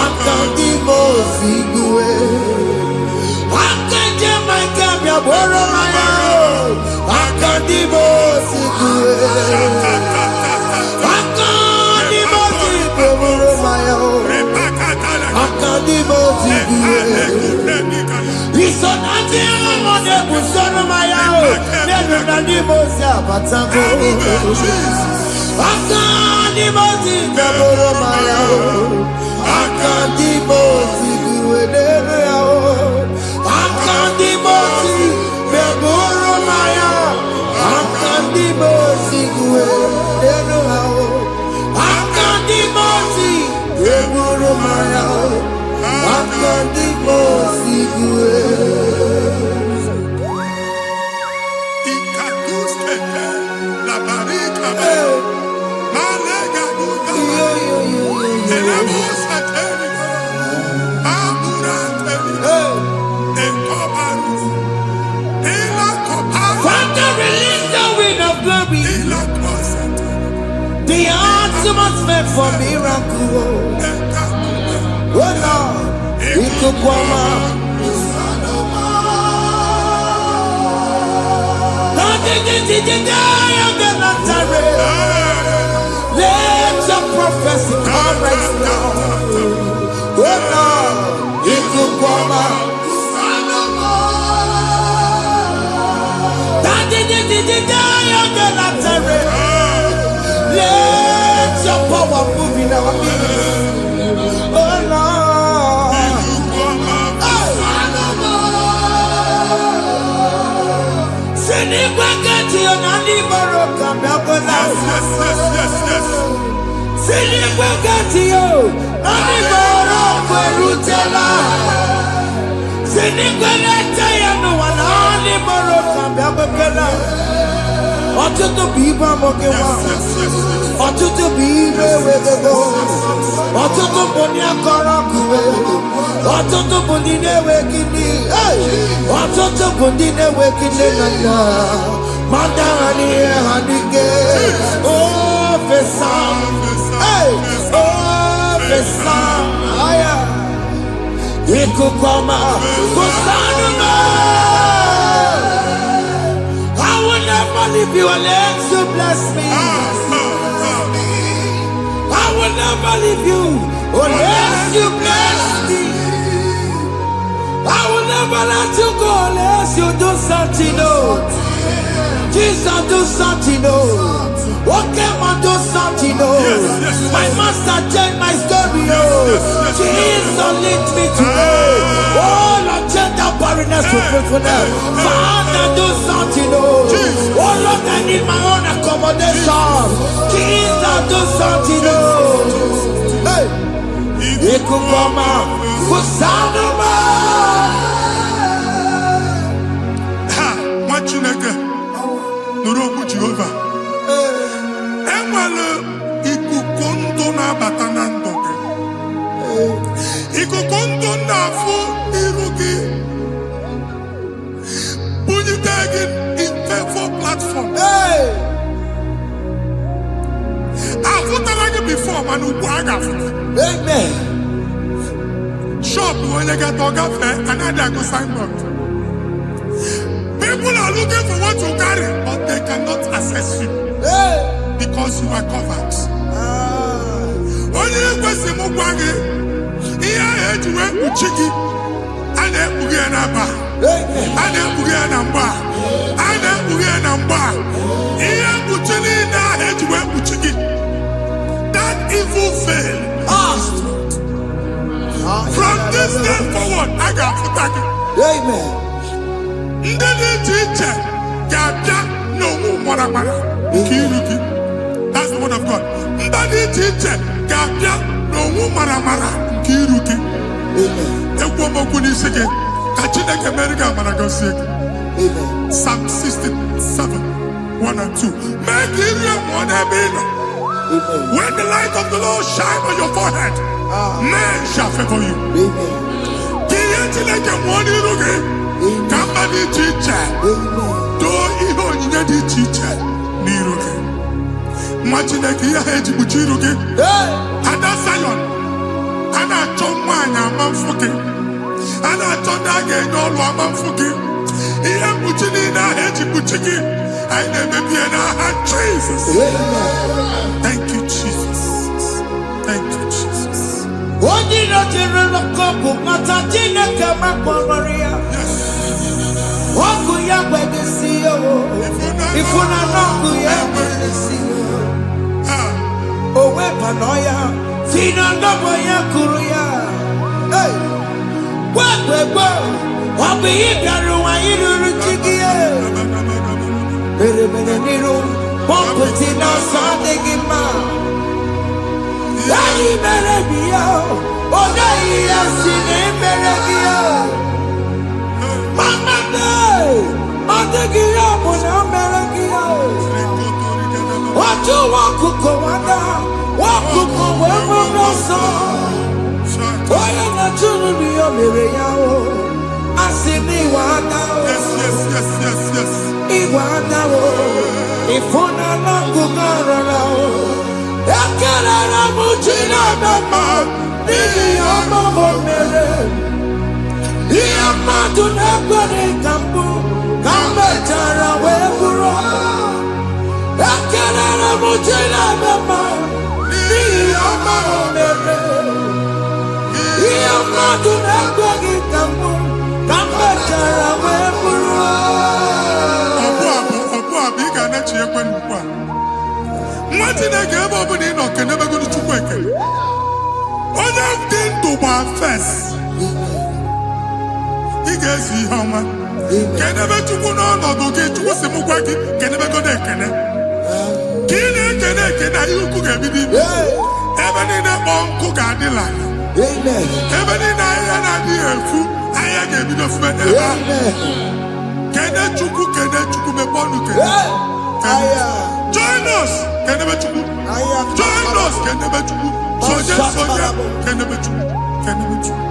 Akandimo Sigue. Akanje Maikabia Boro Maya. Akandimo Sigue. Akandimo Sigue Boro Maya. Akandimo Sigue. Isonati Amone Busono Maya. Nenu Nandimo Siabatango. Akandimo Sigue Boro Maya. Akandimo Sigue Nenu. Akandimo Sigue Boro Maya. Akandimo Sigue Nenu. Akandimo Sigue Boro Maya. Akandimo Sigue. The ultimate meant for miracle. Oh Lord, it could come out. Let your prophecy come right now. Oh Lord, it could come out. Let your power move in our midst. Oh Lord. Ọtụtụ bụ ibe amụghị nwa, ọtụtụ bụ ibe ewegego, ọtụtụ bụ ndị akọrọ ọkụwe, ọtụtụ bụ ndị na-enweghị nne, ọtụtụ bụ ndị na-enweghị nne na nna, ma ndị agha n'ihe ha n'ike. Ofesa, ofesa, aya, ikuku ọma, kụsanụ m. I will never leave you unless you bless me. I will never leave you unless you bless me. I will never let you go unless you do something. No. Jesus, do something. No. Okay, man, do something. No. My master changed my story. Jesus lead me today. Oh, Lord, change that barrenness to fruitfulness. Father, do something. Oh, Lord, I need my own accommodation. Jesus, do something. Hey, you could come out. Kusanuma. Ha, what you like? Nuroku Jehovah. Emalo ikukondo na batanando. Ikukondo na fu irugi. Bunyi tagging in for platform. Hey, I've like before, man. amen. Shop when they get to fair, another go sign up. People are looking for what you carry, but they cannot access you Hey, because you are covered. Only the person who wanted, he had to work with Chiki, and then we get a bar, amen. and then we get a bar, and then we get a bar. He had to tell you now, he had to work with Chiki. That evil failed. From this day forward, I got to thank you. Amen. That's the word of God. Amen. Psalm 67, 1 and 2. Make Amen. when the light of the Lord shine on your forehead, men shall favor you. Amen. Somebody teacher, do even you need teacher. Niroke. Imagine a Kia Hedge Buchiroke. Hey, And that's Zion. Ana chomanya mamfuki. Ana chonda ge nyolo mamfuki. Iye buchini na heji buchiki. I never be in Jesus. Thank you, Jesus. Thank you, Jesus. What did I tell you? Couple Matatina come up on Maria. What could you ever see? If you not know, you ever see. Oh, weapanoya. Fina no ya kuruya. Hey, what we go? What be it? You do chiki. Bereniro, one put in our Sunday man. Daddy Berenio, oh, they are singing Berenio. Mama, on the Gio, on Berenio. What you want to go under? What to go where we go so? Why are not you to be a Berenio? I see me one now. Yes. Iwanawo, ifuna nakugara, yakara mujina mama, ni amamo mere, ni amadu nakore kambu, kambetara weburo, yakara mujina mama, ni amamo mere, ni amadu nakore kambu, kambetara weburo. What did I give up in or can never go to work? What I've done to my face. He gets you how much. Can never to go on or get to what's the Mugaki, can never go there. Can you cook everything? Ever in a bomb cook at the line. Ever in a dear food, I gave you the friend. Can I chuku me bonuke? Join us, can never chuku. Join us, can never chuku. Soja, can never chuku. Can never chuku.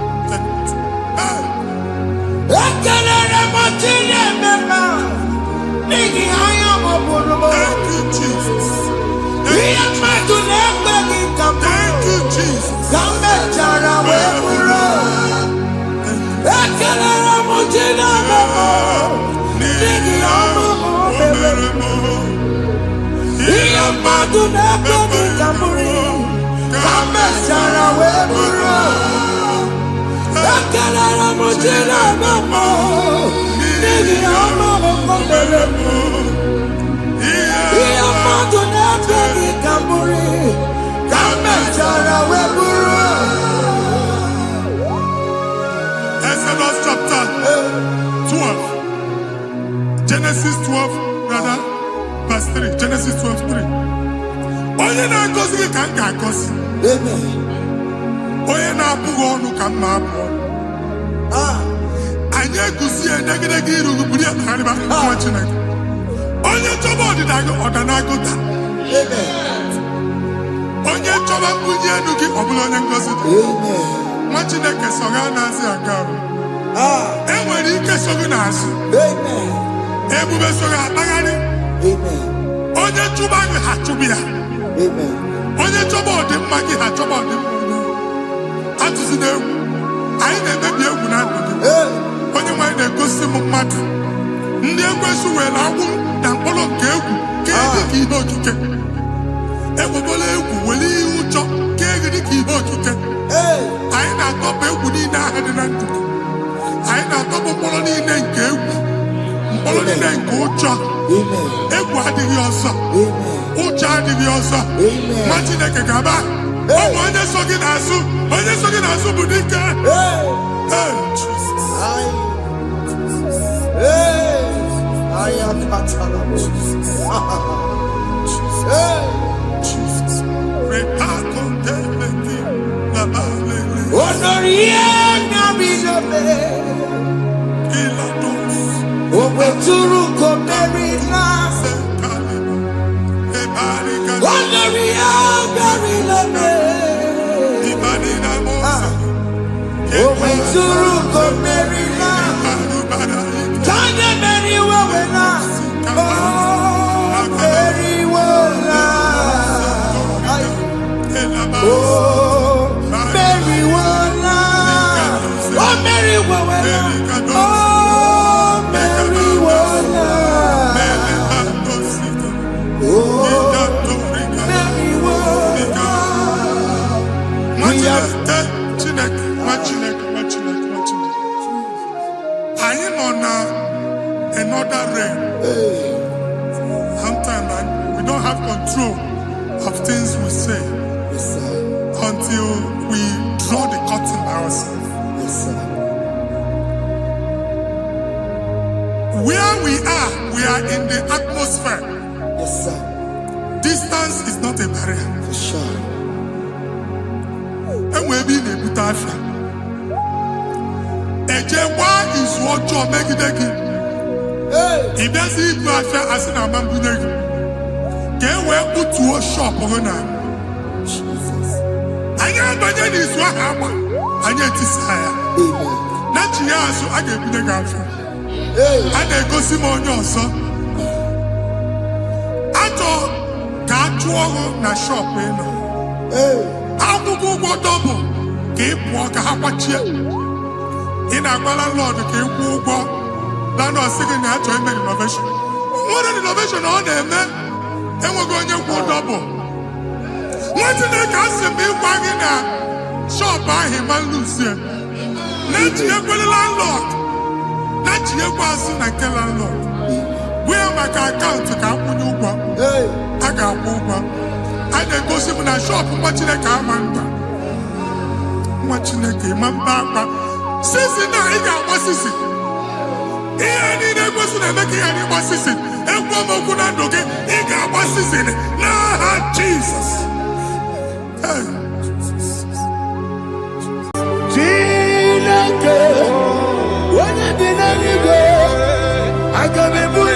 Thank you, Jesus. Thank you, Jesus. Exodus chapter 12. Genesis 12, rather, verse 3. Genesis 12, 3. Onye na-agọzi gị ka m ga-agọzi. Onye na-abụghị ọnụ ka m na-abụ ọnụ. Anyị eguzie negedege iru gị buru ya kparịba nwa Chineke. Onye chọba ọdịda gị ọdanagụta. Onye chọba mbunye elu gị ọ bụla onye ngọzi dị. Nwa Chineke so gị anaghịzi aga arụ. E nwere ike so gị n'azụ. Ebube so gị akpagharị. Onye chụba gị ha chụba ya. Onye chọba ọdịmma gị ha chọba ọdịmma onye. Atụzina egwu. Anyị na-emebi egwu na ndụ gị. Onye nwanyị na-egosi m mmadụ. Ndị ekwensu were agwụ na mkpụrụ nke egwu ka dị ka ihe okike. Egbebola egwu were ihe ụjọ ka dị ka ihe okike. Anyị na-atọpụ egwu niile ahụ dị na ndụ gị. Anyị na-atọpụ mkpụrụ niile nke egwu. Mkpụrụ niile nke ụjọ. Egwu adịghị ọzọ. Ụjọ adịghị ọzọ. Nwa Chineke ga-aba. Ụmụ onye so gị n'azụ. Onye so gị n'azụ bụ dike. Oh, very well. don't have control of things we say. Yes, sir. Until we draw the curtain by ourselves. Yes, sir. Where we are in the atmosphere. Yes, sir. Distance is not a barrier. For sure. And we'll be in a good affair. Ejewa is what you make it. If there's a good affair, as in a man, can we put to a shop on now? Jesus. I am by the is what happened. I need to say, Amen. not you, so I get the affair. Hey. And then go see more your son. I thought, can't you na shop, you know? Hey. How to go double? Keep walk a half in a landlord, keep walk. Landlord second year to make innovation. What an innovation on them, man. And we're going to go double. What did they cast me wagging a shop by him and Lucia? Let you go the landlord. Let you go as soon as landlord. We have my account to come with you. Hey. I got one. I then go see when I shop watching the car man. Watching the game man back. Sissy now he got what sissy. He ain't in was making any what sissy. And one more good and okay, he got what sissy. Nah, Jesus. Hey. When I did go, I got me put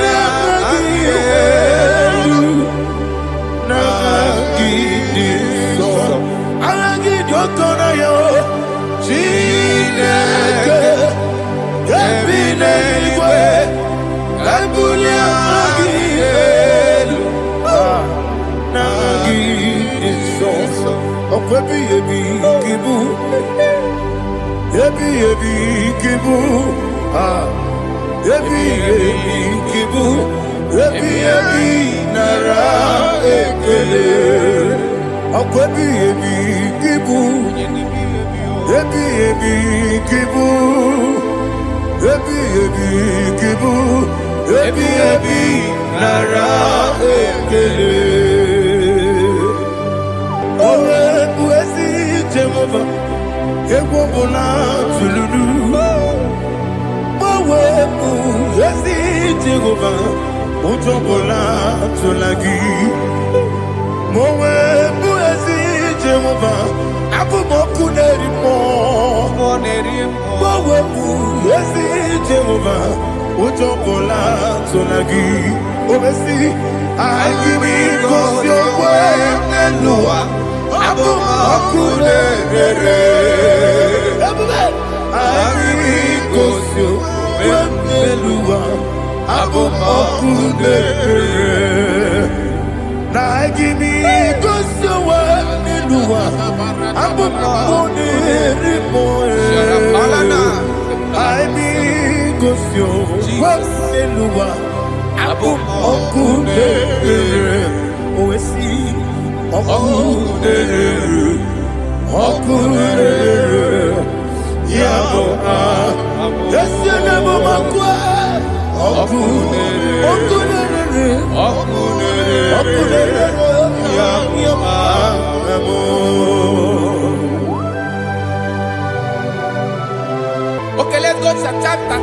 Okay, let's go to chapter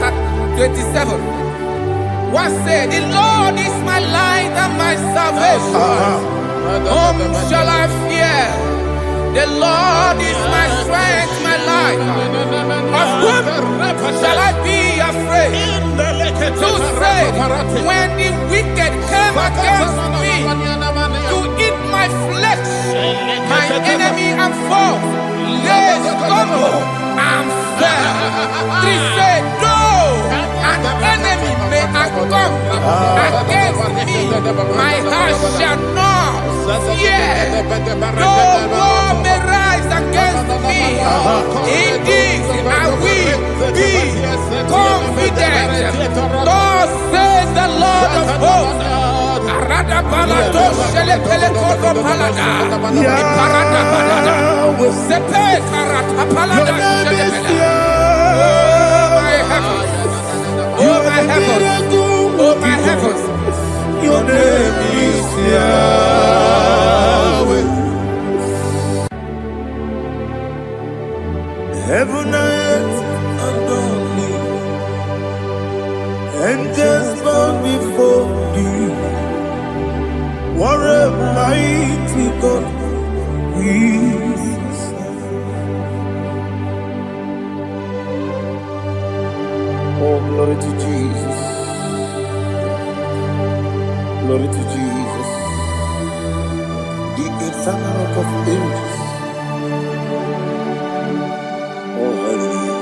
27. What said, the Lord is my light and my salvation. Whom shall I fear? The Lord is my strength, my life. Of whom shall I be afraid? To say, when the wicked came against me to eat my flesh, my enemy and foe, they stumble and fell. They said, though an enemy may come against me, my heart shall not fear. Though war may rise against me, in this I will be confident. Thus says the Lord of hosts. Oh my heavens, oh my heavens, your name is here. a mighty God we serve. Oh, glory to Jesus. Glory to Jesus. The eternal rock of ages. Oh, hallelujah.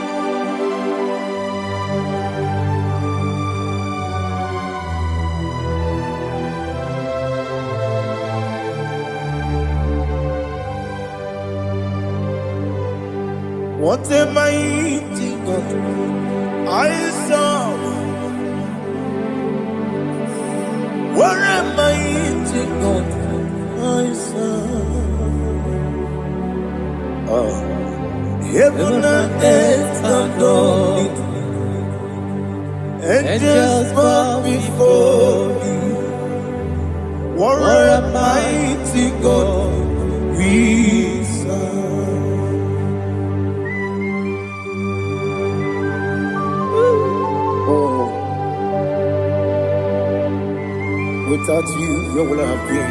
What a mighty God I serve. What a mighty God I serve. Heaven and earth adore it. Angels bow before you. What a mighty God we serve. Without you, where will I have been?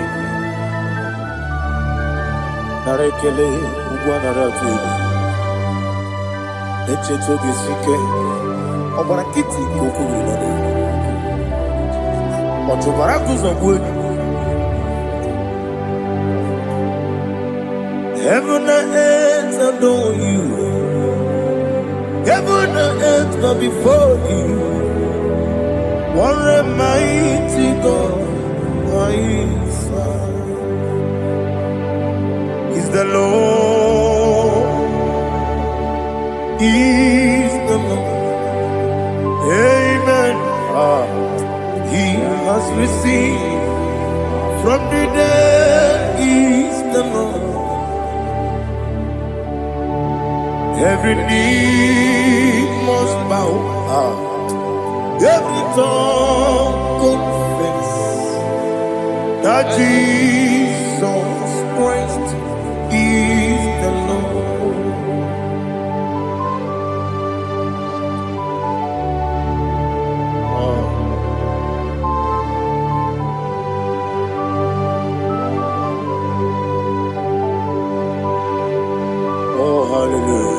Narekele, Ugwanarati, Echeto Gisike, Obarakiti, Kokuri, Otobarakus of wood. Heaven and earth adore you. Heaven and earth bow before you. What a mighty God I serve. Is the Lord, is the Lord. Amen. He has received from the dead, is the Lord. Every knee must bow. Every tongue confess that Jesus Christ is the Lord. Oh, hallelujah.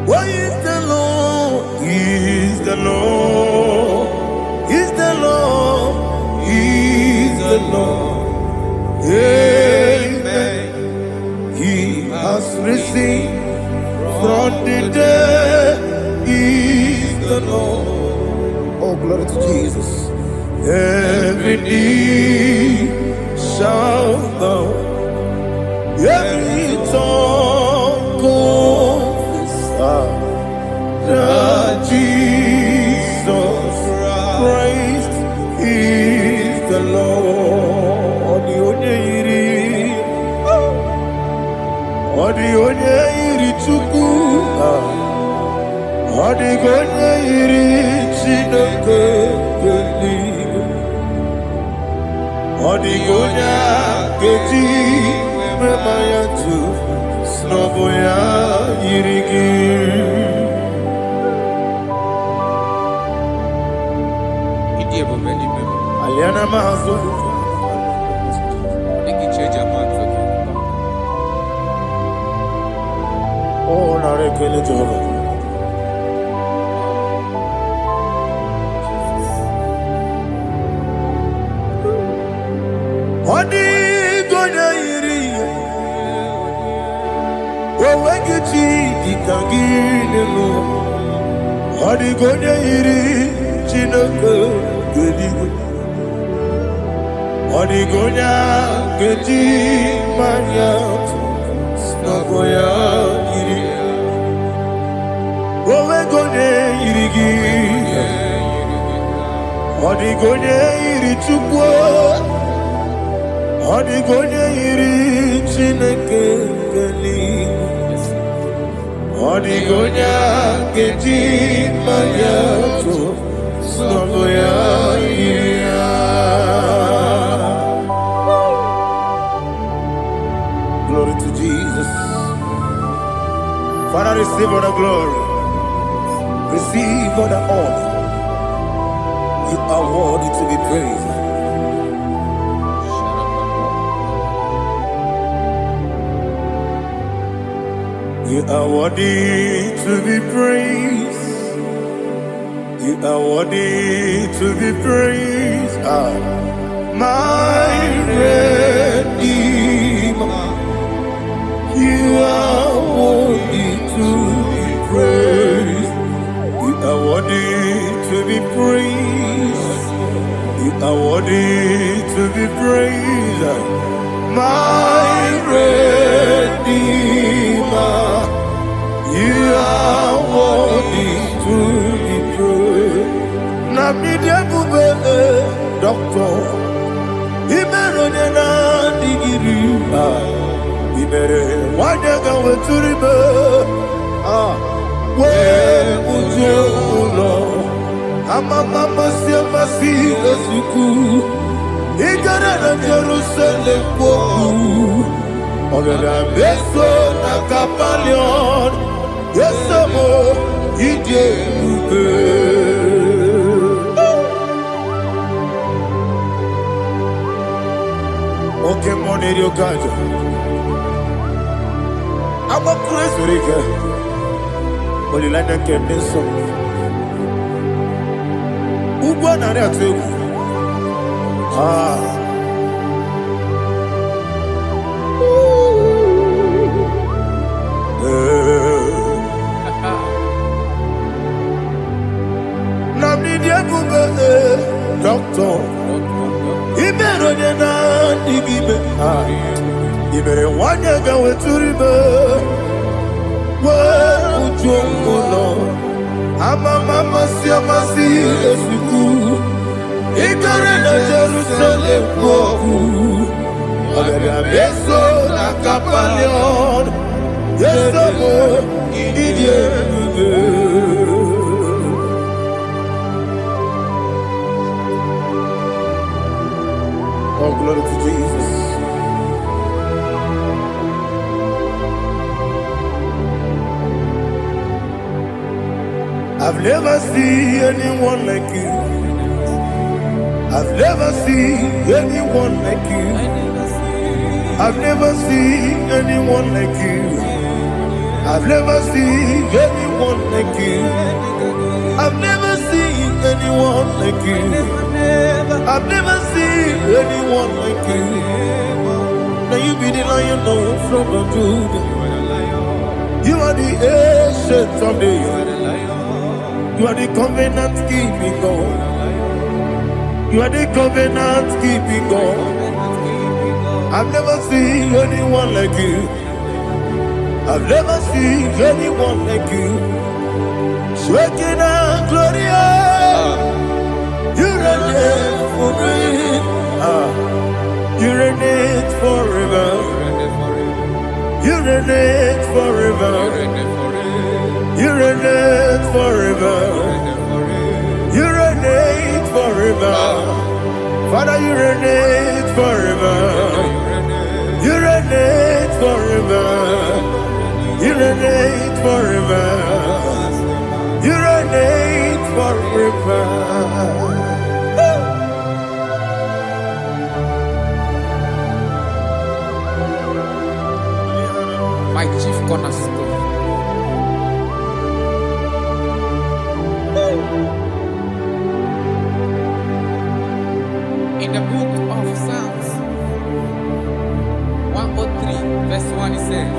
Why is the Lord? He is the Lord. He's the Lord. He is the Lord. Amen. He has risen from the dead. He is the Lord. Oh, glory to Jesus. Every knee shall bow. Every tongue confess that Jesus Christ is the Lord. The onye yiri Chukwu, the onye yiri Chineke eluigwe, the onye keji mema ya tu snobo ya yiri gị. Aliana mahazo. Oh, narekele Jehovah. Odi gonya iri, wawagiti dikangine lo. Odi gonya iri, chineke geliwe. Odi gonya geti mariatu, snagoya iri. Wawe gonya iri gi, odi gonya iri chukwo. Odi gonya iri chineke geliwe. Odi gonya geti mariatu, snagoya iri. Receive all the glory. Receive all the honor. You are worthy to be praised. You are worthy to be praised. You are worthy to be praised. My Redeemer. You are worthy to be praised. You are worthy to be praised. You are worthy to be praised. My Redeemer. You are worthy to be praised. Namidia Bube, Doctor. Imeronena digiri. Ibere wanyaga weturibe. We ujulo. Mama siamasi esuku. Igara na Jerusalem woku. Ogara beso na kapalion. Yesamo ije ube. Okay, money yo kaja. I'm a crazy rigger. But you like that getting some. Ugwa na rea tegu. Namidia Bube, Doctor. Ibero de na digibe. Ibere wanyaga weturibe. We ujongulo. Mama siamasi esuku. Igare na Jerusalem woku. Ogara beso na kapalion. Yesamo idie ube. Oh, glory to Jesus. I've never seen anyone like you. I've never seen anyone like you. I've never seen anyone like you. I've never seen anyone like you. I've never seen anyone like you. I've never seen anyone like you. Now you be the Lion from the Judah. You are the ancient of days. You are the covenant keeping God. You are the covenant keeping God. I've never seen anyone like you. I've never seen anyone like you. Shaking and glorious. You reign for me. You reign forever. You reign forever. You reign forever. You reign forever. Father, you reign forever. You reign forever. You reign forever. You reign forever. My chief cornerstone. In the book of Psalms 103 verse 1 it says,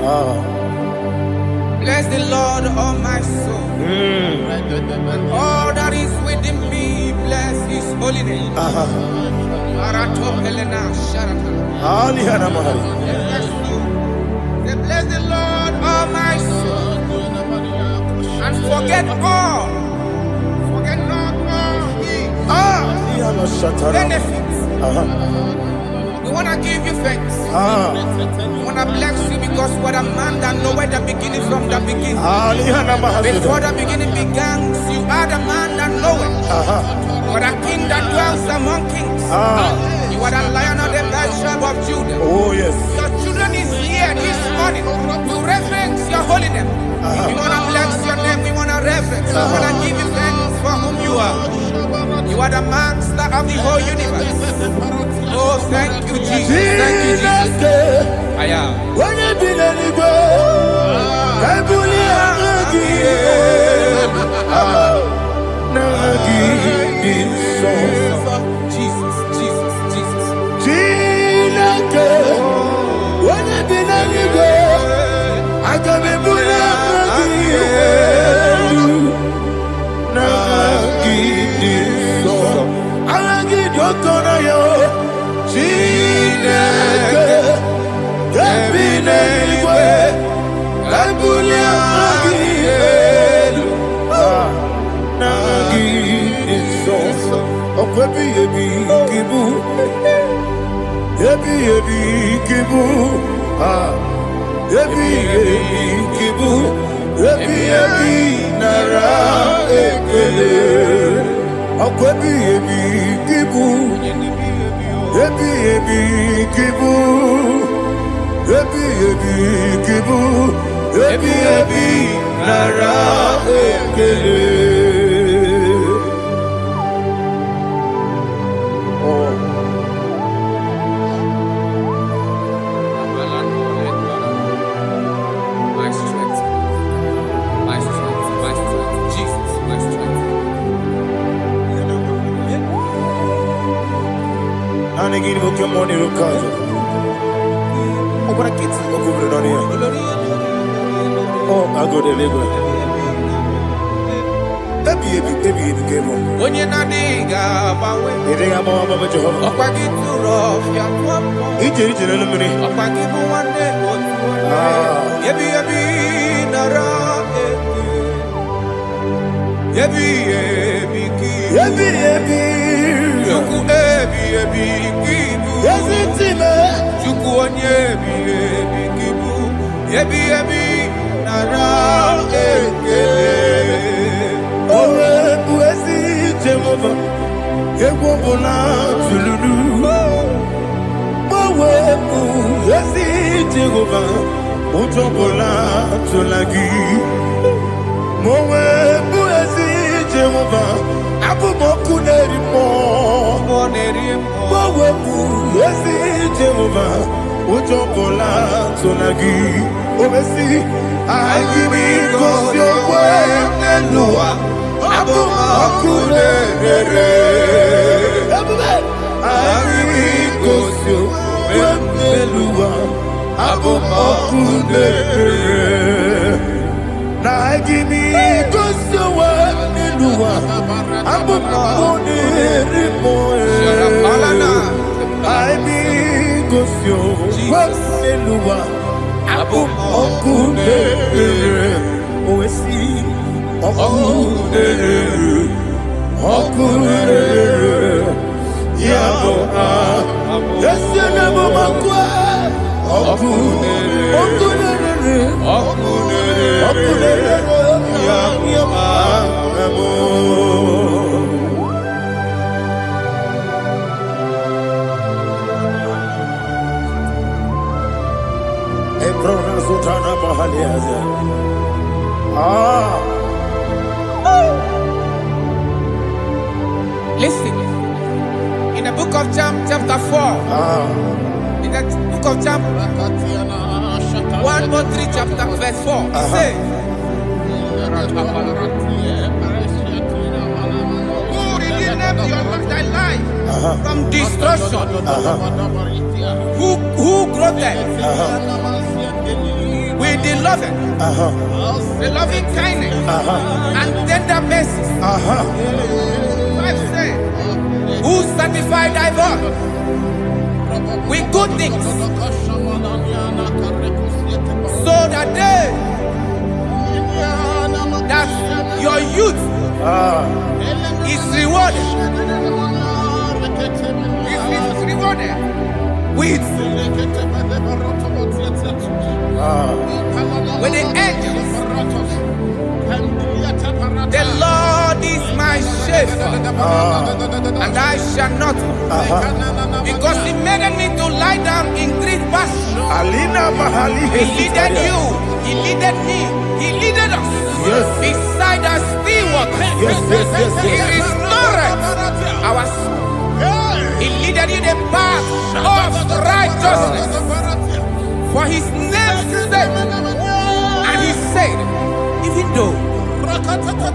bless the Lord, all my soul, and all that is within me, bless his holy name. Bless the Lord, all my soul, and forget not all his benefits. We want to give you thanks. We want to bless you because what a man that knoweth the beginning from the beginning. Before the beginning began, you are the man that knoweth. What a king that dwells among kings. You are the Lion of the tribe of Judah. Oh yes. Your children children is here this morning to reverence your holiness. We want to bless your name. We want to reverence. We want to give you thanks for whom you are. You are the master of the whole universe. Oh, thank you, Jesus. Thank you, Jesus. I am. When you did any go, I Jesus, Jesus, Jesus. When you did any go, I can be Listen, in the book of John, chapter 4, in the book of John 1:3, chapter verse 4, it says, who redeemed thy life from destruction, who groweth with the loving kindness and tender mercies. Who sanctify thy voice with good things, so that your youth is rewarded. Is rewarded with the angels. The Lord is my shepherd. chafe, and I shall not. Because he made me to lie down in green pastures. He leaded you, he leaded me, he leaded us beside the still waters. He restored our soul. He leaded you the path of righteousness for his name's sake. And he said, even though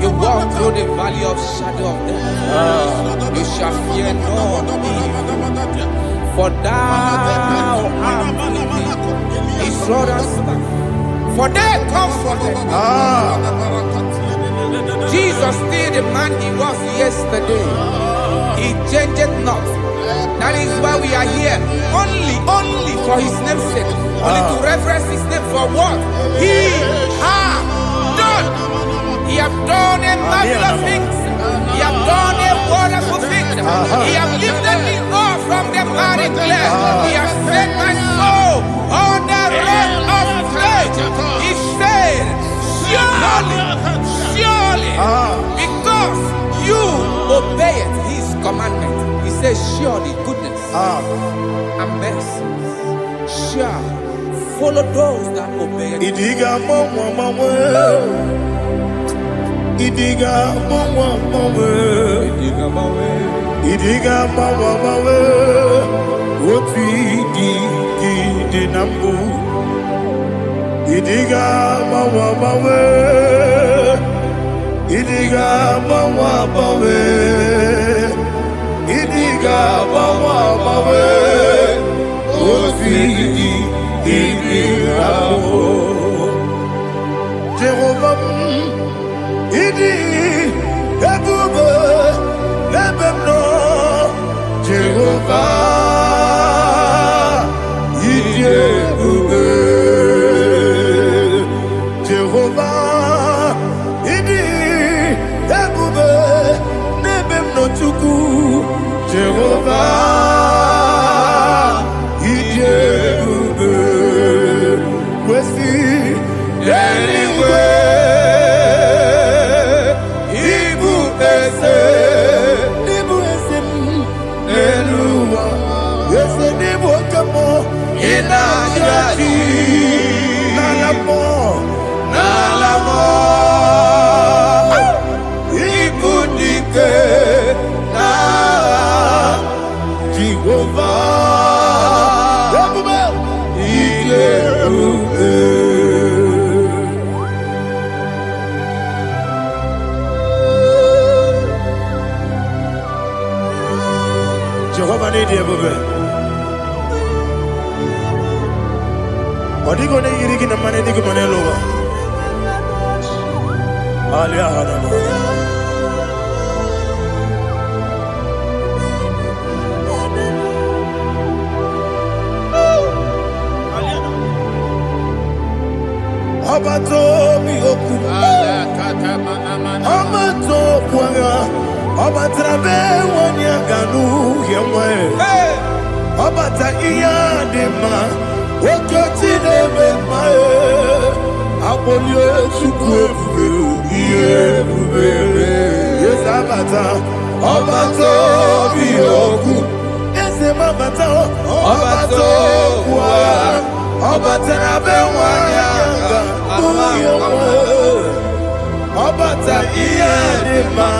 you walk through the valley of shadow of death, you shall fear no evil, for thou art with me. His rod and staff, for they comforted. Jesus still the man he was yesterday. He changed not. That is why we are here. Only for his name's sake. Only to reference his name for what he has done. He has done a marvelous things. He has done a wonderful thing. He has lifted me up from the miry clay. He has set my soul on the rock of faith. He said, surely, because you obeyed his commandment. He says, surely goodness and mercy shall follow those that obey it. Idiga mama, Idiga mama, what we did nambu. Idiga mama, Idiga mama, Idiga mama, what we did nambu. Jehovah, Idi, Ebube, Ebemno, Jehovah, Idi Ebube, Jehovah, Idi, Ebube, Nebemno Chuku, Jehovah, Idi Ebube, Wesi, anyway. Jehovah need you, baby. What are you going to get the money? Dig money lower. Alia Hadama. Abato mihoku. Amato kwanga. Obatrabe wanyaganu yemwe. Obata iyadema. Okotine memae. Abolio chukwefu. Yebube. Yes, abata. Obato mihoku. Yes, abata. Obato kwa. Obatrabe wanyaganu yemwe. Obata iyadema.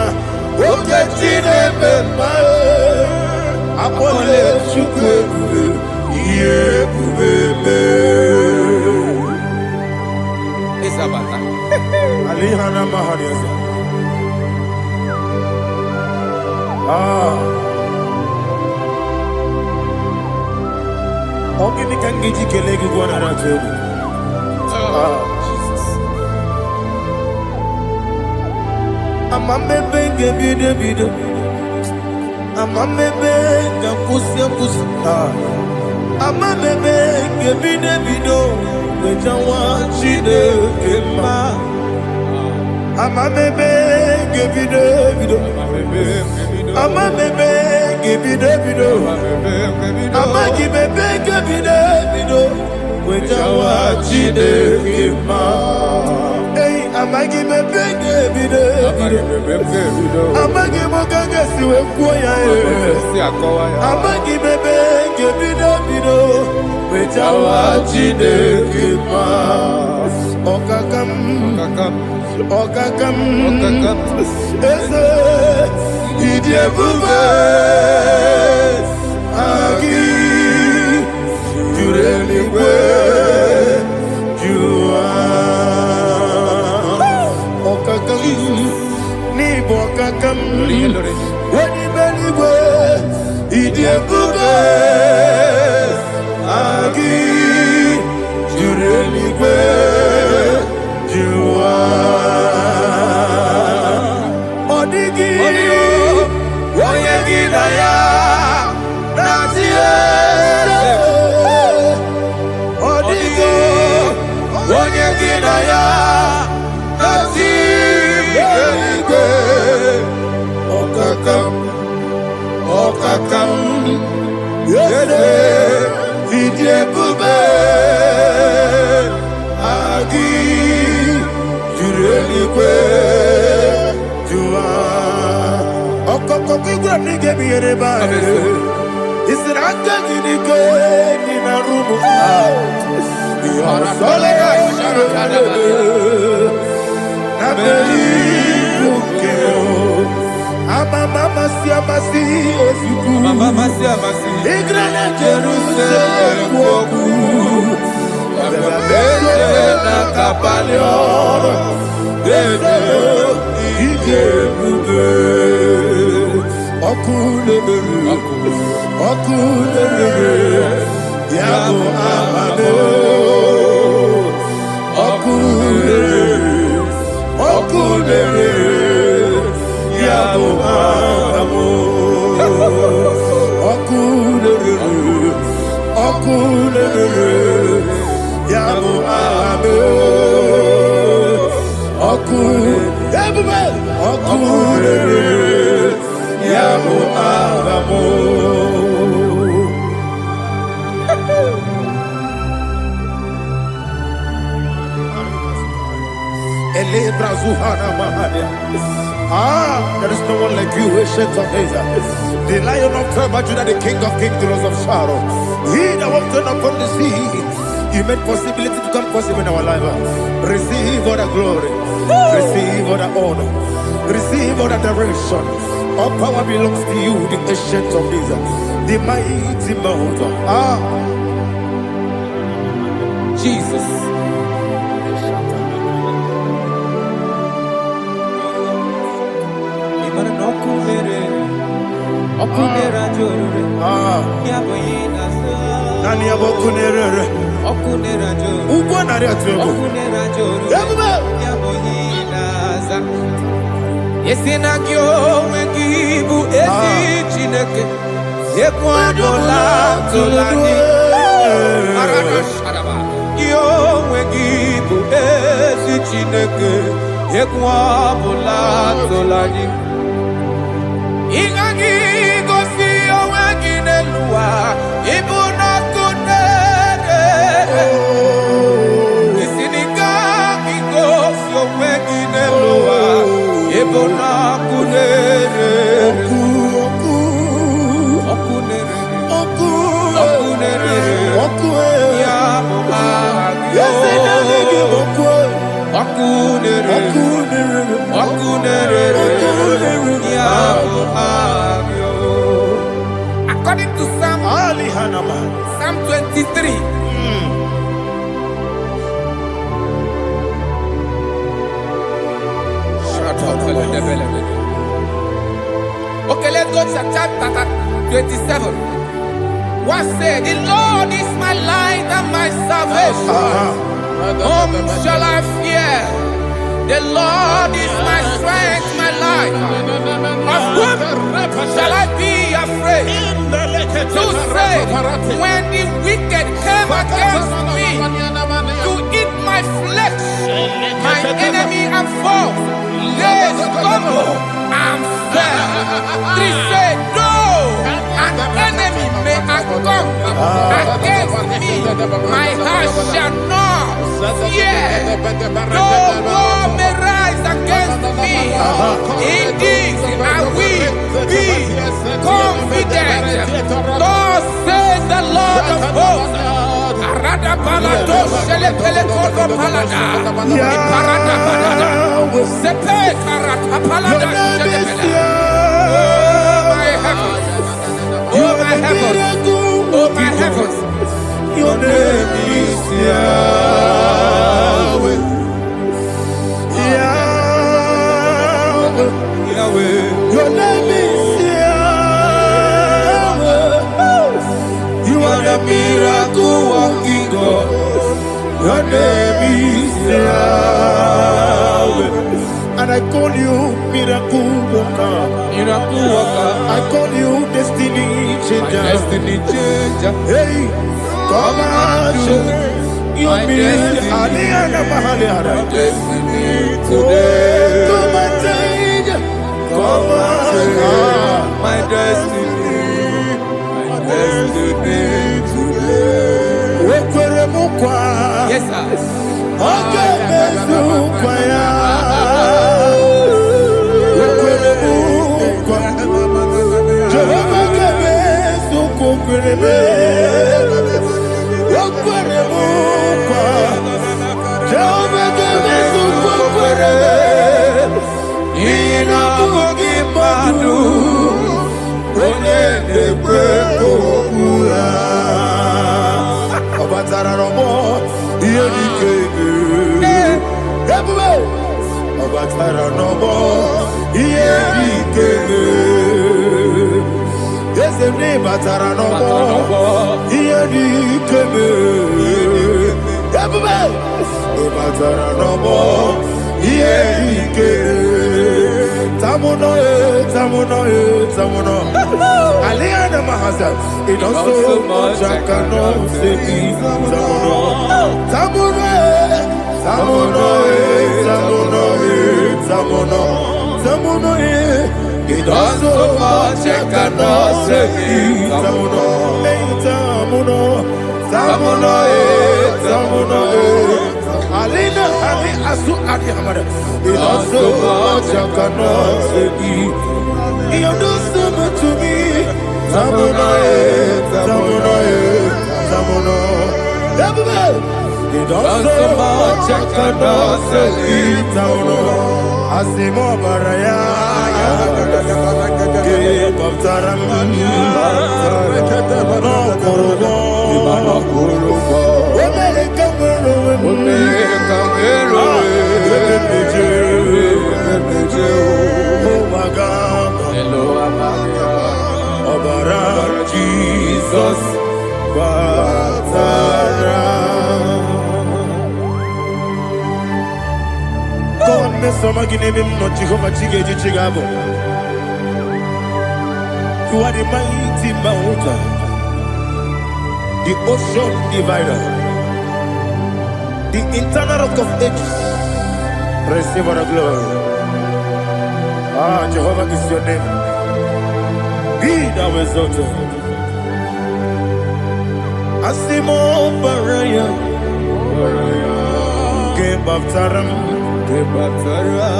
Oketine memae. Apole chukwefu. Yebube. Isabata. Alihana mahadiasa. Ogini kangiji kelegi gwana ratebu. Jesus. Amamebe gebide. Amamebe gakusi. Amamebe gebide. Wejawa chide kema. Amamebe gebide. Amamebe gebide. Amagibebe gebide. Wejawa chide kema. Hey, Amagi me benge bido. Amagi mo kanga siwe kuya Amagi me benge bido bido. Wejawa jide kima. Okakam. Eze idie bube. Agi jureli we. Ni bokakam wani beliwe idiebube agi jureligwe juwa odigi oyegi na ya nazie odigi oyegi na ya Okakam, yede, vidye bube, agi, jurelikwe, juwa. Okokokigwa nige miyereba, isiranga ginike, nina rumu sole, nabeli bukeo. Mama siamasi ofiku. Mama siamasi. Igrana Jerusalem woku. Bebe na kapalior. Bebe ije bube. Okule yabo amado. Okule yabo amo, okule yabo amo, okule yabo amo. Ele brazuhana mahania. There is no one like you, ancient of days. The Lion of tribe of Judah, the King of kings, the Rose of Sharon. He that walked upon the sea. You made possibility to come possible in our life. Receive all the glory. Receive all the honor. Receive all the direction. All power belongs to you, the ancient of days. The mighty mountain. Jesus. Okunera jorore, yaboyina sa. Nani abokunere? Okunera jorore. Ugo nari atugo. Okunera jorore. Yaboyina sa. Yesina kyo wengibu esi chineke. Yekwadola tolani. Arana sharaba. Kyo wengibu esi chineke. Yekwadola tolani. Ingagi gosi owegi nelua ibuna kunere isinika gosi owegi nelua ibuna kunere okunere ya according to Psalm 23. Okay, let's go to chapter 27. What said? The Lord is my light and my salvation. Whom shall I fear? The Lord is my strength, my life. Of whom shall I be afraid? To say, when the wicked came against me to eat my flesh, my enemy and foe, they stumble and fell. They said, no, an enemy may come against me, my heart shall not fear. No war may me. In this I will be confident. Thus says the Lord of hosts. Arada balado shele pele kodo palada. Iparada balada. Sepe karata palada shele pele. Oh my heavens. Oh my heavens. Oh my heavens. Your name is Yahweh. Yahweh. Yahweh. Your name is Yahweh. You are the miracle working God. Your name is Yahweh. And I call you miracle worker. Miracle worker. I call you destiny changer. Destiny changer. Hey, come on, your destiny. Today. Come on, change. Come on, my destiny. My destiny today. Yes, sir. Okay, it does so much I cannot say. It does so much I cannot say. Alina Ali Asu Adi Hamada. It does so much I cannot say. You do so much to me. Tamuno. It does so much I cannot say. Tamuno. Asimo Baraya. Give up Taram. No Kurubo. Jesus, God, Mr. Maginevim, not Jehovah Chigabo. You are the mighty mountain, the ocean divider, the internal rock of ages. Receive our glory. Ah, Jehovah is your name. Be thou exalted. Asimo Baraya, Game of Taram,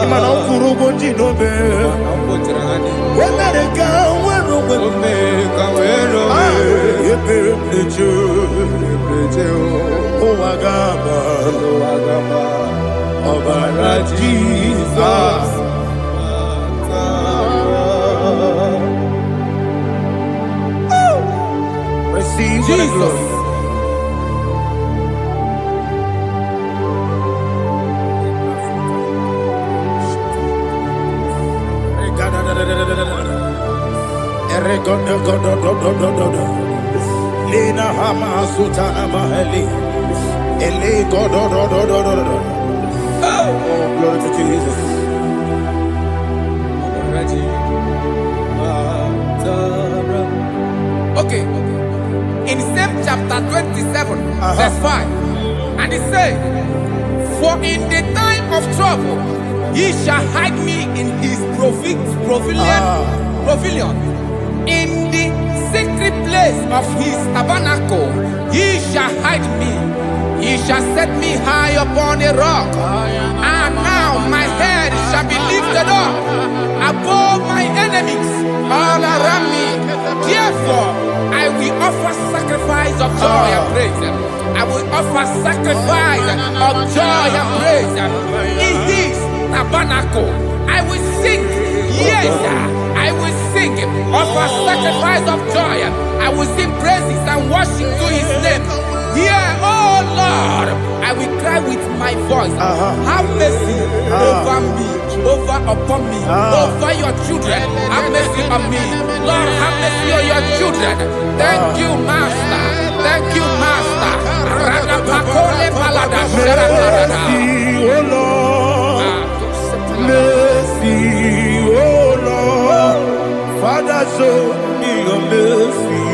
Imano Kurubo Jinobe, when they go, Jesus. Receive Jesus. Lina Hama Sutana Mahali. Ele God. Oh, glory to Jesus. Okay. In same chapter 27, verse 5, and it says, for in the time of trouble, he shall hide me in his pavilion. In the secret place of his tabernacle, he shall hide me. He shall set me high upon a rock. And now my head shall be lifted up above my enemies all around me. Therefore, I will offer sacrifice of joy and praise. I will offer sacrifice of joy and praise in this tabernacle. I will sing, yes, I will sing, offer sacrifice of joy. I will sing praises and worship to his name. Here, oh Lord, I will cry with my voice. Have mercy over me, upon me, over your children. Have mercy on me. Lord, have mercy on your children. Thank you, Master. Thank you, Master. Mercy, oh Lord. Mercy, oh Lord. Father, show me your mercy.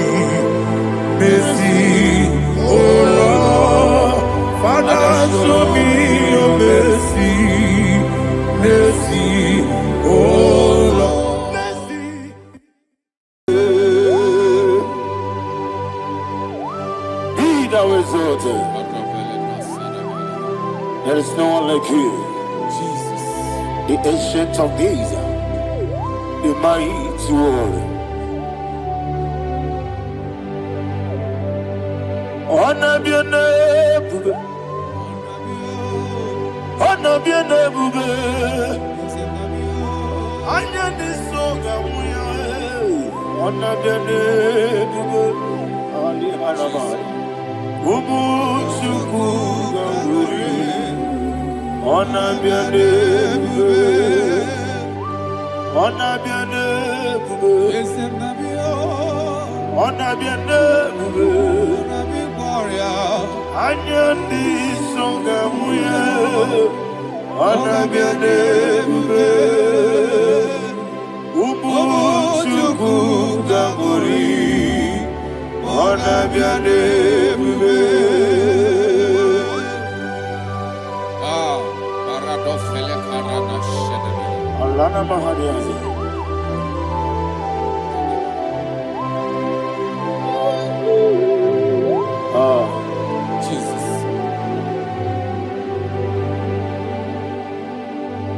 Mercy, oh Lord. Father, show me your mercy. Mercy, oh Lord. Mercy. Be thou exalted. There is no one like you. Jesus. The ancient of days, the mighty warrior. Honor be your name, honor be your name, honor this song, honor be your name, Ali Harabai, Ubu Chuku Gamburi. Honor be your name, honor be your name, honor be your name, Anya di songa muya, honor be your name, Ubu Chuku Gamburi, honor be your name. Alana Mahadiazi. Jesus.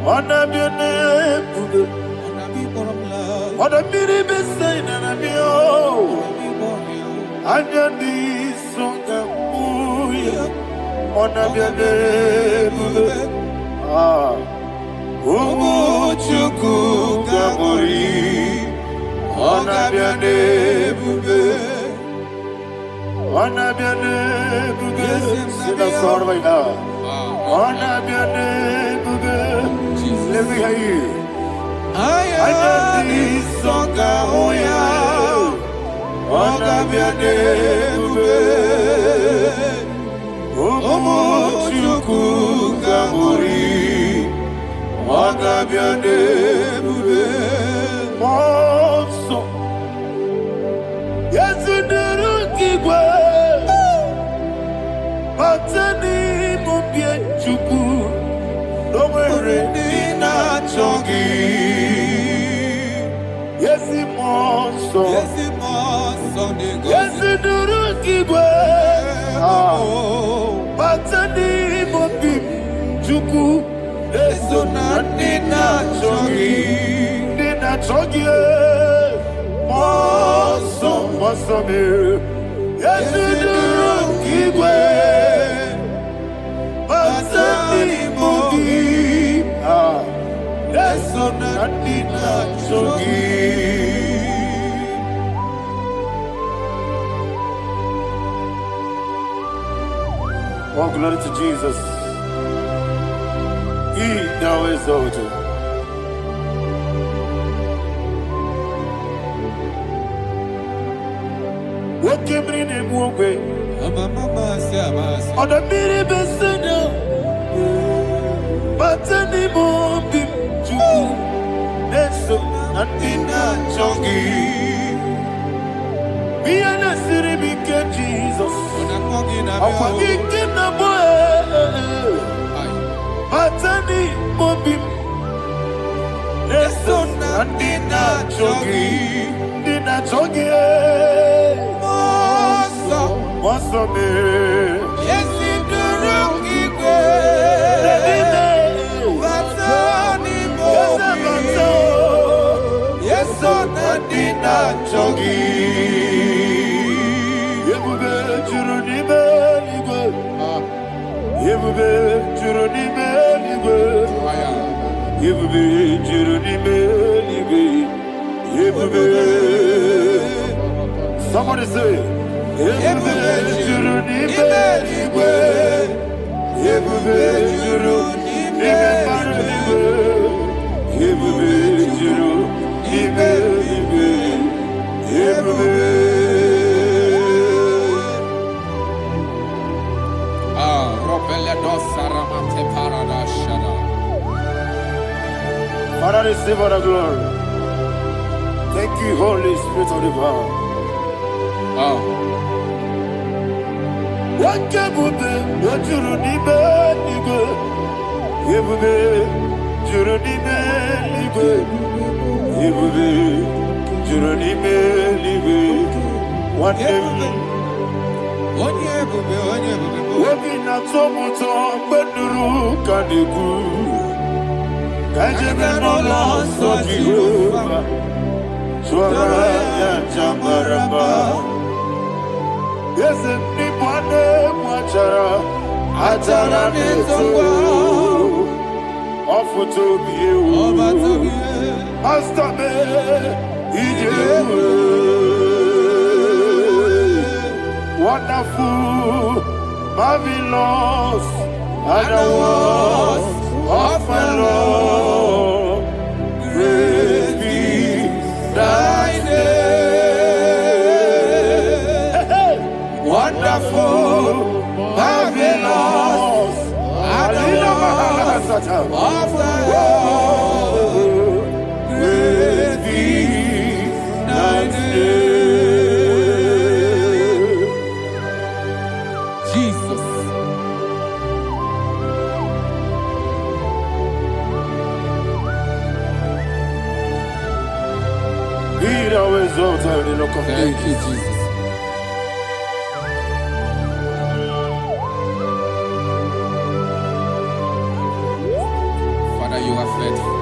Honor be your name, honor be the best sign and be all. Anya di songa muya, honor be your name. Umu Chuku Gamburi, honor be your name, honor be your name. Sing a song right now. Honor be your name, let me hear you. Honor be songa muya, honor be your name. Umu Chuku Gamburi, honor be your name. Monso, yes, in the Rukigwe, Patani Mubie Chuku, no more Dina Chongi. Yes, Monso, yes, in the Rukigwe, Patani Mubie Chuku. Eso na Dina Chongi, Moso me, yes you do Kigwe, Pasani Mogi, eso na Dina Chongi. Oh, glory to Jesus. He now exalted. What came in him one way? On the mini besena, but any more big to Neso and Dina Chongi. Be an city big Jesus. I'm forgetting the boy. Matani Mobim Neson and Dina Chogi Moso me Yes, in the Rukigwe, Matani Somebody say, Father, receive all the glory. Thank you, Holy Spirit of the power. What can you do? What you need, yes, anybody Atara offer to be you, Master me, wonderful, marvelous, and the was of my Lord, praise be thy name, wonderful, marvelous, and the was of my Lord, praise be thy name. Thank you, Jesus. Father, you are faithful.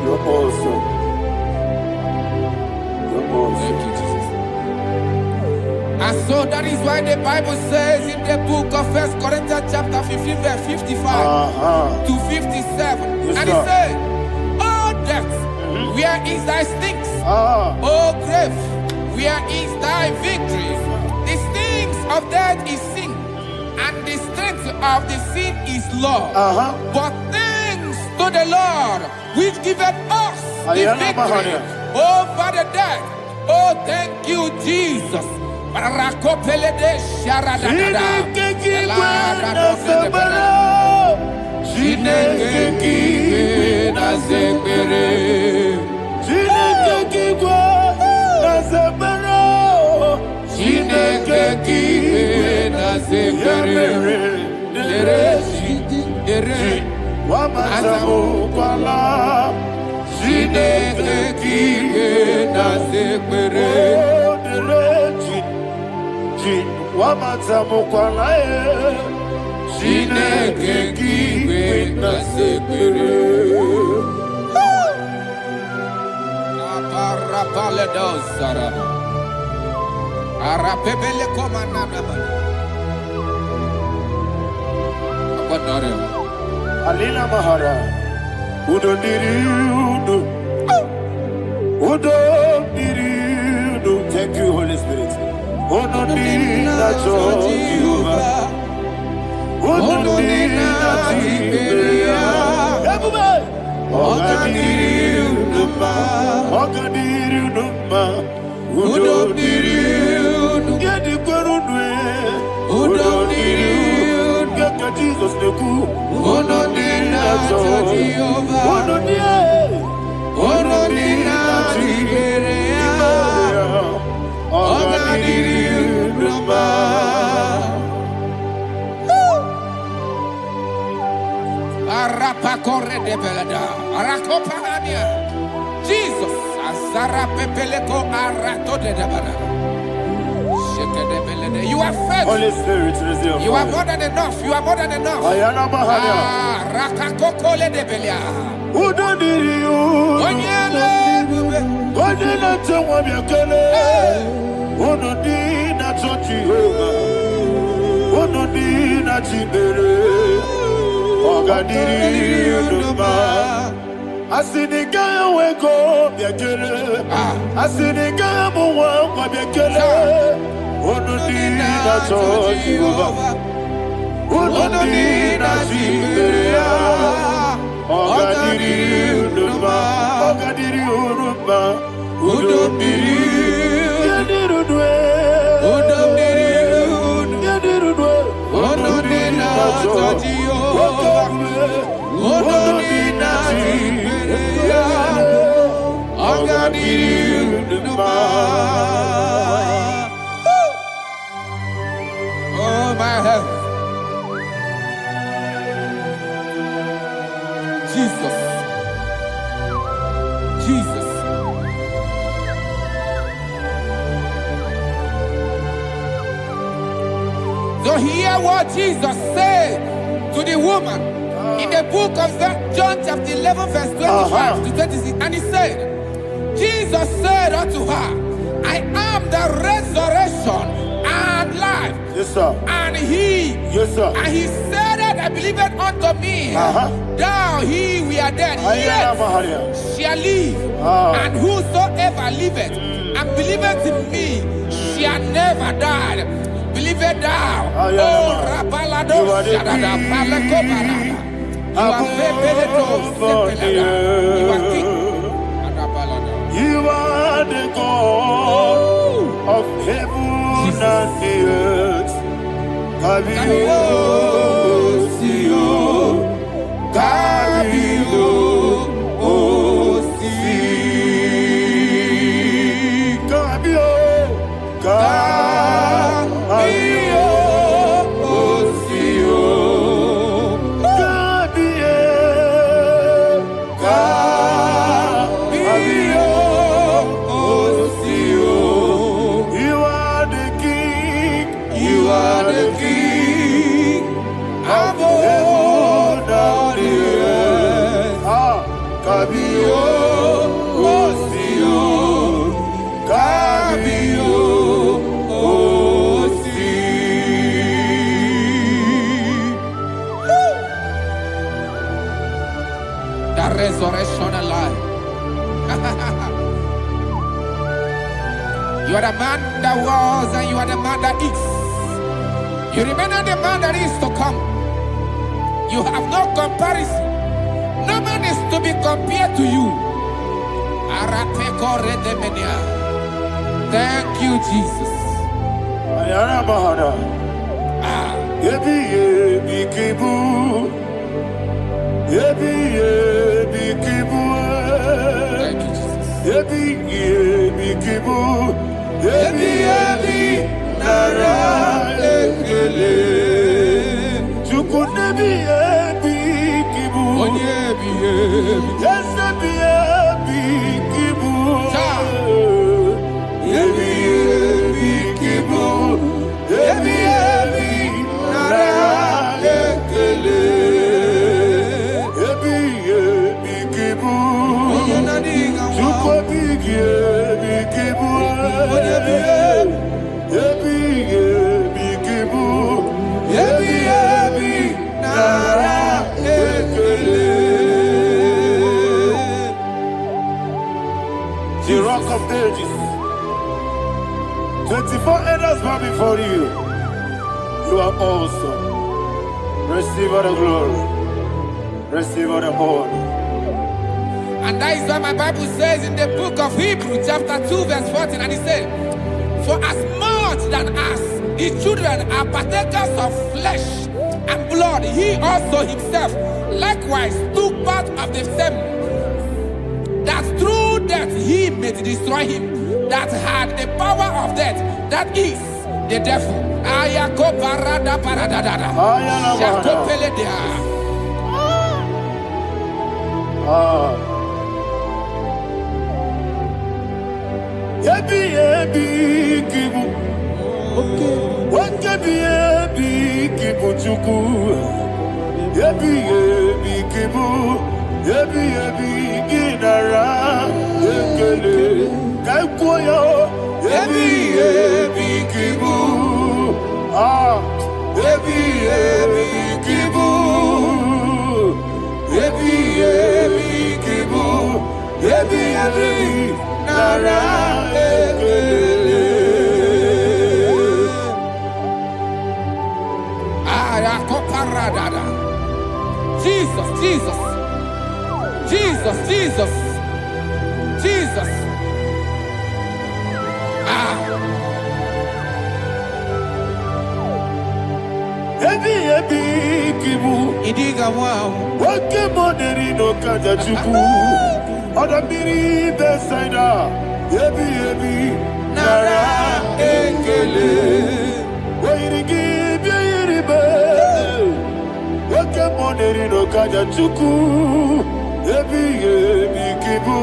You're awesome. You're awesome. Thank you, Jesus. And so that is why the Bible says in the book of 1 Corinthians chapter 15, verse 55 to 57, yes, and it says, "Oh death, where is thy stings? Oh grave, where is thy victory? The stings of death is sin, and the strength of the sin is law. But thanks to the Lord, which giveth us the victory over the death." Oh, thank you, Jesus. Alina Mahara, Udo Diriudo, Udo Diriudo. Thank you, Holy Spirit. Udo Diriudo, Udo Jesus the cool, Ono Dina Jehovah, Ono Dina Tiberia, Ono Dina Arapa Corre de Belada, Arakopania, Jesus, Azara Pepeleco Arato de Dabara. You are faithful. Holy Spirit, you are more than enough. You are more than enough. Rakakokole de Belia. Who don't need you? Onyele tewa miakele. Ono di na Jehovah. Ono di na Tibere. Ogadiri Uduma. Asinika weko biakele. Asinika muwa kwa biakele. Onodina Jehovah. Onodina Jiberia. Ogadiri unuma. Ogadiri unuma. Udomdiri. Yadirudwe. Udomdiri. Yadirudwe. Onodina Jehovah. Onodina Jiberia. Ogadiri unuma. Oh, my health. Jesus. Jesus. So hear what Jesus said to the woman in the book of John chapter 11 verse 25 to 26. And he said, Jesus said unto her, I am the resurrection and life. Yes, sir. And he, yes, sir. And he said that I believed unto me, thou he we are dead, yet shall live, and whosoever liveth and believeth in me shall never die. Believeth thou, oh Rabalado Shadada Palako Barada. You are you are king. You are the God of heaven and the earth. Kabio, Sio, Kabio, Si, Kabio, Kabio, Sio, Kabio, Sio. You are the king. You are the king of heaven and the earth. Kabio, Sio, Kabio, Si. The resurrection and life. You are the man that was and you are the man that is. You remain the man that is to come. You have no comparison. No man is to be compared to you. Thank you, Jesus. Thank you, Jesus. The rock of ages. 24 elders bow before you. You are awesome. Receive all the glory. Receive all the honor. And that is what my Bible says in the book of Hebrews chapter 2 verse 14. And it said, for as much than us, the children are partakers of flesh and blood, he also himself likewise took part of the same, that through death he may destroy him that had the power of death, that is the devil. Kibu. Ebi ebi nara ekele. Jesus, Jesus, Jesus, Jesus, Jesus. Ebi ebi kibu. Idiga wow. Wake moneri no kaja chuku. Oda miri besaida. Ebi ebi nara ekele. Wairigi biiribe. Wake moneri no kaja chuku. Ebi ebi kibu.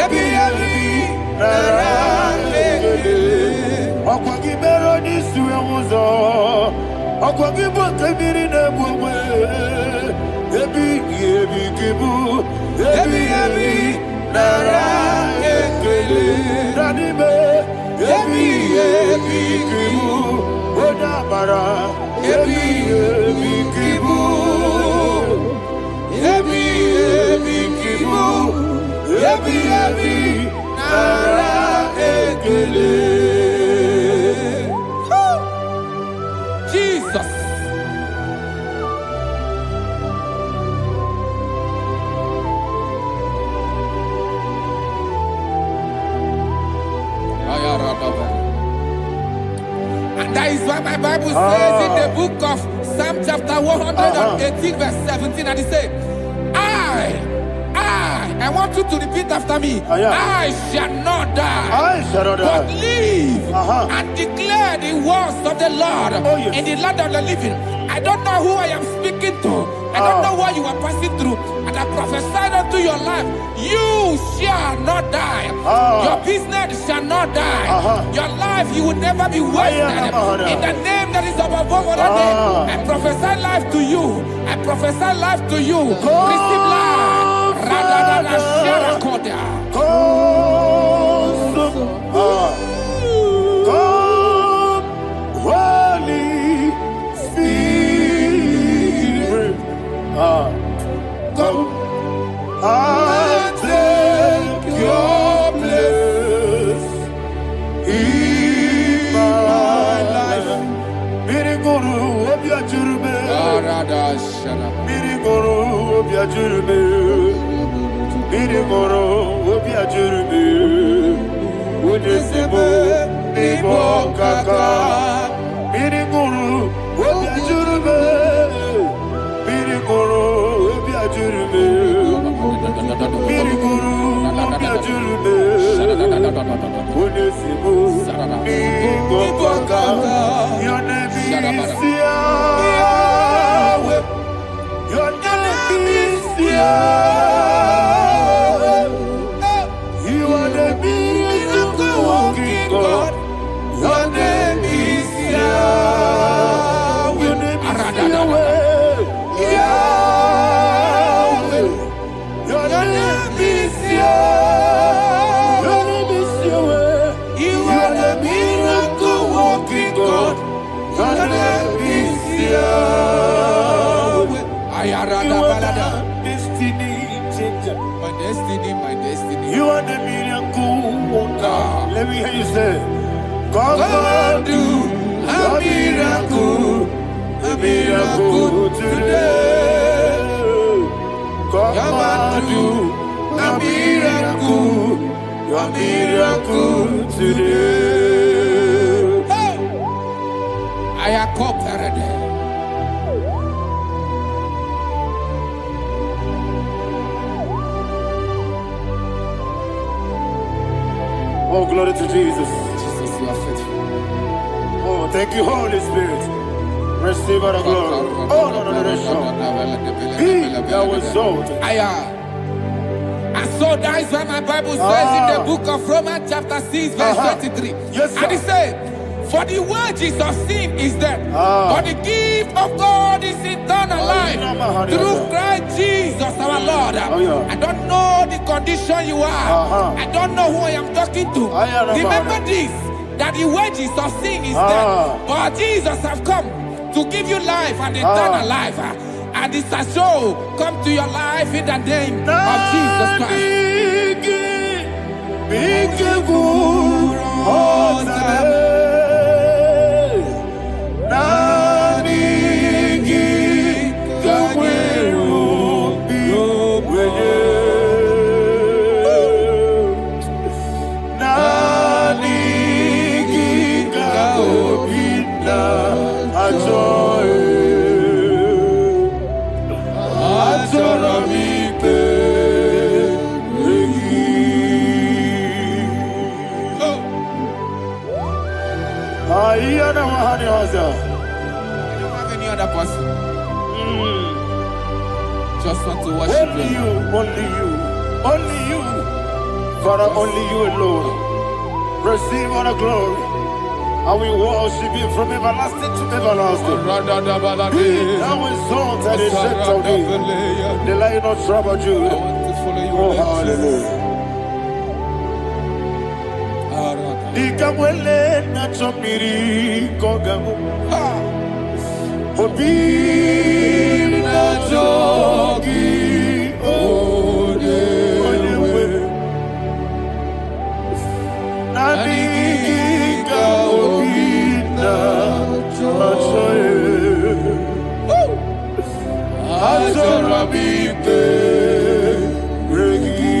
Ebi ebi nara ekele. Akwagi mero ni suwe muzo. Akwagi boke miri ne bwe. Ebi ebi kibu. Ebi ebi nara ekele. Nanibe. Ebi ebi kibu. Oda mara. Ebi ebi kibu. Ebi ebi kibu. Ebi ebi nara ekele. Jesus. And that is why my Bible says in the book of Psalm chapter 118 verse 17, and it says, I want you to repeat after me. I shall not die, but live and declare the words of the Lord in the land of the living. I don't know who I am speaking to. I don't know what you are passing through. And I prophesy unto your life, you shall not die. Your business shall not die. Your life, you will never be wasted. In the name that is above all other name, I prophesy life to you. I prophesy life to you. Receive life. Radadada Sharakoda. Come, Holy Spirit. Come and take your place in my life. Miriguru obiajurube. Miriguru obiajurube. Miriguru obiajurube. Udesibo nibo kaka. Miriguru obiajurube. Miriguru obiajurube. Miriguru obiajurube. Udesibo nibo kaka. Your name is Yahweh. Your name is Yahweh. You are the miracle working God. Your name is Yahweh. Your name is Yahweh. Yahweh. Your name is Yahweh. Your name is Yahweh. You are the miracle working God. Your name is Yahweh. You are the destiny changer. My destiny, my destiny. You are the miracle worker. Let me hear you say, come and do a miracle today. Come and do a miracle today. Hey! I am cooperated. Oh, glory to Jesus. Jesus, you are faithful. Oh, thank you, Holy Spirit. Receive our glory. Oh, no, Be thou exalted. And so that is why my Bible says in the book of Romans chapter 6 verse 23. Yes, sir. And it says, for the wages of sin is death, but the gift of God is eternal life through Christ Jesus our Lord. I don't know the condition you are. I don't know who I am talking to. Remember this, that the wages of sin is death, but Jesus has come to give you life and eternal life. and it's a show come to your life in the name of Jesus Christ. Any other person? Just want to worship only you, only you, only you, Father, only you alone. Receive all the glory, and we worship you from everlasting to everlasting. Be thou exalted, the set of thee, the Lion of tribe of Judah. Oh, hallelujah. Ikamwele na chomiri kogamu. Obi na jogi odewe. Nadiga obi na jogi. Azorabike regi.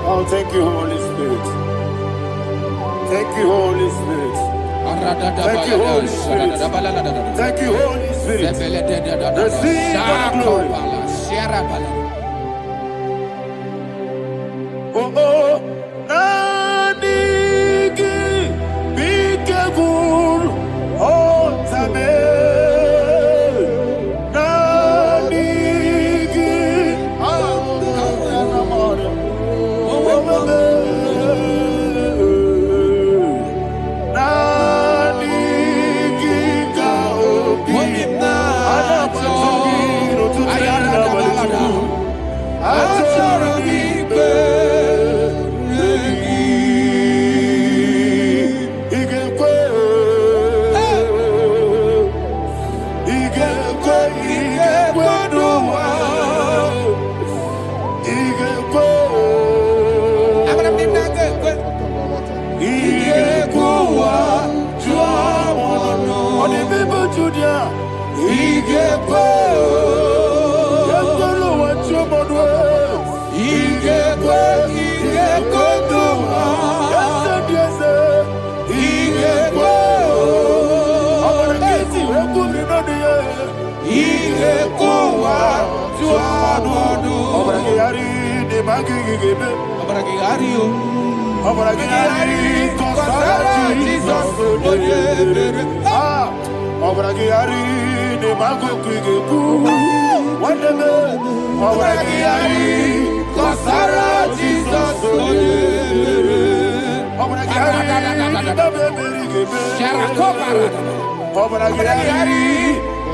Oh, thank you, Holy Spirit. Thank you, Holy Spirit. Thank you, Holy Spirit. Thank you, Holy Spirit. Receive the glory. Oh, oh, Nadigi, be careful, oh, Tame.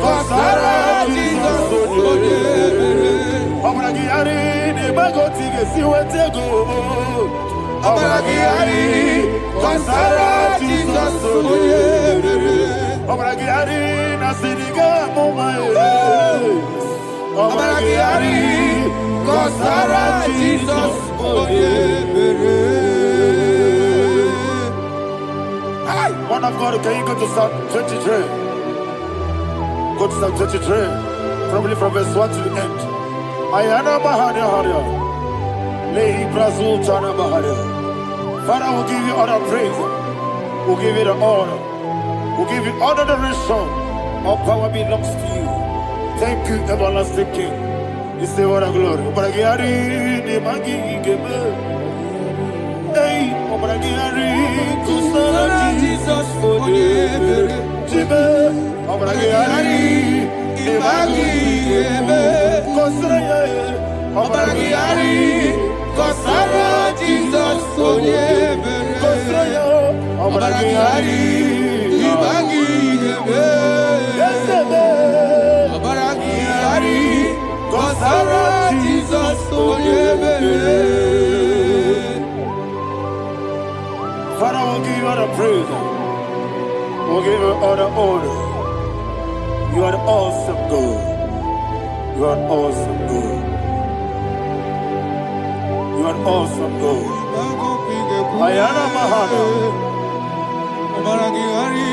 Kosara Jesus Onyebere. Obragiari ni magoti gesiwetego. Obragiari Kosara Jesus Onyebere. Obragiari nasiriga mumae. Obragiari Kosara Jesus Onyebere. Man of God, can you go to Psalm 23? Go to Psalm 23. Probably from verse 1 to the end. Ayana Mahania Haria. Lehi Brazil Chana Mahania. Father, we'll give you all the praise. We'll give you the honor. We'll give you all the adoration. All power belongs to you. Thank you, everlasting King. You say what a glory. Obragiari ni magi gebe. Hey, Obragiari Kusara Jesus Onyebere. Jibe. Obragiari ni magi gebe. Kusara Obragiari Kosara Jesus Onyebere. Kusara Obragiari Ibagi Gebe. Obragiari Kosara Jesus Onyebere. Father, we'll give you all the praise. We'll give you all the honor. You are the awesome God. You are an awesome God. You are an awesome God. Ayana Mahana. Obragiari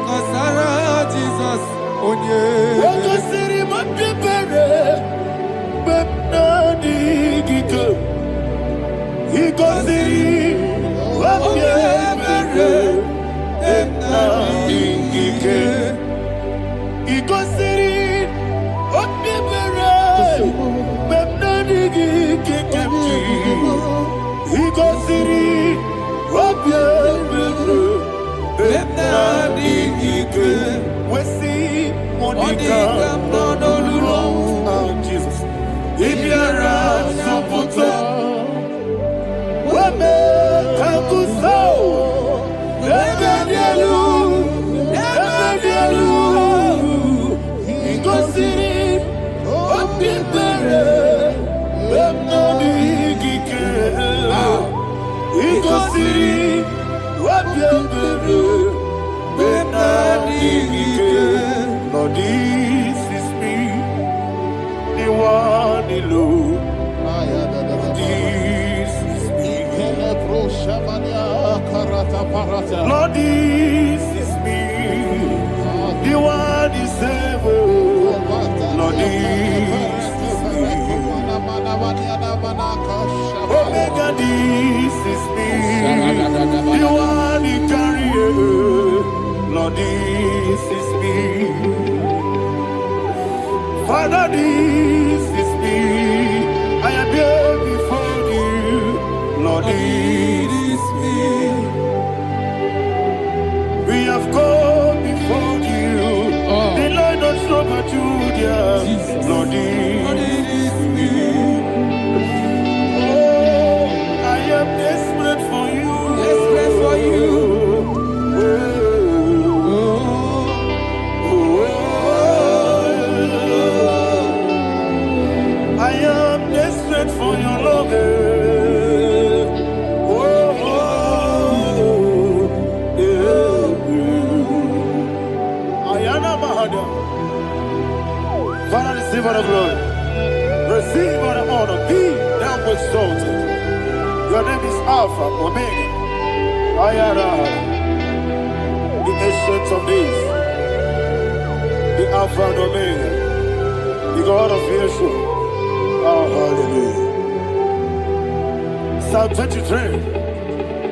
Kosara Jesus Onyebere. Wakasiri mapipere. Bepnani giko. Ikosiri. Wapyebere, emnabingike. Ikosiri, wapyebere, emnabingike kemti. Ikosiri, wapyebere, emnabingike. Wesi, Monica, oh Jesus. Ibiara, Soputo. Wame kakuso, ebedielu, ikosiri, opipere, emnabigike, ikosiri, opipere, emnabigike. Lord, this is me, the one alone. Lord, this is me, the one is able. Lord, this is me. Omega, this is me, the one in carrier. Lord, this is me. Father, this is me. I am here before you. Lord, this is me. We have come before you. The Lord not so but you, dear. Lord, this is me. Oh, I am desperate for you. Desperate for you. I am desperate for your love. Father, receive all the glory. Receive all the honor. Be thou exalted. Your name is Alpha, Omega. Ayara, the ancient of days. The Alpha and Omega. The God of Yeshua. Oh, hallelujah. Psalm 23.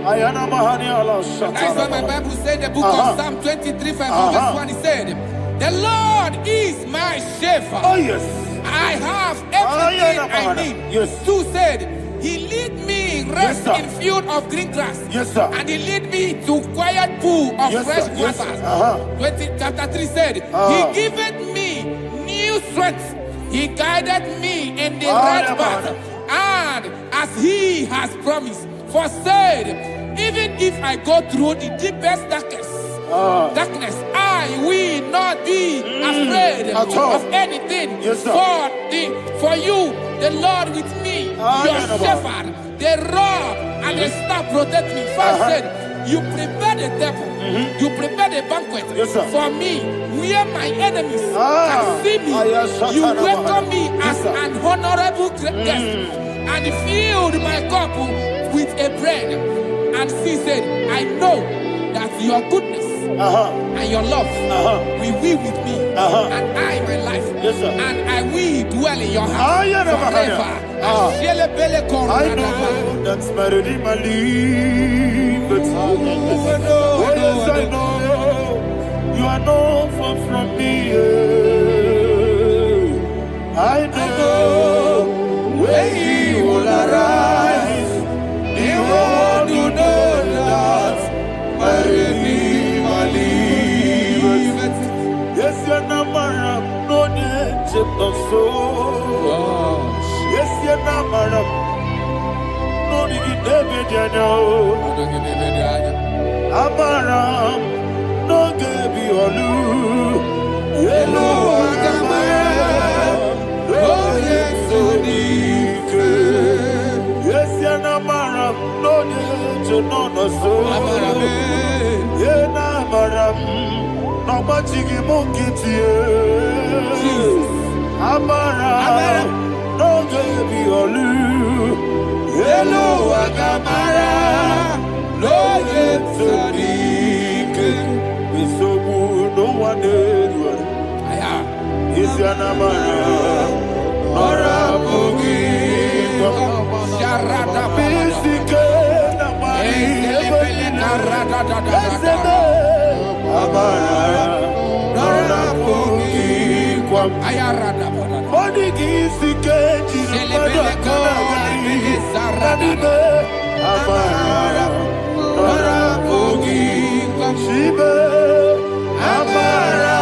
Ayana Mahani Allah Shatana. That's what my Bible said, the book of Psalm 23, verse 1, he said, the Lord is my shepherd. Oh, yes. I have everything I need. Yes. 2 said, he lead me in rest in field of green grass. Yes, sir. And he lead me to quiet pool of fresh Yes, waters. sir. Chapter 3 said, he giveth me new strength. He guided me in the right path. And as he has promised, for said, even if I go through the deepest darkness, I will not be afraid. afraid of anything. Yes, sir. For you, the Lord with me, your shepherd, they roar and they start protect me. First said, you prepare the table, you prepare the banquet for me, where my enemies can see me. You welcome me as an honorable guest, and filled my cup with a bread. And she said, I know that your goodness and your love will be with me, and I, my life, and I will dwell in your house forever. I know that's better than my leave. Oh, yes, I know you are not far from me. I know when he will arise, he will do that. My Redeemer liveth. Yes, you're not married, no need to so. Yes, you're not married, no need to be there. Amaram, no give you all. Yellow, oh yes, so deep. Yes, you're not married, no need to know so. Yena maram, no machigi mukiti. Amaram, no give you all. Yellow, agamara. No yet Sadiq. We so good, no one did. Is your namara? Nora Bogi. Sharada Bisike namari. Amara. Nora Bogi. Ayarada. Body gisike. Amara. Nora Bogi. Shibe. Amara.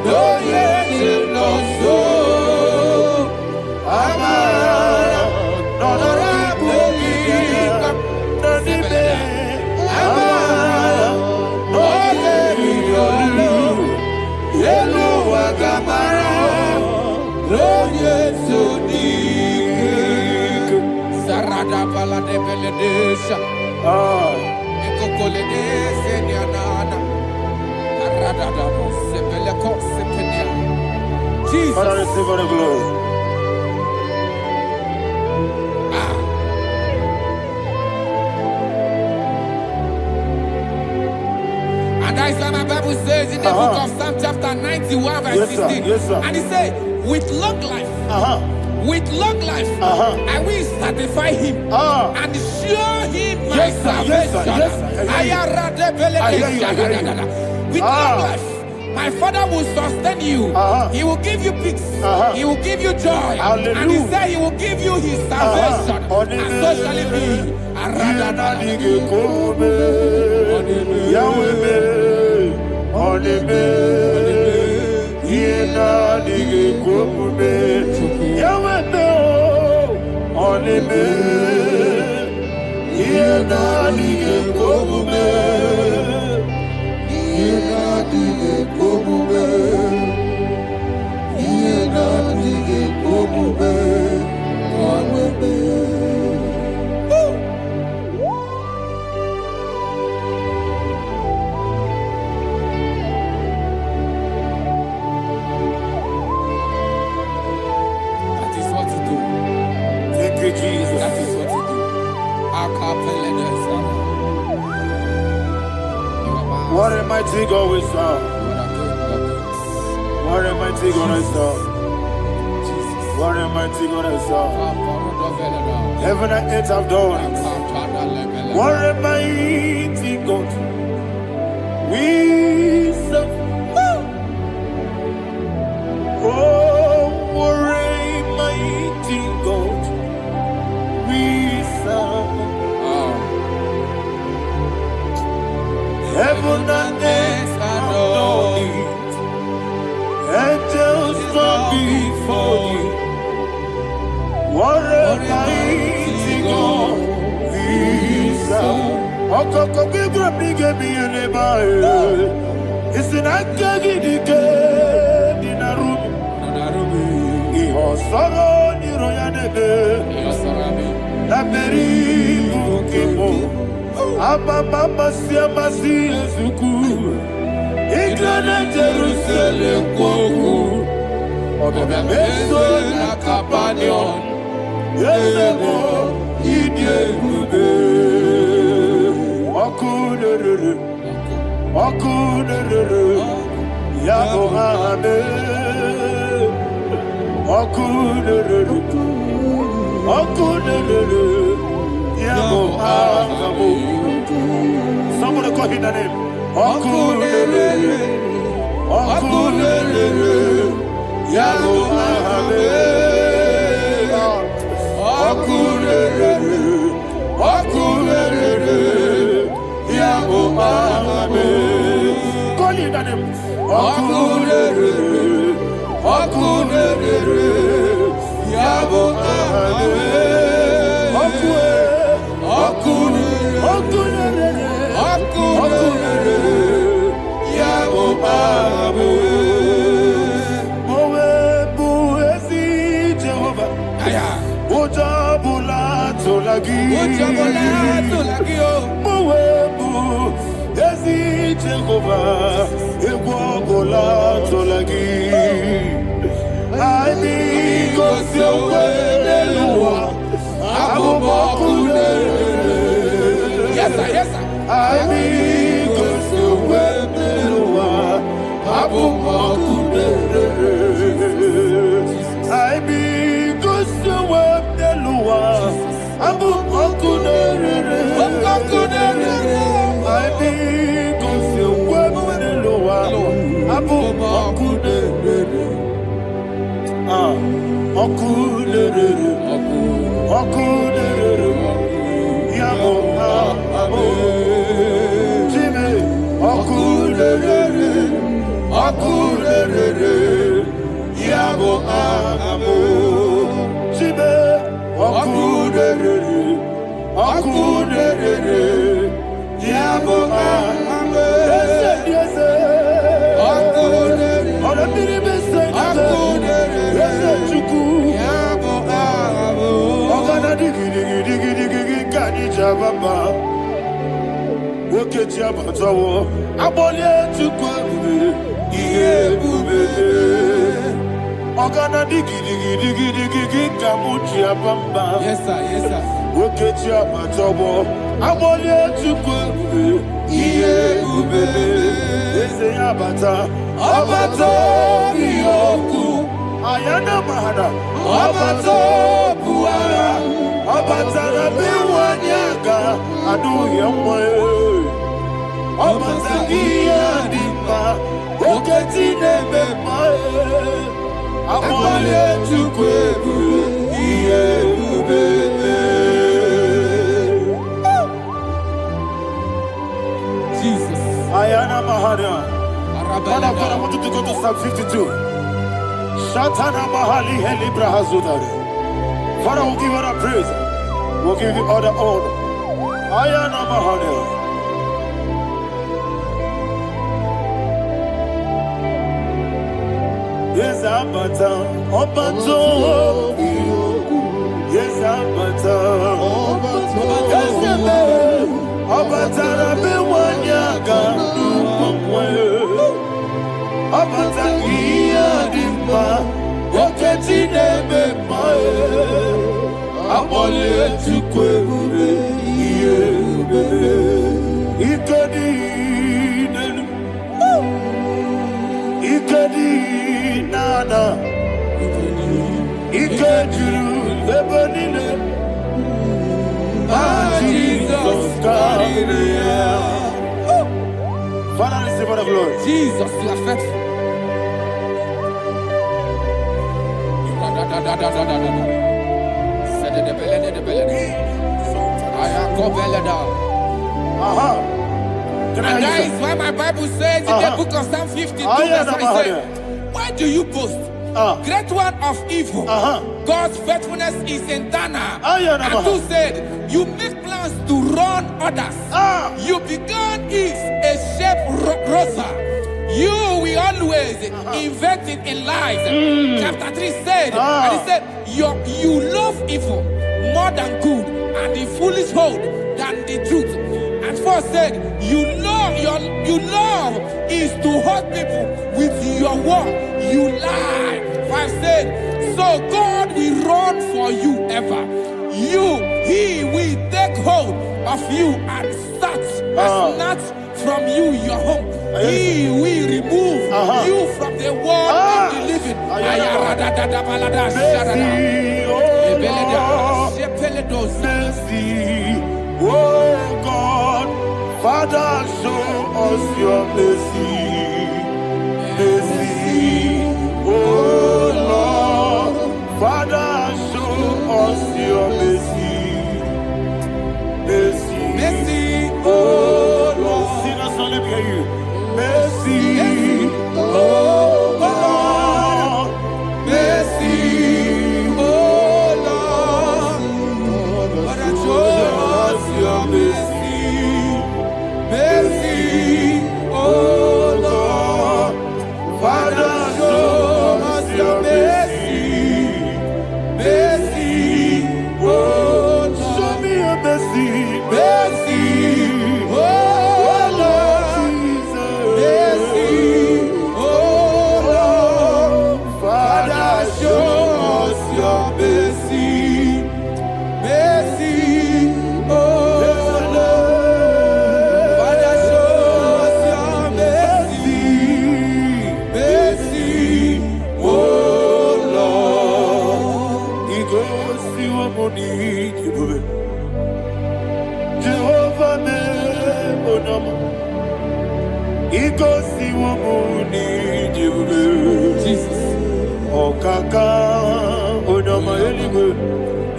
No yes no so. Amara. Nora Bogi. Nanibe. Amara. No yes Yelo Agamara. No yes so deep. Sarada bala de beledesha. Ekokolede senyanana. Arada da sebele ko sepenya. Jesus. Father, receive all the glory. And that's why my Bible says in the book of Psalm chapter 91 verse 16. Yes, sir. And it says, with long life, I will satisfy him and show him my salvation. With long life, my Father will sustain you. He will give you peace. He will give you joy. Hallelujah. And he said he will give you his salvation. And so shall it be. What a mighty God we serve. What a mighty God I serve. What a mighty God I serve. Heaven and earth have done it. What a mighty God we serve. Oh, what a mighty God we serve. Heaven and earth adore it. Angels bow before you. What a mighty God we serve. Okoko bigro bige mi eleba. It's an akagi dike. Soro ni royanebe. Laberi bukimo. Ababa masia masi ezuku. Igrana Jerusalem koku. Obe meso na kapanion. Yesemo idye gube. Okunere. Okunere. Yabohane. Okunere. Okunere. Yabohane. Somebody call him the name. Okunere. Okunere. Yabohane. Okunere. Okunere. Yabohane. Call him the name. Okunere. Okunere. Yabohane. Yes, sir. Yes, sir. Yes, sir. Yes, sir. Ayana mahana, abato buara, abatara biwanyaga, adu yamwe, abatagia dimba, oketi nebe mae, abale tukwebu, iye ubebe. Jesus. Ayana mahana. Father, I want you to go to Psalm 52. Shatana Mahali Helibra Hazudari. Father, we'll give you the praise. We'll give you all the honor. Ayana Mahali. Yes, Abata. Obato. Yes, Abata. Yes, Abata. Rabi Wanyaga. Abata iya dimba, oketi nebe mae, abole tukwebu iye ubebe, ikedi nenu, ikedi nana, ikediru ebenine, Jesus God. Father, receive all the glory. Jesus, you are faithful. And that is why my Bible says in the book of Psalm 52, verse 37, why do you boast? Great one of evil. God's faithfulness is eternal. And who said, you make plans to run others. You began is a shape rosa. You will always says, investing in lies. Chapter 3 said, and he said, you love evil more than good, and the foolish hold than the truth. And 4 said, you love is to hurt people with your word. You lie. 5 said, so God will run for you ever. He will take hold of you and snatch from you your home. He will remove you from the world of the living. Mercy, oh God, Father, show us your mercy. Mercy, oh Lord, Father, show us your mercy. Mercy, Mercy, oh Lord, sinners only hear you. Mercy, oh Lord, mercy, oh Lord, Father, show us your mercy. Mercy, oh Lord, Father, show us your mercy. Mercy, oh Lord, show me your mercy. Mercy, oh Lord, mercy, oh Lord, Father, show us your mercy. Mercy, oh Lord, Father, show us your mercy. Mercy, oh Lord. He goes to a money, Jehovah me onama. He goes to a money, Jesus. Okaka onama eligo.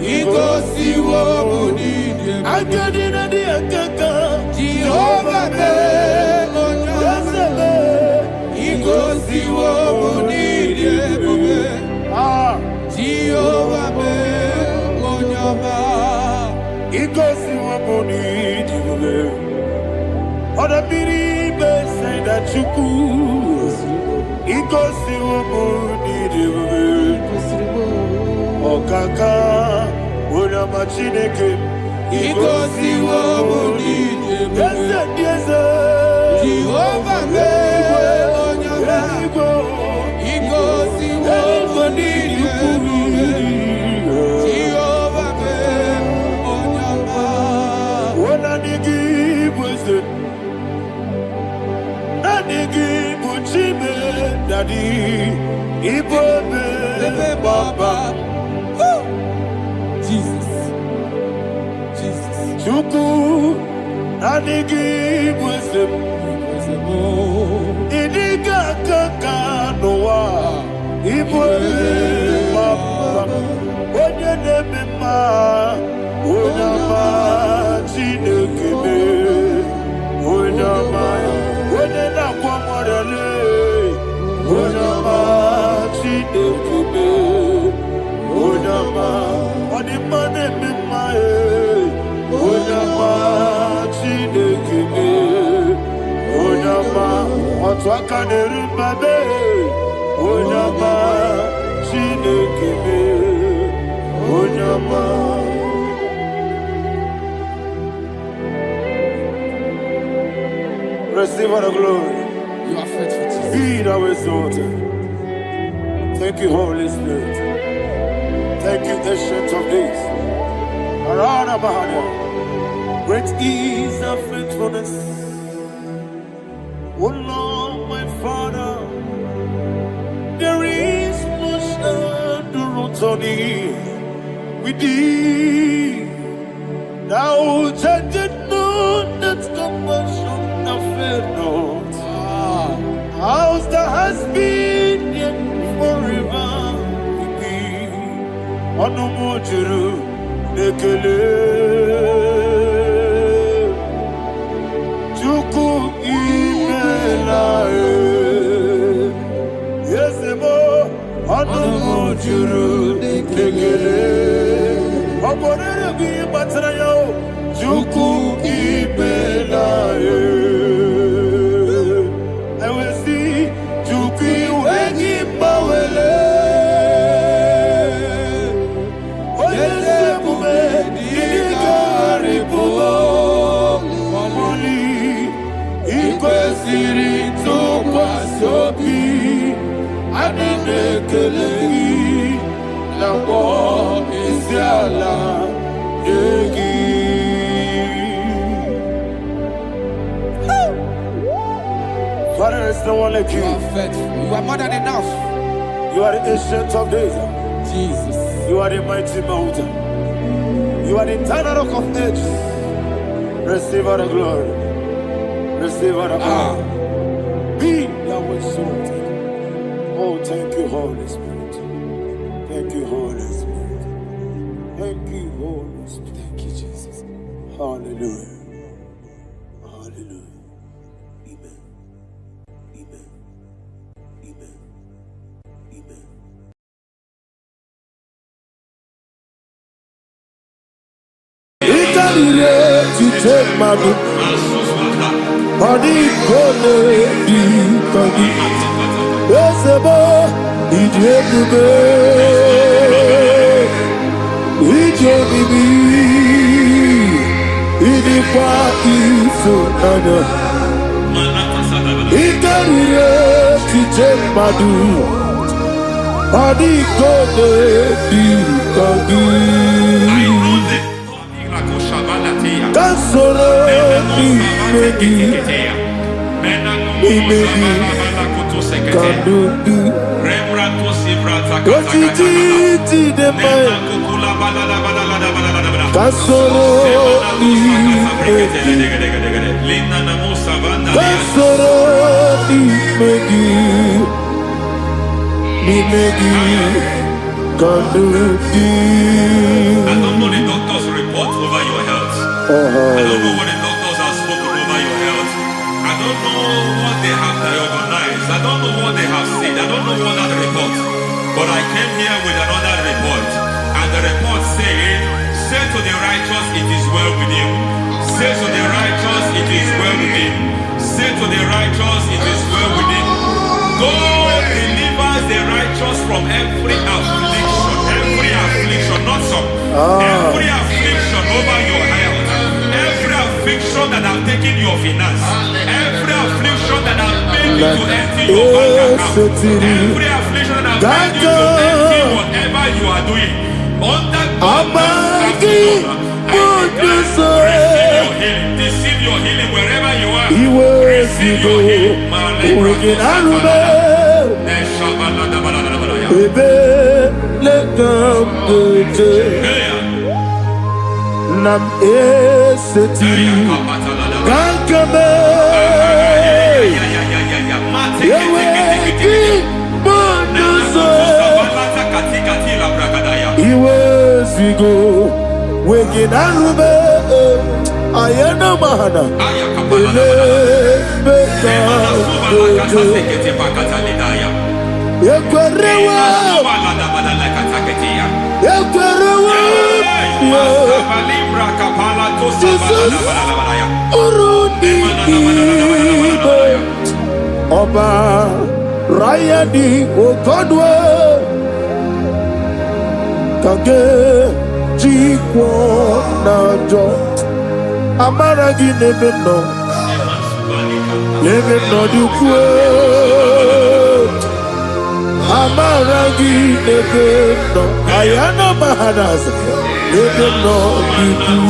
He goes to a money. I get in the akaka. Jehovah me onama. He goes to a money. Jehovah me onama. He goes to a money. Other people say that you could. He goes to a money. Okaka, Unama Chineke. He goes to a money. Yes, Jehovah me onama. He goes to a money. Jehovah me onama. When I give wisdom, I give Uchime, Daddy, Ibobe, Baba. Jesus. Jesus. Chuku, I give wisdom. Idiga kaka noa, Ibobe, Baba. Onye nebe ma, Onama Chineke. Onama, Onena Kwamorele, Onama Chineke, Onama, Onimane Mimae, Onama Chineke, Onama, Otwakane Rumbabe, Onama Chineke, Onama. Receive all the glory. You are faithful, Jesus. Be thou exalted. Thank you, Holy Spirit. Thank you, Ancient of Days. Arana Bahania. Great is thy faithfulness. O Lord, my Father, there is much endurance on thee. With thee, thou judgest not that compassion fail not. House that has been yet forever with thee. Onomojuru nekele. Chuku imelae. Yesemo onomojuru nekele. Oborere bi batrayo. Chuku imelae. I will see Chuku Elegi, Nabo Isiala, Egi. Father, there is no one like you. You are faithful. You are more than enough. You are the ancient of days. Jesus. You are the mighty mountain. You are the eternal rock of ages. Receive all the glory. Receive all the honor. Be thou exalted. Oh, thank you, Holy Spirit. Thank you, Holy Spirit. Thank you, Holy Spirit. Thank you, Jesus. Hallelujah. Hallelujah. Amen. Amen. Amen. Amen. Itarire tite madu Adi kone di kagi Esebo Ijebube Ijebibi Idipa isunanya Itarire tite madu Adi kone di kagi Kasoro imegi kadudu Ojiji deme Kasoro imegi Kasoro imegi Imegi kadudu. I don't know the doctor's report over your health. I don't know what the doctors have spoken over your health. I don't know what they have diagnosed. I don't know what they have said. I don't know what that report. But I came here with another report. And the report said, say to the righteous, it is well with him. Say to the righteous, it is well with him. Say to the righteous, it is well with him. God delivers the righteous from every affliction. Every affliction, not some. Every affliction over your health. Every affliction that have taken your finance. Every affliction that have made you to empty your bank account. Every affliction that have made you to empty whatever you are doing. Under God's receive your healing. Receive your healing wherever you are. Receive your healing. Nam esetiri kankame yeweki bonuso iwezigo weginarube ayana mahana ele beka yekwerewa Jesus Urudi Ibo Oba Rayadi Okodwe Kage Jikwo Najo Amaragi Nebeno Nebeno Dukwe Amaragi Nebeno Ayana Mahanas Nebeno Dukwe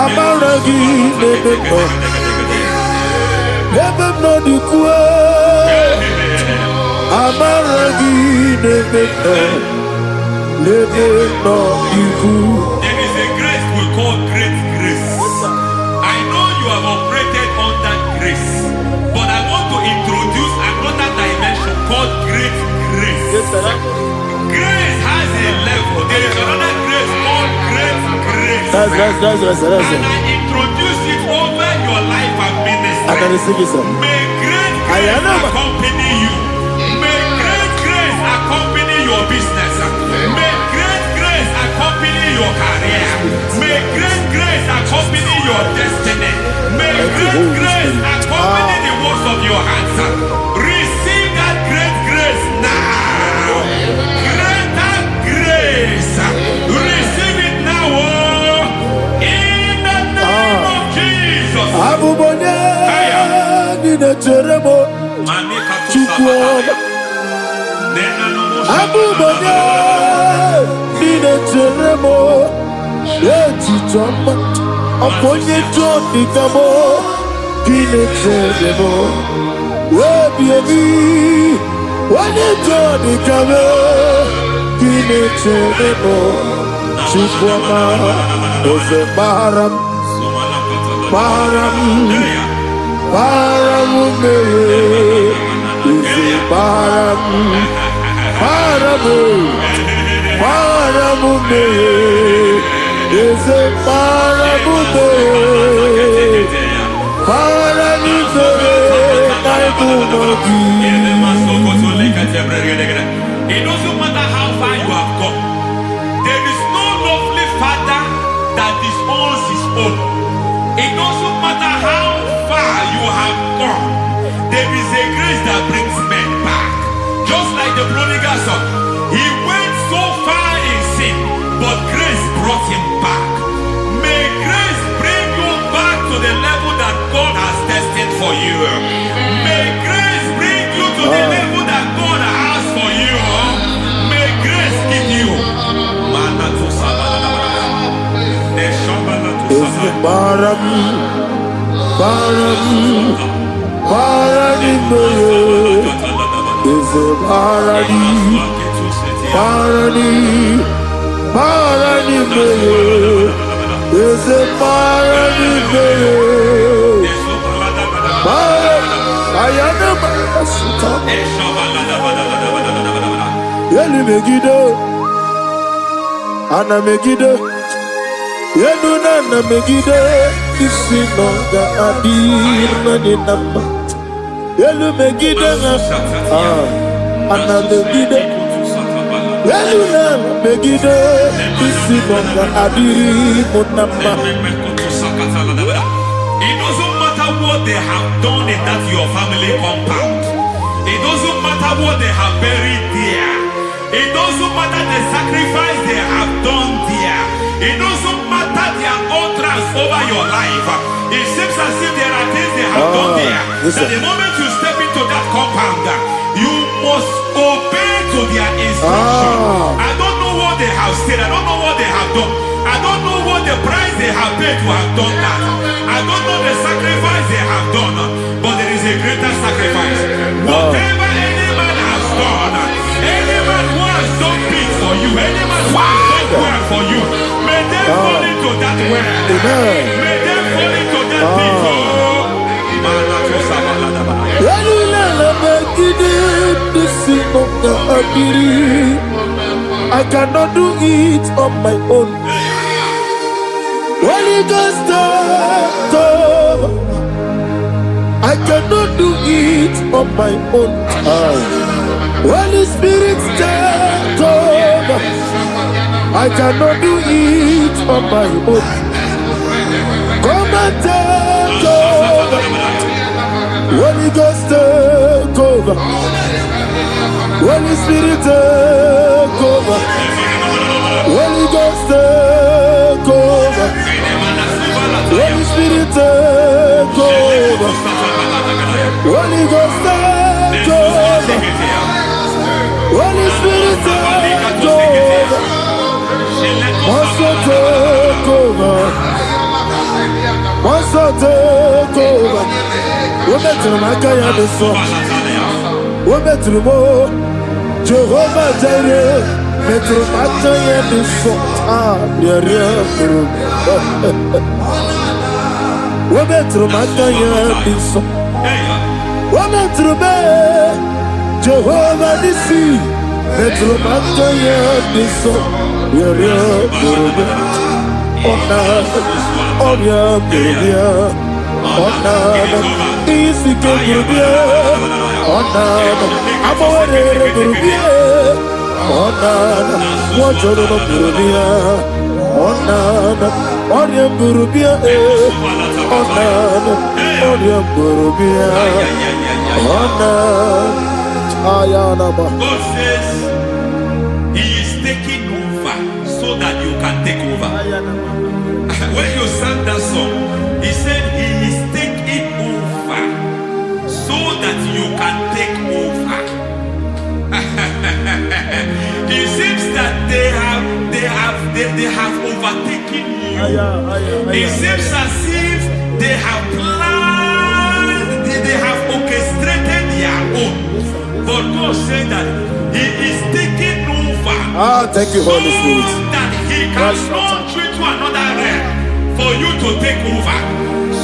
Amaragi Nebeno Nebeno Dukwe Amaragi Nebeno Nebeno Dukwe. There is a grace we call great grace. I know you have operated under grace, but I want to introduce another dimension called great grace. Yes, sir. Grace has a level. There is another grace called great grace. That's And I introduce it over your life and ministry. I can receive it, sir. May great grace accompany you. May great grace accompany your business. May great grace accompany your career. May great grace accompany your destiny. May great grace accompany the works of your hands. Receive that great grace now. Greater grace. Receive it now. In the name of Jesus. Abubonye Nina Jeremo Chukwu Abubanya, Nina Teremo, Eti Jama, Aponye Johnny Gamo, Nina Teremo, Webi, Wane Johnny Gamo, Nina Teremo, Chikwama, Ose Baram, Baram, Baram, Ose Baram. Paramume, is a paramume, paramume, it doesn't matter how far you have come. There is no lovely father that disowns his own. It doesn't matter how far you have gone. There is a grace that brings men back. Just like the prodigal son, he went so far in sin, but grace brought him back. May grace bring you back to the level that God has destined for you. May grace bring you to the level that God has for you. May grace give you. Is a paradise, is a Yeli Megiddo, Anna Megiddo, Yeluna Megiddo, Isinonga Adir Nadinama, Yelu Megiddo, Anna Megiddo, Yeluna Megiddo, Isinonga Adir Munama. It doesn't matter what they have done in that your family compound. It doesn't matter what they have buried there. It doesn't matter the sacrifice they have done there. It doesn't matter their utterance over your life. It seems as if there are things they have done there. That the moment you step into that compound, you must obey to their instruction. I don't know what they have said. I don't know what they have done. I don't know what the price they have paid to have done that. I don't know the sacrifice they have done. But there is a greater sacrifice. Whatever any man has done, any man who has done things for you, any man who has done well for you, may they fall into that well. May they fall into that thing. I cannot do it on my own. Holy Ghost, come. I cannot do it on my own. Holy Spirit, come. I cannot do it on my own. Come and take over. Holy Ghost, come. Holy Spirit, come. Holy Ghost, come. Holy Spirit, come. Holy Ghost, come. Holy Spirit, come. Master, take over. Master, take over. We're better than I can understand. We're better than more. Jehovah Jireh. Metro Mataya de Sota, Metro Mataya de Sota, Metro Be, Jehovah the Sea, Metro Mataya de Sota, Easy Gurubia, Gurubia. Onana, wajolo no burubia. Onana, oriam burubia. Onana, oriam burubia. Onana, ayana ba. God says He is taking over so that you can take over. When you sang that song, He said He is taking over so that you can take over. have overtaken you. It seems as if they have planned, they have orchestrated their own. But God said that He is taking over. Thank you, Holy Spirit. So that He can launch you to another realm for you to take over.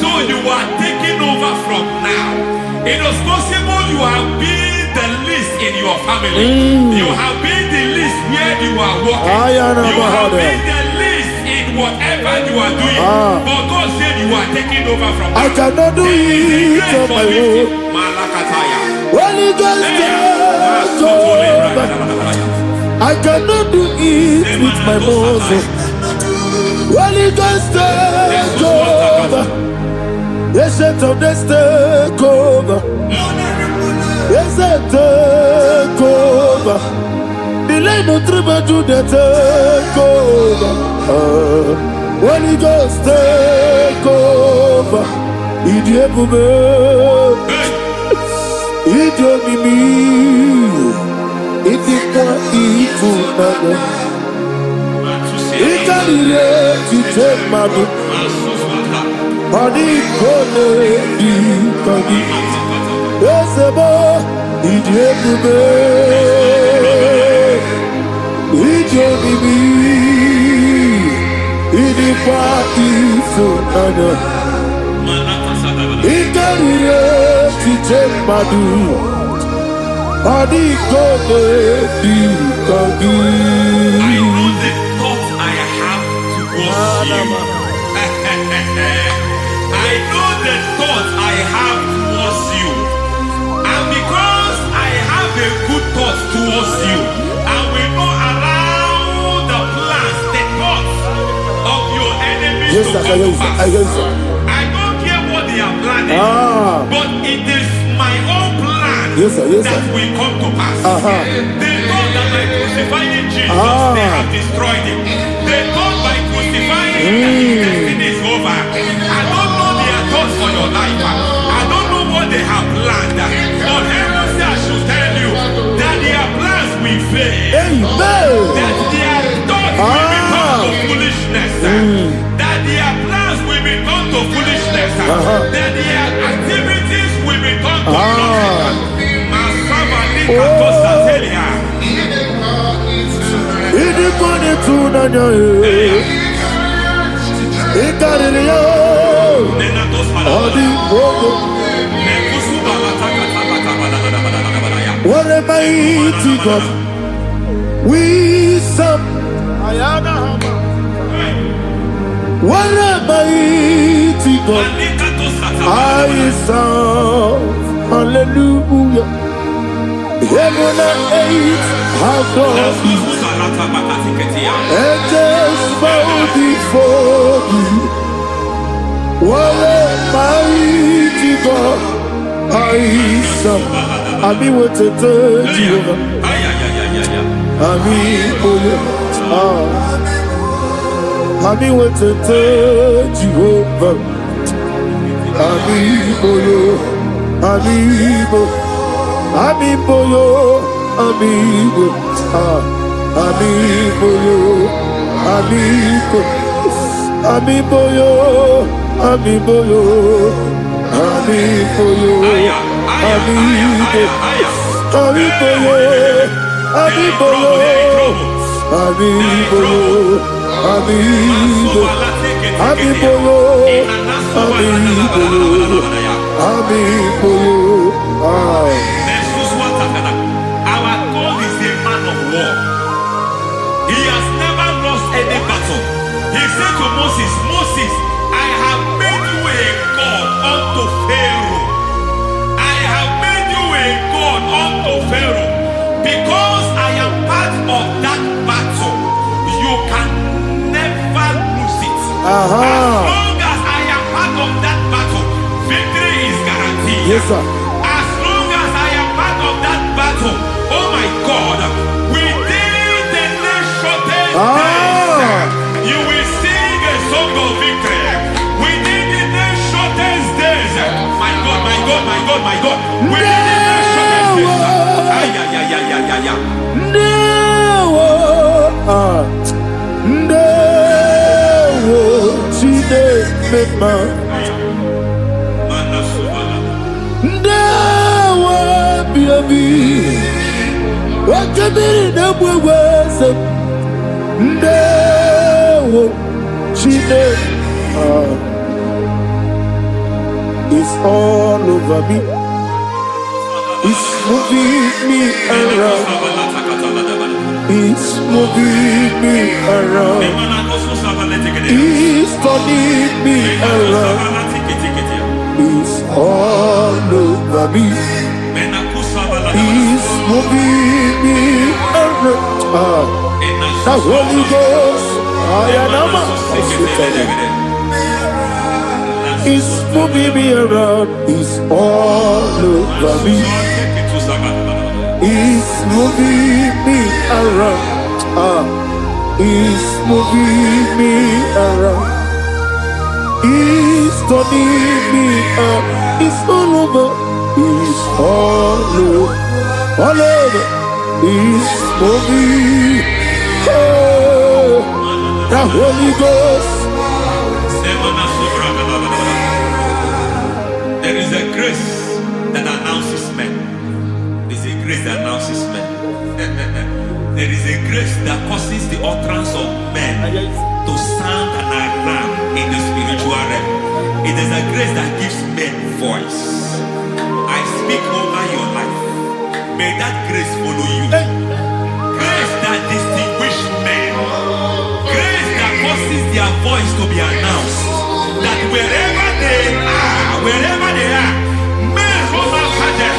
So you are taking over from now. It is possible you have been the least in your family. You have been the least where you are working. You have been the least in whatever you are doing. But God said you are taking over from now. I cannot do it on my own. Holy Ghost, take over. I cannot do it with my muscles. Holy Ghost, take over. Yes, of this take over. Yes, take over. Delay no trouble to the take over. Holy Ghost, take over. Idiebube, Idiomimi, Idikwa Ifunana, Ikarire Titemadu. Money gonna be coming. Yes, boy, Idiebube, Idiomimi, Idikwa Ifunana. Ikarire Titemadu. Money gonna be coming. I know the thoughts I have towards you. I know the thoughts I have towards you. And because I have a good thought towards you, I will not allow the plans, the thoughts of your enemies to come to pass. I don't care what they are planning, but it is my own plan that will come to pass. They thought that by crucifying Jesus, they have destroyed him. They thought by crucifying him that his destiny is over. I don't know their thoughts for your life. I don't know what they have planned. But heaven says I should tell you that their plans will fail. That their thoughts will become to foolishness. That their plans will become to foolishness. That their activities will become to nothing. What a mighty God we serve. What a mighty God I serve. Hallelujah. Heaven and earth have done it. Angels bow before you. What a mighty God I serve. I mean what to tell Jehovah. I mean I mean what to tell Jehovah. I mean Amiboyo, amigo, amiboyo, amigo, amiboyo, amiboyo, amiboyo, amigo, amiboyo, amiboyo, amiboyo, amigo, amiboyo, amiboyo, amiboyo. Our God is a man of war. He has never lost any battle. He said to Moses, Moses, I have made you a God unto Pharaoh. I have made you a God unto Pharaoh. Because I am part of that battle, you can never lose it. As long as I am part of that battle, victory is guaranteed. Yes, sir. As long as I am part of that battle, oh my God, within the next shortest days, you will sing a song of victory. Within the next shortest days, my God, my God, my God, my God, within the next shortest days, No. mema. Ndawa biabi. Wakabiri na mweweza. Ndawa chine. It's all over me. It's moving me around. It's moving me around. It's turning me around. It's all over me. It's moving me around. The Holy Ghost, it's moving me around. It's all over me. It's moving me around. It's moving me around. It's turning me up. It's all over. It's all over. All over. It's moving. Oh, the Holy Ghost. There is a grace that announces men. There's a grace that announces men. There is a grace that causes the utterance of men to sound an alarm in the spiritual realm. It is a grace that gives men voice. I speak over your life. May that grace follow you. Grace that distinguishes men. Grace that causes their voice to be announced. That wherever they are, men from outside them,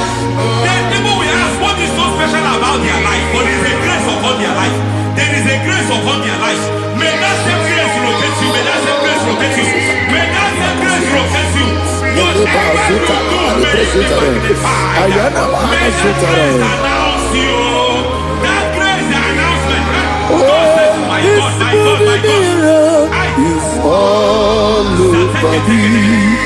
then people will ask what is so special about their life. But there is a grace upon their life. There is a grace upon their life. May that same grace rotate you. May that same grace rotate you. May that same grace rotate you. Whatever you do, may it be magnified. May that grace announce you. That grace announcement. My God, my God, my God. It's all over me.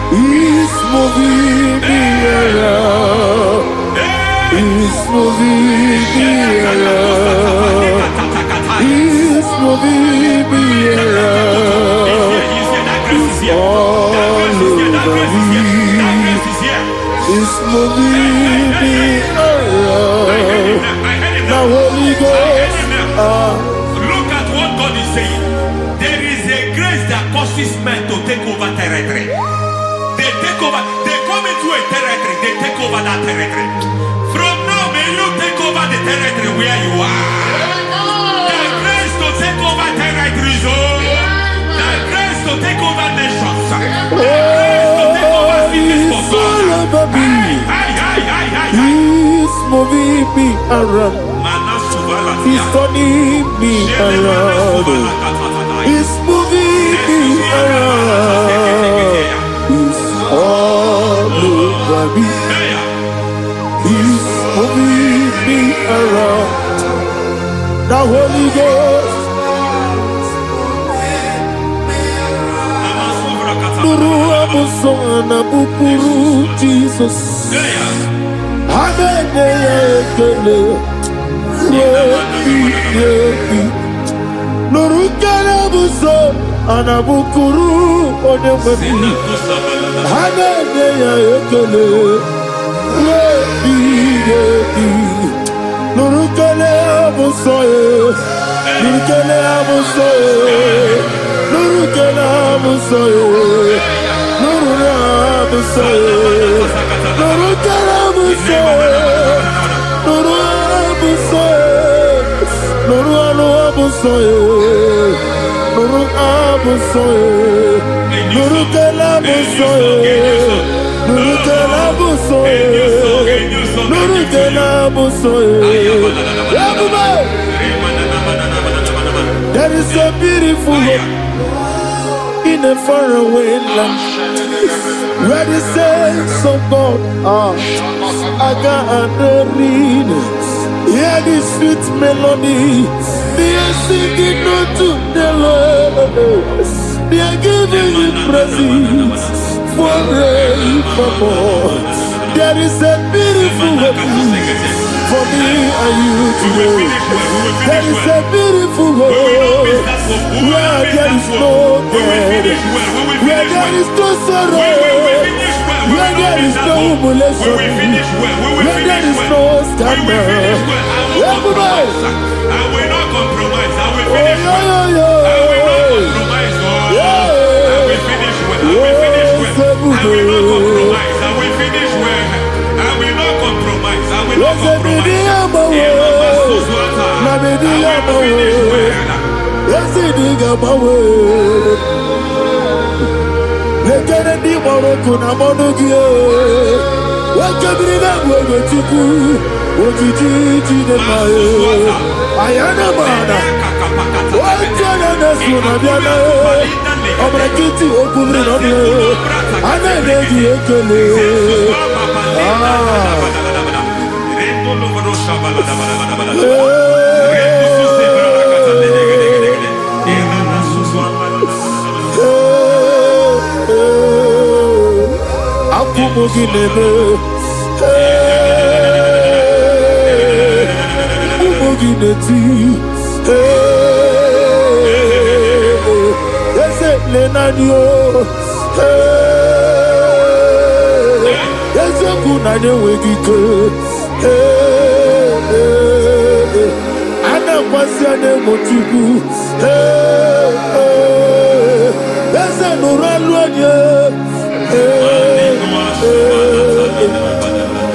It's moving me around. It's moving me around. It's moving me around. It's all over me. It's moving me around. The Holy Ghost. Look at what God is saying. There is a grace that causes men to take over territory. They take over. They come into a territory. They take over that territory. From now, may you take over the territory where you are. The grace to take over territories. The grace to take over nations. The grace to take over cities for God. He's moving me around. He's turning me around. He's moving me around. He's all over me. He's moving me around. The Holy Ghost. Nuru amusona bukuru Jesus. Hanene Nurukana buso anabukuru onemani Hanene ya ekele Lebi Nurukana buso Nurukana buso Nurukana buso Nurukana buso Nurukana buso Nuru abusoye, Nuru abusoye, Nuru kelabusoye, Nuru kelabusoye, Nuru kelabusoye. There is a beautiful hope in a faraway land where the saints of God are. I got the reading. Hear the sweet melody. They are singing unto the Lord. They are giving you praise forevermore. There is a beautiful hope for me and you today. There is a beautiful hope. where there is no death, where there is no sorrow, where there is no humiliation, where there is no scandal. Everybody, I will not compromise. I will oh, finish well. I will not compromise. I will finish well. I will finish well. I will not compromise. I will finish well. I will not compromise. I will not compromise.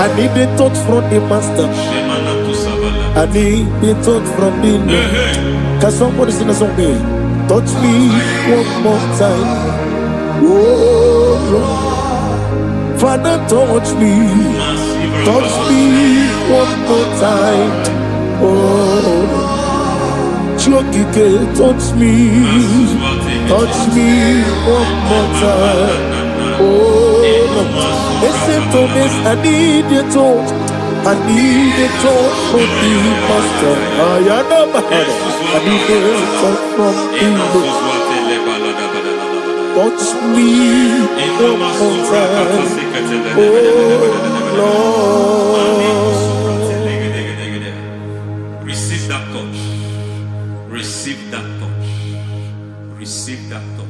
I need the touch from the master. I need the touch from the Lord. Can somebody sing a song here? Touch me one more time. Oh Lord. Father, touch me. Touch me one more time. Oh Chokike, touch me. Touch me one more time. Oh listen to this, I need your touch. I need a touch from the master. I need a touch from the Lord. Touch me one more time. Oh Lord. Receive that touch. Receive that touch. Receive that touch.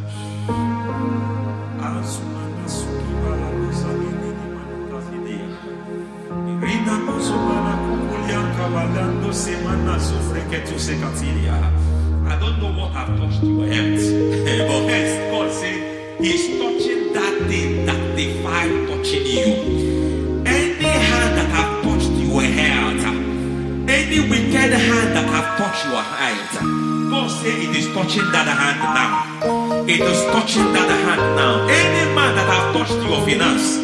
I don't know what I've touched your health, but hence God said He's touching that thing that defied touching you. Any hand that have touched your health, any wicked hand that have touched your health, God said it is touching that hand now. It is touching that hand now. Any man that have touched your finance,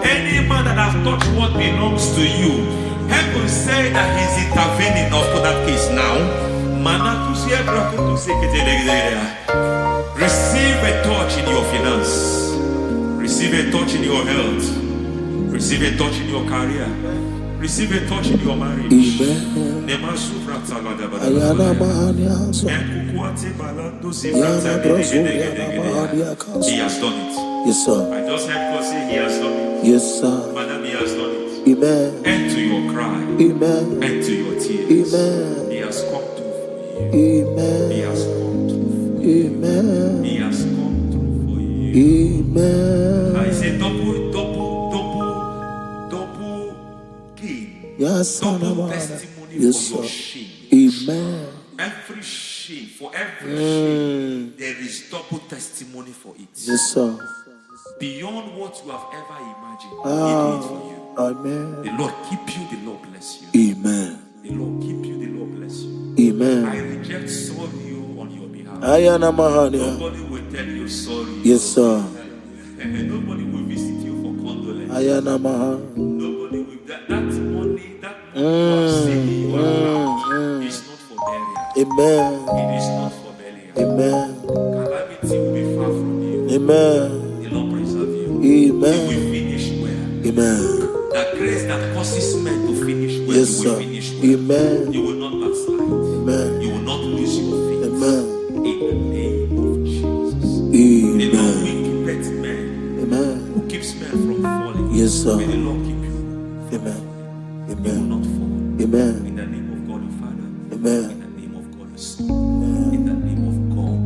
any man that have touched what belongs to you, heaven say that He's intervening to that case now. Receive a touch in your finance. Receive a touch in your health. Receive a touch in your career. Receive a touch in your marriage. He has done it. Yes, sir. I just heard God say He has done it. Yes, sir. Madam, He has done it. Amen. End to your cry. Amen. End to your tears. Amen. He has come through for you. Amen. He has come through for you. Amen. He has come through for you. Amen. I say double gain. Yes, Double testimony yes, for your sir. shame. Amen. Every shame, for every shame, there is double testimony for it. Yes, sir. Beyond what you have ever imagined, He did it for you. Amen. The Lord keep you, the Lord bless you. Amen. The Lord keep you, the Lord bless you. Amen. I reject sorry on your behalf. Ayana Mahania. Nobody will tell you sorry. Yes, sir. And nobody will visit you for condolence. Ayana Mahania. Nobody will. That money you have saved in your account is not for burial. Amen. It is not for burial. Amen. Calamity will be far from you. Amen. The Lord preserve you. Amen. You will finish well. Amen. That grace that causes men to finish well, Yes, you will sir. finish well. Amen. You will not backslide. Amen. You will not lose your faith. Amen. In the name of Jesus. Amen. The Lord will keep men. Amen. Who keeps men from falling. Yes, sir. May the Lord keep you. Amen. You will Amen. not fall. Amen. In the name of God the Father. Amen. In the name of God the Son. In the name of God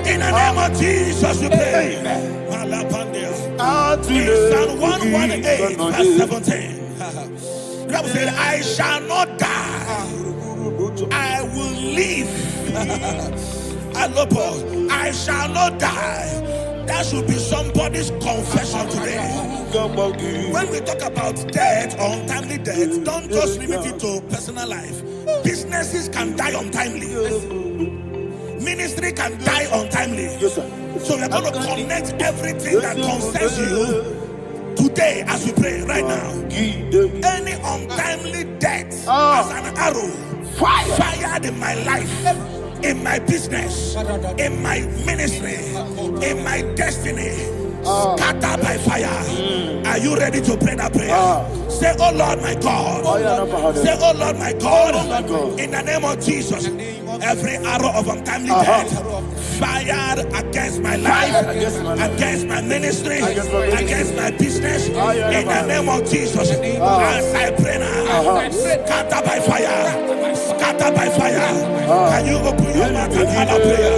In the name of Jesus, we pray. In Psalm 118, verse 17, the Bible said, I shall not die, I will live. I shall not die. That should be somebody's confession today. When we talk about death or untimely death, don't just limit it to personal life. Businesses can die untimely. Ministry can die untimely. Yes, sir. So we're going to connect everything that concerns you today as we pray right now. Any untimely death as an arrow fired in my life, in my business, in my ministry, in my destiny, scattered by fire. Are you ready to pray that prayer? Say, oh Lord my God. Say, oh Lord my God. In the name of Jesus, every arrow of untimely death fired against my life, against my ministry, against my business, in the name of Jesus, as I pray now, scattered by fire, scattered by fire. Can you open your mouth and have a prayer?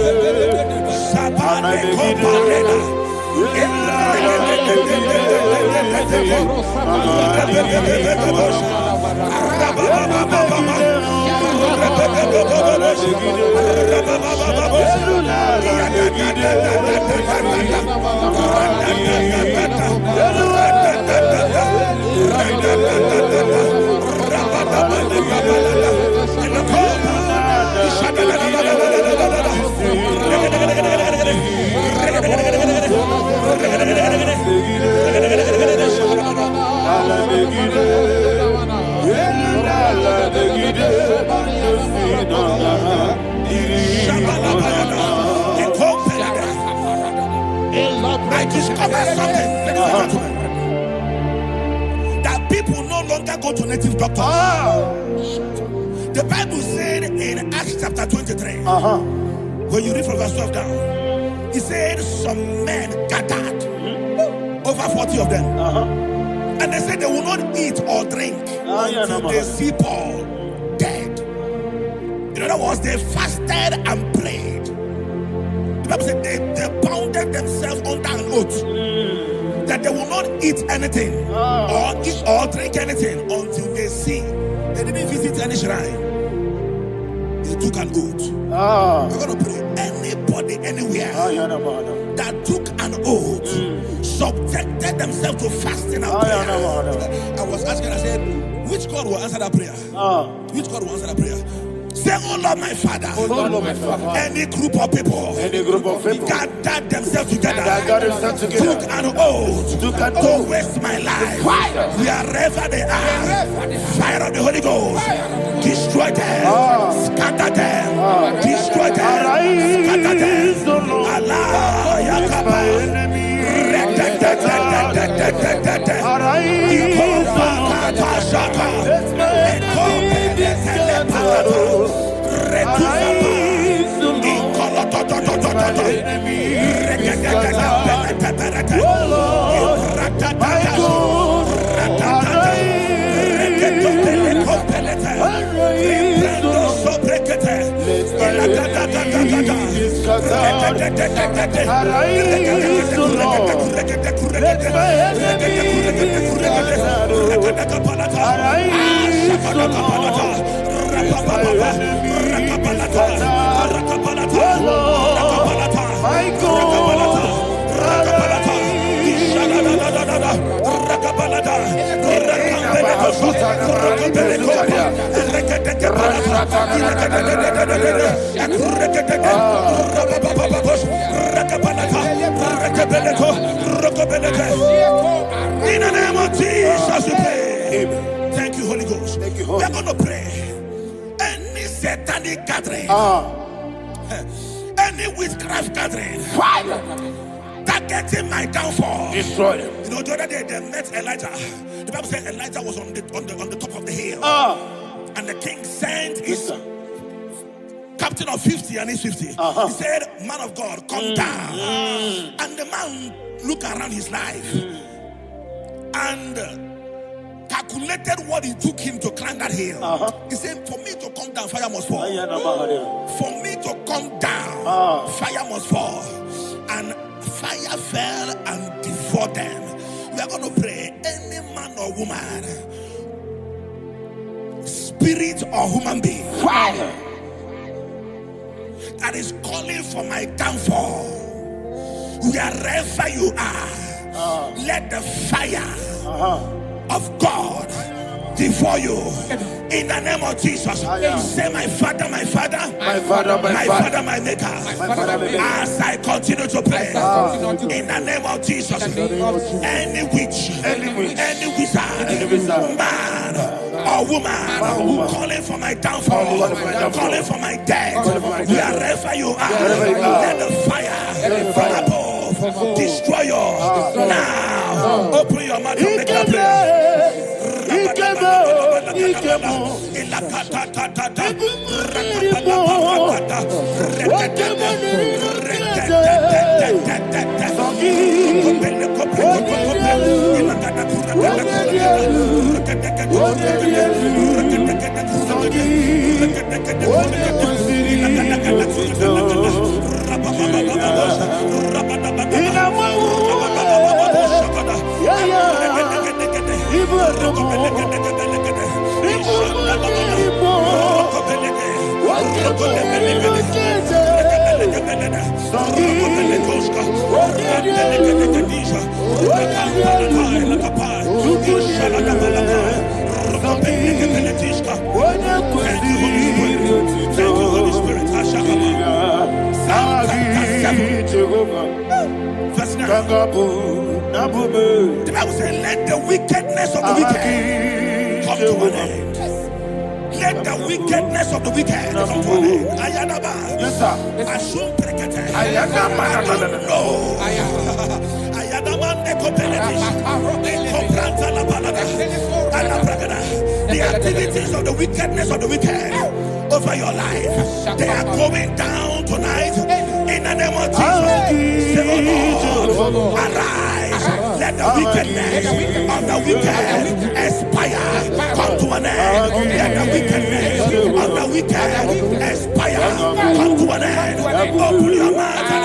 I discovered something, that people no longer go to native doctors. The Bible said in Acts chapter 23, when you read from verse 12 down, it said some men gathered, over 40 of them, and they said they will not eat or drink until they see Paul dead. In other words, they fasted and prayed. The Bible said they bounded themselves under an oath that they will not eat anything or eat or drink anything until they see. They didn't visit any shrine. They took an oath. We're going to pray. Anybody, anywhere that took an oath, subjected themselves to fasting and prayer. I was asking, I said, which God will answer that prayer? Which God will answer that prayer? Say, oh Lord my Father, any group of people, gathered themselves together, took an oath to waste my life, wherever they are, fire of the Holy Ghost, destroy them, scatter them, destroy them, scatter them. Allah Yakaba, In the name of Jesus, we pray. Amen. Thank you, Holy Ghost. Thank you, Holy. We are going to pray. Any satanic gathering, any witchcraft gathering, fire, targeting my downfall, destroy them. You know, the other day they met Elijah. The Bible said Elijah was on the top of the hill, and the king sent his captain of 50 and his 50. He said, "Man of God, come down." And the man looked around his life and calculated what it took him to climb that hill. He said, "For me to come down, fire must fall. For me to come down, fire must fall." And fire fell and devoured them. We are going to pray. Any man or woman, spirit or human being, fire, that is calling for my downfall, wherever you are, let the fire of God devour you in the name of Jesus. Say, my Father, my Father, my Father, my Father, my Maker. As I continue to pray in the name of Jesus, any witch, any wizard, man or woman calling for my downfall, calling for my death, wherever you are, let the fire from above destroy you now. Open your mouth and make a prayer. The Bible says, let the wickedness of the wicked come to an end. Let the wickedness of the wicked come to an end. Ayadaba. Yes, sir. Assume prekete. Ayadaba. I don't know. Ayadaba nekopeletis. Ekopranta la balada. Alabragada. The activities of the wickedness of the wicked over your life, they are going down tonight in the name of Jesus. Say, oh Lord, arise. Let the wickedness of the wicked expire. Come to an end. Let the wickedness of the wicked expire. Come to an end. Open your mouth and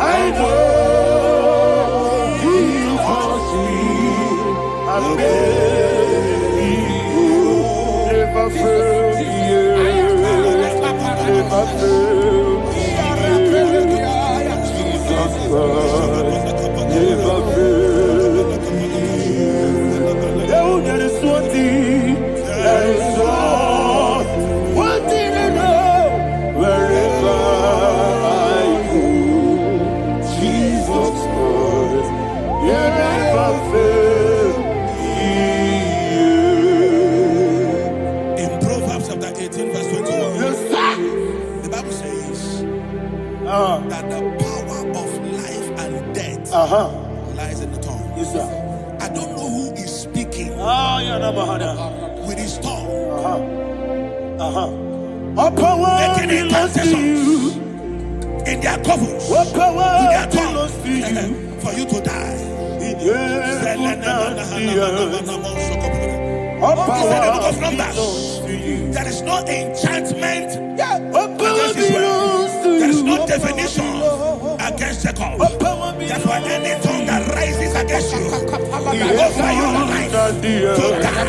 I know never fail. There is one thing, there is one thing I know. Wherever I go, Jesus Christ, you never fail. In Proverbs chapter 18, verse 21, Yes, sir. the Bible says that the power of life and death lies in the tongue. Yes, sir. I don't know who is speaking with his tongue, All power making belongs to you. incantations in their covers What power with their belongs to you? tongue for you to die. All He said in the book of power Numbers, belongs to you. there is no enchantment All power against Israel. belongs to There is you. no divination against Jacob. All power Therefore, belongs any tongue that rises against you over your life to to die,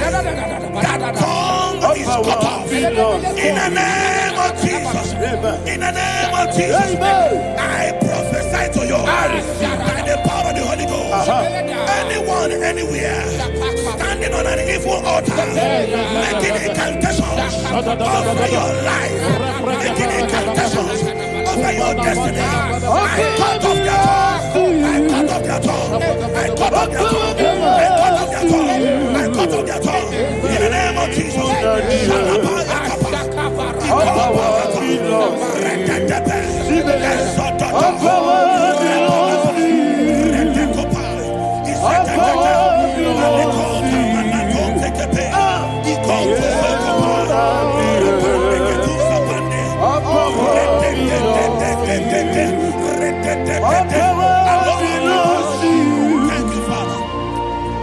that tongue is cut off. In the name of Jesus. In the name of Jesus. I prophesy to you by the power of the Holy Ghost. Anyone, anywhere, standing on an evil altar, making incantations over your life, making incantations over your destiny, I cut off their tongue. I cut off their tongue. I cut off their tongue. I cut off their tongue. I cut off their tongue. In the name of Jesus. All power belongs to you. All power belongs to you. All power belongs to you. All power belongs to you. Thank you, Father.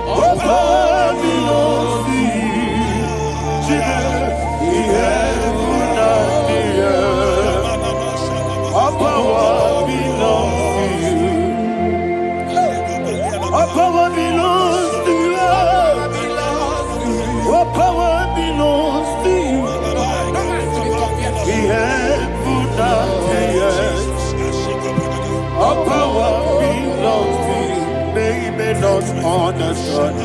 All power belongs to you. The heaven and the earth. All power belongs to you. All power belongs to you. All power belongs to you. The heaven and the earth. All power belongs to you. They may not understand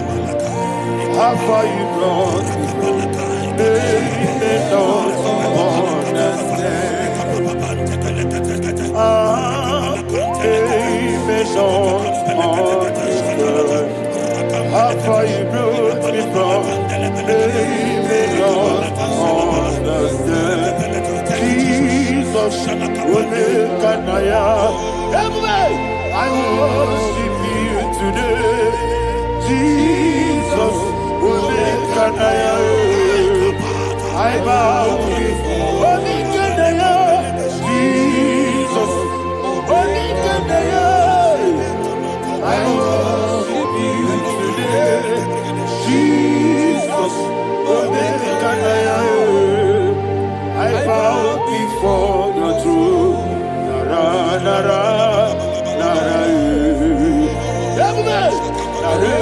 how far you brought me. They may not understand. They may not understand how far you brought me from. They may not understand. Jesus will make an everybody, I worship you today. Jesus will make an I bow before Jesus. I worship you today. Jesus will make an I bow before your throne. Nara, nara, nara, everybody, nara,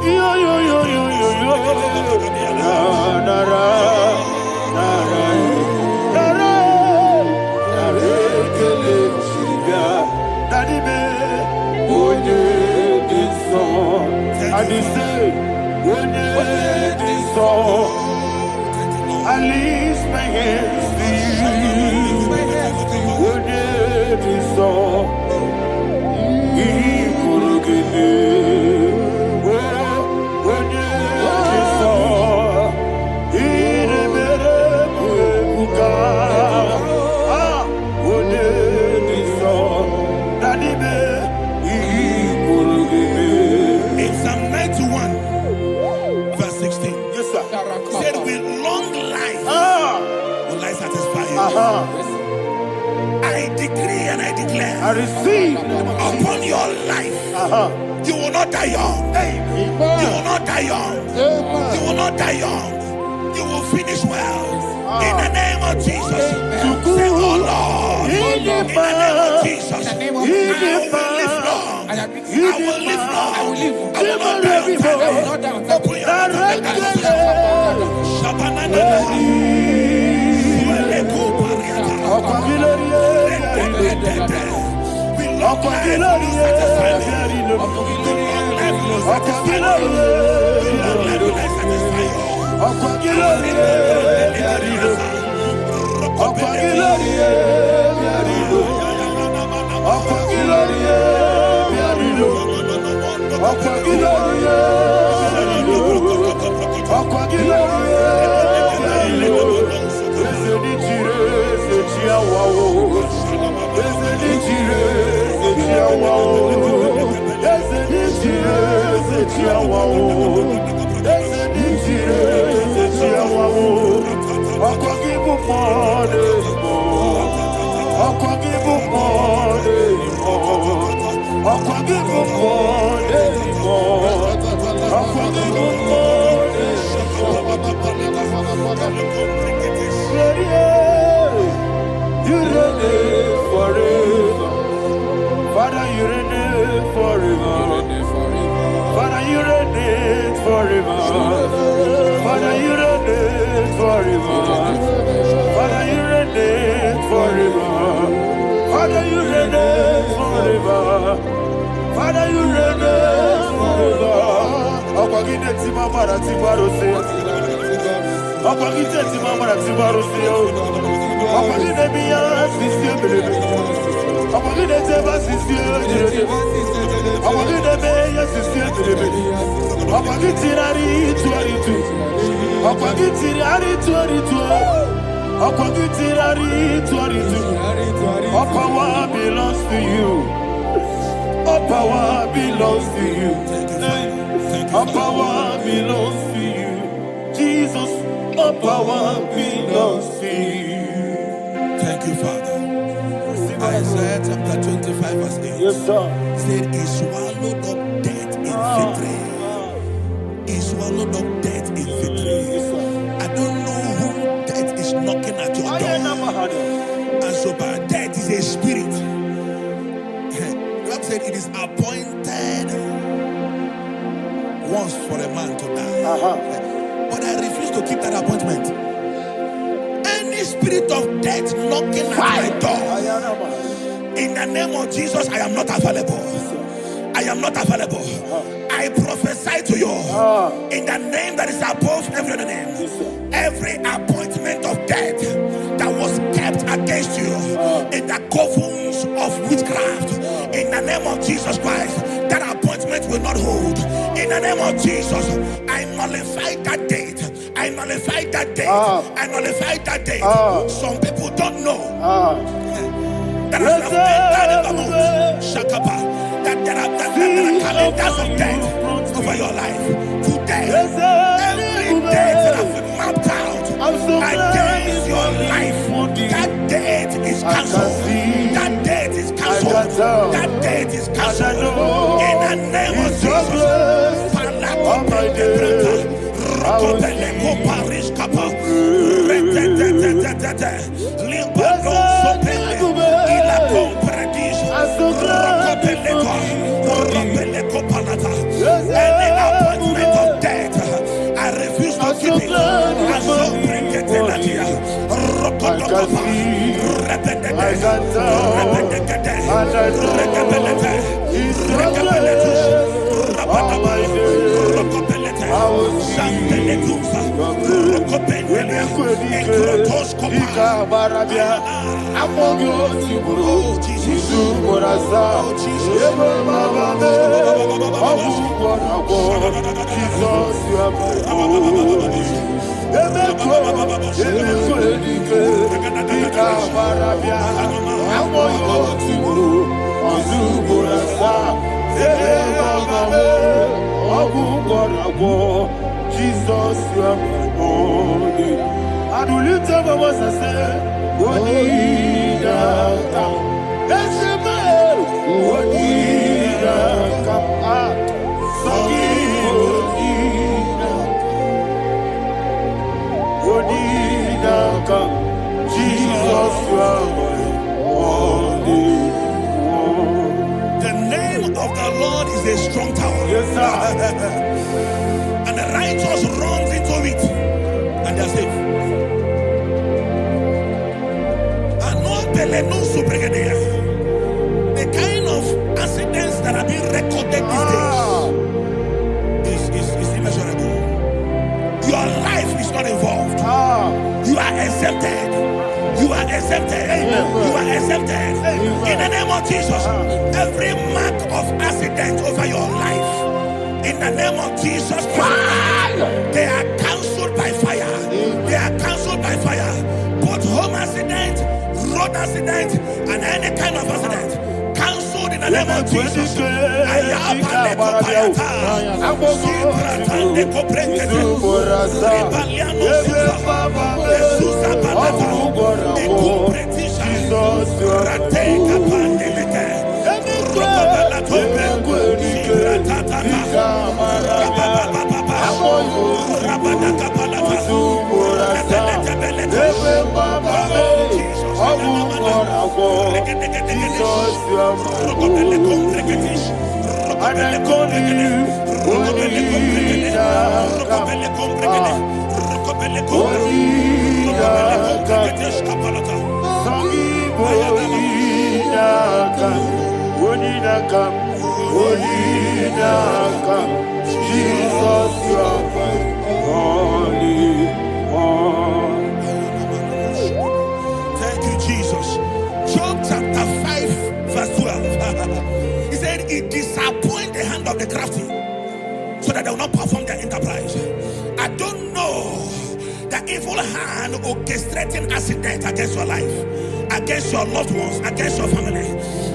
yo, yo, yo, yo, yo, yo, nara, nara, nara, nara, nara, daddy, me, this song, and he said, this song, I lift my hands to you. This song, he could give me. This song, he never this song, daddy, he could give me. In Psalm 91, verse 16, Yes, sir. said, with long life will I satisfy you. I decree and I declare I receive upon your life, you will not die young. You will not die young. You will not die young. You will finish well. In the name of Jesus. Say, oh Lord, in the name of Jesus, I will live long. I will live long. I will not die on time. Open your mouth and You reign forever. Father, you reign forever. Father, you reign forever. Father, you reign forever. Father, you reign forever. Father, you reign forever. Father, you reign forever. Akwagide timamara tibarose. Akwagide timamara tibarose. Akwagide biya sisi. Akwagide teba sisi. Akwagide beya sisi. Akwagide tirari tuaritu. Akwagide tirari tuaritu. Akwagide tirari tuaritu. All power belongs to you. All power belongs to you. All power belongs to you. Jesus, all power belongs to you. Thank you, Father. Isaiah chapter 25 verse 8. Yes, sir. Said, He swallowed up death in victory. He swallowed up death in victory. I don't know who death is knocking at your door. And so, but death is a spirit. God said it is appointed once for a man to die. But I refuse to keep that appointment. Any spirit of death knocking at my door, in the name of Jesus, I am not available. I am not available. I prophesy to you in the name that is above every other name. Every appointment of death that was kept against you in the covens of witchcraft, in the name of Jesus Christ, that appointment will not hold. In the name of Jesus, I nullify that date. I nullify that date. I nullify that date. Some people don't know that as I've entered in the month, Shakapa, that there are calendars of death over your life. Today, every date that I've mapped out against your life, that date is cancelled. That date is cancelled. That date is cancelled. In the name of Jesus. Any appointment of death, I refuse to keep it. I so bring it in the year. Jesus, you are my only. I do lift up my voice and say, what did I come? That's the man. What did I come? What did I come? Jesus, you are my only. The name of the Lord is a strong tower. Yes, sir. And the righteous runs into it and they're safe. The kind of exempted. You are exempted. You are exempted. In the name of Jesus, every mark of accident over your life, in the name of Jesus Christ, they are cancelled by fire. They are cancelled by fire. Both home accident, road accident, and any kind of accident, cancelled in the name of Jesus. Jesus, you are holy. Thank you, Jesus. Job chapter 5, verse 12. He said, it disappoints the hand of the crafty, so that they will not perform their enterprise. I don't know the evil hand orchestrating accident against your life, against your loved ones, against your family.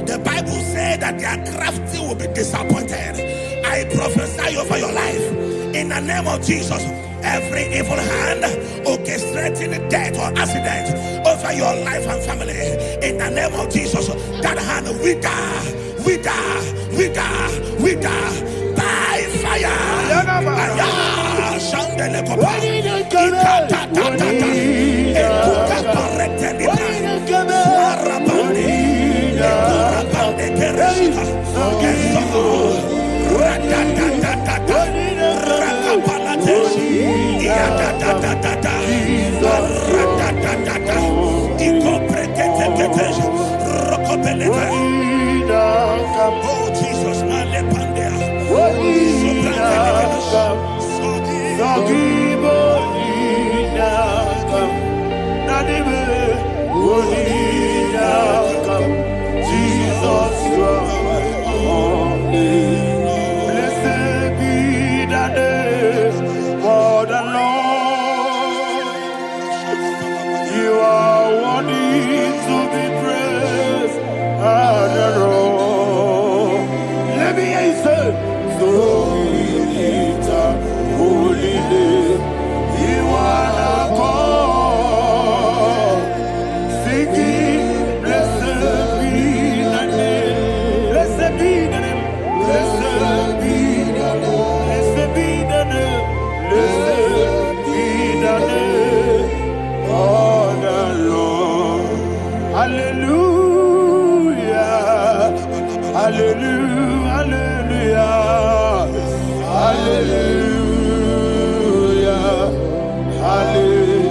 The Bible said that their crafty will be disappointed. I prophesy over your life in the name of Jesus. Every evil hand orchestrating death or accident over your life and family, in the name of Jesus, that hand wither by fire. Oh Jesus, blessed be the name of the Lord. You are worthy to be praised and adored. Let me hear you say, so we lift up holy name. You are the God. Singing, blessed be the name. Blessed be the name. Blessed be the name. Blessed be the name. Blessed be the name of the Lord. Hallelujah. Hallelujah. Hallelujah. Hallelujah. Hallelujah.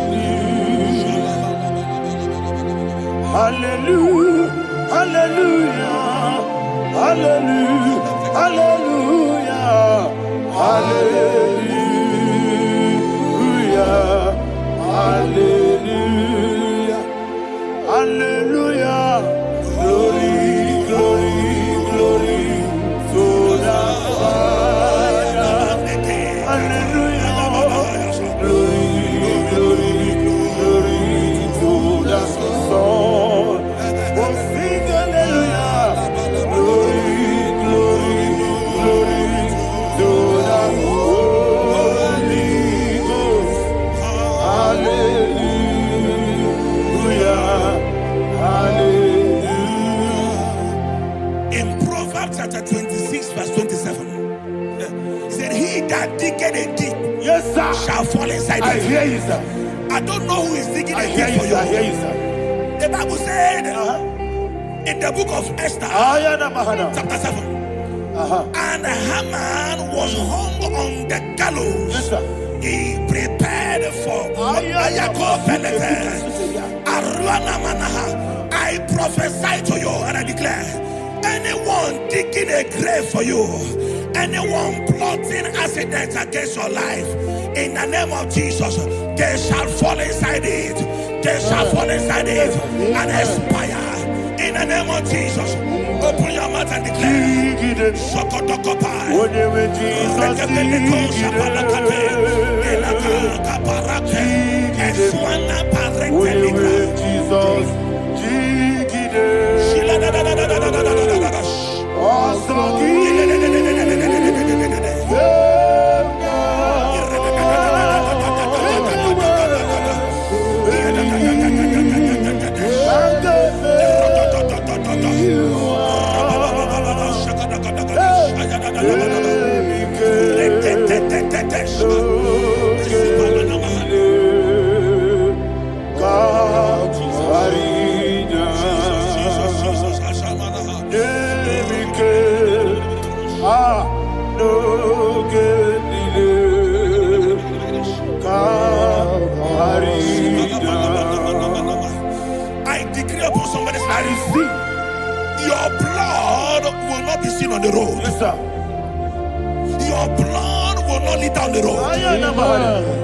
Hallelujah. Hallelujah. Hallelujah. Hallelujah. Hallelujah. Glory, glory, glory to the Father. Hallelujah. Glory, glory, glory to the Son. Oh, sing hallelujah. Glory, glory, glory to the Holy Ghost. Hallelujah. Hallelujah. In Proverbs chapter 26, verse 27, he said, he that diggeth a deep, yes, sir, shall fall inside it. I hear you, sir. I don't know who is digging a deep for you. I hear you, sir. The Bible said in the book of Esther, chapter 7, and Haman was hung on the gallows. Yes, sir. He prepared for I prophesy to you and I declare, anyone digging a grave for you, anyone plotting accidents against your life, in the name of Jesus, they shall fall inside it. They shall fall inside it and expire. In the name of Jesus, open your mouth and declare. Sokotokopai. Rekebeleko shapalakate. Elaka kaparate. Eswana parentelika. Shila da da da da da da da da da da. I decree upon somebody's life, your blood will not be seen on the road. Yes, sir. Your blood will not lead down the road.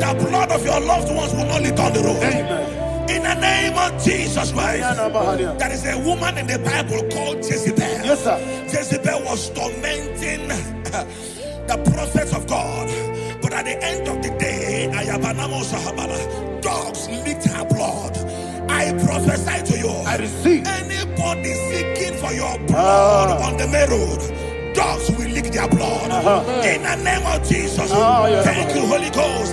The blood of your loved ones will not lead down the road. Amen. In the name of Jesus Christ. There is a woman in the Bible called Jezebel. Yes, sir. Jezebel was tormenting the prophets of God. But at the end of the day, dogs licked her blood. I prophesy to you. I receive. Anybody seeking for your blood on the main road, dogs will lick their blood. In the name of Jesus. Thank you, Holy Ghost.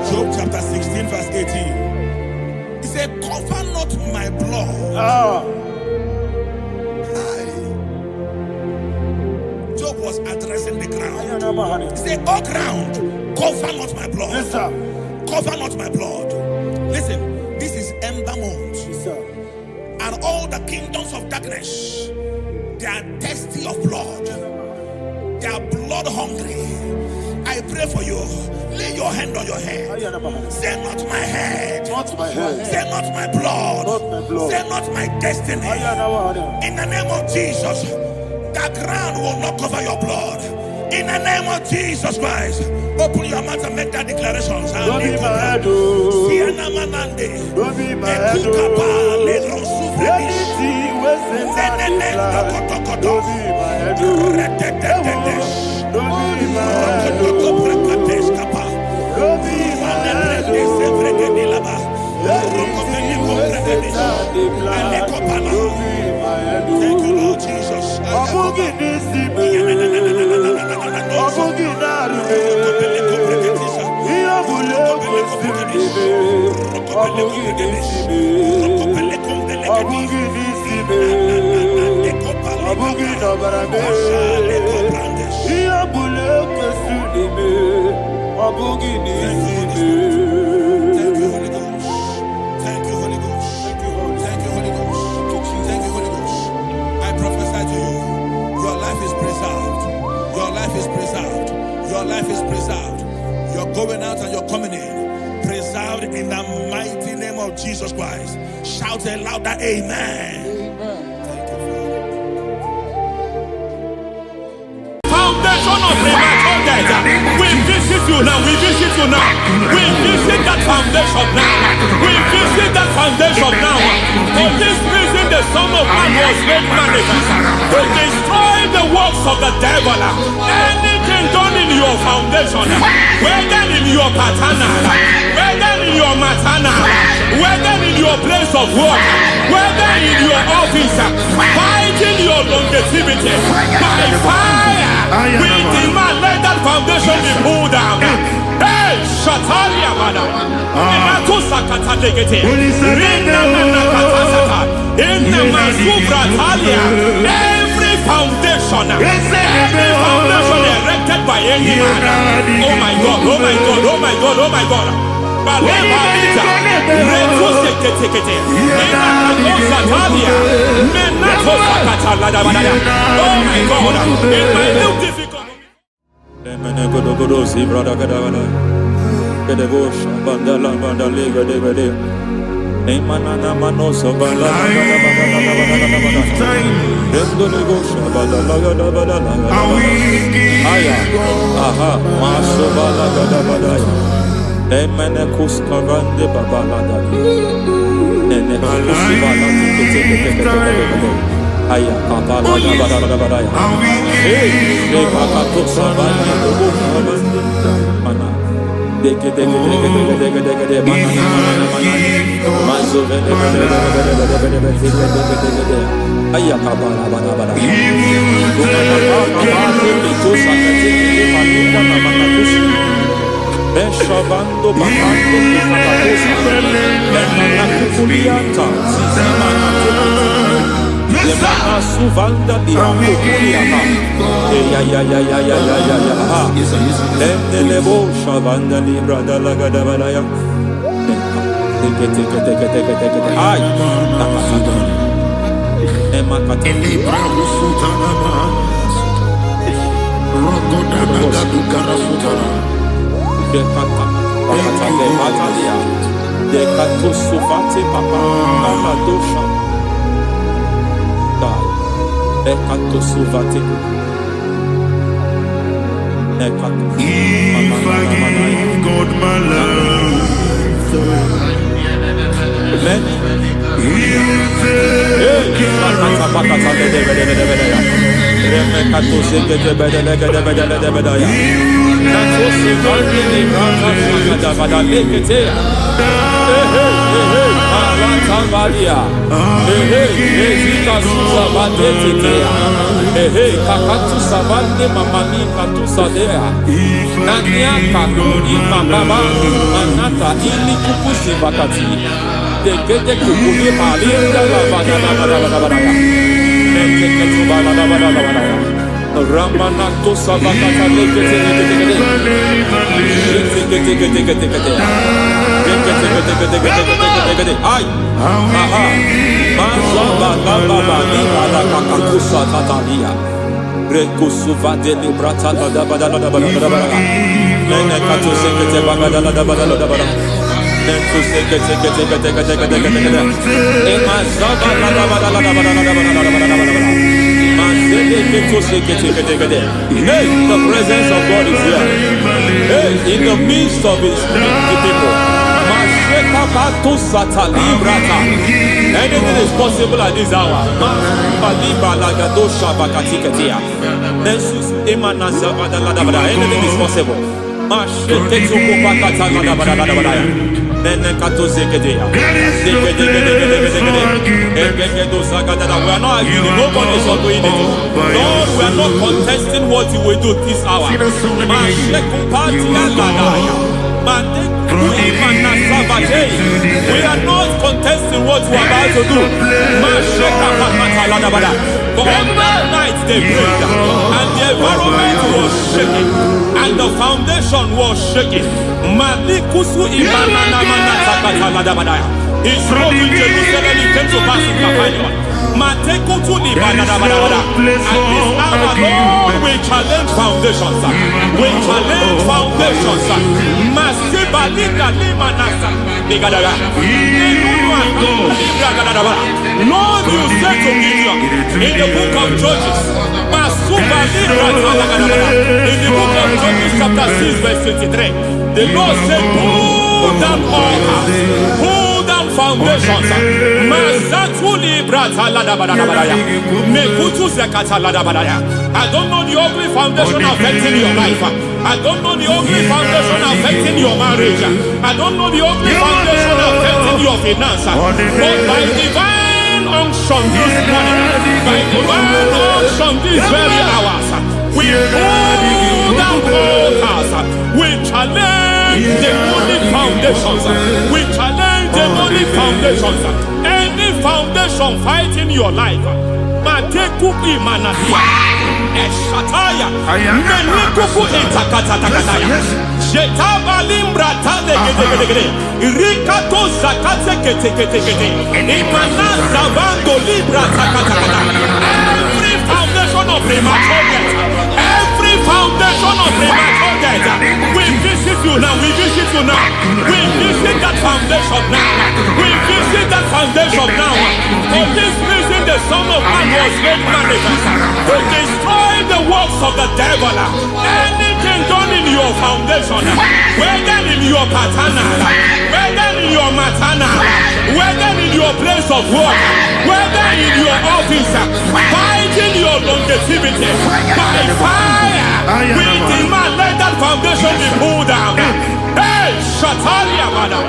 Job chapter 16 verse 18. He said, cover not my blood. Job was addressing the ground. He said, oh ground, cover not my blood. Yes, sir. Cover not my blood. Listen, this is ember month. Yes, sir. And all the kingdoms of darkness, they are thirsty of blood. They are blood hungry. I pray for you. Lay your hand on your head. Say not my head. Not my head. Say not my blood. Not my blood. Say not my destiny. In the name of Jesus, the ground will not cover your blood. In the name of Jesus Christ, open your mouth and make that declaration. Don't be my head. Don't be my head. Don't be my head. Thank you, Lord Jesus. Your life is preserved. You're going out and you're coming in. Preserved in the mighty name of Jesus Christ. Shout a louder amen. Thank you, Father. Foundation of tonight. We visit you now. We visit you now. We visit that foundation now. We visit that foundation now. For this reason, the Son of Man was made manifest to destroy the works of the devil. Anything done in your foundation, whether in your paternal, whether in your maternal, whether in your place of work, whether in your office, fighting your longevity by fire, we demand let that foundation be pulled down. Hey, Shatalia Mada, Inatusa Katalegete, Rina Nakatasata, Inna Masubra Talia, every foundation erected by any man. Oh my God, oh my God, oh my God, oh my God. Oh my God, in my new difficult. Beshavando bakando kukulianta Lemana suvanda biakuliata Lendelebo shavanda libra dalagada balaya Ay nakasata Emakata Libra usutana Rogoda nagaduka sutana Dekata bakata de batalia Dekato suvate papa Amadosha Dekato suvate Dekato If I give God my love Many He'll take Ramanato Savakata Ay, aha, Mazaba Baba Nibala Kakakusa Tatalia, Rekusuva de Librata da Badala, Nene Katu Sekete Bagadala da Badala, Nentu Sekete, Emazaba Hey, the presence of God is here. Hey, in the midst of his people. Anything is possible at this hour. Anything is possible. We are not arguing, nobody is agreeing. Lord, we are not contesting what you will do this hour. We are not contesting what you are about to do. For on that night they prayed, and the environment was shaking, and the foundation was shaking. He spoke in Jerusalem, it came to pass in Capernaum. Lord, we challenge foundations. We challenge foundations. Lord, you said to Gideon in the book of Judges, in the book of Judges chapter 6 verse 23, the Lord said, pull down altars, pull down foundations. I don't know the ugly foundation affecting your life. I don't know the ugly foundation affecting your marriage. I don't know the ugly foundation affecting your finance. But by divine unction this morning, by divine unction these very hours, we pull down altars. We challenge demonic foundations. We challenge demonic foundations. Any foundation fighting your life, Matekuki Manasia, Eshataya, Menikuku Itakataya, Shetabalimbra Tadegede, Rikato Zakate Ketekete, Imanasa Bando Libra Takata. Every foundation of premature death, every foundation of premature death, we visit you now, we visit you now, we visit that foundation now, we visit that foundation now. For this reason, the Son of Man was made manifest to destroy the works of the devil. Anything done in your foundation, whether in your paternal, whether in your maternal, whether in your place of work, whether in your office, fighting your longevity by fire, we demand let that foundation be pulled down. Hey, Shatalia Bada,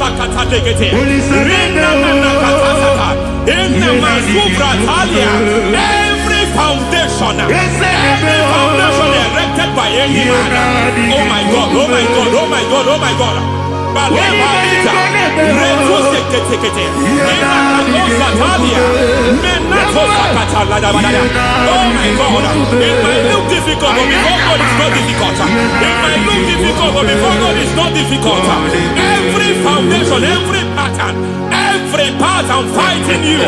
Sakata Legate, Rina Nakatasata, in the Masufra Talia, every foundation erected by any man. Oh my God, oh my God, oh my God, oh my God. Oh my God, it might look difficult, but before God it's not difficult. It might look difficult, but before God it's not difficult. Every foundation, every pattern fighting you,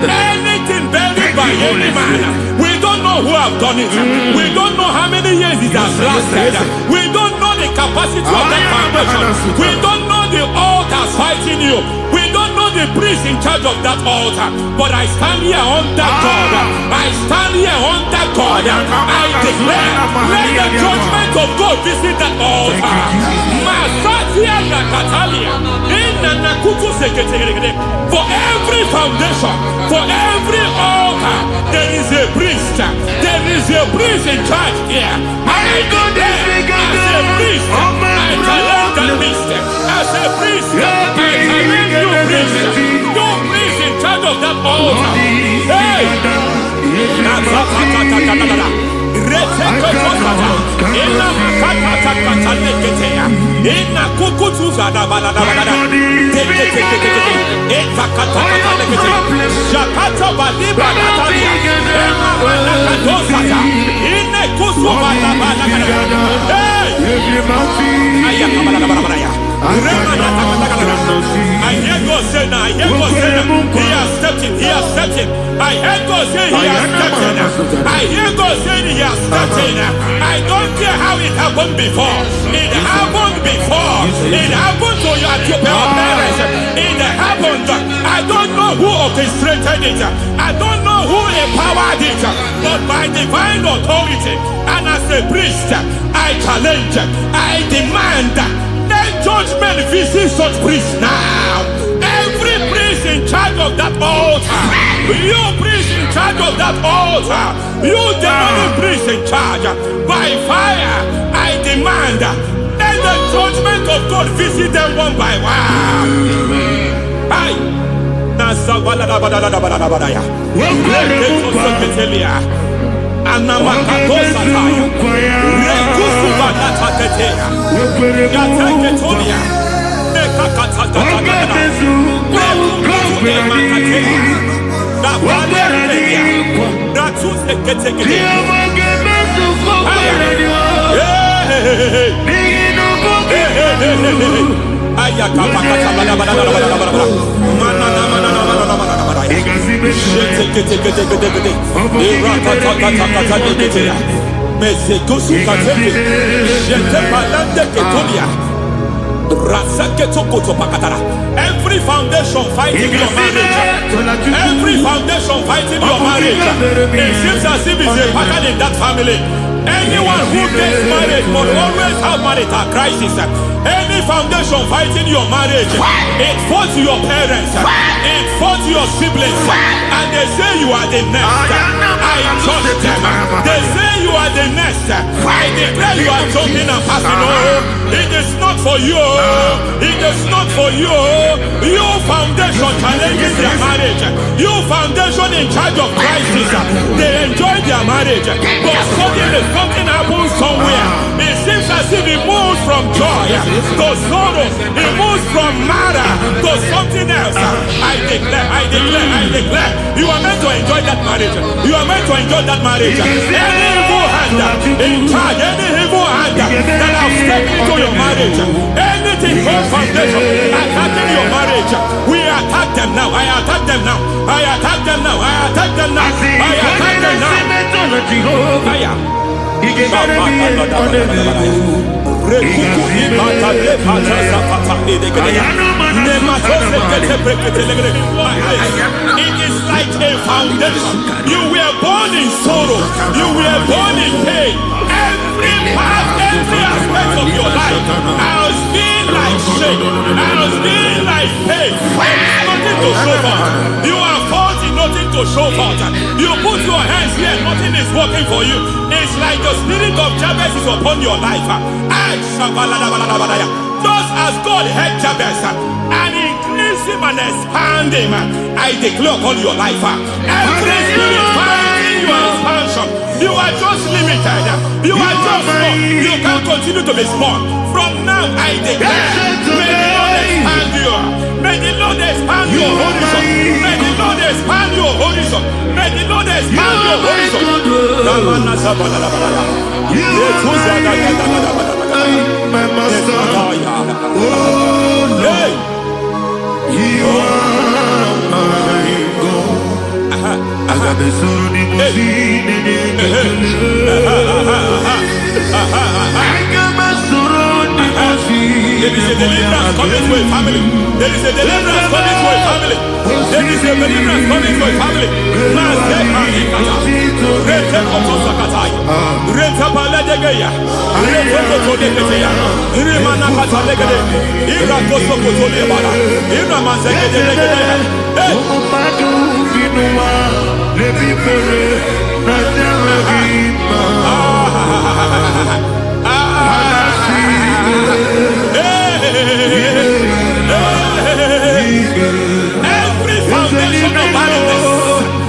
anything buried by any man, we don't know who have done it. We don't know how many years it has lasted. We don't know the capacity of that foundation. We don't know the altars fighting you. We don't know the priest in charge of that altar. But I stand here under God. I stand here under God. I declare, let the judgment of God visit that altar. For every foundation, for every altar, there is a priest. There is a priest in charge here. I declare, as a priest, I challenge that priest. As a priest, I challenge you priest. You priest in charge of that altar. Hey! I hear God say now, I hear God say now, he has stepped in, he has stepped in. I hear God say he has stepped in. I hear God say he has stepped in. I don't care how it happened before. It happened before. It happened to your parents. It happened. I don't know who orchestrated it. I don't know who empowered it. But by divine authority and as a priest, I challenge, I demand, let judgment visit such priests now. Every priest in charge of that altar, you priest in charge of that altar, you demonic priest in charge, by fire, I demand, let the judgment of God visit them one by one. Every foundation fighting your marriage, every foundation fighting your marriage, it seems as if it's a pattern in that family. Anyone who gets married must always have marital crisis. Any foundation fighting your marriage, it fought your parents, it fought your siblings, and they say you are the next. I judge them. They say you are the next. I declare you are jumping and passing. Oh, it is not for you. It is not for you. You foundation challenging their marriage. You foundation in charge of crisis. They enjoy their marriage, but suddenly something happens somewhere. It seems as if it moves from joy to sorrow. It moves from matter to something else. I declare, you are meant to enjoy that marriage. You are meant to enjoy that marriage. Any evil hand in charge, any evil hand that have stepped into your marriage, anything called foundation attacking your marriage, we attack them now. I attack them now. I attack them now. I attack them now. I attack them now. It is like a foundation. You were born in sorrow. You were born in pain. Every part, every aspect of your life has been like shame. Has been like pain. Nothing to show for. You are faulty, nothing to show for. You put your hands here, nothing is working for you. It's like the spirit of Jabez is upon your life. Just as God had Jabez and increased him and expand him, I declare upon your life. Every spirit fighting your expansion, you are just limited. You are just small. You can't continue to be small. From now, I declare, may the Lord expand you. May the Lord expand your horizon. May the Lord expand your horizon. May the Lord expand your horizon. My master, oh Lord, you are my God. I got the soul in my feet, I got my soul in my feet. There is a deliverance coming to a family. There is a deliverance coming to a family. There is a deliverance coming to a family. Every foundation of barrenness,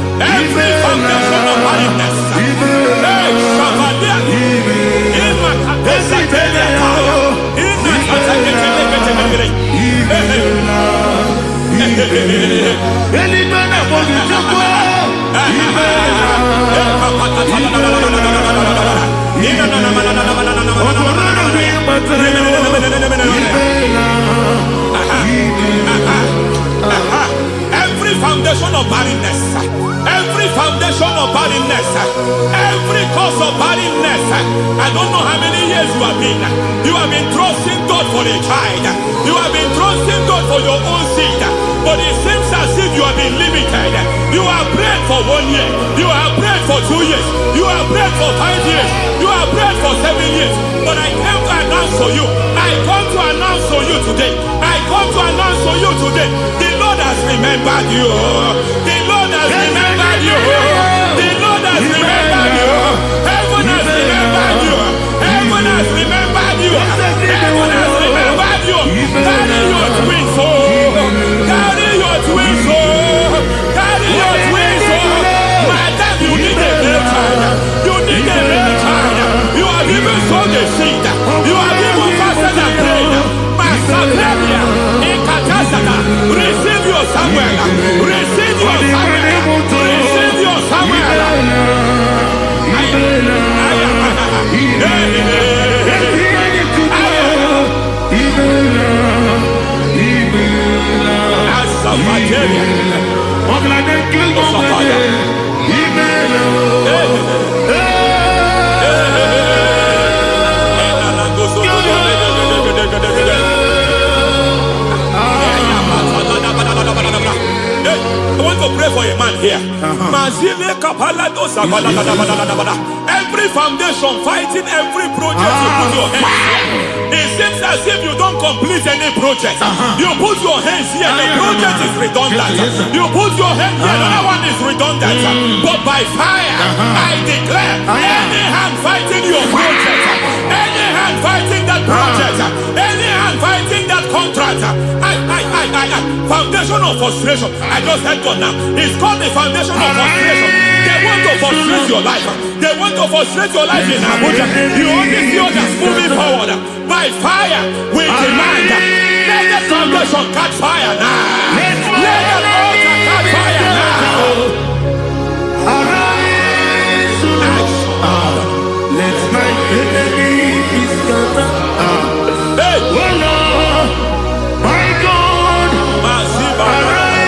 every foundation of barrenness, every foundation of barrenness, every foundation of barrenness, every cause of barrenness. I don't know how many years you have been trusting God for a child. You have been trusting God for your own seed, but it seems as if you have been limited. You have prayed for 1 year, you have prayed for 2 years, you have prayed for 5 years, you have prayed for 7 years. But I came to announce for you, I come to announce for you today, I come to announce for you today, the Lord has remembered you. The Lord has remembered you. The Lord has remembered you. Heaven has remembered you. Heaven has remembered you. Heaven has remembered you. Carry your twins, oh. Carry your twins, oh. Carry your twins, oh. Madam, you need a real child. You need a real child. You have even sown the seed. You have even fasted and prayed. Masaperia, Ekatasaka, receive your Samuel. Receive your Samuel. Receive your Samuel. I want to pray for a man here. Every foundation fighting every project you put your hands here. It seems as if you don't complete any project. You put your hands here, the project is redundant. You put your hand here, another one is redundant. But by fire, I declare, any hand fighting your project, any hand fighting that project, any hand fighting that contract, foundation of frustration. I just heard God now. It's called the foundation of frustration. They want to frustrate your life. They want to frustrate your life in Abuja. You only see others moving forward. By fire, we demand. Let the foundation catch fire now. Let the altar catch fire now. Arise, let my enemy be scattered. Hey. Oh Lord, my God, arise.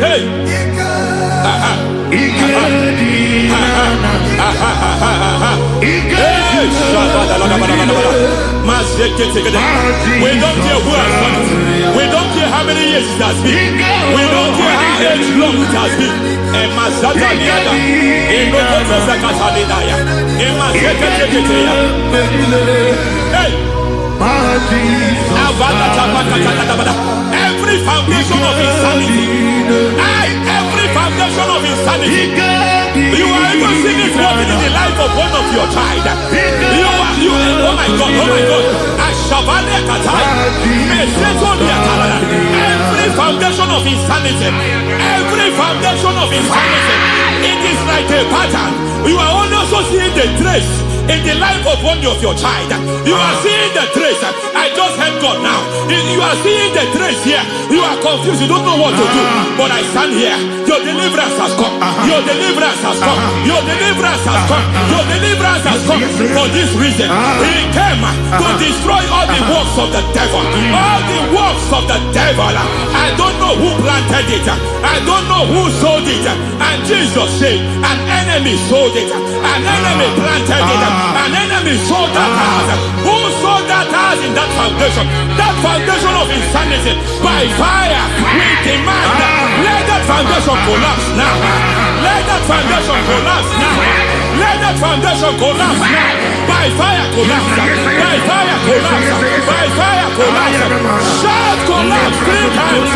Hey. We don't care who has done it. We don't care how many years it has been. We don't care how long it has been. Every foundation of insanity, every foundation of insanity, you are even seeing it working in the life of one of your child. Oh my God, every foundation of insanity, it is like a pattern. You are also seeing the trace in the life of one of your child. You are seeing the trace. I just heard God now. You are seeing the trace here. You are confused. You don't know what to do. But I stand here. Your deliverance has come. Your deliverance has come. Your deliverance has come. Your deliverance has come. For this reason, He came to destroy all the works of the devil. All the works of the devil. I don't know who planted it. I don't know who sold it. And Jesus said, an enemy sold it. An enemy planted it. An enemy sold that house. Who sold that house in that foundation? That foundation of insanity. By fire, we demand, let that foundation collapse now. Let that foundation collapse now. Let that foundation collapse now. By fire collapse. By fire collapse. By fire collapse. Shout collapse 3 times.